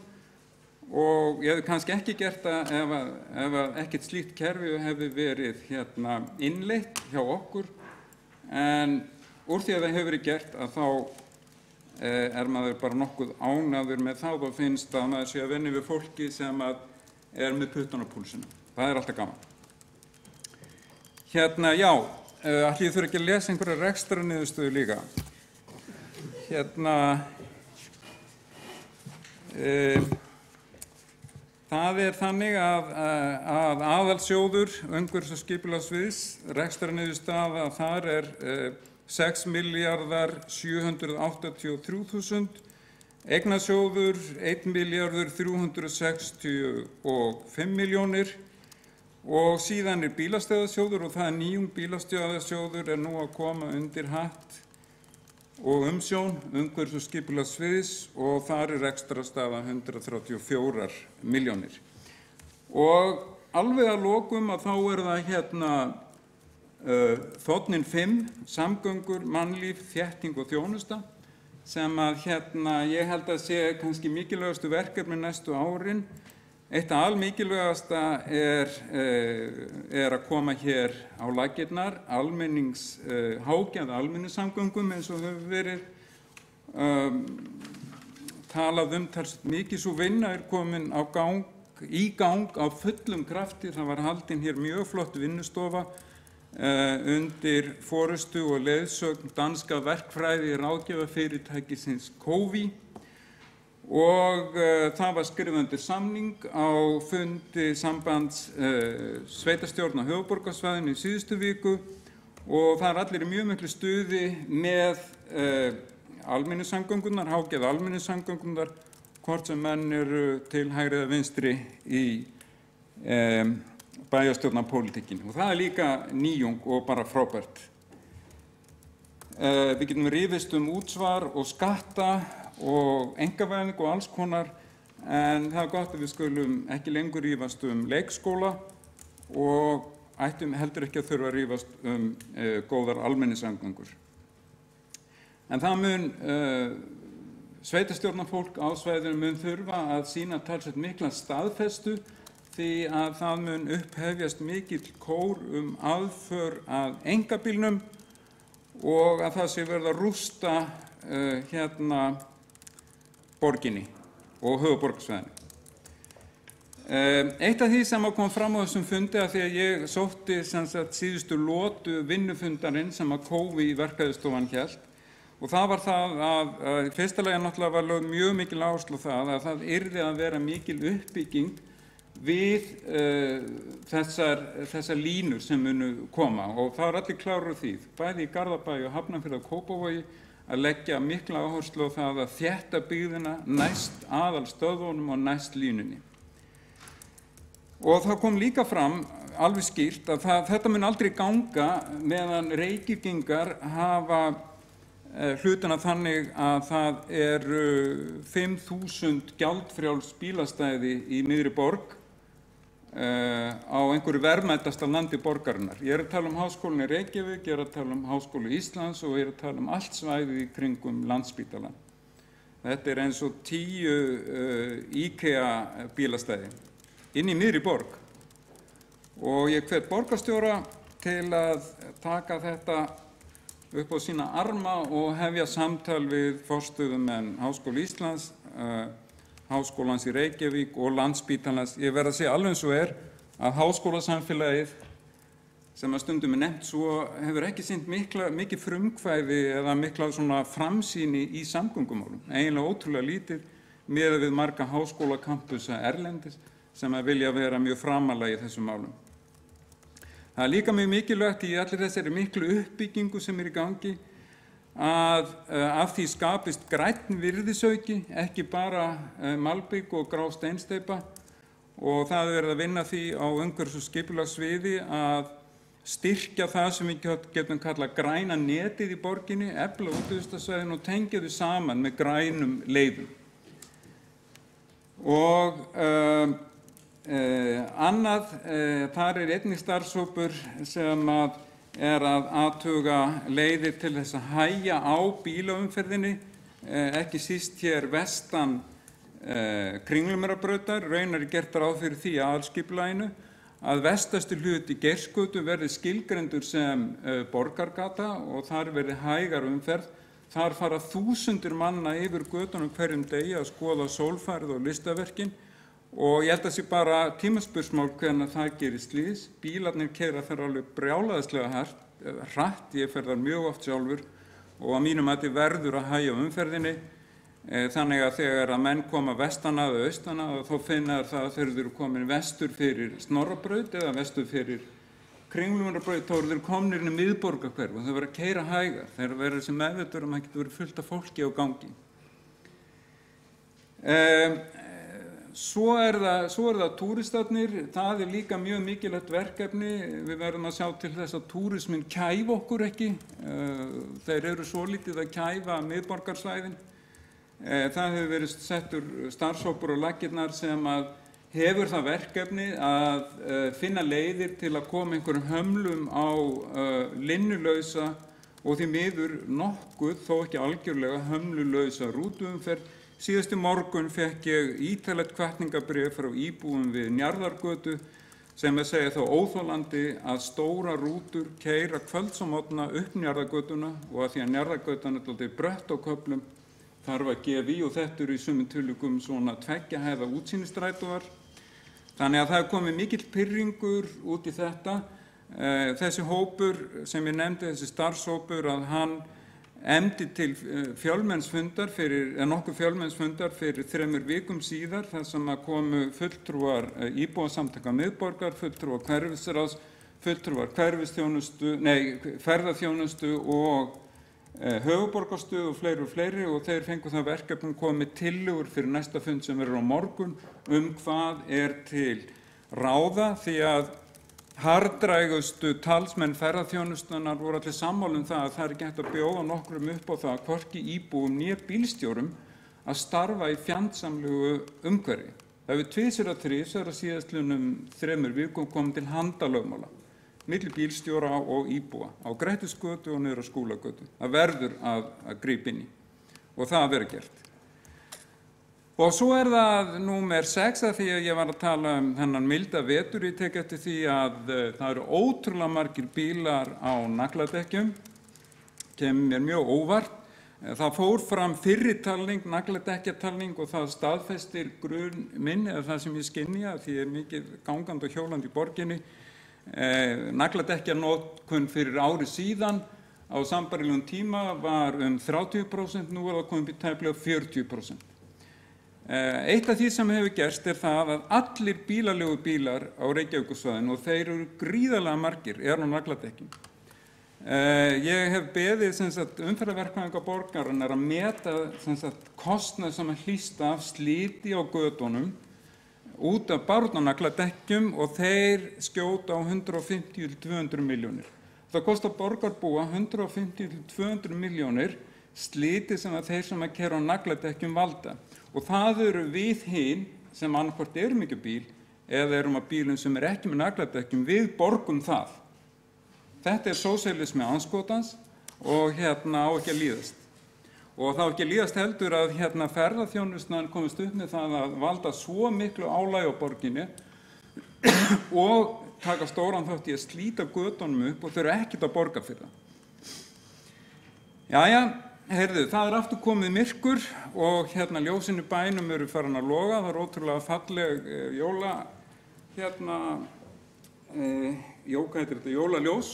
og ég hefði kannski ekki gert það ef ekkert slíkt kerfi hefði verið innleitt hjá okkur, en úr því að það hefur verið gert að þá maður bara nokkuð ánægður með það og finnst að maður sé að vinna við fólki sem með puttan á púlsinu. Það er alltaf gaman. Já, ætli ég þurfi ekki að lesa einhverja rekstrarniðurstöðu líka. Það þannig að aðalsjóður umhverfis- og skipulagssviðs, rekstrarniðurstaða þar 6.783.000, eignasjóður 1.365.000.000 og síðan bílastæðasjóður og það nýjung bílastæðasjóður nú að koma undir hatt og umsjón umhverfis- og skipulagssviðs og þar rekstrarstaða 134 milljónir. Og alveg að lokum að þá það þ 5, samgöngur, mannlíf, þétting og þjónusta, sem að ég held að sé kannski mikilvægastu verkefni næstu árin. Eitt almikilvægasta að koma hér á laggirnar hágæða almenningssamgöngum eins og hefur verið talað talsvert mikið. Sú vinna komin í gang á fullum krafti. Það var haldin hér mjög flott vinnustofa undir forystu og leiðsögn danska verkfræði ráðgjafafyrirtækisins Covi og það var skrifað undir samning á fundi sambands sveitarstjórna á höfuðborgarsvæðinu í síðustu viku og það allir í mjög miklu stuði með almenningssamgöngunar, hágæða almenningssamgöngunar, hvort sem menn eru til hægri eða vinstri í bæjarstjórnarpólitíkinni. Og það líka nýjung og bara frábært. Við getum rifist útsvar og skatta og einkavæðing og alls konar, en það gott að við skulum ekki lengur rífast leikskóla og ættum heldur ekki að þurfa að rífast góðar almenningssamgöngur. En það mun sveitarstjórnarfólk á svæðinu mun þurfa að sýna talsvert mikla staðfestu því að það mun upphefjast mikill kór aðför að einkabílnum og að það sé verið að rústa hérna borginni og höfuðborgarsvæðinu. Eitt af því sem kom fram á þessum fundi að því að ég sótti síðustu lotu vinnufundarinn sem að Kófi í verkfræðistofan hélt, og það var það að í fyrsta lagi náttúrulega var lögð mjög mikil áhersla á það að það yrði að vera mikil uppbygging við þessar línur sem munu koma, og það er allir klárir því, bæði í Garðabæ og Hafnarfirði og Kópavogi, að leggja mikla áherslu á það að þétta byggðina næst aðalstöðvunum og næst línunni. Og það kom líka fram alveg skýrt að þetta mun aldrei ganga meðan Reykvíkingar hafa hlutina þannig að það eru 5.000 gjaldfrjáls bílastæði í miðri borg á einhverju verðmætasta landi borgarinnar. Ég að tala Háskólann í Reykjavík, ég að tala Háskóla Íslands og ég að tala allt svæðið í kringum Landspítalann. Þetta eins og 10 IKEA bílastæði inn í miðri borg, og ég hvet borgarstjóra til að taka þetta upp á sína arma og hefja samtal við forstöðumenn Háskóla Íslands, Háskólans í Reykjavík og Landspítalans. Ég verð að segja alveg eins og að háskólasamfélagið sem að stundum nefnt svo hefur ekki sýnt mikið frumkvæði eða mikla svona framsýni í samgöngumálum, eiginlega ótrúlega lítið miðað við marga háskólakampusa erlendis sem að vilja vera mjög framarlega í þessum málum. Það líka mjög mikilvægt í allir þessari miklu uppbyggingu sem í gangi að af því skapist grænn virðisauki, ekki bara malbik og grá steinsteypa, og það verið að vinna því á umhverfis- og skipulagssviði að styrkja það sem við getum kallað græna netið í borginni, efla útivistarsvæðin og tengja þau saman með grænum leiðum. Og annað, þar einnig starfshópur sem að athuga leiðir til þess að hægja á bílaumferðinni, ekki síst hér vestan Kringlumýrarbrautar. Raunar gert ráð fyrir því aðalskipulaginu að vestasti hluti Geirsgötu verði skilgreindur sem borgargata og þar verði hægar umferð. Þar fara þúsundir manna yfir götunum hverjum degi að skoða sólfærið og listaverkin, og ég held að sé bara tímaspursmál hvernig það gerir slys. Bílarnir keyra þar alveg brjálæðislega hratt, ég fer þar mjög oft sjálfur, og að mínum mati verður að hægja umferðinni, þannig að þegar að menn koma vestan að og austan að þá finna það að þeir eru komin vestur fyrir Snorrabraut eða vestur fyrir Kringlumýrarbraut, þá eru þeir komnir inn í miðborgarhverfi og þeir verða að keyra hægar. Þeir verða þessi meðvitaður að getur verið fullt af fólki á gangi. Svo það túristarnir, það líka mjög mikilvægt verkefni. Við verðum að sjá til þess að túrisminn kæfi okkur ekki. Þeir eru svolítið að kæfa miðborgarsvæðin. Það hefur verið settur starfshópur á laggirnar sem að hefur það verkefni að finna leiðir til að koma einhverjum hömlum á linnulausa og því miður nokkuð, þó ekki algjörlega, hömlulausa rútuumferð. Síðustu morgun fékk ég ítarlegt hvatningarbréf frá íbúum við Njarðargötu sem að segja þá óþolandi að stóra rútur keyra kvölds og morgna upp Njarðargötuna, og að því að Njarðargötan er dálítið brött á köflum þarf að gefa í, og þetta eru í sumum tilvikum svona 2 hæða útsýnistrætóar. Þannig að það komið mikill pirringur út í þetta. Þessi hópur sem ég nefndi, þessi starfshópur, að hann efndi til nokkuð fjölmennsfundar fyrir 3 vikum síðar, þar sem að komu fulltrúar íbúasamtaka miðborgar, fulltrúar hverfisráðs, fulltrúar ferðaþjónustu og höfuðborgarstöð og fleiri, og þeir fengu það verkefni komið tillögur fyrir næsta fund sem verður á morgun hvað til ráða, því að harðdrægustu talsmenn ferðaþjónustunnar voru allir sammála það að það er ekki hægt að bjóða nokkrum upp á það, hvorki íbúum né bílstjórum, að starfa í fjandsamlegu umhverfi. Það hefur tvisvar að síðastliðnum 3 vikum komið til handalögmála milli bílstjóra og íbúa á Grettisgötu og niður á Skúlagötu. Það verður að grípa inn í, og það að vera gert. Og svo það númer 6, að því að ég var að tala þennan milda vetur, ég tek eftir því að það eru ótrúlega margir bílar á nagladekkjum. kemur mér mjög óvart. Það fór fram fyrri talning, nagladekkjatalning og það staðfestir grun minn eða það sem ég skynja því ég er mikið gangandi og hjólandi í borginni. Nagladekkjanotkun fyrir ári síðan á sambærilegum tíma var 30%, nú það komið upp í tæplega 40%. Eitt af því sem hefur gerst það að allir bílaleigubílar á Reykjavíkursvæðinu og þeir eru gríðarlega margir á nagladekkjum. Ég hef beðið umferðarverkfræðinga borgarinnar að meta kostnað sem hlýst af sliti á götunum út af nagladekkjum og þeir skjóta á 150 til 200 milljónir. Það kostar borgarbúa 150 til 200 milljónir sliti sem að þeir sem að keyra á nagladekkjum valda. Og það eru við hin sem annaðhvort erum ekki á bíl eða erum á bílum sem ekki með nagladekkjum, við borgum það. Þetta sósíalismi andskotans og á ekki að líðast. Og það á ekki að líðast heldur að ferðaþjónustan komist upp með það að valda svo miklu álagi á borginni og taka stóran þátt í að slíta götunum upp og þau eru ekkert að borga fyrir það. Jæja, heyrðu, það aftur komið myrkur og ljósin í bænum eru farin að loga. Það ótrúlega falleg jólaljós.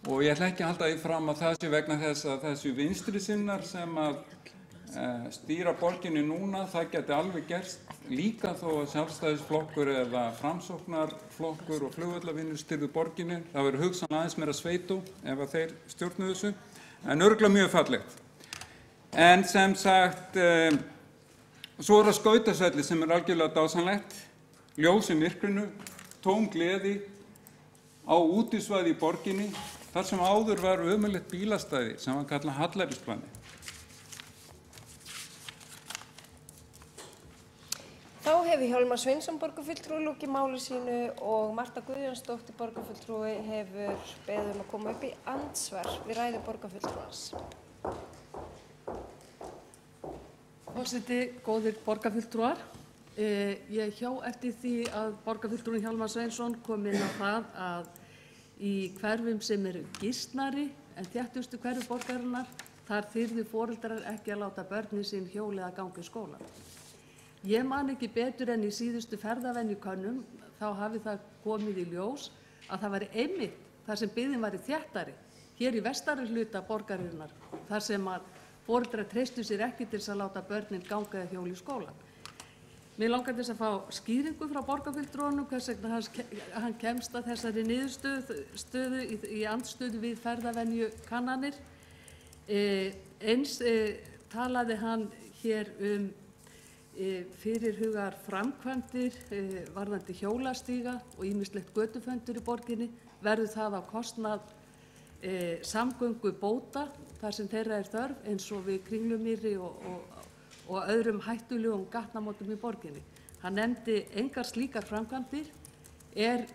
Og ég ætla ekki að halda því fram að það sé vegna þess að þessu vinstri sinnar sem að stýra borginni núna, það geti alveg gerst líka þó að Sjálfstæðisflokkur eða Framsóknarflokkur og flugvallavinur stýrðu borginni. Það verður hugsanlega aðeins meira sveitó ef að þeir stjórnuðu þessu, en örugglega mjög fallegt. En sem sagt, svo það skautasvelli sem algjörlega dásamlegt, ljós í myrkrinu, tóm gleði á útisvæði í borginni, þar sem áður var ömurlegt bílastæði sem var kallað Hallærisplani. Þá hefur Hjálmar Sveinsson borgarfulltrúi lokið máli sínu og Marta Guðjónsdóttir borgarfulltrúi hefur beðið að koma upp í andsvar við ræðu borgarfulltrúans. Forseti, góðir borgarfulltrúar. Ég hjó eftir því að borgarfulltrúinn Hjálmar Sveinsson kom inn á það að í hverfum sem eru gisnari en þéttustu hverfi borgarinnar, þar þyrftu foreldrar ekki að láta börnin sín hjólið að ganga í skóla. Ég man ekki betur en í síðustu ferðavenjukönnum, þá hafi það komið í ljós að það væri einmitt þar sem byggðin væri þéttari, hér í vestari hluta borgarinnar, þar sem að foreldrar treystu sér ekki til að láta börnin ganga eða hjóla í skóla. Mér langar til að fá skýringu frá borgarfulltrúanum hvers vegna hann kemst að þessari niðurstöðu í andstöðu við ferðavenjukannanir. Eins talaði hann hér fyrirhugaðar framkvæmdir varðandi hjólastíga og ýmislegt götuföndur í borginni. Verður það á kostnað samgöngubóta þar sem þeirra þörf eins og við Kringlumýri og öðrum hættulegum gatnamótum í borginni. Hann nefndi engar slíkar framkvæmdir.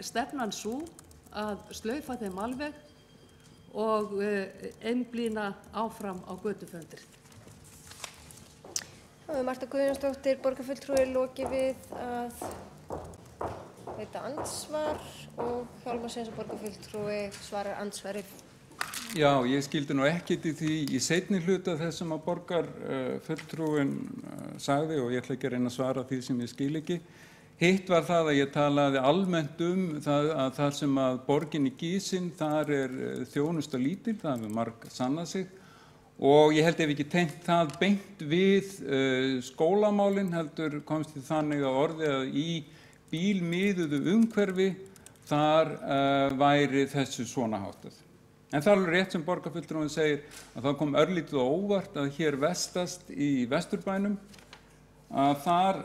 Stefnan sú að slaufa þeim alveg og einblína áfram á götuföndir. Marta Guðjónsdóttir borgarfulltrúi lokið við að veita andsvar og Hjálmar Sveinsson borgarfulltrúi svarar andsvari. Já, ég skildi nú ekkert í því í seinni hluta þess sem að borgarfulltrúin sagði og ég ætla ekki að reyna að svara því sem ég skil ekki. Hitt var það að ég talaði almennt það að þar sem að borgin í Gísinn, þar þjónusta lítil, það hefur marg sannað sig og ég held ef ekki tengt það beint við skólamálin heldur komst því þannig að orði að í bílmiðuðu umhverfi þar væri þessu svona háttað. En það er rétt sem borgarfulltrúin segir að það kom örlítið á óvart að hér vestast í Vesturbænum að þar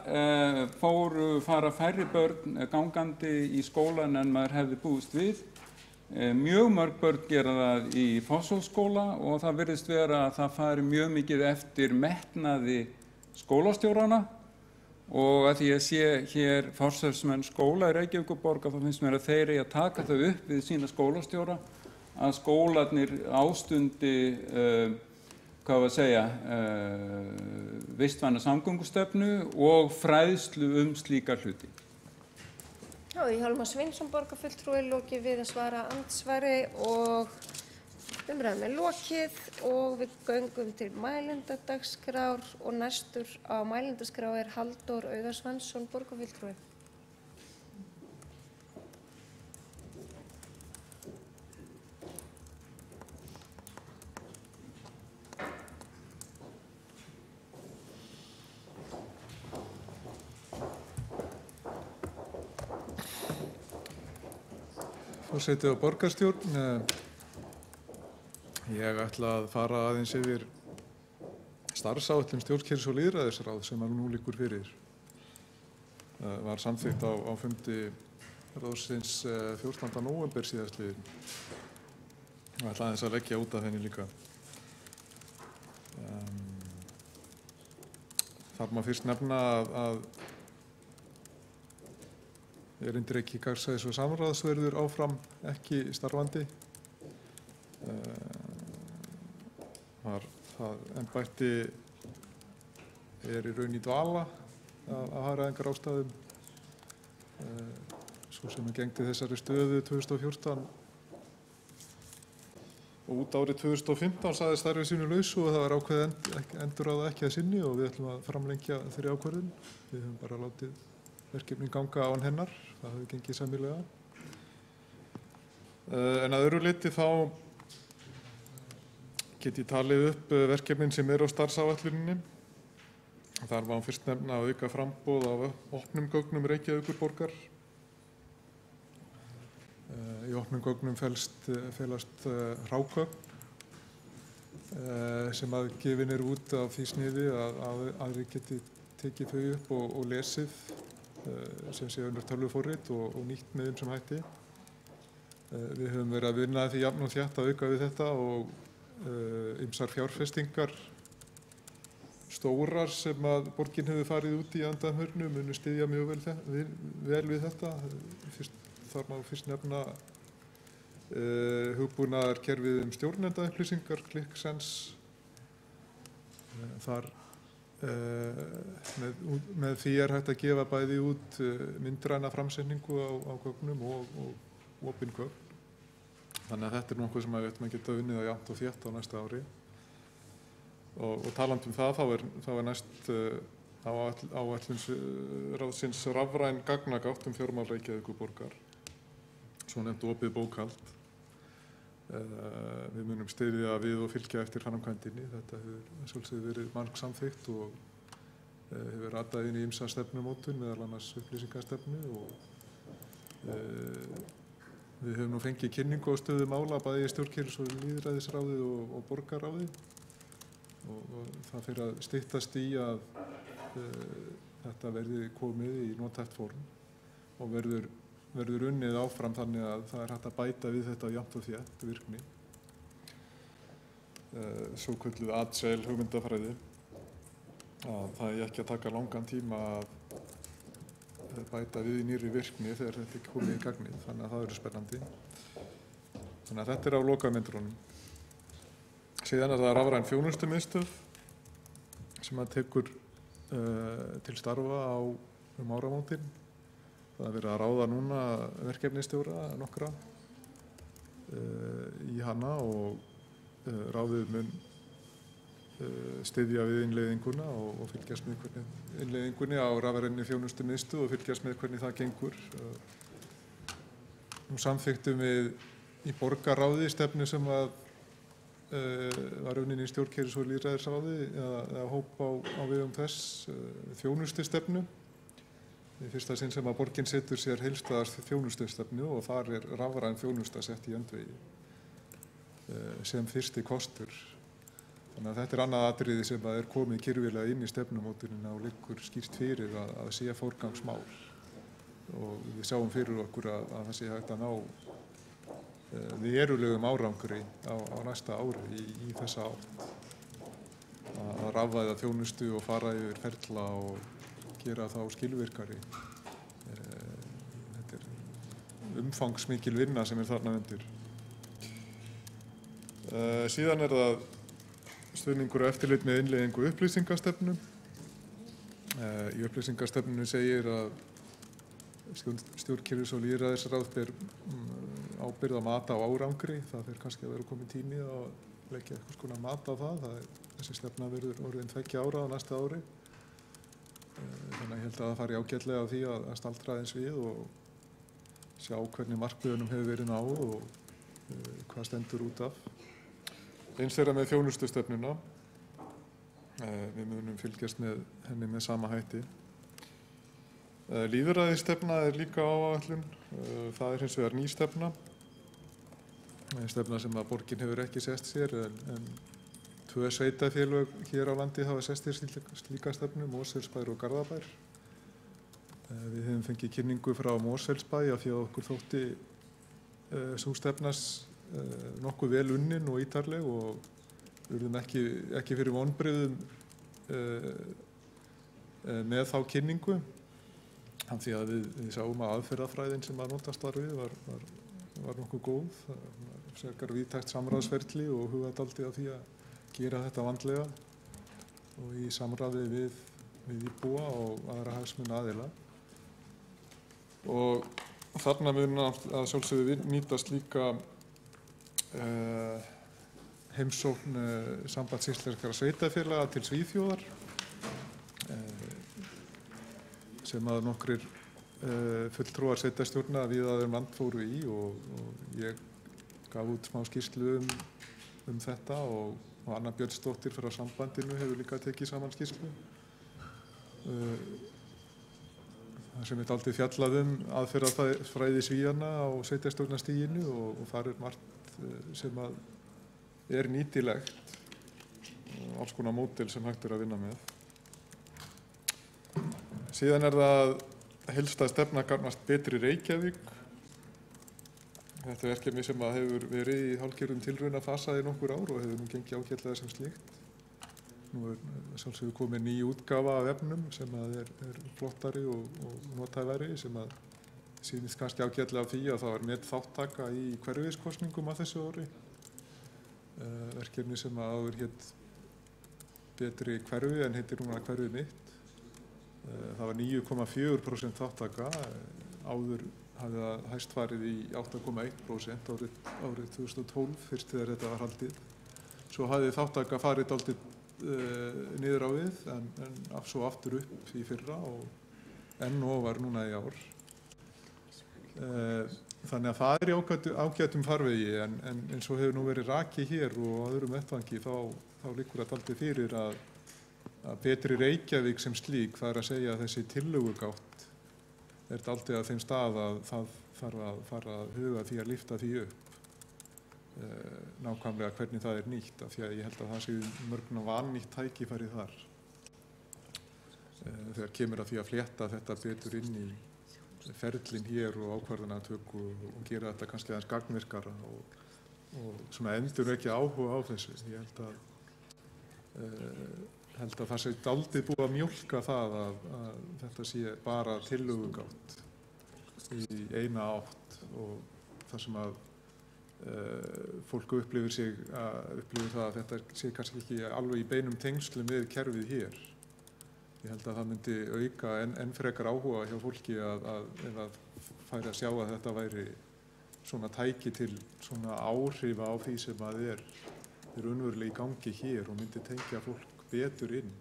fara færri börn gangandi í skólan en maður hefði búist við. Mjög mörg börn gera það í Fossvogsskóla og það virðist vera að það fari mjög mikið eftir metnaði skólastjórana og að því að sé hér forsvarsmenn skóla í Reykjavíkurborg þá finnst mér að þeir eigi að taka þau upp við sína skólastjóra að skólarnir ástundi vistvæna samgöngustefnu og fræðslu slíka hluti. Já, Hjálmar Sveinsson borgarfulltrúi lokið við að svara andsvari og Umræðum er lokið og við göngum til mælendadagskrár og næstur á mælendaskrá er Halldór Auðar Svansson, borgarfulltrúi. Forseti og borgarstjórn. Ég ætla að fara aðeins yfir starfsáætlun stjórnkerfis- og lýðræðisráðs sem nú liggur fyrir. Var samþykkt á fundi ráðsins 14. nóvember síðastliðinn. Ég ætla aðeins að leggja út af henni líka. Þar má fyrst nefna að erindreki gagnsæis og samráðs verður áfram ekki starfandi. Það embætti er í raun í dvala af hagræðingarástæðum. Svo sem gegndi þessari stöðu 2014 og út árið 2015 sagði starfi sínu lausu og það var ákveðið endurráða ekki að sinni og við ætlum að framlengja þeirri ákvörðun. Við höfum bara látið verkefnin ganga án hennar, það hefði gengið sæmilega. En að öðru leyti þá get ég talið upp verkefnin sem eru á starfsáætluninni. Þar má fyrst nefna að auka framboð af opnum gögnum Reykjavíkurborgar. Í opnum gögnum felast hrágögn sem að gefin eru út af því sniði að aðrir geti tekið þau upp og lesið sem sé önnur tölvuforrit og nýtt með sem hætti. Við höfum verið að vinna því jafn og þétt að auka við þetta og ýmsar fjárfestingar stórar sem að borgin hefur farið út í undanförnu munu styðja mjög vel við þetta. Þar má fyrst nefna hugbúnaðarkerfið stjórnendaupplýsingar, ClickSense. Þar með því er hægt að gefa bæði út myndræna framsetningu á gögnum og opin gögn. Þannig að þetta er nokkuð sem við ætlum að geta unnið á jafnt og þétt á næsta ári. Og talandi um það, þá er næst áætlun ráðsins rafræn gagnagátt fjármál Reykjavíkurborgar, svo nefnt opið bókhald. Við munum styðja við og fylgja eftir framkvæmdinni. Þetta hefur svolítið verið margsamþykkt og hefur ratað inn í ýmsa stefnumótun, meðal annars upplýsingastefnu og við höfum nú fengið kynningu á stöðu mála bæði í stjórnkerfis- og lýðræðisráðið og borgarráðið og það fer að styttast í að þetta verði komið í nothæft form og verður unnið áfram þannig að það er hægt að bæta við þetta á jafnt og þétt virkni. Svokölluð agile hugmyndafræði. Það er ekki að taka langan tíma að bæta við í nýrri virkni þegar þetta er komið í gagnið, þannig að það verður spennandi. Þannig að þetta er á lokamyndrunum. Síðan er það rafræn þjónustumiðstöð sem að tekur til starfa áramótin. Það er verið að ráða núna verkefnisstjóra nokkra í hana og ráðið mun styðja við innleiðinguna og fylgjast með hvernig innleiðingunni á rafrænni þjónustumiðstöð og fylgjast með hvernig það gengur. Nú samþykktum við í borgarráði stefnu sem var unnin í stjórnkerfis- og lýðræðisráði eða hóp á vegum þess þjónustustefnu. Í fyrsta sinn sem að borgin setur sér heildstæðar þjónustustefnu og þar er rafræn þjónusta sett í öndvegi sem fyrsti kostur. Þannig að þetta er annað atriði sem er komið kirfilega inn í stefnumótunina og liggur skýrt fyrir að sé forgangsmál. Og við sjáum fyrir okkur að það sé hægt að ná verulegum árangri á næsta ári í þessa átt. Að rafvæða þjónustu og fara yfir ferla og gera þá skilvirkari. Þetta er umfangsmikil vinna sem er þarna undir. Síðan er það stuðningur og eftirlit með innleiðingu upplýsingastefnu. Í upplýsingastefnunni segir að stjórnkerfis- og lýðræðisráð ber ábyrgð á mat á árangri. Það fer kannski að vera komin tími að leggja eitthvað skona mat á það. Þessi stefna verður orðin 2 ára á næsta ári. Þannig að ég held að það fari ágætlega á því að staldra aðeins við og sjá hvernig markmiðunum hefur verið náð og hvað stendur út af. Eins þeirra með þjónustustefnuna. Við munum fylgjast með henni með sama hætti. Lýðræðisstefna líka áætlun. Það hins vegar ný stefna. Stefna sem að borgin hefur ekki sest sér en 2 sveitarfélög hér á landi hafa sest sér slíka stefnu, Mosfellsbær og Garðabær. Við hefum fengið kynningu frá Mosfellsbæ af því að okkur þótti sú stefnas nokkuð vel unnin og ítarleg og urðum ekki fyrir vonbrigðum með þá kynningu. Því að við sáum að aðferðafræðin sem að notast var við var nokkuð góð. Frekar víðtækt samráðsferli og hugað dálítið af því að gera þetta vandlega og í samráði við íbúa og aðra hagsmunaaðila. Og þarna mun að sjálfsögðu nýtast líka heimsókn Sambands íslenskra sveitarfélaga til Svíþjóðar sem að nokkrir fulltrúar sveitarstjórna víða land fóru í og ég gaf út smá skýrslu um þetta og Anna Björnsdóttir frá sambandinu hefur líka tekið saman skýrslu. Það sem dálítið fjallað aðferðafræði Svíana á sveitarstjórnarstiginu og þar margt sem að nýtilegt og alls konar módel sem hægt að vinna með. Síðan það heildstæð stefna gagnvart betri Reykjavík. Þetta verkefni sem að hefur verið í hálfgerðum tilraunafasa í nokkur ár og hefur nú gengið ágætlega sem slíkt. Nú sjálfsögðu komin ný útgáfa af efnum sem að flottari og nothæfari sem að sýnist kannski ágætlega af því að það var með þáttaka í hverfiskosningum að þessu ári. Verkefni sem að áður hét betri hverfi en heitir núna hverfi mitt. Það var 9,4% þáttaka, áður hafði það hæst farið í 8,1% árið 2012 fyrst þegar þetta var haldið. Svo hafði þáttaka farið dálítið niður á við en svo aftur upp í fyrra og enn ofar núna í ár. Þannig að það í ágætum farvegi en eins og hefur nú verið rakið hér og á öðrum vettvangi þá liggur það dálítið fyrir að betri Reykjavík sem slík, það að segja að þessi tillögugátt dálítið að þeim stað að það þarf að fara að huga því að lyfta því upp nákvæmlega hvernig það nýtt af því að ég held að það sé mörgna vannýtt tækifæri þar þegar kemur að því að flétta þetta betur inn í ferlinn hér og ákvarðanatöku og gera þetta kannski aðeins gagnvirkara og svona endurvekja áhuga á þessu. Ég held að það sé dálítið búið að mjólka það að þetta sé bara tillögugátt í eina átt og þar sem að fólk upplifir það að þetta sé kannski ekki alveg í beinum tengslum við kerfið hér. Ég held að það myndi auka enn frekar áhuga hjá fólki ef að færi að sjá að þetta væri svona tæki til svona áhrifa á því sem að raunverulega í gangi hér og myndi tengja fólk betur inn.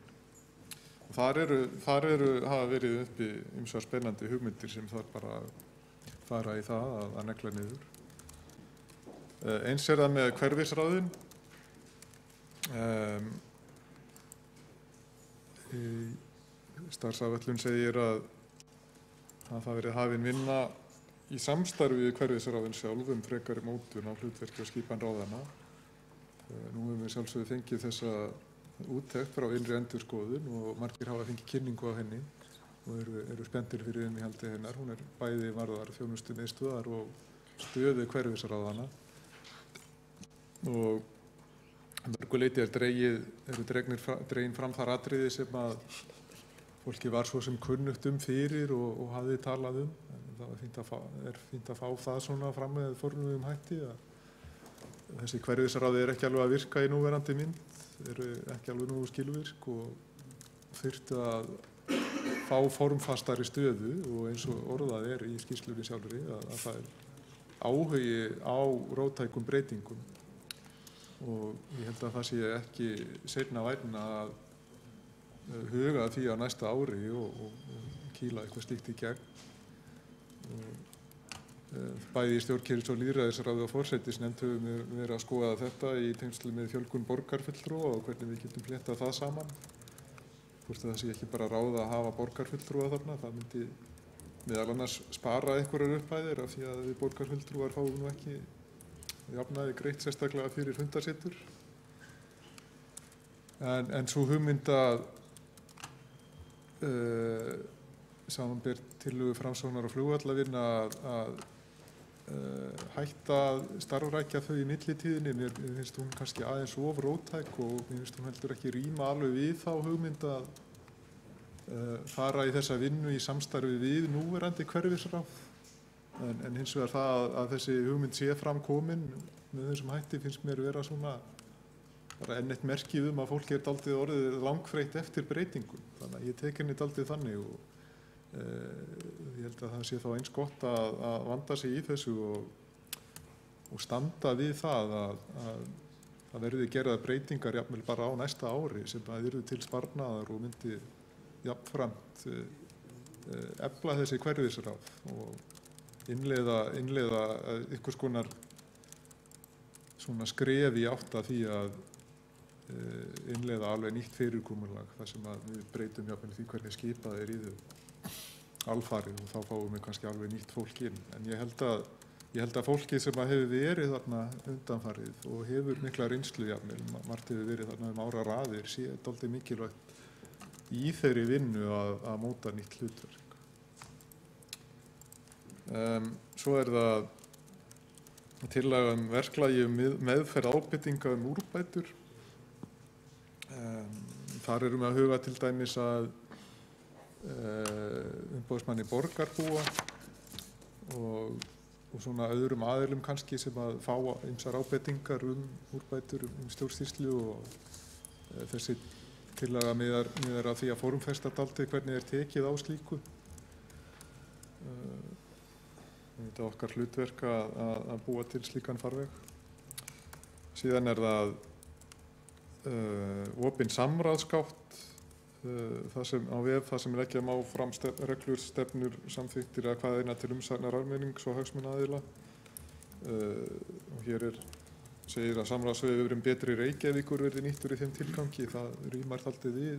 Og þar hafa verið uppi ýmsar spennandi hugmyndir sem þarf bara að fara í það að negla niður. Eins það með hverfisráðin. Starfsáætlun segir að það verið hafin vinna í samstarfi við hverfisráðin sjálf frekari mótun á hlutverki og skipan ráðanna. Nú höfum við sjálfsögðu fengið þessa úttekt frá innri endurskoðun og margir hafa fengið kynningu á henni og eru spenntir fyrir innihaldi hennar. Hún bæði varðar þjónustumiðstöðvar og stöðu hverfisráðanna. Og mörgu leyti dregin fram þar atriði sem að fólki var svo sem kunnugt fyrir og hafði talað en það fínt að fá það svona fram með formlegum hætti að þessi hverfisráði ekki alveg að virka í núverandi mynd, eru ekki alveg nú skilvirk og þyrftu að fá formfastari stöðu og eins og orðað í skýrslunni sjálfri að það áhugi á róttækum breytingum og ég held að það sé ekki seinna vænna að huga að því á næsta ári og kýla eitthvað slíkt í gegn. Bæði í stjórnkerfis- og lýðræðisráði og forsætisnefnd höfum við verið að skoða þetta í tengslum með fjölgun borgarfulltrúa og hvernig við getum fléttað það saman. Hvort það sé ekki bara ráð að hafa borgarfulltrúa þarna, það myndi meðal annars spara einhverjar upphæðir af því að við borgarfulltrúar fáum nú ekki jafnaði greitt sérstaklega fyrir fundarsetur. En svo hugmynd að samanber tillögu Framsóknar og flugvallavinna að hætta að starfrækja þau í millitíðinni. Mér finnst hún kannski aðeins of róttæk og mér finnst hún heldur ekki ríma alveg við þá hugmynd að fara í þessa vinnu í samstarfi við núverandi hverfisráð. En hins vegar það að þessi hugmynd sé fram komin með þessum hætti finnst mér vera svona bara enn eitt merkið að fólki dálítið orðið langfreytt eftir breytingum. Þannig að ég tek henni dálítið þannig og ég held að það sé þá eins gott að vanda sig í þessu og standa við það að það verði gerðar breytingar jafnvel bara á næsta ári sem að yrðu til sparnaðar og myndi jafnframt efla þessi hverfisráð og innleiða einhvers konar svona skref í átt að því að innleiða alveg nýtt fyrirkomulag þar sem að við breytum jafnvel því hvernig skipað í þau alfarið og þá fáum við kannski alveg nýtt fólk inn. En ég held að fólkið sem að hefur verið þarna undanfarið og hefur mikla reynslu jafnvel, margt hefur verið þarna áraraðir, sé dálítið mikilvægt í þeirri vinnu að móta nýtt hlutverk. Svo það tillaga verklagi meðferð ábendinga úrbætur. Þar erum við að huga til dæmis að umboðsmanni borgarbúa og svona öðrum aðilum kannski sem að fá ýmsar ábendingar úrbætur stjórnsýslu og þessi tillaga miðar að því að formfesta dálítið hvernig tekið á slíku. Þetta er okkar hlutverk að búa til slíkan farveg. Síðan það opin samráðsgátt það sem leggja má fram reglur, stefnur, samþykktir eða hvaðeina til umsagnar almennings og hagsmunaaðila. Og hér segir að samráðsvefurinn Betri Reykjavíkur verði nýttur í þeim tilgangi. Það rímar dálítið við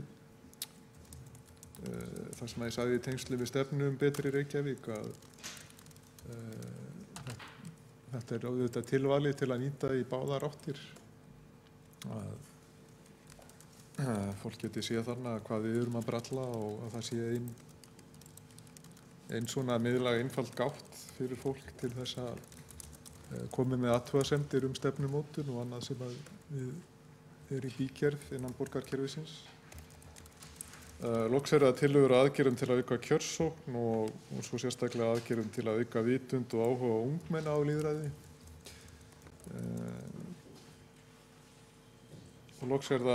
það sem ég sagði í tengsli við stefnu Betri Reykjavík að þetta auðvitað tilvalið til að nýta í báðar áttir. Fólk geti séð þarna hvað við erum að bralla og að það sé ein svona miðlæg einfald gátt fyrir fólk til þess að koma með athugasemdir stefnumótun og annað sem við í bígerð innan borgarkerfisins. Loks það tillögur aðgerðum til að auka kjörsókn og svo sérstaklega aðgerðum til að auka vitund og áhuga ungmenna á lýðræði. Og loks það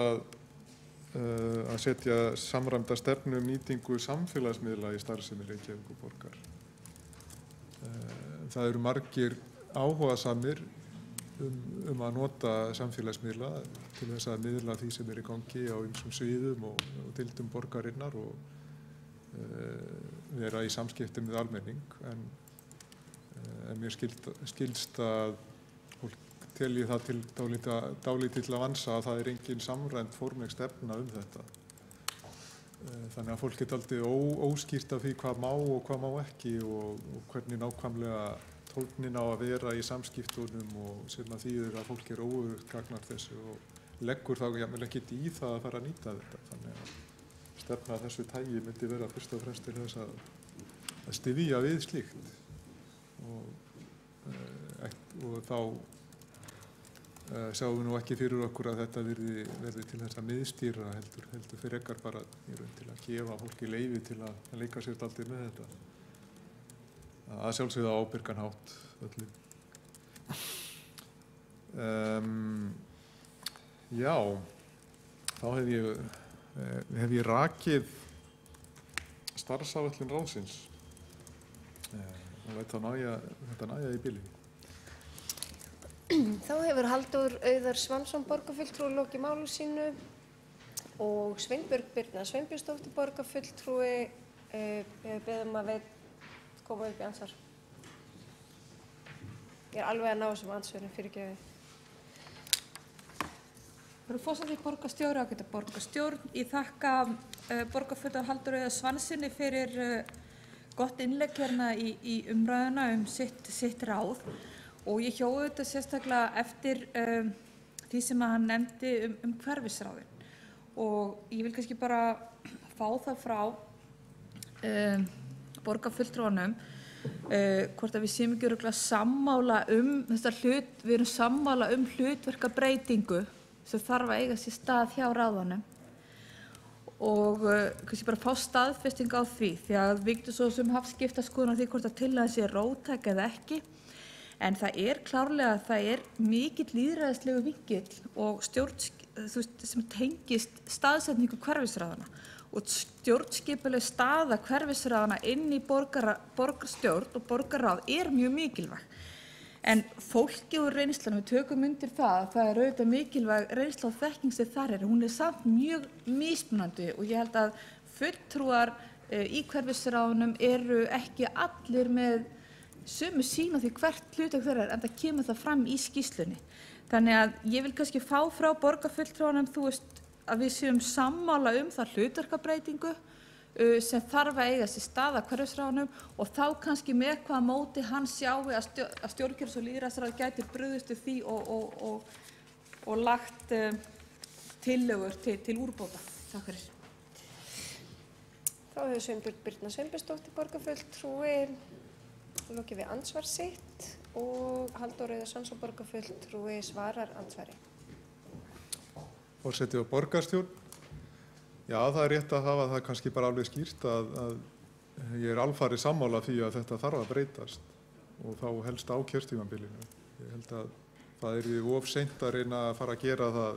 að setja samræmda stefnu nýtingu samfélagsmiðla í starfsemi Reykjavíkurborgar. Það eru margir áhugasamir að nota samfélagsmiðla til þess að miðla því sem í gangi á ýmsum sviðum og deildum borgarinnar og vera í samskiptum við almenning. En mér skilst að fólk telji það til dálítið að vansa að það engin samræmd formleg stefna þetta. Þannig að fólk dálítið óskýrt af því hvað má og hvað má ekki og hvernig nákvæmlega tólknin á að vera í samskiptunum og sem að þýðir að fólk óöruggt gagnar þessu og leggur þá jafnvel ekkert í það að fara að nýta þetta. Þannig að stefna af þessu tagi myndi vera fyrst og fremst til þess að styðja við slíkt og þá sjáum við nú ekki fyrir okkur að þetta verði til þess að miðstýra heldur frekar bara til að gefa fólki leyfi til að leika sér dálítið með þetta. Að sjálfsögðu á ábyrgan hátt öllum. Já, þá hef ég rakið starfsáætlun ráðsins og læt þá þetta nægja í bili. Þá hefur Halldór Auðar Svansson borgarfulltrúi lokið máli sínu og Sveinbjörg Birna Sveinbjörnsdóttir borgarfulltrúi hefur beðið að koma upp í andsvar. Ég alveg að ná þessum andsvörum fyrirgefið. Frú forseti, borgarstjóri, ágæta borgarstjórn. Ég þakka borgarfulltrúa Halldór Auðar Svanssyni fyrir gott innlegg hérna í umræðuna sitt ráð. Og ég hjó þetta sérstaklega eftir því sem hann nefndi hverfisráðin. Og ég vil kannski bara fá það frá borgarfulltrúanum hvort að við séum ekki örugglega sammála við erum sammála hlutverkabreytingu sem þarf að eiga sér stað hjá ráðunum. Og kannski bara fá staðfesting á því, því að við getum svo sem haft skiptaskoðun á því hvort að tillagan sé róttæk eða ekki. En það klárlega að það mikill lýðræðislegu vinkill og sem tengist staðsetningu hverfisráðanna og stjórnskipuleg staða hverfisráðanna inn í borgarstjórn og borgarráð mjög mikilvæg. En fólki úr reynslanum, við tökum undir það að það auðvitað mikilvæg reynsla og þekking sem þar hún samt mjög mismunandi og ég held að fulltrúar í hverfisráðunum eru ekki allir með sömu sýn á því hvert hlutverk þeirra en það kemur það fram í skýrslunni. Þannig að ég vil kannski fá frá borgarfulltrúanum, að við séum sammála það hlutverkabreytingu sem þarf að eiga sér stað að hverfisráðunum og þá kannski með hvaða móti hann sjái að stjórnkerfis- og lýðræðisráð gæti brugðist við því og lagt tillögur til úrbóta. Takk fyrir. Þá hefur Sveinbjörg Birna Sveinbjörnsdóttir borgarfulltrúi lokið við andsvar sitt og Halldór Auðar Svansson borgarfulltrúi svarar andsvari. Forseti og borgarstjórn. Já, það rétt að hafa það kannski bara alveg skýrt að ég alfarið sammála því að þetta þarf að breytast og þá helst á kjörtímabilinu. Ég held að það of seint að reyna að fara að gera það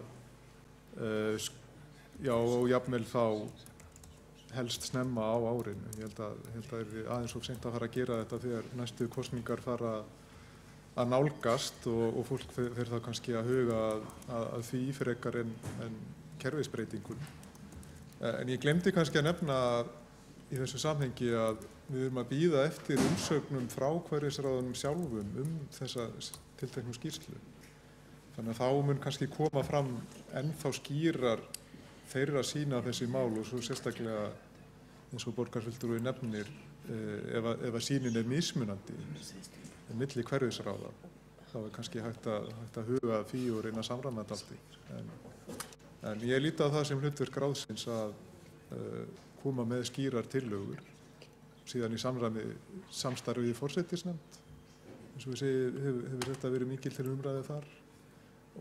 og jafnvel þá helst snemma á árinu. Ég held að það aðeins of seint að fara að gera þetta þegar næstu kosningar fara að nálgast og fólk fer þá kannski að huga að því frekar en kerfisbreytingun. En ég glemdi kannski að nefna í þessu samhengi að við erum að bíða eftir umsögnum frá hverfisráðunum sjálfum þessa tilteknu skýrslu. Þannig að þá mun kannski koma fram ennþá skýrar þeirra sýn á þessi mál og svo sérstaklega eins og borgarfulltrúi nefnir ef að sýnin mismunandi milli hverfisráða. Þá kannski hægt að huga að því og reyna að samræma þetta allt. En ég líti á það sem hlutverk ráðsins að koma með skýrar tillögur síðan í samstarfi við forsætisnefnd. Eins og við segjum hefur þetta verið mikil til umræðu þar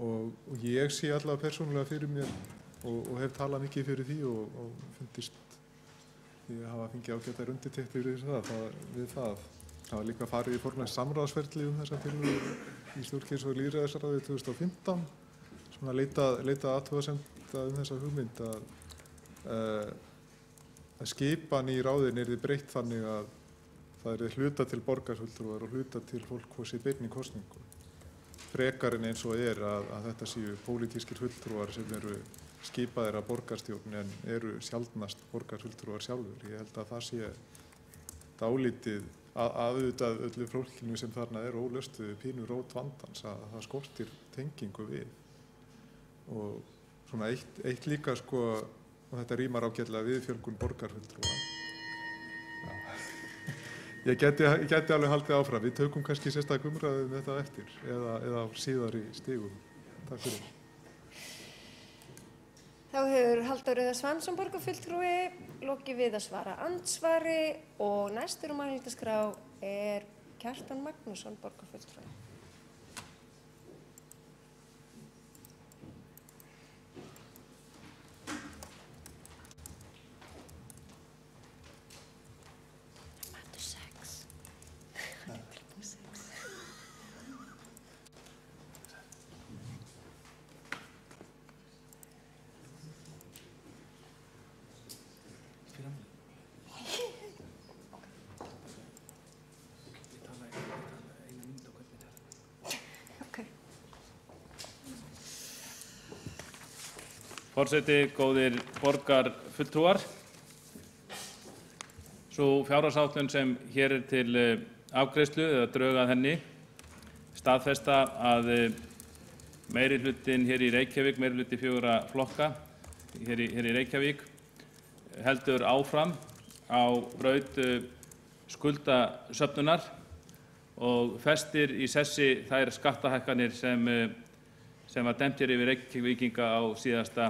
og ég sé allavega persónulega fyrir mér og hef talað mikið fyrir því og fundist ég hafa fengið ágætar undirtektir við það. Það var líka farið í formlegt samráðsferli þessa tillögur í stjórnkerfis- og lýðræðisráði 2015. Svona leita athugasemda þessa hugmynd að skipan í ráðin yrði breytt þannig að það yrði hluta til borgarfulltrúar og hluta til fólk kosið beinni kosningu. Frekar en eins og að þetta séu pólitískir fulltrúar sem eru skipaðir af borgarstjórn en eru sjaldnast borgarfulltrúar sjálfur. Ég held að það sé dálítið auðvitað öllu fólkinu sem þarna ólöst við pínu rót vandans að það skortir tengingu við. Og svona eitt líka og þetta rímar ágætlega við fjölgun borgarfulltrúa. Ég gæti alveg haldið áfram. Við tökum kannski sérstaklega umræðu þetta eftir eða á síðari stigum. Takk fyrir. Þá hefur Halldór Auðar Svansson borgarfulltrúi lokið við að svara andsvari og næstur á mælendaskrá Kjartan Magnússon borgarfulltrúi. Forseti, góðir borgarfulltrúar. Sú fjárhagsáætlun sem hér til afgreiðslu eða drög að henni staðfesta að meirihlutinn hér í Reykjavík, meirihluti 4 flokka hér í Reykjavík, heldur áfram á braut skuldasöfnunar og festir í sessi þær skattahækkanir sem var dæmt hér yfir Reykjavíkinga á síðasta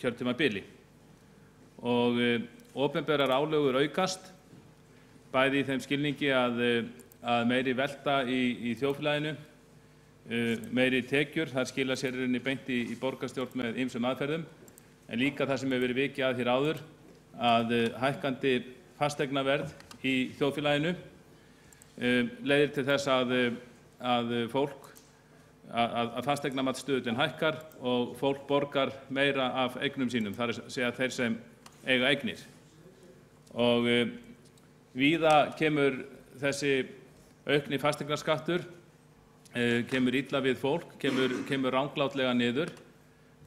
kjörtímabili. Og opinberar álögur aukast, bæði í þeim skilningi að meiri velta í þjóðfélaginu, meiri tekjur, það skila sér beint í borgarstjórn með ýmsum aðferðum, en líka það sem hefur verið vikið að hér áður, að hækkandi fasteignaverð í þjóðfélaginu leiðir til þess að fasteignamatsstuðullinn hækkar og fólk borgar meira af eignum sínum, það er að segja þeir sem eiga eignir. Og víða kemur þessi aukni fasteignaskattur kemur illa við fólk, kemur ranglátlega niður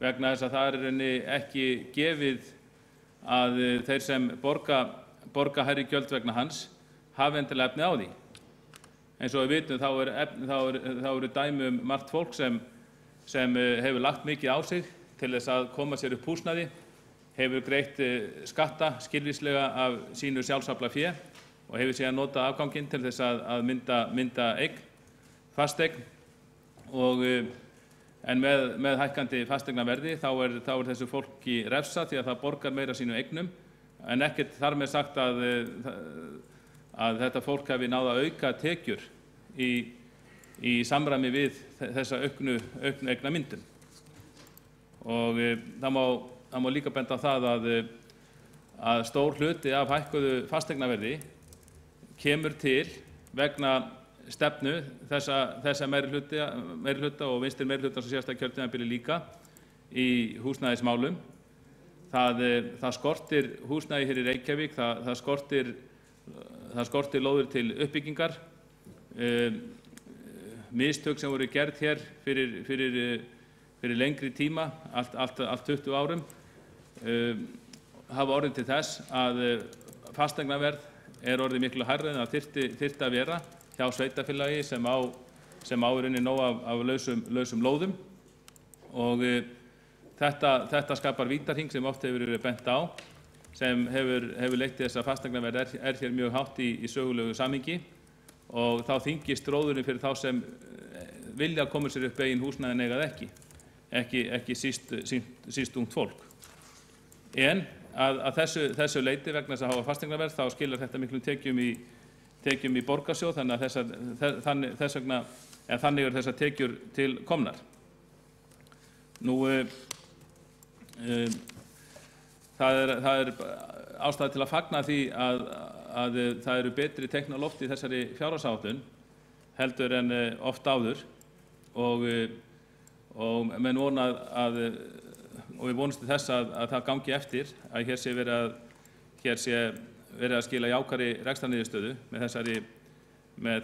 vegna þess að það er ekki gefið að þeir sem borga hærri gjöld vegna hans hafi endilega efni á því. Eins og við vitum þá eru dæmi margt fólk sem hefur lagt mikið á sig til þess að koma sér upp húsnæði, hefur greitt skatta skilvíslega af sínu sjálfsafla fé og hefur síðan notað afganginn til þess að mynda fasteign en með hækkandi fasteignaverði þá er þessu fólki refsað því að það borgar meira sínu eignum en ekkert þar með sagt að þetta fólk hafi náð að auka tekjur í samræmi við þessa auknu eignamyndun. Og það má líka benda á það að stór hluti af hækkuðu fasteignaverði kemur til vegna stefnu þessa meirihluta og vinstri meirihluta sem síðasta kjörtímabili líka í húsnæðismálum. Það skortir húsnæði hér í Reykjavík, það skortir lóðir til uppbyggingar, mistök sem voru gerð hér fyrir lengri tíma, allt 20 árum, hafa orðið til þess að fasteignaverð er orðið miklu hærra en það þyrfti að vera hjá sveitarfélagi sem á í rauninni nóg af lausum lóðum og þetta skapar vítahring sem oft hefur verið bent á sem hefur leitt til þess að fasteignaverð er hér mjög hátt í sögulegu samhengi og þá þyngist róðurinn fyrir þá sem vilja koma sér upp eigin húsnæði en eiga það ekki síst ungt fólk. En að þessu leyti vegna þess að hafa fasteignaverð þá skilar þetta miklum tekjum í borgarsjóð þannig að þannig er þessar tekjur til komnar. Nú það er ástæða til að fagna því að það eru betri teikn á lofti í þessari fjárhagsáætlun heldur en oft áður og menn vona og við vonumst til þess að það gangi eftir að hér sé verið að skila jákvæðri rekstrarniðurstöðu með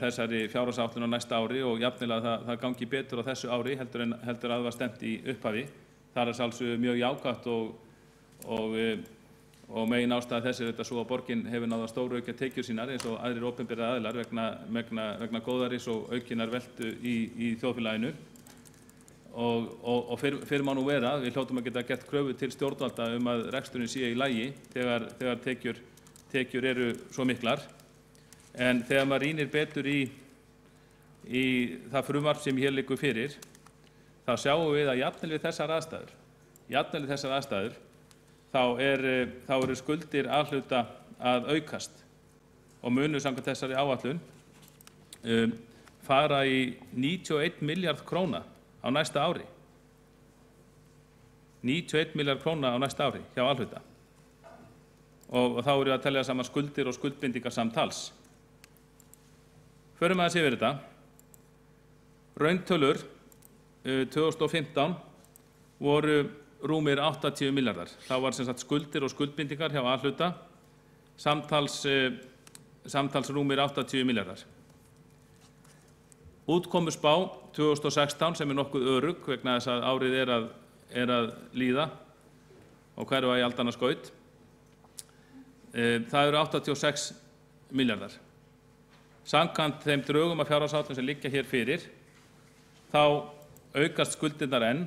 þessari fjárhagsáætlun á næsta ári og jafnvel að það gangi betur á þessu ári heldur að var stefnt í upphafi. Það er sjálfsögðu mjög jákvætt og megin ástæða þess er þetta svo að borgin hefur náð að stórauka tekjur sínar eins og aðrir opinberir aðilar vegna góðæris og aukinnar veltu í þjóðfélaginu. Og fyrr má nú vera, við hljótum að geta gert kröfu til stjórnvalda að reksturinn sé í lagi þegar tekjur eru svo miklar. En þegar maður rýnir betur í það frumvarp sem hér liggur fyrir, þá sjáum við að jafnvel við þessar aðstæður, þá eru skuldir A-hluta að aukast og munu samkvæmt þessari áætlun fara í 91 milljarð króna á næsta ári. 91 milljarð króna á næsta ári hjá A-hluta. Og þá eru að telja saman skuldir og skuldbindingar samtals. Förum aðeins yfir þetta. Rauntölur 2015 voru rúmir 80 milljarðar. Þá var sem sagt skuldir og skuldbindingar hjá A-hluta samtals rúmir 80 milljarðar. Útkomuspá 2016 sem nokkuð örugg vegna þess að árið er að líða og hverfa í aldanna skaut. Það eru 86 milljarðar. Samkvæmt þeim drögum af fjárhagsáætlun sem liggja hér fyrir, þá aukast skuldirnar enn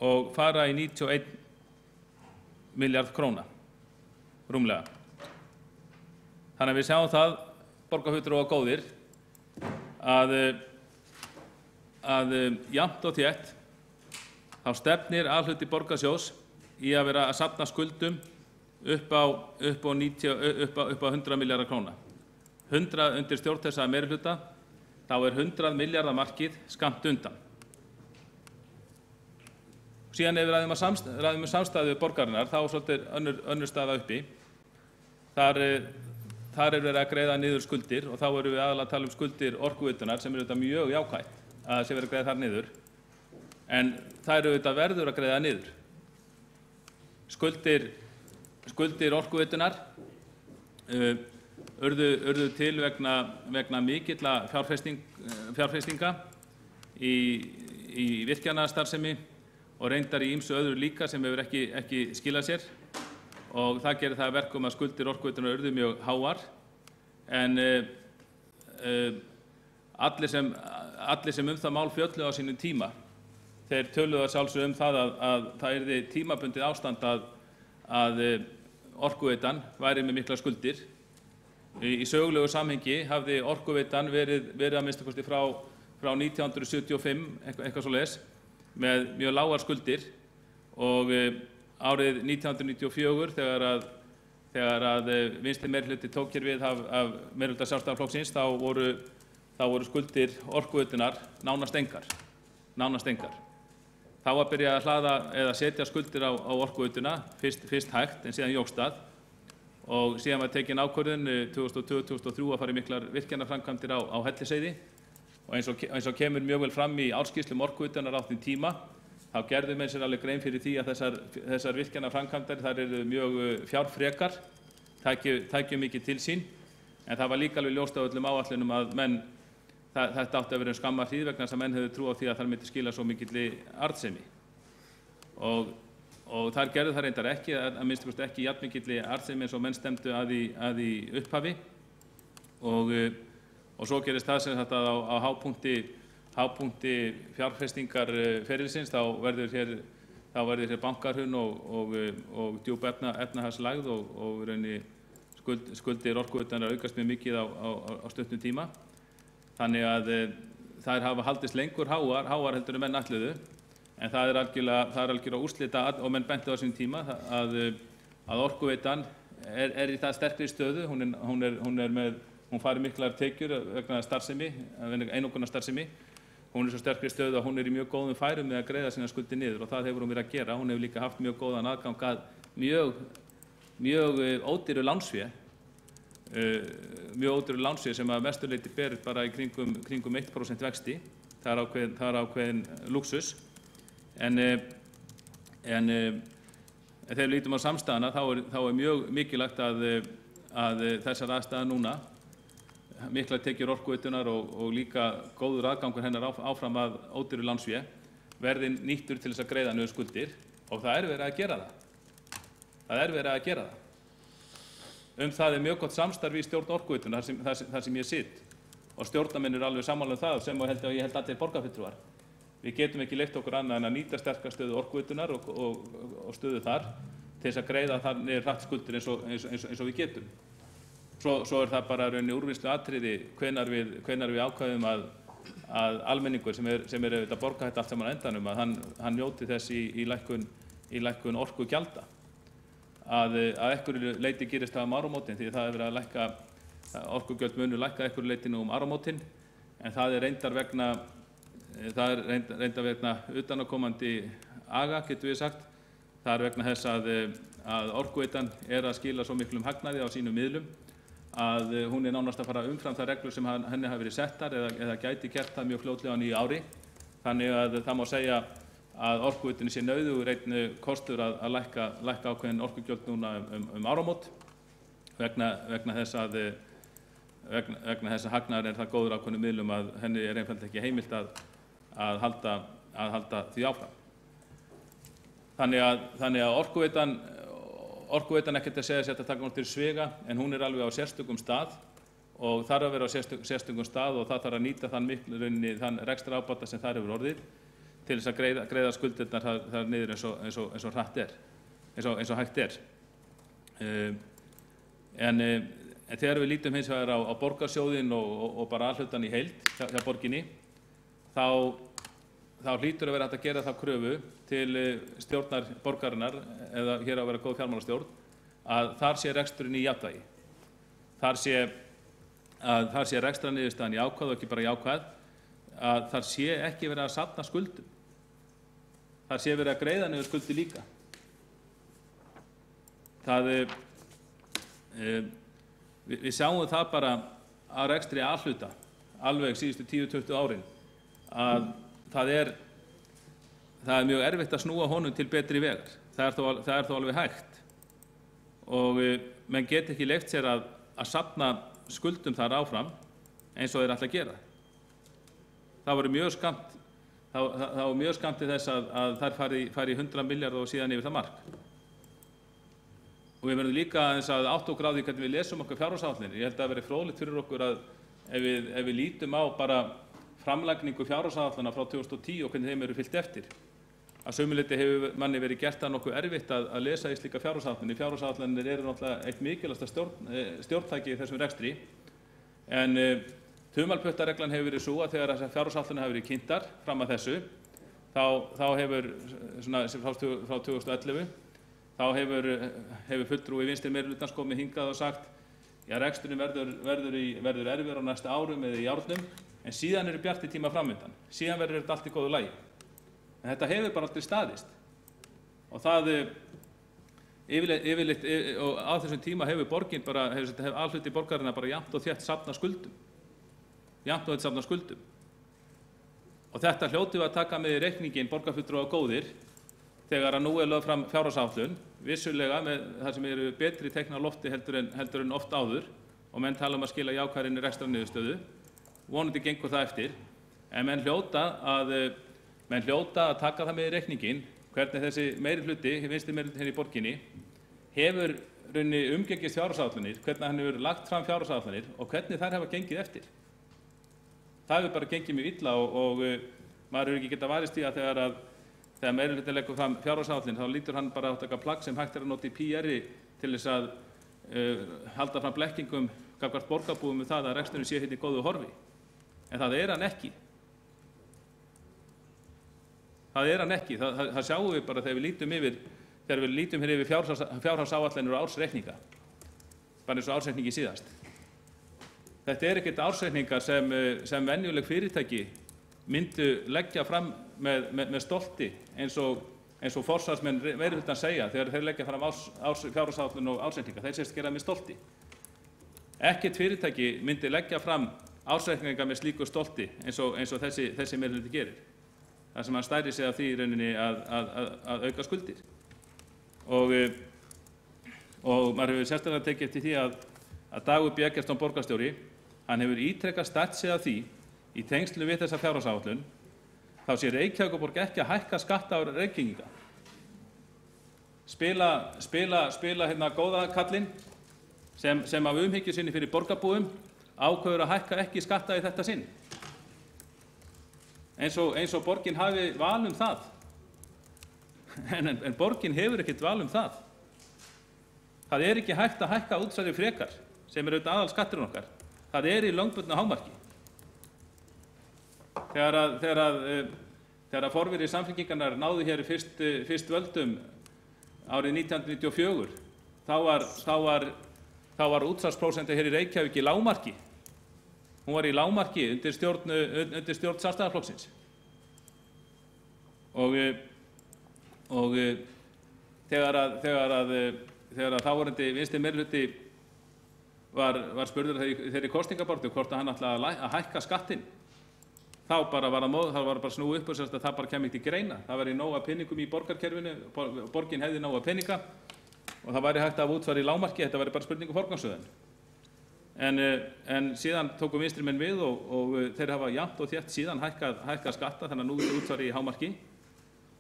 og fara í 91 milljarð króna, rúmlega. Þannig að við sjáum það, borgarfulltrúar góðir, að jafnt og þétt þá stefnir A-hluti borgarsjóðs í að vera að safna skuldum upp á 100 milljarðar króna. 100 undir stjórn þessa meirihluta, þá er 100 milljarða markið skammt undan. Síðan ef við ræðum samstæðu borgarinnar, þá er svolítið önnur staða uppi. Þar er verið að greiða niður skuldir og þá erum við aðalega að tala skuldir Orkuveitunar sem þetta mjög jákvætt að sé verið að greiða þar niður. En það eru þetta verður að greiða niður. Skuldir Orkuveitunar urðu til vegna mikilla fjárfestinga í virkjanastarfsemi og reyndar í ýmsu öðru líka sem hefur ekki skilað sér og það gerir það að verkum að skuldir Orkuveitunnar urðu mjög háar en allir sem það mál fjölluðu á sínum tíma þeir töluðu að sjálfsögðu það að það yrði tímabundið ástand að Orkuveitan væri með miklar skuldir. Í sögulegu samhengi hafði Orkuveitan verið að minnsta kosti frá 1975 eitthvað svoleiðis með mjög lágar skuldir og árið 1994 þegar að vinstri meirihluti tók hér við af meirihluta Sjálfstæðisflokksins þá voru skuldir Orkuveitunnar nánast engar. Þá var byrjað að hlaða eða setja skuldir á Orkuveituna fyrst hægt en síðan jókst það og síðan var tekin ákvörðun 2002-2003 að fara í miklar virkjanaframkvæmdir á Hellisheiði og eins og kemur mjög vel fram í ársskýrslum Orkuveitunnar á þeim tíma þá gerðu menn sér alveg grein fyrir því að þessar virkjanaframkvæmdir þær eru mjög fjárfrekar, tækju mikið til sín en það var líka alveg ljóst á öllum áætlunum að þetta átti að vera skammar hríð vegna þess að menn hefðu trú á því að það myndi skila svo mikilli arðsemi og þar gerðu það reyndar ekki, að minnsta kosti ekki jafnmikilli arðsemi eins og menn stemdu að í upphafi og svo gerist það sem þetta á hápunkti fjárfestingar ferilsins þá verður hér bankahrun og djúp efnahagslægð og raunni skuldir Orkuveitunnar aukast mjög mikið á stuttum tíma. Þannig að þær hafa haldist lengur háar heldur en menn ætluðu en það er algjörlega úrslita og menn bentu á sínum tíma að Orkuveitan er í það sterkri stöðu, hún fari miklar tekjur vegna starfsemi, einokunarstarfsemi, hún er svo sterkri stöðu að hún er í mjög góðum færum með að greiða sína skuldir niður og það hefur hún verið að gera, hún hefur líka haft mjög góðan aðgang að mjög ódýru lánsfé sem að mestuleyti ber bara í kringum 1% vexti, það er ákveðin luxus en þegar við lítum á samstæðuna þá er mjög mikilvægt að þessar aðstæður núna miklar tekjur Orkuveitunnar og líka góður aðgangur hennar áfram að ódýru lánsfé verði nýttur til þess að greiða niður skuldir og það er verið að gera það. Það er mjög gott samstarf í stjórn Orkuveitunnar þar sem ég sitt og stjórnarmenn eru alveg sammála það sem ég held allir borgarfulltrúar. Við getum ekki leyft okkur annað en að nýta sterka stöðu Orkuveitunnar og stöðu þar til þess að greiða þar niður hratt skuldir eins og við getum. Svo er það bara rauninni úrvinnslu atriði hvenær við ákveðum að almenningur sem er auðvitað að borga þetta allt saman á endanum að hann njóti þess í lækkun orkugjalda. Að einhverju leyti gerist það áramótin því það er verið að lækka orkugjöld munu lækka einhverju leyti nú áramótin en það er reyndar vegna utanaðkomandi aga getum við sagt það er vegna þess að Orkuveitan er að skila svo miklum hagnaði á sínum miðlum að hún er nánast að fara umfram þær reglur sem henni hafa verið settar eða gæti gert það mjög fljótlega á nýju ári þannig að það má segja að Orkuveitunni sé nauðugur einn kostur að lækka ákveðin orkugjöld núna áramót vegna þess að hagnaður er það góður ákveðnum miðlum að henni er einfaldlega ekki heimilt að halda því áfram. Þannig að Orkuveitan ekkert að segja sér að taka hún til sviga, en hún alveg á sérstökum stað og þarf að vera á sérstökum stað og það þarf að nýta þann rekstrarábata sem þar hefur orðið til þess að greiða skuldirnar þar niður eins og hratt er, eins og hægt er. En þegar við lítum hins vegar á borgarsjóðinn og bara alhlutann í heild hjá borginni, þá hlýtur að vera hægt að gera það kröfu til stjórnar borgarinnar, eða hér á að vera góð fjármálastjórn, að þar sé reksturinn í jafnvægi. Þar sé rekstrarniðurstaðan jákvæð og ekki bara jákvæð, að þar sé ekki verið að safna skuldum. Þar sé verið að greiða niður skuldi líka. Við sjáum það bara að rekstri A-hluta, alveg síðustu 10-20 árin, að það er mjög erfitt að snúa honum til betri vegar. Það er þó alveg hægt. Og menn get ekki leyft sér að safna skuldum þar áfram eins og þeir ætla að gera. Það var mjög skammt til þess að þær fari í 100 milljarða og síðan yfir það mark. Og við verðum líka aðeins að átta okkur á því hvernig við lesum okkar fjárhagsáætlanir. Ég held að það veri fróðlegt fyrir okkur að ef við lítum á bara framlagningu fjárhagsáætlana frá 2010 og hvernig þeim eru fylgt eftir. Að sumu leyti hefur manni verið gert það nokkuð erfitt að lesa í slíka fjárhagsáætlanir. Fjárhagsáætlanir eru náttúrulega eitt mikilvægasta stjórntæki í þessum rekstri. En þumalputtareglan hefur verið svo að þegar þessar fjárhagsáætlanir hafa verið kynntar fram að þessu, þá hefur frá 2011 þá hefur fulltrúi vinstri meirihlutans komið hingað og sagt ja, reksturinn verður erfiður á næsta árum eða í járnum, en síðan eru bjartir tíma framöndan. Síðan verður þetta allt í góðu lagi. En þetta hefur bara aldrei staðist. Og það yfirleitt og á þessum tíma hefur borgin bara, hefur alhluti borgarinnar bara jafnt og þétt safna skuldum. Jafnt og þétt safna skuldum. Og þetta hljótum við að taka með í reikningin borgarfulltrúar góðir þegar að nú lögð fram fjárhagsáætlun, vissulega með það sem eru betri teikn á lofti heldur en oft áður og menn tala að skila jákvæðinni rekstrarniðurstöðu. Vonandi gengur það eftir, en menn hljóta að taka það með í reikningin hvernig þessi meirihluti, vinstri meirihluti hér í borginni, hefur raunni umgengist fjárhagsáætlanir, hvernig hann hefur lagt fram fjárhagsáætlanir og hvernig þær hafa gengið eftir. Það hefur bara gengið mjög illa og maður hefur ekki getað varist í að þegar meirihluti leggur fram fjárhagsáætlun, þá lítur hann bara á taka plagg sem hægt að nota í PR-i til þess að halda fram blekkingum gagnvart borgarbúum það að reksturinn sé hérna í góðu horfi. En það er hann ekki. Það sjáum við bara þegar við lítum hér yfir fjárhagsáætlanir og ársreikninga. Bara eins og ársreikningi síðast. Þetta er ekkert ársreikningar sem venjuleg fyrirtæki myndu leggja fram með stolti eins og forsvarsmenn meirihlutans segja þegar þeir leggja fram fjárhagsáætlun og ársreikninga. Þeir segist gera með stolti. Ekkert fyrirtæki myndi leggja fram ársreikninga með slíku stolti eins og þessi meirihluti gerir. Það sem hann stæri sig af því í rauninni að auka skuldir. Og maður hefur sérstaklega tekið eftir því að Dagur B. Eggertsson borgarstjóri, hann hefur ítrekað stært sig af því í tengslu við þessa fjárhagsáætlun, þá sé Reykjavíkurborg ekki að hækka skatta á Reykvíkinga. Spila hérna góða kallinn sem af umhyggju sinni fyrir borgarbúum ákveður að hækka ekki skatta í þetta sinn. Eins og borgin hafi val það. En borgin hefur ekkert val það. Það er ekki hægt að hækka útsvari frekar, sem auðvitað aðalskatturinn okkar. Það í lögbundnu hámarki. Þegar forveri Samfylkingarinnar náðu hér fyrst völdum árið 1994, þá var útsvarsprósenta hér í Reykjavík í lágmarki. Hún var í lágmarki undir stjórn Sjálfstæðisflokksins. Og þegar þáverandi vinstri meirihluti var spurður þeirri kosningabaráttu hvort að hann ætlaði að hækka skattinn, þá var bara snúið upp og að það bara kæmi ekki til greina. Það væri nóg af peningum í borgarkerfinu, borgin hefði nóg af peninga og það væri hægt að útsvari í lágmarki, þetta væri bara spurning um forgangsröðun. En síðan tóku vinstri menn við og þeir hafa jafnt og þétt síðan hækkað skatta, þannig að nú er útsvari í hámarki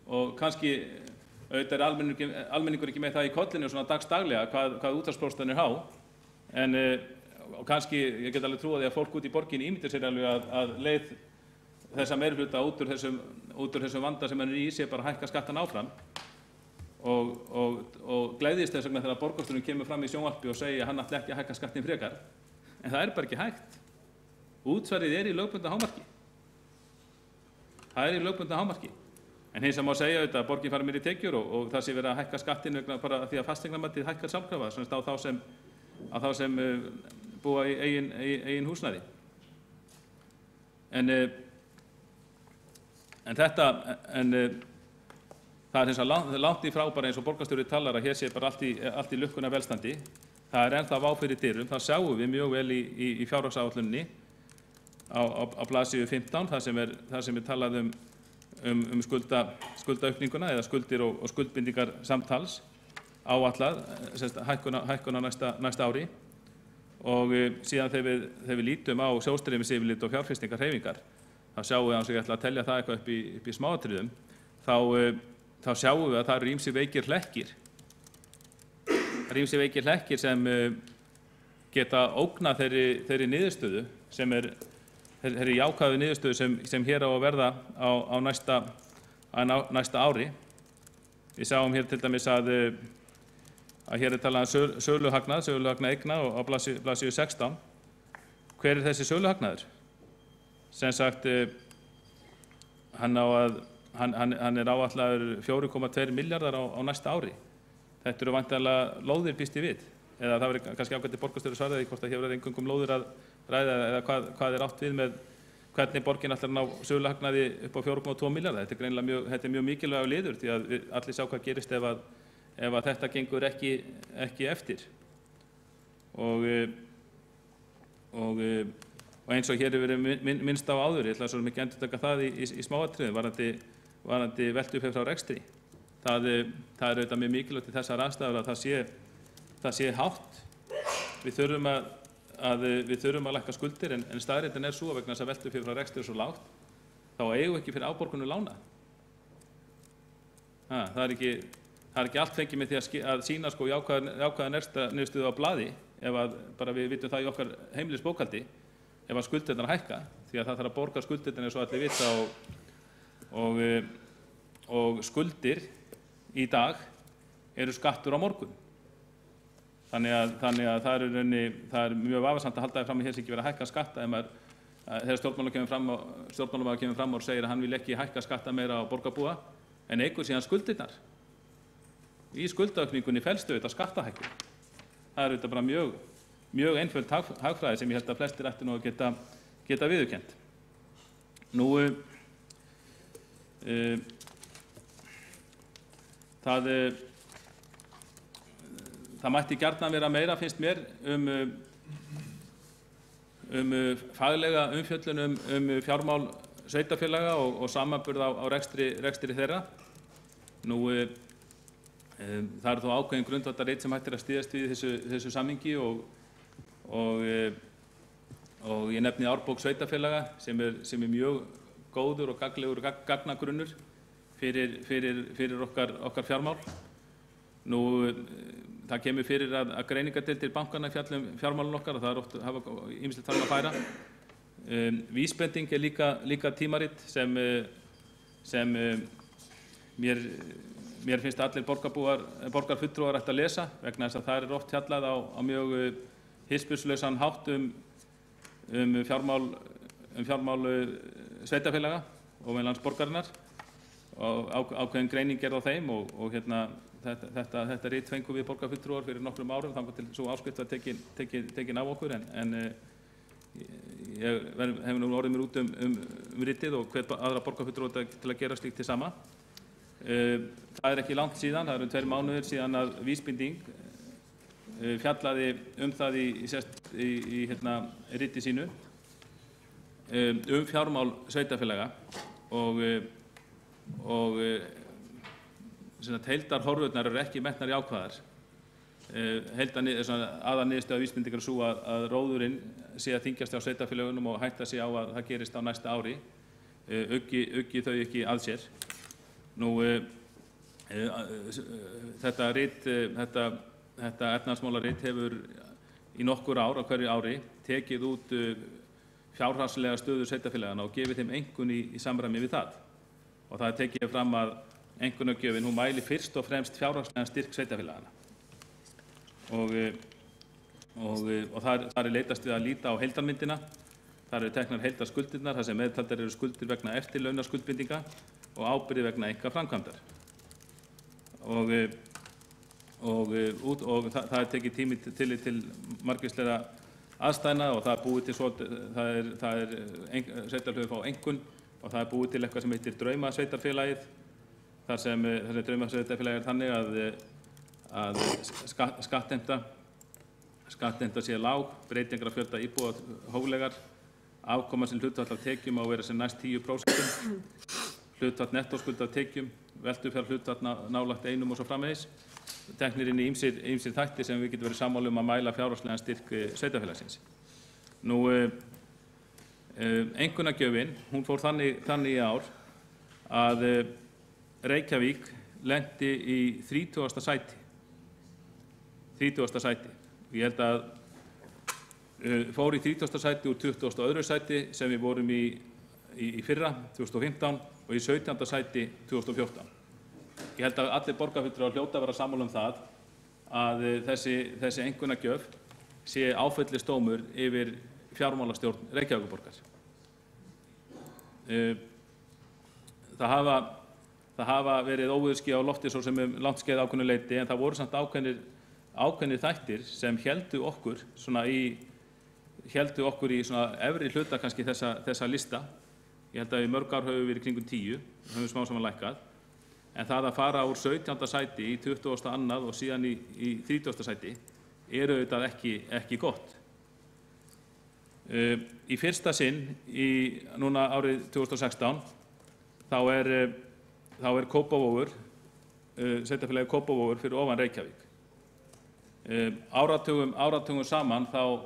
og kannski auðvitað er almenningur ekki með það í kollinu svona dagsdaglega hvað útvarpsprósentan er há, en og kannski, ég get alveg trúið því að fólk út í borginni ímyndir sér alveg að leið þessa meirihluta út úr þessum vanda sem hann er í sé bara að hækka skattan áfram og gleðist þess vegna þegar borgarstjórinn kemur fram í sjónvarpi og segir að hann ætli ekki að hækka skattin frekar, en það er bara ekki hægt. Útsvarið er í lögbundna hámarki. Það er í lögbundna hámarki. En hins að má segja auðvitað að borgin fari meiri tekjur og það sé verið að hækka skattin vegna bara því að fasteignamatið hækkar sjálfkrafa, sem á þá sem búa í eigin húsnæði. En það er hins vegar langt í frá bara eins og borgarstjóri talar að hér sé bara allt í lukkuna velstandi. Það er ennþá vá fyrir dyrum, það sjáum við mjög vel í fjárhagsáætluninni á blaðsíðu 15, þar sem er talað um skuldaaukninguna eða skuldir og skuldbindingar samtals áætlað, hækkun á næsta ári. Og síðan þegar við lítum á sjóðstreymisyfirlit og fjárfestingarhreyfingar, þá sjáum við, eins og ég ætla að telja það eitthvað upp í smáatriðum, þá sjáum við að það eru ýmsir veikir hlekkir. Það eru ýmsir veikir hlekkir sem geta ógnað þeirri niðurstöðu sem er þeirri jákvæðu niðurstöðu sem hér á að verða á næsta ári. Við sjáum hér til dæmis að hér er talað um söluhagnað eigna á blaðsíðu 16. Hver er þessi söluhagnaður? Sem sagt, hann er áætlaður 4,2 milljarðar á næsta ári. Þetta eru væntanlega lóðir býst ég við. Eða það verður kannski ágætt borgarstjóri svaraði hvort að hér verður eingöngum lóðir að ræða eða hvað er átt við með hvernig borgin ætlar að ná söluhagnaði upp á 4,2 milljarða. Þetta er mjög mikilvægur liður því að allir sjá hvað gerist ef að þetta gengur ekki eftir. Og eins og hér hefur verið minnst á áður, ég ætla svo mikið að endurtaka það í smáatriðum varðandi veltufé frá rekstri. Það er auðvitað mjög mikilvægt í þessar aðstæður að það sé hátt. Við þurfum að lækka skuldir en staðreyndin er svo vegna þess að veltufé frá rekstri er svo lágt, þá eigum við ekki fyrir afborgunum lána. Það er ekki allt fengið með því að sýna sko jákvæða niðurstöðu á blaði, ef að bara við vitum það í okkar heimilisbókhaldi, ef að skuldirnar hækka, því að það þarf að borga skuldirnar eins og allir vita og skuldir í dag eru skattur á morgun. Þannig að það er mjög vafasamt að halda það fram að hér sé ekki verið að hækka skatta þegar stjórnmálamaður kemur fram og segir að hann vil ekki hækka skatta meira á borgarbúa en eykur síðan skuldirnar. Í skuldaaukningunni felst auðvitað skattahækkun. Það er auðvitað bara mjög einföld hagfræði sem ég held að flestir ættu nú að geta viðurkennt. Það mætti gjarnan vera meira, finnst mér, faglega umfjöllun fjármál sveitarfélaga og samanburð á rekstri þeirra. Það eru þó ákveðin grundvallarrit sem hægt er að styðjast við þessu samhengi og ég nefni árbók sveitarfélaga sem er mjög góður og gagnlegur gagnagrunnur fyrir okkar fjármál. Það kemur fyrir að greiningardeildir bankanna fjalla fjármálin okkar og það er oft hafa ýmislegt þar að færa. Vísbending er líka tímaritt sem mér finnst allir borgarfulltrúar ættu að lesa vegna þess að það er oft fjallað á mjög hispurslausan hátt fjármál sveitarfélaga og meðlandsborgarinnar og ákveðin greining er á þeim og þetta rit fengum við borgarfulltrúar fyrir nokkrum árum þangað til sú áskrift var tekin af okkur en ég hef nú orðið mér út ritið og hvet aðra borgarfulltrúar til að gera slíkt til sama. Það er ekki langt síðan, það eru 2 mánuðir síðan að Vísbending fjallaði það í riti sínu fjármál sveitarfélaga og heildarhorfurnar eru ekki metnar jákvæðar. Aðalniðurstaða Vísbendingar er sú að róðurinn sé að þyngjast á sveitarfélagunum og hætta sig á að það gerist á næsta ári, uggi þau ekki að sér. Þetta efnahagsmálarit hefur í nokkur ár á hverju ári tekið út fjárhagslega stöðu sveitarfélaganna og gefið þeim einkunn í samræmi við það. Og það er tekið fram að einkunnagjöfin, hún mæli fyrst og fremst fjárhagslegan styrk sveitarfélaganna. Og þar er leitast við að líta á heildarmyndina. Þar eru teknar heildarskuldirnar, þar sem meðtaldar eru skuldir vegna eftirlaunaskuldbindinga og ábyrgðir vegna einkaframkvæmdar. Og það er tekið tími tillit til margvíslegra aðstæðna og það er búið til sveitarfélögin fá einkunn og það er búið til eitthvað sem heitir draumasveitarfélagið, þar sem draumasveitarfélagið er þannig að skattheimta sé lág, breytingar af fjölda íbúa hóflegar, afkoma sem hlutfall af tekjum á að vera sem næst 10%, hlutfall nettóskulda af tekjum, veltufjárhlutfall nálægt 1 og svo framvegis. Teknir inn í ýmsir þættir sem við getum verið sammála að mæla fjárhagslegan styrk sveitarfélagsins. Einkunnagjöfin, hún fór þannig í ár að Reykjavík lenti í 30. sæti. 30. sæti. Ég held að fór í 30. sæti úr 22. sæti sem við vorum í fyrra, 2015, og í 17. sæti 2014. Ég held að allir borgarfulltrúar hljóta að vera sammála það að þessi einkunnagjöf sé áfellisdómur yfir fjármálastjórn Reykjavíkurborgar. Það hafa verið óveðurský á lofti svo sem langt skeið ákveðnu leyti, en það voru samt ákveðnir þættir sem héldu okkur í svona efri hluta kannski þessa lista. Ég held að í mörg ár höfum við verið kringum 10, höfum smá saman lækkað. En það að fara úr 17. sæti í 20. og síðan í 30. sæti auðvitað ekki gott. Í fyrsta sinn, núna árið 2016, þá er Kópavogur, sveitarfélagið Kópavogur fyrir ofan Reykjavík. Áratugum saman þá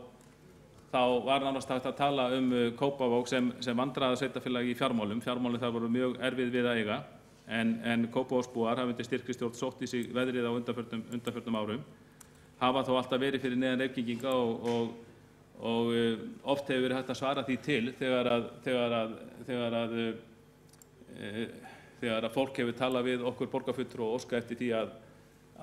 var nánast hægt að tala Kópavog sem vandræða sveitarfélagi í fjármálum. Fjármálum þar voru mjög erfið við að eiga. En Kópavogsbúar hafa undir styrkri stjórn sótt í sig veðrið á undanförnum árum, hafa þó alltaf verið fyrir neðan Reykvíkinga og oft hefur verið hægt að svara því til þegar að fólk hefur talað við okkur borgarfulltrúa og óskað eftir því að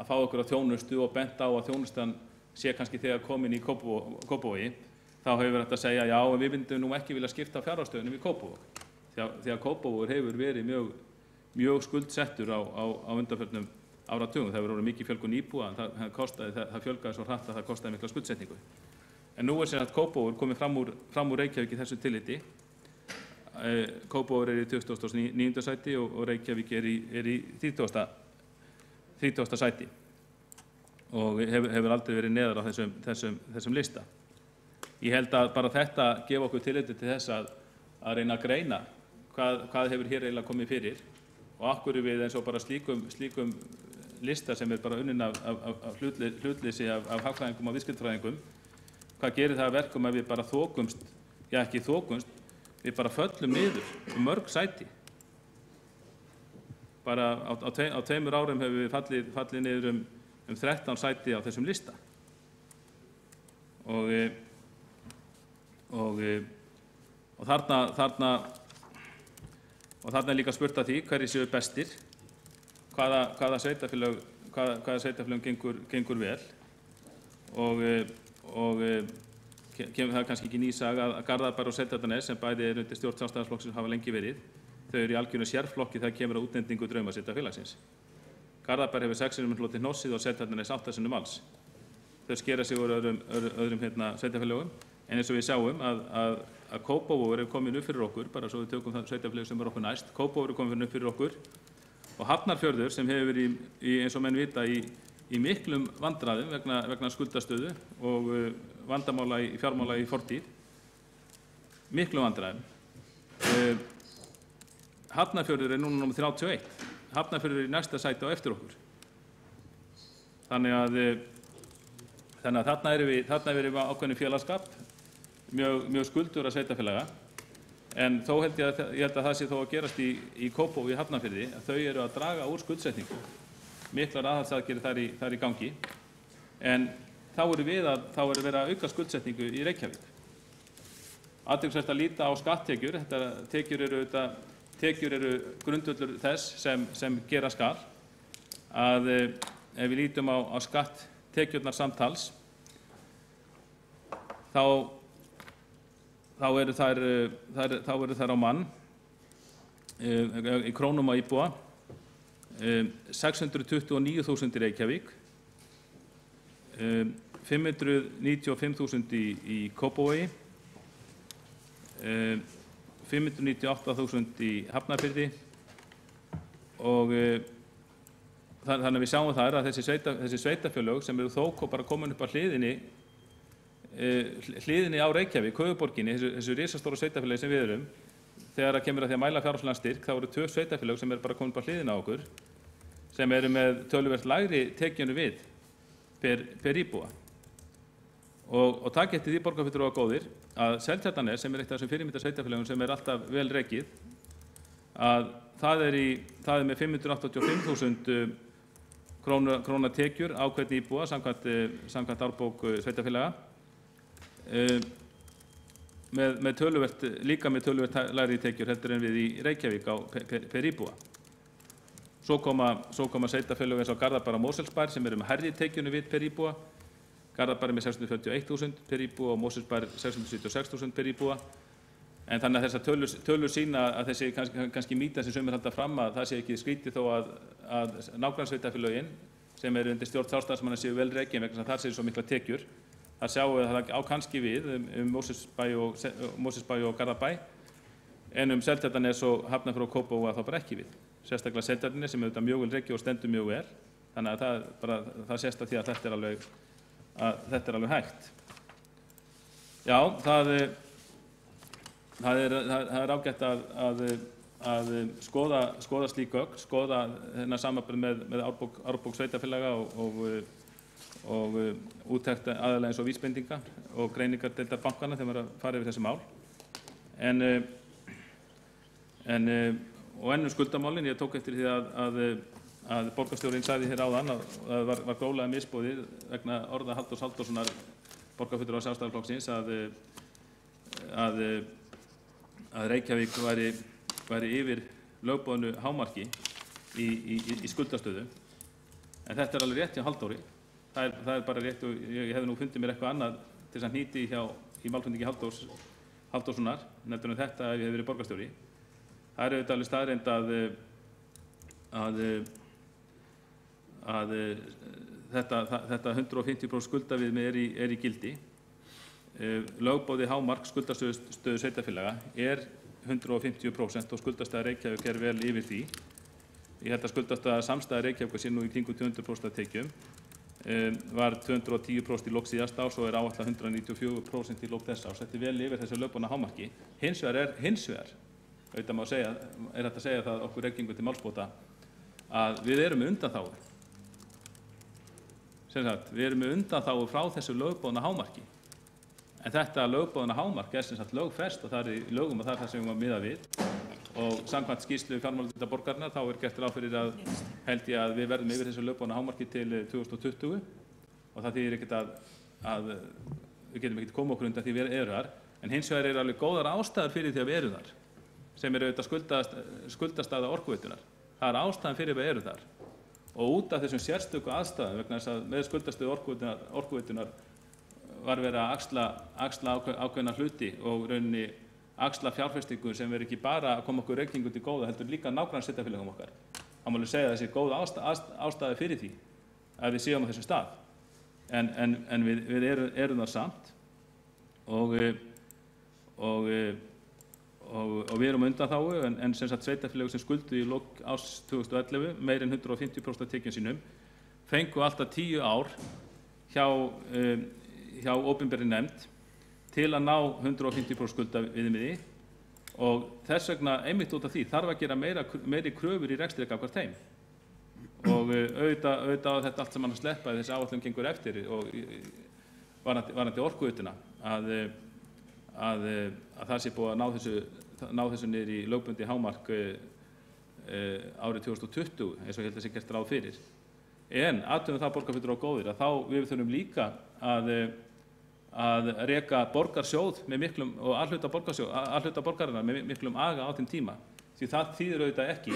fá okkur á þjónustu og bent á að þjónustan sé kannski þegar komin í Kópavogi, þá hefur verið hægt að segja já, en við myndum nú ekki vilja skipta fjárhagsstöðunum í Kópavog, því að Kópavogur hefur verið mjög skuldsettur á undanförnum áratugum. Það hefur orðið mikið fjölgun íbúa, en það fjölgaði svo hratt að það kostaði mikla skuldsetningu. En nú er sem sagt Kópavogur komið fram úr Reykjavík í þessu tilliti. Kópavogur er í 29. sæti og Reykjavík er í 30. sæti og hefur aldrei verið neðar á þessum lista. Ég held að bara þetta gefa okkur tilliti til þess að reyna að greina hvað hefur hér eiginlega komið fyrir og af hverju við eins og bara slíkum lista sem er bara unnin af hlutleysi af hagfræðingum og viðskiptafræðingum, hvað gerir það að verkum að við bara þokumst, já ekki þokumst, við bara föllum niður mörg sæti. Bara á 2 árum hefur við fallið niður 13 sæti á þessum lista. Og þarna er líka spurt að því hverjir séu bestir, hvaða sveitarfélögum gengur vel og kemur það kannski ekki ný saga að Garðabær og Seltjarnarnes sem bæði er undir stjórn Sjálfstæðisflokksins hafa lengi verið, þau eru í algjöru sérflokki þegar kemur að útnefningu draumasveitarfélagsins. Garðabær hefur 6 sinnum hlotið hnossið og Seltjarnarnes 8 sinnum alls. Þau skera sig úr öðrum sveitarfélögum, en eins og við sjáum að Kópavogur er komin upp fyrir okkur, bara svo við tökum það sveitarfélag sem er okkur næst. Kópavogur er komin upp fyrir okkur og Hafnarfjörður sem hefur verið eins og menn vita í miklum vandræðum vegna skuldastöðu og vandamála í fjármála í fortíð, miklum vandræðum. Hafnarfjörður er núna nr. 31. Hafnarfjörður er í næsta sæti á eftir okkur. Þannig að þarna erum við ákveðin félagsskap, mjög skuldugra sveitarfélaga, en þó ég held að það sé þó að gerast í Kópavogi í Hafnarfirði að þau eru að draga úr skuldsetningu miklar aðhaldsaðgerðir þar í gangi, en þá er verið að auka skuldsetningu í Reykjavík. Athyglisvert að líta á skatttekjur. Tekjur eru grundvöllur þess sem gera skal. Að ef við lítum á skatttekjurnar samtals, þá eru þær á mann í krónum á íbúa 629.000 í Reykjavík, 595.000 í Kópavogi, 598.000 í Hafnarfirði og þannig að við sjáum þar að þessi sveitarfélög sem eru þó bara komin upp á hliðinni á Reykjavík, höfuðborginni, þessu risastóra sveitarfélagi sem við erum, þegar það kemur að því að mæla fjárhagslegan styrk, þá eru 2 sveitarfélög sem eru bara komin upp á hliðina á okkur, sem eru með töluvert lægri tekjunu við per íbúa. Og takk eftir því borgarfulltrúar góðir að Seltjarnarnes, sem er eitt af þessum fyrirmyndar sveitarfélögum sem er alltaf vel rekið, að það er með 585.000 króna tekjur á hvern íbúa samkvæmt árbók sveitarfélaga, líka með töluvert lægri tekjur heldur en við í Reykjavík per íbúa. Svo koma sveitarfélög eins og Garðabær og Mosfellsbær sem eru með hærri tekjunu við per íbúa. Garðabær með 641.000 per íbúa og Mosfellsbær 676.000 per íbúa. En þannig að þessar tölur sýna að þessi kannski mýta sem sumir halda fram að það sé ekki skrítið þó að nágrannssveitarfélögin sem eru undir stjórn Sjálfstæðismanna séu vel rekin vegna þess að þar séu svo mikla tekjur. Það sjáum við að það á kannski við Mosfellsbæ og Garðabæ, en Seltjarnarnes og Hafnarfjörð og Kópavog þá bara ekki við. Sérstaklega Seltjarnarnes sem auðvitað mjög vel rekið og stendur mjög vel. Þannig að það sést að því að þetta er alveg hægt. Já, það er ágætt að skoða slík gögn, skoða þennan samanburð með árbók sveitarfélaga og úttekt aðalega eins og vísbendinga og greiningardeildar bankana þegar maður fara yfir þessi mál. Og skuldamálin, ég tók eftir því að borgarstjórinn sagði hér áðan að það var gróflega misboðið vegna orða Halldórs Halldórssonar, borgarfulltrúa Sjálfstæðisflokksins, að Reykjavík væri yfir lögboðnu hámarki í skuldastöðu. En þetta er alveg rétt hjá Halldóri. Það er bara rétt og ég hefði nú fundið mér eitthvað annað til að hnýti í málfundingi Halldórssonar nefndur en þetta ef ég hef verið borgarstjóri. Það er auðvitað alveg staðreynd að þetta 150% skuldaviðmið er í gildi. Lögboðið hámark skuldastöðu sveitarfélaga er 150% og skuldastaða Reykjavík er vel yfir því. Ég held að skuldastaða samstæða Reykjavík sé nú í kringum 200% af tekjum. Var 210% í lok síðasta árs og er áætlað 194% í lok þessa árs. Þetta er vel yfir þessu lögboðna hámarki. Hins vegar, auðvitað má segja, er hægt að segja það okkur Reykjavíkur til málsbóta að við erum með undanþágu. Við erum með undanþágu frá þessu lögboðna hámarki. En þetta lögboðna hámark er sem sagt lögfest og það er í lögum og það er það sem við erum að miða við. Og samkvæmt skýrslu fjármáladeildar borgarinnar þá er gert ráð fyrir að held ég að við verðum yfir þessu lögboðna hámarki til 2020 og það þýðir ekkert að við getum ekkert koma okkur undan því við erum þar. En hins vegar eru alveg góðar ástæður fyrir því að við erum þar sem eru auðvitað skuldastaða Orkuveitunar. Það er ástæðan fyrir við erum þar. Og út af þessum sérstöku aðstæðum vegna þess að með skuldastöðu Orkuveitunar var verið að axla ákveðna hluti og rauninni axla fjárfestingu sem verið ekki bara að koma okkur Reykjavík til góða, heldur líka nágrannssveitarfélögum okkar. Það má alveg segja að þessi góð ástæða fyrir því að við séum á þessum stað. En við erum það samt og við erum undanþágu en sem sagt sveitarfélög sem skulduðu í lok árs 2011 meir en 150% af tekjum sínum fengu alltaf 10 ár hjá opinberri nefnd til að ná 150% skuldaviðmiði og þess vegna einmitt út af því þarf að gera meiri kröfur í rekstri gagnvart þeim. Og auðvitað á þetta allt sem hann að sleppa þessi áætlun gengur eftir og varðandi Orkuveituna að það sé búið að ná þessu niður í lögbundi hámark árið 2020 eins og ég held að sé gert ráð fyrir. En athugum það borgarfulltrúar góðir að þá við þurfum líka að reka borgarsjóð með miklum og alhluta borgarinnar með miklum aga á þeim tíma. Því það þýðir auðvitað ekki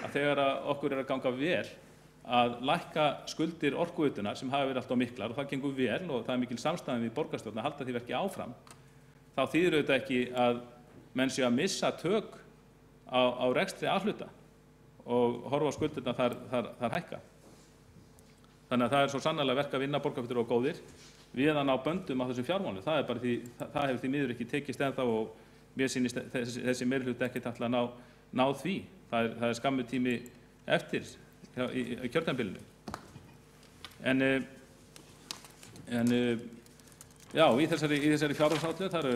að þegar okkur að ganga vel að lækka skuldir orkuveitunar sem hafa verið alltaf miklar og það gengur vel og það mikil samstæðan við borgarstjórn að halda því verki áfram, þá þýðir auðvitað ekki að menn séu að missa tök á rekstri A-hluta og horfa á skuldirna þar hækka. Þannig að það svo sannarlega verk að vinna borgarfulltrúar og góðir við að ná böndum á þessum fjármálum. Það hefur því miður ekki tekist ennþá og mér sýnist þessi meirihluti ekkert ætla að ná því. Það er skammur tími eftir í kjörtímabilinu. Já, í þessari fjárhagsáætlun það er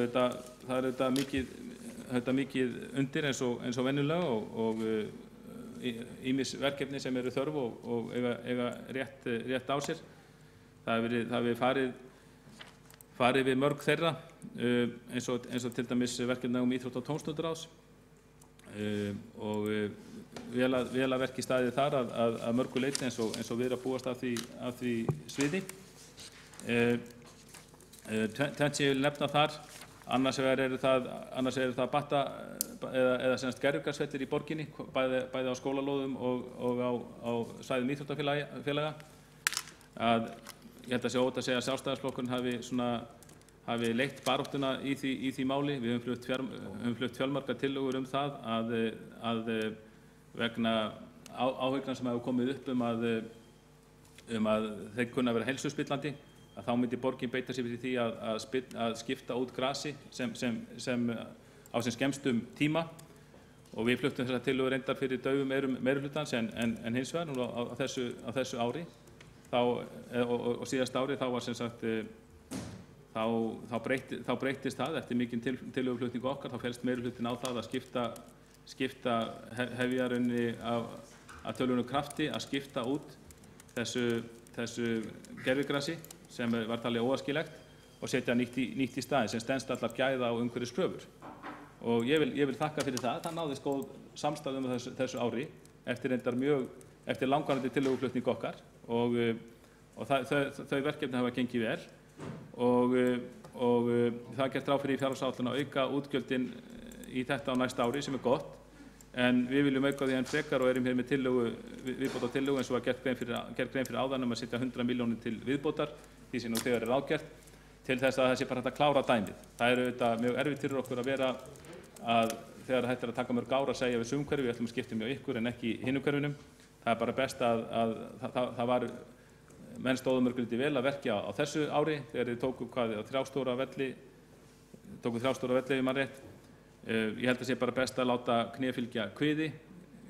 auðvitað mikið undir eins og venjulega og ýmis verkefni sem eru þörf og eiga rétt á sér. Það hefur farið við mörg þeirra eins og til dæmis verkefni íþrótta- og tómstundaráðs og vel að verki staðið þar að mörgu leyti eins og við að búast af því sviði. Tvennt sem ég vil nefna þar, annars er það batta eða semst gervigrasvellir í borginni, bæði á skólalóðum og á svæðum íþróttafélaga. Ég held að sé óhætt að segja að Sjálfstæðisflokkurinn hafi leitt baráttuna í því máli. Við höfum flutt fjölmargar tillögur það að vegna áhyggjuna sem hefur komið upp að þeir kunna vera heilsuspillandi, að þá myndi borgin beita sér fyrir því að skipta út grasi á sem skemmstum tíma og við fluttum þessar tillögur reyndar fyrir daufum meirihlutans en hins vegar á þessu ári og síðasta ári þá var sem sagt þá breyttist það eftir mikinn tillöguflutning okkar, þá félst meirihlutin á það að skipta hefjarunni af tölvunum krafti að skipta út þessu gervigrasi sem var talið óæskilegt og setja nýtt í staðinn sem stenst allar gæða og umhverfiskröfur. Og ég vil þakka fyrir það. Það náðist góð samstaða þessu ári eftir langvarandi tillöguflutning okkar og þau verkefni hafa gengið vel og það er gert ráð fyrir í fjárhagsáætlun að auka útgjöldin í þetta á næsta ári sem er gott, en við viljum auka því enn frekar og erum hér með viðbótartillögu eins og var gert grein fyrir áðan að setja 100 milljónir til viðbótar því sem nú þegar er ráðgert til þess að það sé bara hægt að klára dæmið. Það er auðvitað mjög erfitt fyrir okkur að vera að þegar hægt að taka mörg ára að segja við sumhverfi, við ætlum að skipta mjög ykkur en ekki hinum hverfinum. Það er bara best að það var menn stóðu mörg lítið vel að verkja á þessu ári þegar þið tóku þrjá stóra velli ef mann rétt. Ég held að sé bara best að láta kné fylgja kviði,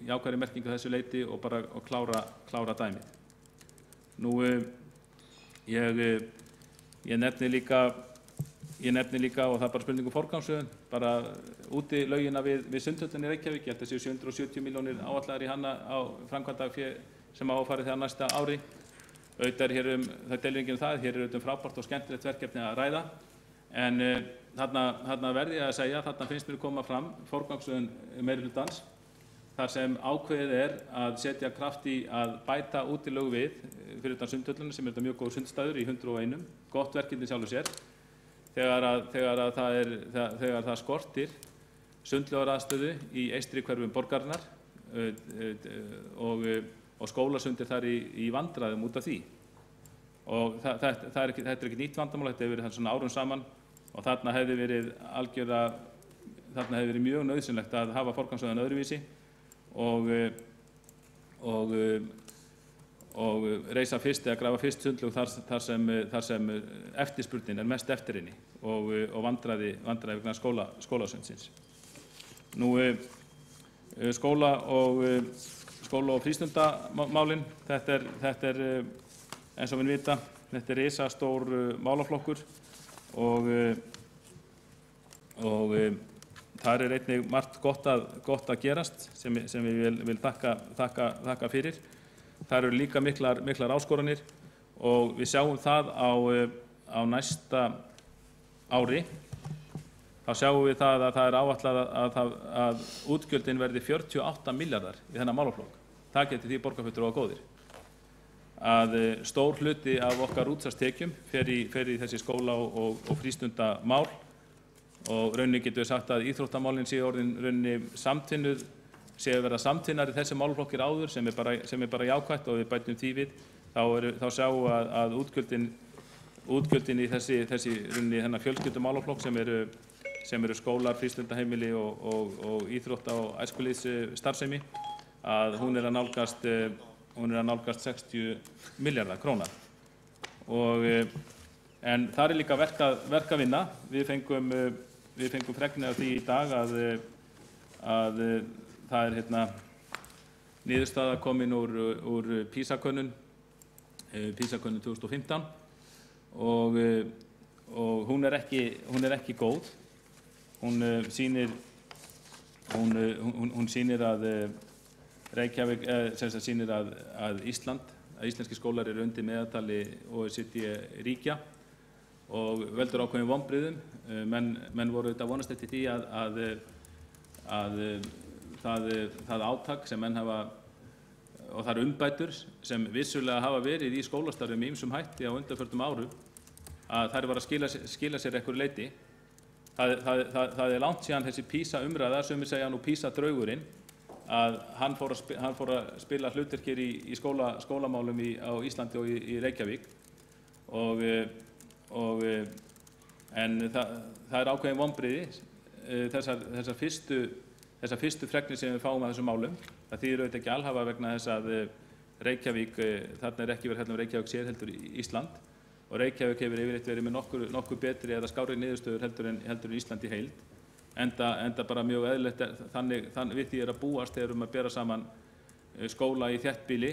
jákvæðri merkingu þessu leyti og bara klára dæmið. Nú, ég nefni líka og það er bara spurning forgangsröðun, bara úti laugina við Sundhöllina í Reykjavík. Ég held að séu 770 milljónir áætlaðar í hana á framkvæmdafé sem á að fara þegar næsta ári. Auðvitað það deilur enginn það, hér er auðvitað frábært og skemmtilegt verkefni að ræða, en þarna verði ég að segja, þarna finnst mér koma fram forgangsröðun meirihlutans, þar sem ákveðið er að setja kraft í að bæta útilögu við fyrir utan Sundhöllina sem er þetta mjög góð sundstæður í 101, gott verkefni sjálfur sér, þegar það skortir sundlaugaraðstöðu í eystri hverfum borgarinnar og skólasundir þar í vandræðum út af því. Og þetta er ekki nýtt vandamál, þetta hefur verið svona árum saman og þarna hefði verið mjög nauðsynlegt að hafa forgangsröðun öðruvísi og reisa fyrst eða grafa fyrst sundlaug þar sem eftirspurnin er mest eftir henni og vandræði vegna skólasundsins. Nú, skóla og frístundamálin, þetta er eins og við vita, þetta er risastór málaflokkur og þar er einnig margt gott að gerast sem ég vil þakka fyrir. Það eru líka miklar áskoranir og við sjáum það á næsta ári. Þá sjáum við það að það er áætlað að útgjöldin verði 48 milljarðar í þennan málaflokk. Það getur því borgarfulltrúar góðir. stór hluti af okkar útsvarstekjum fer í þessi skóla og frístundamál og rauninni getum við sagt að íþróttamálin séu orðin rauninni samtvinnuð, séu að verða samtvinnar í þessi málaflokkir áður sem er bara jákvætt og við bætum því við, þá sjáum við að útgjöldin í þessi rauninni þennan fjölskyldumálaflokk sem eru skólar, frístundaheimili og íþrótta- og æskulýðsstarfsemi, að hún er að nálgast 60 milljarða króna. En það er líka verk að vinna. Við fengum fregnir af því í dag að það er niðurstaða komin úr PISA-könnun 2015 og hún er ekki góð. Hún sýnir að Reykjavík, sýnir að íslenski skólar eru undir meðaltali OECD-ríkja og veldur ákveðin vonbrigðum. Menn voru auðvitað vonast eftir því að það átak sem menn hafa og þær umbætur sem vissulega hafa verið í skólastarfi með ýmsum hætti á undanförnum árum, að þær var að skila sér einhverju leyti. Það er langt síðan þessi PISA-umræða, sumir segja nú PISA-draugurinn, að hann fór að spila hlutverk hér í skólamálum á Íslandi og í Reykjavík en það er ákveðin vonbrigði þessar fyrstu fregnir sem við fáum af þessum málum. Það þýðir auðvitað ekki alhafa vegna þess að Reykjavík, þarna er ekki verið hérna Reykjavík sér heldur Ísland og Reykjavík hefur yfirleitt verið með nokkuð betri eða skárri niðurstöður heldur en Ísland í heild. Enda bara mjög eðlilegt þannig við því að búast þegar að bera saman skóla í þéttbýli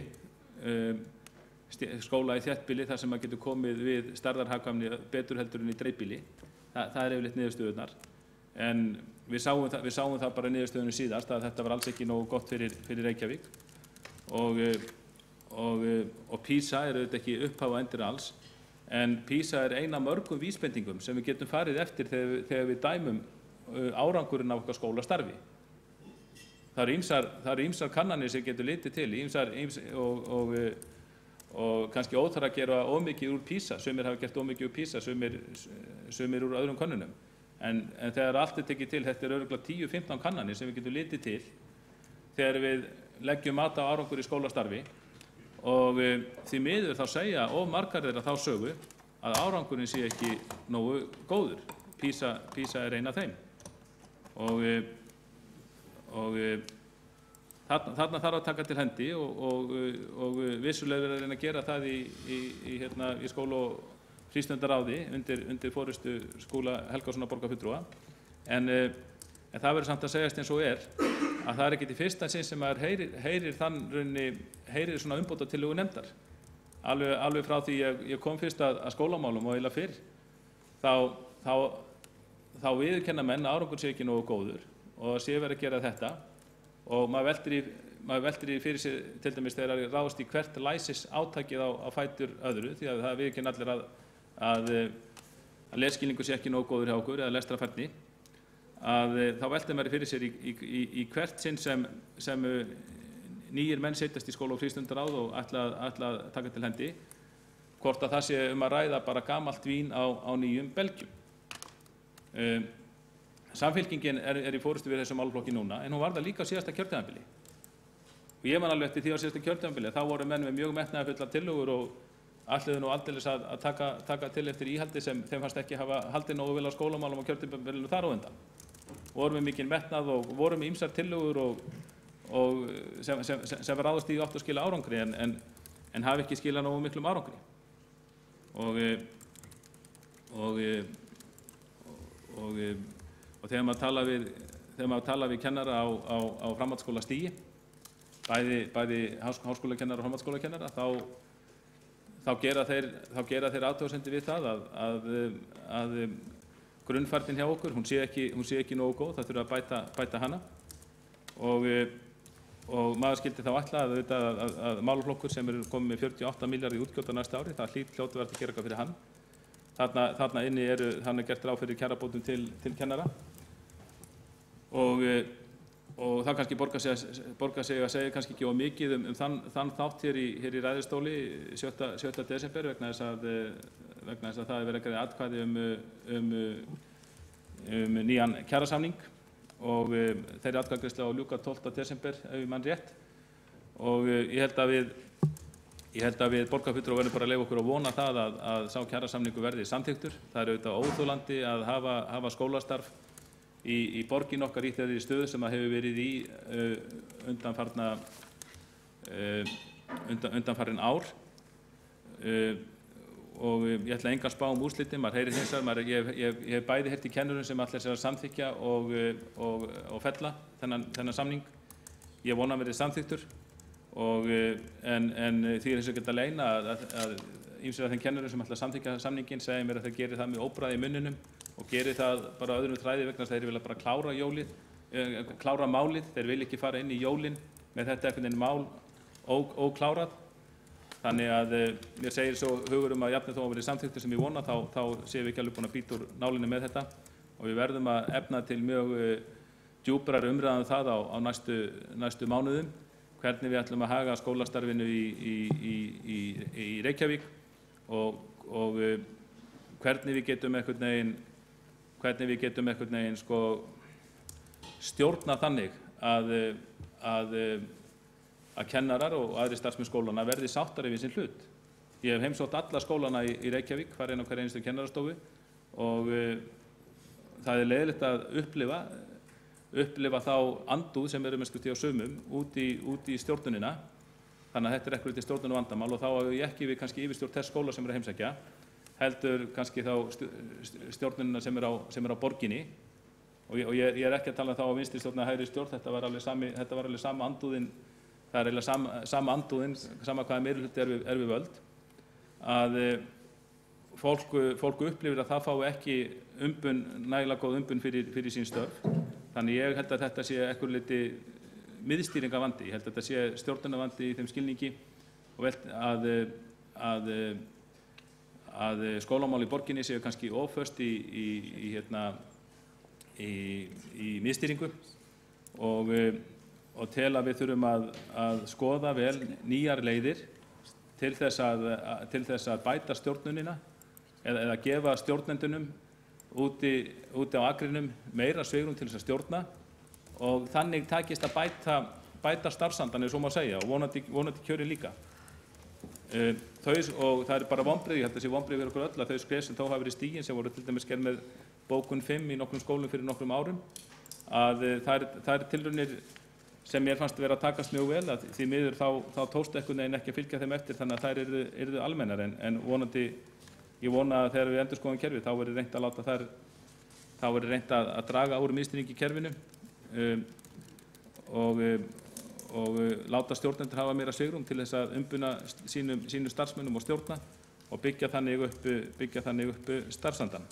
þar sem maður getur komið við stærðarhagkvæmni betur heldur en í dreifbýli. Það er yfirleitt niðurstöðurnar. En við sáum það bara niðurstöðunum síðast að þetta var alls ekki nógu gott fyrir Reykjavík og PISA er auðvitað ekki upphaf og endir alls, en PISA er ein af mörgum vísbendingum sem við getum farið eftir þegar við dæmum árangurinn af okkar skólastarfi. Það eru ýmsar kannanir sem getur litið til og kannski óþarf að gera of mikið úr PISA. Sumir hafa gert of mikið úr PISA, sumir úr öðrum könnunum. En þegar allt er tekið til, þetta er örugglega 10-15 kannanir sem við getum litið til þegar við leggjum mat á árangur í skólastarfi og því miður þá segja of margar þeirra þá sögu að árangurinn sé ekki nógu góður. PISA er ein af þeim. Þarna þarf að taka til hendi og vissulega verið að reyna að gera það í skóla- og frístundaráði undir forystu Skúla Helgasonar borgarfulltrúa. En það verður samt að segjast eins og að það er ekki í fyrsta sinn sem maður heyrir svona umbótatillögu nefndar. Alveg frá því ég kom fyrst að skólamálum og eiginlega fyrr, þá viðurkenna menn að árangur sé ekki nógu góður og sé verið að gera þetta og maður veltir í fyrir sér til dæmis þegar það ráðast í hvert læsis átakið á fætur öðru, því að það viðurkenna allir að lesskilningur sé ekki nógu góður hjá okkur eða lestrarfærni, þá veltir maður fyrir sér í hvert sinn sem nýjir menn setjast í skóla- og frístundaráð og ætla að taka til hendi, hvort að það sé að ræða bara gamalt vín á nýjum belgjum. Samfylkingin er í forystu við þessum málaflokki núna, en hún var það líka á síðasta kjörtímabili. Og ég man alveg eftir því á síðasta kjörtímabili, þá voru menn með mjög metnaðarfullar tillögur og ætluðu nú aldeilis að taka til eftir íhaldi sem þeim fannst ekki hafa haldið nógu vel á skólamálum og kjörtímabilinu þar á undan. Vorum með mikinn metnað og vorum með ýmsar tillögur sem ráðast í átt að skila árangri en hafi ekki skilað nógu miklum árangri. Og þegar maður tala við kennara á framhaldsskólastigi, bæði háskólakennara og framhaldsskólakennara, þá gera þeir athugasemdir við það að grunnfærnin hjá okkur, hún sé ekki nógu góð, það þurfi að bæta hana og maður skildi þá ætla að málaflokkur sem er komið með 48 milljarða í útgjöld á næsta ári, það hljóti verið að gera eitthvað fyrir hann. Þarna inni er gert ráð fyrir kjarabótum til kennara og og það kannski borgar sig að segja kannski ekki of mikið þann þátt hér í ræðustóli 7. desember vegna þess að það er verið að greiða atkvæði um nýjan kjarasamning og þeirri atkvæðagreiðslu á að ljúka 12. desember ef ég man rétt og ég held að við borgarfulltrúar verðum bara að leyfa okkur að vona það að sá kjarasamningur verði samþykktur. Það er auðvitað óþolandi að hafa skólastarf í borgin okkar í þeirri stöðu sem það hefur verið í undanfarin ár og ég ætla enga að spá úrslitin, maður heyrir hins vegar, ég hef bæði heyrt í kennurum sem allir sér að samþykkja og fella þennan samning. Ég vona að verði samþykktur en því er þess að geta leyna að ýmsir af þeim kennurum sem ætla að samþykkja samninginn segja mér að þeir geri það með óbragð í munninum og geri það bara öðrum þræði vegna þess að þeir vilja bara klára málið, þeir vilja ekki fara inn í jólin með þetta einhvern veginn mál óklárað. Þannig að mér segir svo hugur að jafnvel þó að verið samþykktur sem ég vona þá séum við ekki alveg búin að bíta úr nálinni með þetta og við verðum að efna til mjög djúprar umræðu það á næstu mánuðum hvernig við ætlum að haga skólastarfinu í Reykjavík og hvernig við getum einhvern veginn sko stjórna þannig að kennarar og aðrir starfsmenn skólana verði sáttari við sinn hlut. Ég hef heimsótt alla skólana í Reykjavík, farin á hverja einustu kennarastofu og það er leiðilegt að upplifa þá andúð sem eru með á sumum út í stjórnunina. Þannig að þetta er ekkert stjórnun og vandamál og þá á ég ekki við kannski yfirstjórn þess skóla sem er að heimsækja, heldur kannski þá stjórnunina sem er á borginni og ég er ekki að tala þá á vinstri stjórn að hægri stjórn, þetta var alveg sama andúðin. Það er eiginlega sama andúðin, sama hvaða meirihluti er við völd, að fólk upplifir að það fái ekki nægilega góð umbun fyrir sín störf. Þannig ég held að þetta sé einhver liti miðstýringarvandi, ég held að þetta sé stjórnunarvandi í þeim skilningi og að skólamál í borginni séu kannski oföst í miðstýringu og tel að við þurfum að skoða vel nýjar leiðir til þess að bæta stjórnunina eða gefa stjórnendunum úti á akrinum meira svigrúm til þess að stjórna og þannig takist að bæta starfsandann, ef svo má segja, og vonandi kjörin líka. Og það er bara vonbrigði, ég held að sé vonbrigði fyrir okkur öll að þau skref sem þó hafa verið stigin sem voru til dæmis gerð með bókun 5 í nokkrum skólum fyrir nokkrum árum, að það er tilraunir sem mér fannst vera að takast mjög vel, að því miður þá tókst einhvern veginn ekki að fylgja þeim eftir þannig að þær yrðu almennar en vonandi, ég vona að þegar við endurskoðum kerfið þá verður reynt að draga úr miðstýringu í kerfinu og láta stjórnendur hafa meira svigrúm til þess að umbuna sínum starfsmönnum og stjórna og byggja þannig upp starfsandann.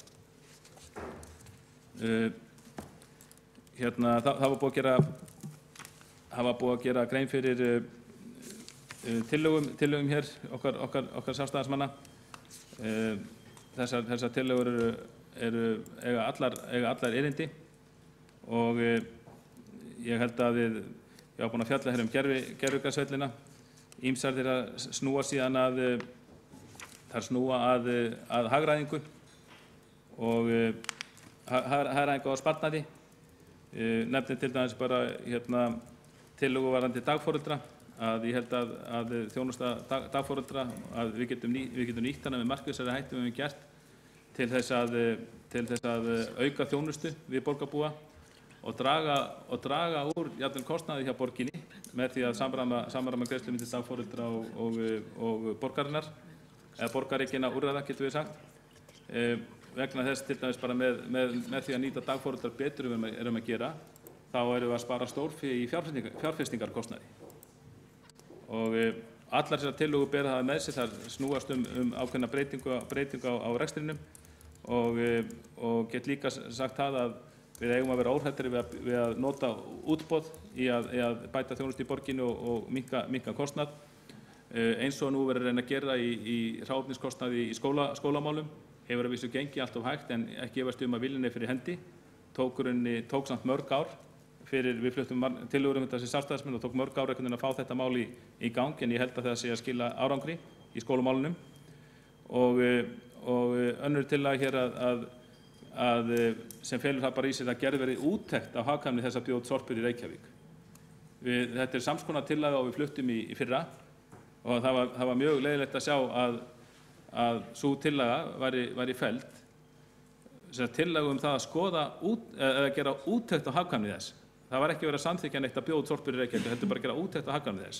Það var búið að gera grein fyrir tillögum hér okkar sjálfstæðismanna. Þessar tillögur eiga allar erindi og ég held að ég var búinn að fjalla hér gervigrasvellina. Ýmsar þeirra snúa síðan að hagræðingu og hagræðingu á sparnaði. Nefndi til dæmis bara tillögu varðandi dagforeldra, að ég held að þjónusta dagforeldra, að við getum nýtt hana með markvissari hætti við höfum gert til þess að auka þjónustu við borgarbúa og draga úr jafnvel kostnaði hjá borginni með því að samræma greiðslu milli dagforeldra og borgarinnar, eða borgaríkina úrræða getum við sagt. Vegna þess til dæmis bara með því að nýta dagforeldrar betur erum að gera, þá erum við að spara stórfé í fjárfestingarkostnaði. Og allar þessar tillögur bera það með sér, það snúast ákveðna breytingu á rekstrinum og get líka sagt það að við eigum að vera óhræddari við að nota útboð í að bæta þjónustu í borginni og minnka kostnað. Eins og nú verður reyna að gera í hráefniskostnaði í skólamálum, hefur að vísu gengið allt of hægt en ekki efast að viljinn er fyrir hendi, tók samt mörg ár við fluttum tillögur þessi sjálfstæðismenn og tók mörg ár einhvern veginn að fá þetta mál í gang, en ég held að það sé að skila árangri í skólamálunum. Og önnur tillaga hér sem felur það bara í sér að gerð verði úttekt á hagkvæmni þess að bjóða út sorpur í Reykjavík. Þetta er sams konar tillaga og við fluttum í fyrra og það var mjög leiðilegt að sjá að sú tillaga væri felld. Tillaga það að skoða eða gera úttekt á hagkvæmni þess. Það var ekki verið að samþykkja neitt að bjóða út sorpur í Reykjavík, heldur bara að gera úttekt á hagkvæmni þess.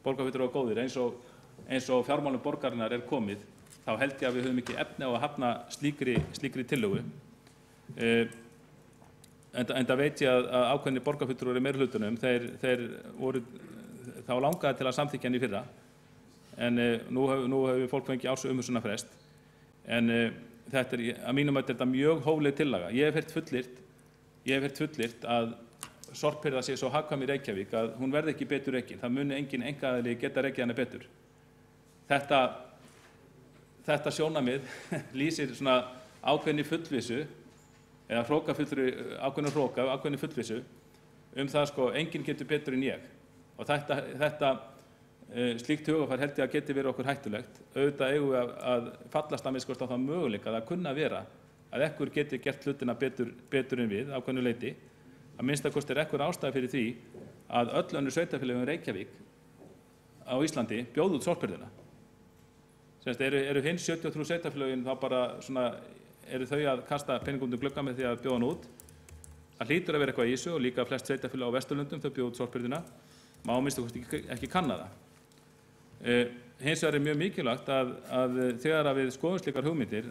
Borgarfulltrúar góðir, eins og fjármálum borgarinnar er komið, þá held ég að við höfum ekki efni á að hafna slíkri tillögu. Enda veit ég að ákveðnir borgarfulltrúar í meirihlutanum, þeir voru þá langaði til að samþykkja hann í fyrra, en nú hefur fólk fengið umhugsunarfrest. En þetta að mínum að þetta mjög hófleg tillaga. Ég hef heyrt fullyrt að sorphirða sé svo hagkvæm í Reykjavík að hún verði ekki betur rekin. Það muni engin einkaaðili geta rekið hana betur. Þetta sjónarmið lýsir svona ákveðinni fullvissu eða ákveðinni fullvissu það enginn getur betur en ég. Og slíkt hugafar held ég að geti verið okkur hættulegt. Auðvitað eigum við að fallast að minnst á það möguleika að það kunna vera að ekkur geti gert hlutina betur en við ákveðnu leyti. Að minnsta kosti er ekkur ástæða fyrir því að öll önnur sveitarfélög Reykjavík á Íslandi bjóða út sorphirðuna. Eru hins 73 sveitarfélögin þá bara eru þau að kasta peningum út um glugga með því að bjóða hann út. Það hlýtur að vera eitthvað í þessu og líka flest sveitarfélög á Vesturlöndum þau bjóða út sorphirðuna. Má að minnsta kosti ekki kanna það. Hins vegar er mjög mikilvægt að þegar við skoðum slíkar hugmyndir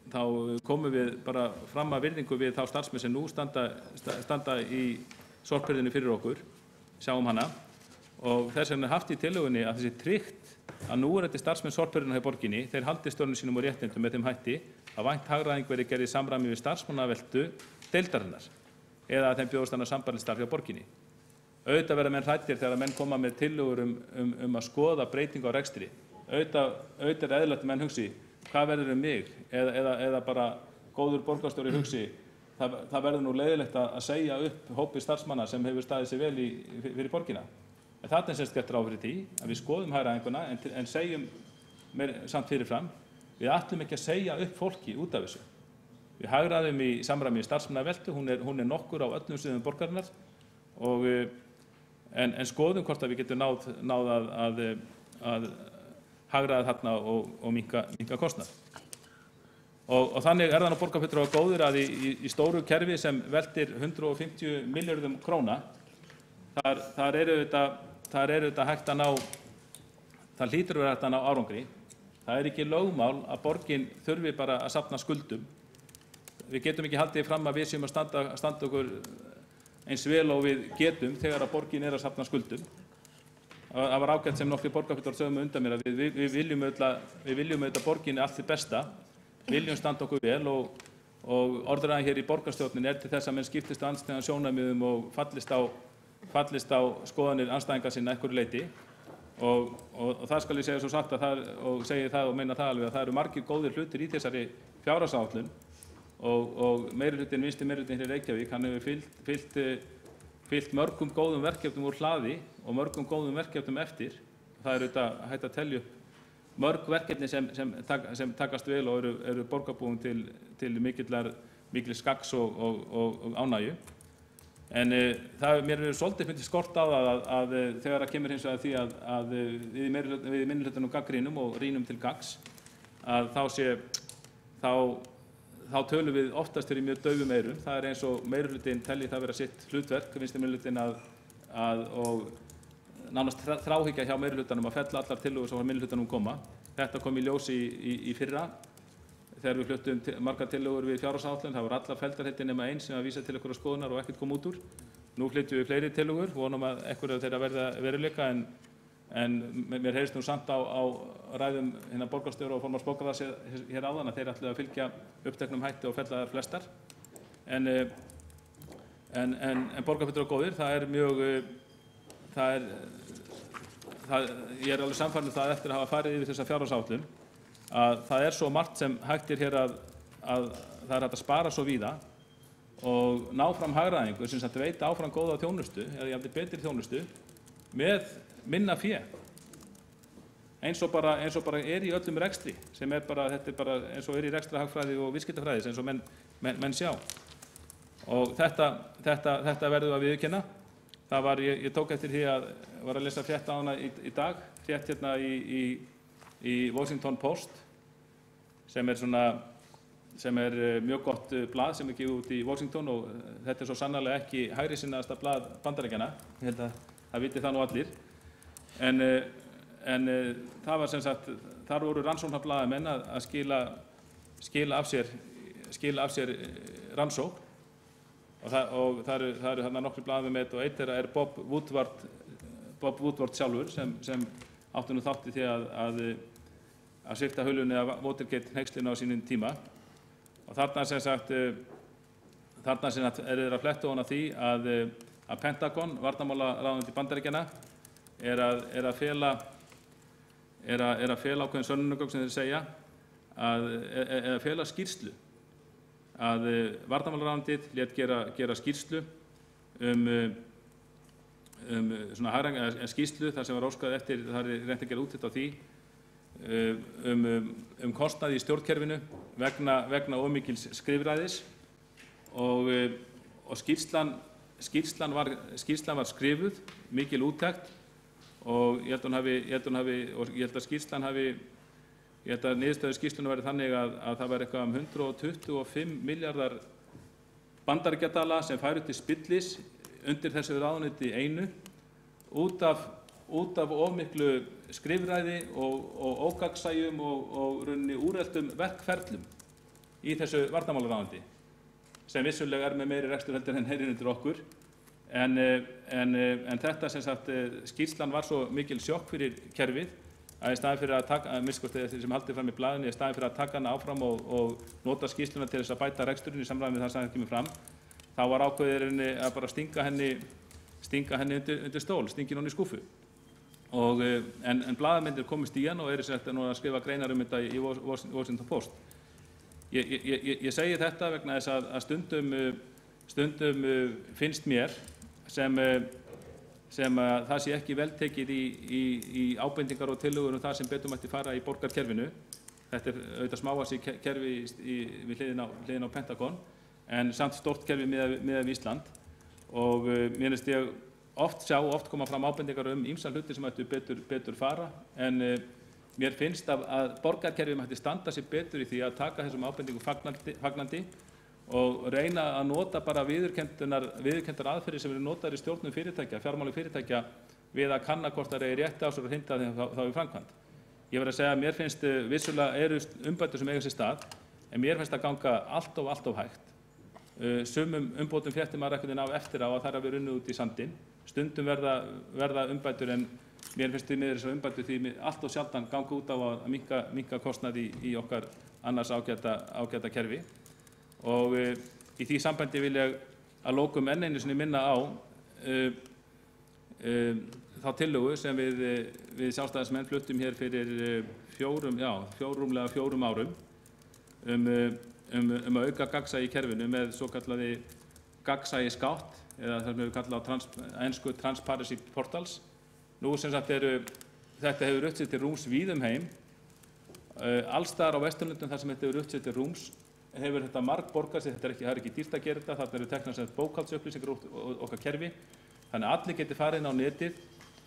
þá komum við bara fram að virðingu við þá starfsmenn sem nú standa í sorphirðunni fyrir okkur, sjáum hana, og þess vegna er haft í tillögunni að þessi tryggt að núverandi starfsmenn sorphirðunnar í borginni, þeir haldi störfum sínum og réttindum með þeim hætti að vænt hagræðing verði gerð í samræmi við starfsmannaveltu deildarinnar eða að þeim bjóðast annað sambærilegt starf hjá borginni. Auðvitað verða menn hræddir þegar menn koma með tillögur að skoða breytingu á rekstri. Auðvitað er eðlilegt að menn hugsi, hvað verður mig? Eða bara góður borgarstjóri hugsi, það verður nú leiðilegt að segja upp hópi starfsmanna sem hefur staðið sig vel fyrir borgina. En þarna er gert ráð fyrir því að við skoðum hagræðinguna en segjum samt fyrirfram, við ætlum ekki að segja upp fólki út af þessu. Við hagræðum í samræmi við starfsmannaveltu, hún er nokkur á öllum sviðum borgarinnar en skoðum hvort að við getum náð að hagræða þarna og minnka kostnað. Og þannig er það nú borgarfulltrúar góðir að í stóru kerfi sem veltir 150 milljörðum króna, þar er auðvitað hægt að ná, það hlýtur að vera hægt að ná árangri. Það er ekki lögmál að borgin þurfi bara að safna skuldum. Við getum ekki haldið fram að við séum að standa okkur eins vel og við getum þegar að borgin er að safna skuldum. Það var ágætt sem nokkrir borgarfulltrúar sögðu undan mér að við viljum auðvitað borginni allt hið besta, viljum standa okkur vel og orðræðan hér í borgarstjórninni er til þess að menn skiptist á andstæðan sjónarmiðum og fallist á skoðanir andstæðinga sinna einhverju leyti. Og það skal ég segja svo sagt og segi það og meina það alveg að það eru margir góðir hlutir í þessari fjárhagsáætlun og meirihlutinn, vinstri meirihlutinn hér í Reykjavík, hann hefur fylgt mörgum góðum verkefnum úr hlaði og mörgum góðum verkefnum eftir. Það er auðvitað hægt að telja upp mörg verkefni sem takast vel og eru borgarbúum til mikil skaks og ánægju. En mér er svolítið fundið skort á það að þegar það kemur hins vegar því að við í minnihlutanum gagnrýnum og rýnum til gagns, að þá tölum við oftast fyrir mjög daufum eyrum. Það er eins og meirihlutinn telji það vera sitt hlutverk, vinstri meirihlutinn og nánast þráhyggja hjá meirihlutanum að fella allar tillögur sem frá minnihlutanum koma. Þetta kom í ljós í fyrra þegar við fluttum margar tillögur við fjárhagsáætlun. Það voru allar felldar nema ein sem að vísa til einhverjar skoðunar og ekkert kom út úr. Nú flytjum við fleiri tillögur, vonum að einhverjar þeirra verða veruleika en mér heyrist nú samt á ræðum hinna borgarstjóra og formanns borgarráðs hér áðan að þeir ætluðu að fylgja uppteknum hætti og fella þær flestar. En borgarfulltrúar góðir, ég er alveg sannfærður það eftir að hafa farið yfir þessa fjárhagsáætlun að það er svo margt sem hægt er hér það er hægt að spara svo víða og ná fram hagræðingu sem sagt veita áfram góða þjónustu eða jafnvel betri þjónustu með minna fé eins og bara er í öllum rekstri sem er bara, þetta er bara eins og er í rekstrahagfræði og viðskiptafræði eins og menn sjá og þetta verðum við að viðurkenna. Það var, ég tók eftir því að var að lesa frétt á hana í dag, frétt hérna í Washington Post sem er mjög gott blað sem er gefið út í Washington og þetta er svo sannarlega ekki hægrisinnaðasta blað Bandaríkjanna, ég held að það viti það nú allir, en það var sem sagt, þar voru rannsóknarblaðamenn að skila af sér rannsókn og það eru þarna nokkrir blaðamenn með þetta og einn þeirra er Bob Woodward sjálfur sem átti nú þátt í því að svipta hulunni af Watergate hneykslinu á sínum tíma og þarna sem sagt er þeir að fletta ofan af því að Pentagon, varnarmálaráðuneyti Bandaríkjanna, er að fela ákveðin sönnunargögn sem þeir segja að fela skýrslu að varnarmálaráðuneytið lét gera skýrslu skýrslu þar sem var óskað eftir, það er reynt að gera úttekt á því kostnaði í stjórnkerfinu vegna of mikils skrifræðis og skýrslan var skrifuð, mikil úttekt og ég held að niðurstöður skýrslunnar verði þannig að það væri eitthvað 125 milljarðar bandaríkjadala sem færu til spillis undir þessu ráðuneyti einu út af of miklu skrifræði og ógagnsæjum og rauninni úreltum verkferlum í þessu varnarmálaráðuneyti sem vissulega er með meiri rekstur heldur en heyrir undir okkur en þetta sem sagt skýrslan var svo mikil sjokk fyrir kerfið að í staðinn fyrir að taka, sem haldið fram í blaðinu, í staðinn fyrir að taka hana áfram og nota skýrsluna til þess að bæta reksturinn í samræmi við það sem kemur fram, þá var ákveðið að bara stinga henni undir stól, stinga henni í skúffu. En blaðamennir komist í hann og eru nú að skrifa greinar þetta í Washington Post. Ég segi þetta vegna þess að stundum finnst mér sem það sé ekki vel tekið í ábendingar og tillögur það sem betur mætti fara í borgarkerfinu. Þetta er auðvitað smávaxið kerfi við hliðina á Pentagon, en samt stórt kerfi miðað við Ísland. Og mér finnst ég oft koma fram ábendingar ýmsa hluti sem ættu betur fara, en mér finnst að borgarkerfi mætti standa sig betur í því að taka þessum ábendingum fagnandi og reyna að nota bara viðurkenndar aðferðir sem eru notaðar í stjórnum fyrirtækja, fjármálum fyrirtækja, við að kanna hvort það er rétt á sér og hrinda þeim þá í framkvæmd. Ég verð að segja að mér finnst vissulega eru umbætur sem eiga sér stað, en mér finnst að ganga allt of hægt. Sumum umbótum fréttir maður einhvern veginn af eftir á að það er að vera unnið út í sandinn. Stundum verða umbætur, en mér finnst því miður þessar umbætur því allt of sjaldan ganga út á að minnka kostnað í okkar annars ágæta kerfi. Og í því sambandi vil ég að lokum enn einu sinni minna á þá tillögu sem við sjálfstæðismenn fluttum hér fyrir rúmlega fjórum árum að auka gagnsæi í kerfinu með svokallaði gagnsæisgátt eða það sem við kallað á ensku Transparency Portals. Nú sem sagt þetta hefur uppsett til rúms víðum heim. Alls staðar á Vesturlöndum þar sem þetta hefur uppsett til rúms hefur þetta margborgað sig, það er ekki dýrt að gera þetta, þarna eru teknar sem bókhaldsupplýsingar úr okkar kerfi, þannig að allir geti farið inn á netið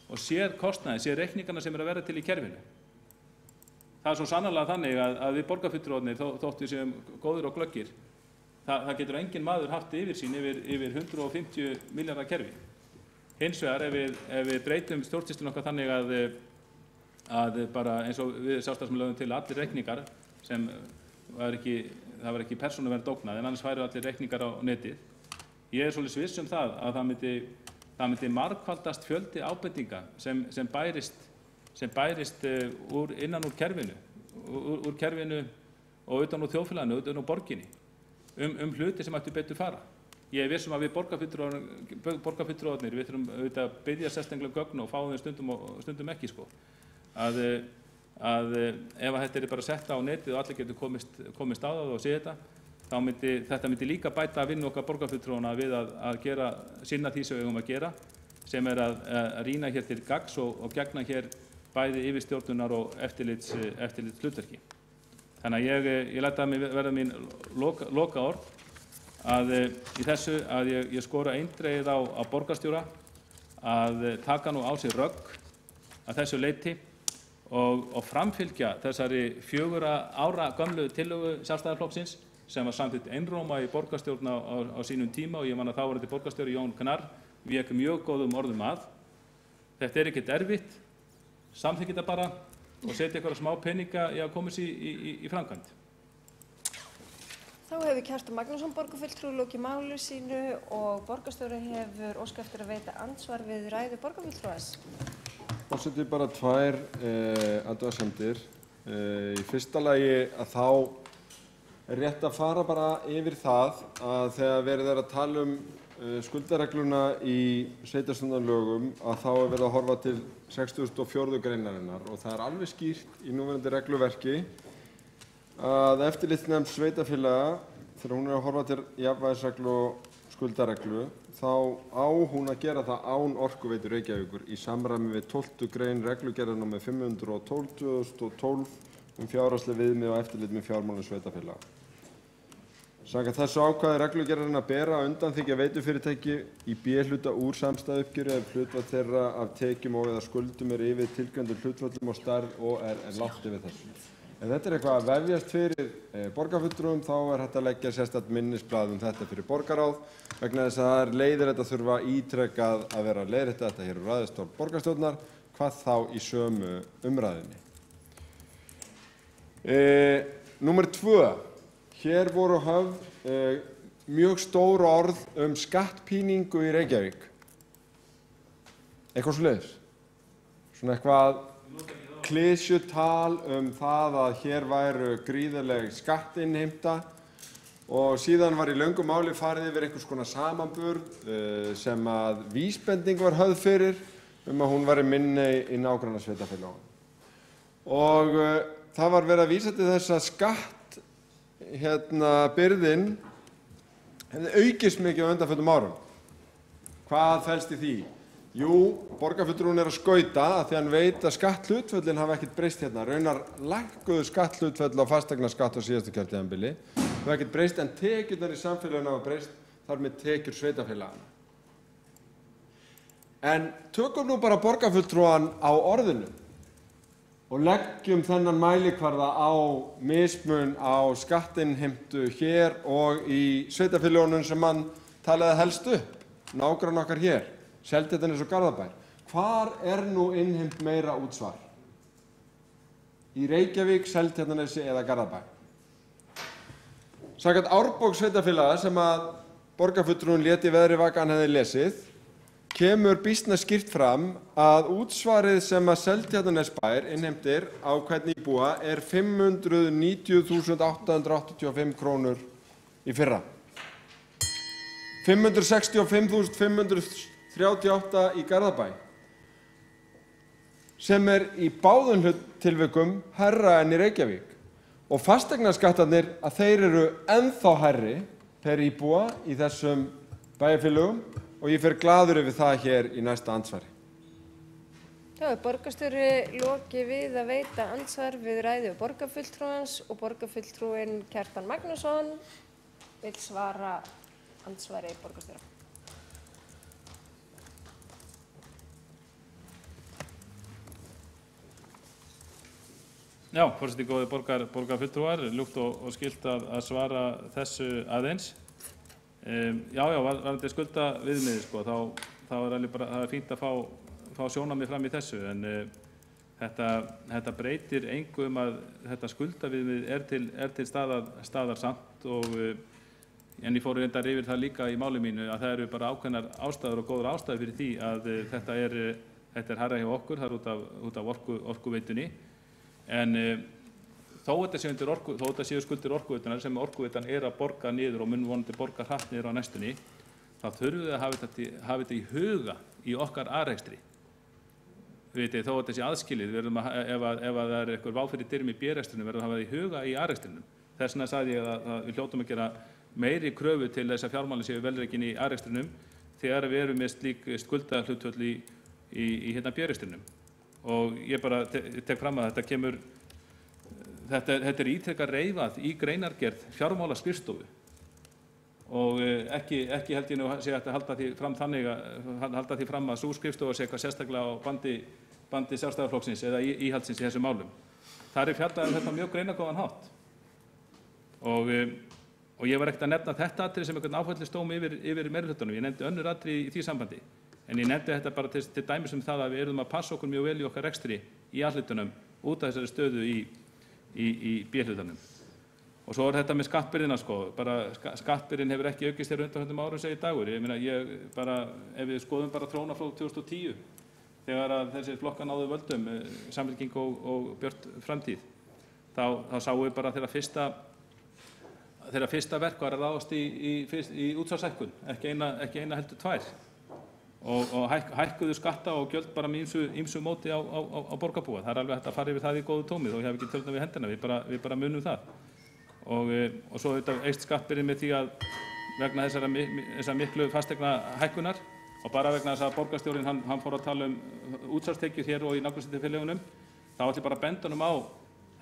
og sér kostnaði, sér reikningana sem eru að verða til í kerfinu. Það er svo sannarlega þannig að við borgarfulltrúarnir, þótt við séum góðir og glöggir, það getur engin maður haft yfirsýn yfir 150 milljarða kerfi. Hins vegar, ef við breytum stjórnsýslunni okkar þannig að bara eins og við sjálfstæðismenn lögum til allir reikningar sem það var ekki persónuvernd ógnað, en annars væru allir reikningar á netið. Ég er svolítið viss það að það myndi margfaldast fjöldi ábendinga sem bærist innan úr kerfinu og utan úr þjóðfélaginu, utan úr borginni, hluti sem ættu betur fara. Ég er viss að við borgarfulltrúarnir, við þurfum auðvitað að biðja sérstaklega gögn og fá þeim stundum ekki, að að ef þetta er bara sett á netið og allir getur komist á það og séð þetta, þá þetta myndi líka bæta vinnu okkar borgarfulltrúanna við að sinna því sem við eigum að gera, sem er að rýna hér til gagns og gegna hér bæði yfirstjórnunar og eftirlitshlutverki. Þannig að ég læt að verða mín loka orð í þessu að ég skora eindregið á borgarstjóra að taka nú á sig rögg að þessu leyti og framfylgja þessari 4 ára gömlu tillögu Sjálfstæðisflokksins sem var samþykkt einróma í borgarstjórn á sínum tíma, og ég man að þáverandi borgarstjóri Jón Gnarr vék mjög góðum orðum að. Þetta er ekkert erfitt, samþykkið þetta bara og setja eitthvað smá peninga í að koma sér í framkvæmd. Þá hefur Kjartan Magnússon borgarfulltrúi lokið máli sínu og borgarstjóri hefur óskað eftir að veita andsvar við ræðu borgarfulltrúans. Forseti, bara 2 athugasemdir. Í fyrsta lagi að þá er rétt að fara bara yfir það að þegar verið er að tala skuldaregluna í sveitarstjórnarlögum að þá er verið að horfa til 64. greinarinnar, og það er alveg skýrt í núverandi regluverki að eftirlitsnefnd sveitarfélaga, þegar hún er að horfa til jafnvægisreglu og skuldareglu, þá á hún að gera það án Orkuveitu Reykjavíkur í samræmi við 12. grein reglugerðar nr. 512/2012 fjárhagsleg viðmið og eftirlit með fjármálum sveitarfélaga. Samkvæmt þessu ákvæði reglugerðarinnar bera að undanþiggja veitufyrirtæki í B-hluta úr samstæðuuppgjöri ef hlutfall þeirra af tekjum og/eða skuldum er yfir tilgreindum hlutföllum og stærð og er langt yfir þessu. Ef þetta er eitthvað að vefjast fyrir borgarfulltrúum, þá er hægt að leggja sérstakt minnisblað þetta fyrir borgarráð, vegna þess að það er leiðilegt að þurfa ítrekað að vera að leiðrétta þetta hér úr ræðustól borgarstjórnar, hvað þá í sömu umræðunni. Númer 2. Hér voru höfð mjög stór orð skattpíningu í Reykjavík. Eitthvað svoleiðis. Svona eitthvað klisjutal það að hér væru gríðarleg skattinnheimta, og síðan var í löngu máli farið yfir einhvers konar samanburð sem að vísbending var höfð fyrir að hún væri minni í nágrannasveitarfélögunum. Og það var verið að vísa til þess að byrðin hefði aukist mikið á undanförnum árum. Hvað felst í því? Jú, borgarfulltrúinn er að skauta að því hann veit að skatthlutföllin hafa ekkert breyst hérna. Raunar lækkuðu skatthlutföll á fasteignaskatt á síðasta kjörtímabili. Það hafa ekkert breyst, en tekjurnar í samfélaginu hafa breyst, þar með tekjur sveitarfélaganna. En tökum nú bara borgarfulltrúann á orðinu og leggjum þennan mælikvarða á mismun á skattinnheimtu hér og í sveitarfélögunum sem hann talaði helst upp, nágrann okkar hér, Seltjarnarnes og Garðabær. Hvar er nú innheimt meira útsvar? Í Reykjavík, Seltjarnarnesi eða Garðabær? Samkvæmt árbók sveitarfélaga sem að borgarfulltrúinn lét í veðri vaka hann hefði lesið, kemur býsna skýrt fram að útsvarið sem að Seltjarnarnesbær innheimtir á hvern íbúa er 590.885 krónur í fyrra. 565.538 í Garðabæ, sem er í báðum tilvikum hærra en í Reykjavík. Og fasteignaskattarnir að þeir eru ennþá hærri per íbúa í þessum bæjarfélögum, og ég fer glaður yfir það hér í næsta andsvari. Þá er borgarstjóri lokið við að veita andsvar við ræðu borgarfulltrúans, og borgarfulltrúinn Kjartan Magnússon vill svara andsvari borgarstjóra. Já, forseti góði borgarfulltrúar, ljúft og skylt að svara þessu aðeins. Varðandi skuldaviðmiðið, þá er alveg bara, það er fínt að fá sjónarmið fram í þessu, en þetta breytir engu að þetta skuldaviðmið er til staðar samt, en ég fór reyndar yfir það líka í máli mínu að það eru bara ákveðnar ástæður og góðar ástæður fyrir því að þetta er hærra hjá okkur, það er út af orkuveitunni. En þó þetta séu skuldir orkuveitunar sem orkuveitan er að borga niður og mun vonandi borga hratt niður á næstunni, þá þurfum við að hafa þetta í huga í okkar aðrekstri. vitið, þó að þetta sé aðskilið, ef það er eitthvað vá fyrir dyrum í B-rekstrinum, verður að hafa það í huga í A-rekstrinum. Þess vegna sagði ég að við hljótum að gera meiri kröfu til þess að fjármálin séu velrekin í A-rekstrinum þegar við erum með slík skuldahlutföll í B-rekstrinum. Og ég bara tek fram að þetta er ítrekað reifað í greinargerð fjármálaskrifstofu og ekki held ég nú sé að halda því fram að sú skrifstofa sé eitthvað sérstaklega á bandi Sjálfstæðisflokksins eða íhaldsins í þessum málum. Það fjallað þetta mjög greinargóðan hátt og ég var ekkert að nefna þetta atriði sem einhvern áfellisdóm yfir meirihlutanum. Ég nefndi önnur atriði í því sambandi, en ég nefndi þetta bara til dæmis það að við erum að passa okkur mjög vel í okkar rekstri í A-hlutanum út af þessari stöðu í B-hlutanum. Og svo þetta með skattbyrðina, bara skattbyrðin hefur ekki aukist hér undanfarnum árum, segir Dagur. Ég meina, ef við skoðum bara þróunina frá 2010, þegar að þessir flokkar náðu völdum, Samfylking og Björt framtíð, þá sáum við bara þeirra fyrsta verk var að ráðast í útsvarshækkun, ekki eina heldur tvær. Og hækkuðu skatta og gjöld bara með ýmsu móti á borgarbúa. Það er alveg hægt að fara yfir það í góðu tómið og ég hef ekki töluna við hendina, við bara munum það. Og svo eykst skattbyrðin með því að vegna þessar miklu fasteigna hækkunar og bara vegna þess að borgarstjórinn hann fór að tala útsvarstekjur hér og í nágrannssveitarfélögunum, þá ætla ég bara að benda honum á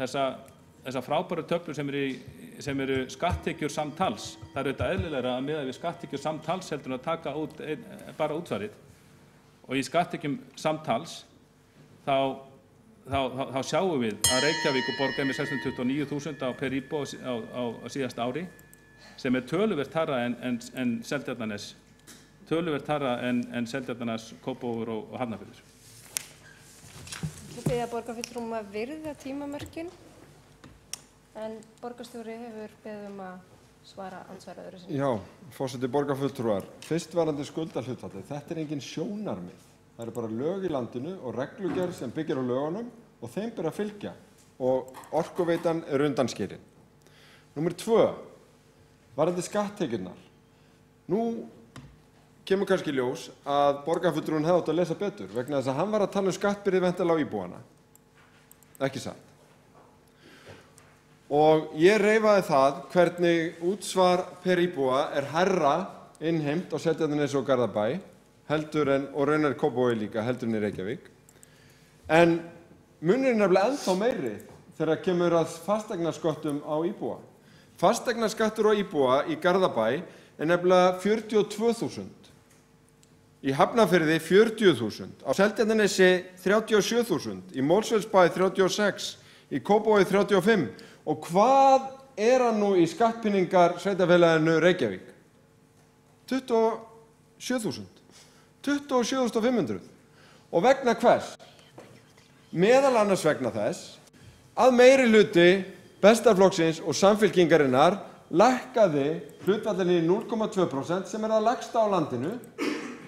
þessa frábæru töflur sem eru skatttekjur samtals. Það er auðvitað eðlilegra að miða við skatttekjur samtals heldur en að taka út bara útsvarið. Og í skatttekjum samtals þá sjáum við að Reykjavíkurborg er með 629.000 per íbúa á síðasta ári, sem er töluvert hærra en Seltjarnarnes, Kópavogur og Hafnarfjörður. Ég biðja borgarfulltrúum að virða tímamörkin, en borgarstjóri hefur beðið að svara andsvara öðru sinni. Já, forseti borgarfulltrúar, fyrst varðandi skuldahlutfallið, þetta er engin sjónarmið. Það eru bara lög í landinu og reglugerð sem byggir á lögunum og þeim ber að fylgja og Orkuveitan er undanskilin. Númer 2, varðandi skatttekjurnar. Nú kemur kannski í ljós að borgarfulltrúinn hefði átt að lesa betur vegna þess að hann var að tala skattbyrði væntanlega á íbúana. Ekki satt. Og ég reifaði það hvernig útsvar per íbúa er hærra innheimt á Seltjarnarnesi og Garðabæ og raunar Kópavogi líka heldur en í Reykjavík. En munurinn er nefnilega ennþá meiri þegar kemur að fasteignasköttum á íbúa. Fasteignaskattur á íbúa í Garðabæ er nefnilega 42.000. Í Hafnarfirði 40.000, á Seltjarnarnesi 37.000, í Mosfellsbæ 36, í Kópavogi 35. Og hvað er hann nú í skattpinningar sveitarfélaginu Reykjavík? 27.000. 27.500. Og vegna hvers? Meðal annars vegna þess að meirihluti Bestarflokksins og Samfylkingarinnar lækkaði hlutfallinu í 0,2% sem er það lægsta á landinu.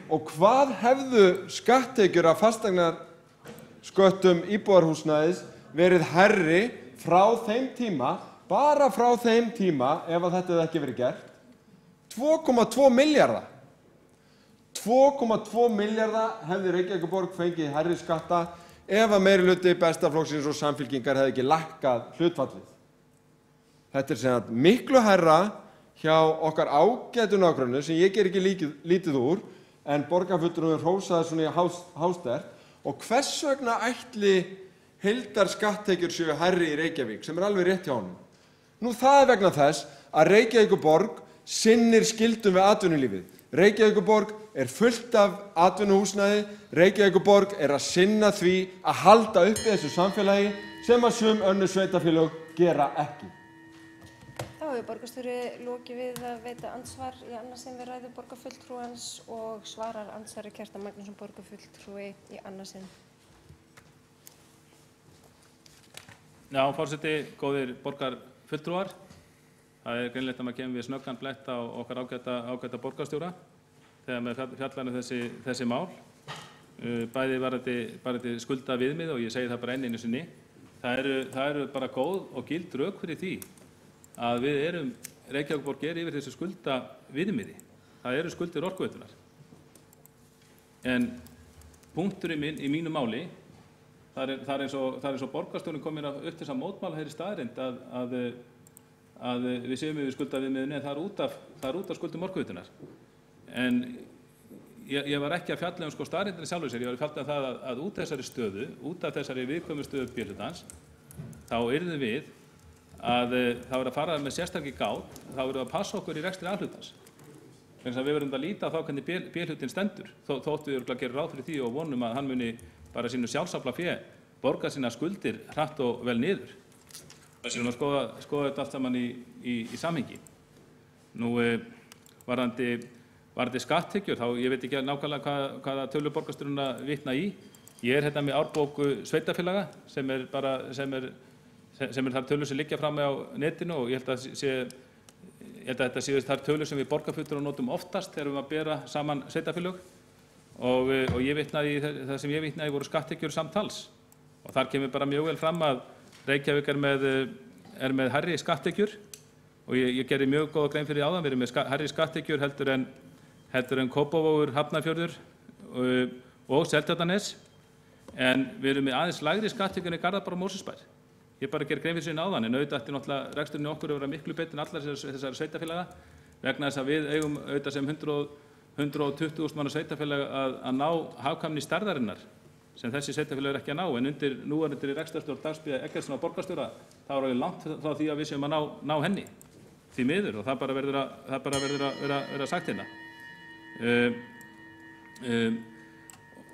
Og hvað hefðu skatttekjur af fasteignasköttum íbúðarhúsnæðis verið hærri frá þeim tíma, bara frá þeim tíma ef að þetta hefði ekki verið gert? 2,2 milljarða. 2,2 milljarða hefði Reykjavíkurborg fengið hærri skatta ef að meirihluti Bestarflokksins og Samfylkingar hefði ekki lækkað hlutfallið. Þetta er sem miklu hærra hjá okkar ágætu nágrönnum sem ég ger ekki lítið úr, en borgarfulltrúinn hrósaði svona í hástert. Og hvers vegna ætli heildarskatttekjur séu hærri í Reykjavík, sem er alveg rétt hjá honum? Nú, það er vegna þess að Reykjavíkurborg sinnir skyldum við atvinnulífið. Reykjavíkurborg er fullt af atvinnuhúsnæði. Reykjavíkurborg er að sinna því að halda uppi þessu samfélagi sem að sum önnur sveitarfélög gera ekki. Þá hefur borgarstjóri lokið við að veita andsvar í annað sinn við ræðu borgarfulltrúans og svarar andsvari Kjartan Magnússon borgarfulltrúi í annað sinn. Já, forseti, góðir borgarfulltrúar. Það er greinilegt að maður kemur við snöggan blett á okkar ágæta borgarstjóra þegar maður fjallar þessi mál. Bæði varðandi skuldaviðmið og ég segi það bara enn einu sinni. Það eru bara góð og gild rök fyrir því að Reykjavíkurborg er yfir þessu skuldaviðmiði. Það eru skuldir Orkuveitunnar. En punkturinn í mínu máli Það er eins og borgarstjórinn kom inn upp til þess að mótmála þeirri staðreynd að við séum yfir skuldaviðmiðinu en það er út af skuldum Orkuveitunnar. En ég var ekki að fjalla um staðreyndina sjálfur sér, ég var að fjalla um það að út af þessari stöðu, út af þessari viðkvæmu stöðu B-hlutans, þá yrðum við að það verður að fara með sérstaklega gát, þá verður að passa okkur í rekstri A-hlutans. Þannig að við verðum að líta á þá hvernig B-hlutin stendur, þóttu við örugglega gera ráð fyrir því og vonum að hann muni bara sínu sjálfsafla fé borga sína skuldir hratt og vel niður. Við erum að skoða þetta allt saman í samhengi. Nú, varðandi skatttekjur, þá ég veit ekki nákvæmlega hvaða tölur borgarstjórinn að vitna í. Ég er hérna með árbók sveitarfélaga sem er þar tölur sem liggja frammi á netinu og ég held að þetta séu þar tölur sem við borgarfulltrúar notum oftast þegar við erum að bera saman sveitarfélög og það sem ég vitnaði voru skatttekjur samtals og þar kemur bara mjög vel fram að Reykjavík er með hærri skatttekjur og ég gerði mjög góða grein fyrir áðan, við erum með hærri skatttekjur heldur en Kópavogur, Hafnarfjörður og Seltjarnarnes en við erum með aðeins lægri skatttekjur en Garðabær og Mosfellsbær. Ég bara ger grein fyrir þessu áðan en auðvitað ætti náttúrulega reksturinn í okkur að vera miklu betur en allar þessari sveitarfélaga vegna þess að við eigum auðvitað sem 120.000 manna sveitarfélag að ná hagkvæmni stærðarinnar sem þessi sveitarfélag er ekki að ná en núverandi rekstrarstjórn Dags B. Eggertssonar borgarstjóra þá er alveg langt frá því að við séum að ná henni því miður og það bara verður að vera sagt hérna.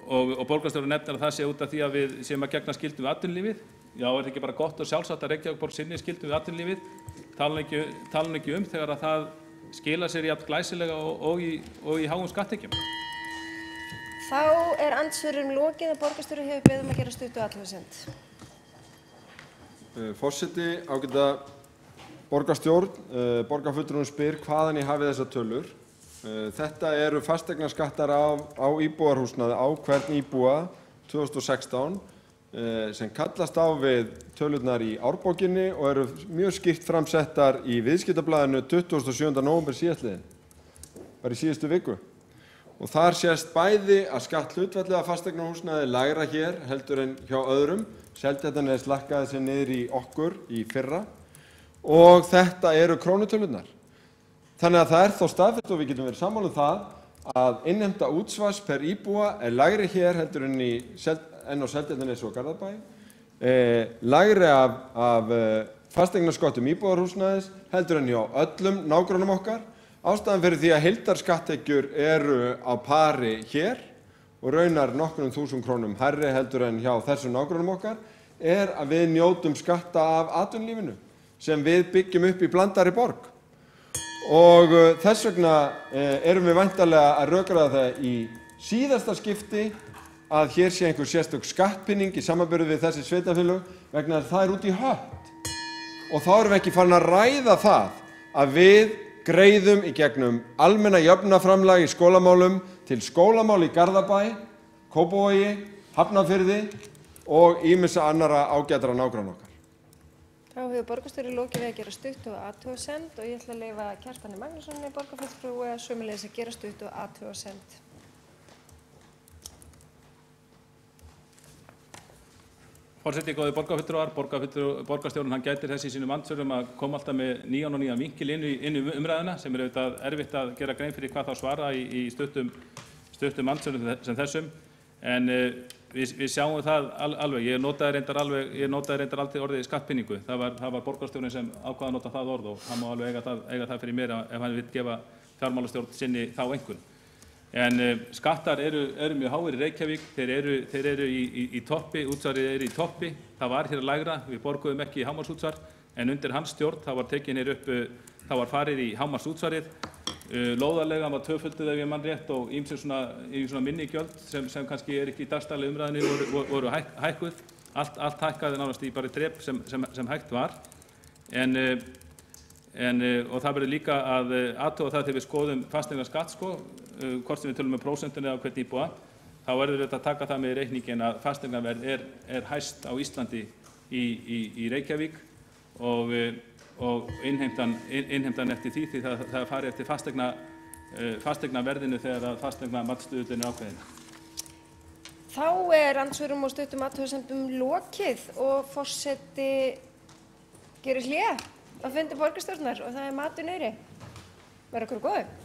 Og borgarstjóri nefnir að það sé út af því að við séum að gegna skyldum við atvinnulífið. Já, er ekki bara gott og sjálfsagt að Reykjavíkurborg sinni skyldum við atvinnulífið, tala ekki þegar að það skila sér jafn glæsilega og í háum skatttekjum. Þá er andsvörum lokið að borgarstjóri hefur beðið að gera stuttu athugasemd. Forseti, ágæta borgarstjórn, borgarfulltrúinn spyr hvaðan ég hafi þessar tölur. Þetta eru fasteignaskattar á íbúðarhúsnæði á hvern íbúa 2016 sem kallast á við tölurnar í árbókinni og eru mjög skýrt framsettar í viðskiptablaðinu 27. nóvember síðastliðinn, bara í síðustu viku. Og þar sést bæði að skatthlutfallið af fasteignahúsnæði lægra hér heldur en hjá öðrum. Seltjarnarnes lækkaði sig niður í okkur í fyrra og þetta eru krónutölurnar. Þannig að það er þó staðfest og við getum verið sammála um það að innheimta útsvars per íbúa er lægri hér heldur en á Seltjarnarnesi og Garðabæ, lægri af fasteignaskattum íbúðarhúsnæðis heldur en hjá öllum nágrannum okkar. Ástæðan fyrir því að heildarskatttekjur eru á pari hér og raunar nokkrum þúsund krónum hærri heldur en hjá þessum nágrannum okkar er að við njótum skatta af atvinnulífinu sem við byggjum upp í blandaðri borg. Og þess vegna erum við væntanlega að rökræða það í síðasta skipti að hér sé einhver sérstök skattpinning í samanburði við þessi sveitarfélög vegna þess að það er út í hött. Og þá erum við ekki farin að ræða það að við greiðum í gegnum almenna jöfnunarframlag í skólamálum til skólamála í Garðabæ, Kópavogi, Hafnarfirði og ýmissa annarra ágætra nágranna okkar. Þá hefur borgarstjóri lokið við að gera stuttu og athugasemd og ég ætla að leyfa Kjartani Magnússoni borgarfulltrúa sömuleiðis að gera stuttu og athugasemd. Forseti, góðir borgarfulltrúar, borgarstjórinn hann gætir þess í sínum andsvörum að koma alltaf með nýjan og nýjan vinkil inn í umræðuna sem er auðvitað erfitt að gera grein fyrir hvað þá svara í stuttum andsvörum sem þessum. En við sjáum það alveg, ég notaði reyndar aldrei orðið skattpinningu. Það var borgarstjórinn sem ákvað að nota það orð og hann má alveg eiga það fyrir mér ef hann vil gefa fjármálastjórn sinni þá einkunn. En skattar eru mjög háir í Reykjavík, þeir eru í toppi, útsvarið er í toppi, það var hér lægra, við borguðum ekki í hámarksútsvar, en undir hans stjórn það var tekin hér upp, það var farið í hámarksútsvarið, lóðarlega var tvöfölduð ef ég mann rétt og ýmsir svona minni gjöld sem kannski er ekki í dagstæðlega umræðinni voru hækkuð, allt hækkaði nánast í bara drep sem hægt var, og það verður líka að athuga það þegar við skoðum fasteignaskatt hvort sem við tölum með prósentunni á hvern íbúa, þá verður við að taka það með í reikningin að fasteignaverð er hæst á Íslandi í Reykjavík og innheimtan eftir því það farið eftir fasteignaverðinu þegar að fasteignamatstuðullinn er ákveðin. Þá er andsvörum og stuttum athugasemdum lokið og forseti gerir hlé á fundi borgarstjórnar og það er matur niðri. Verði okkur góðu.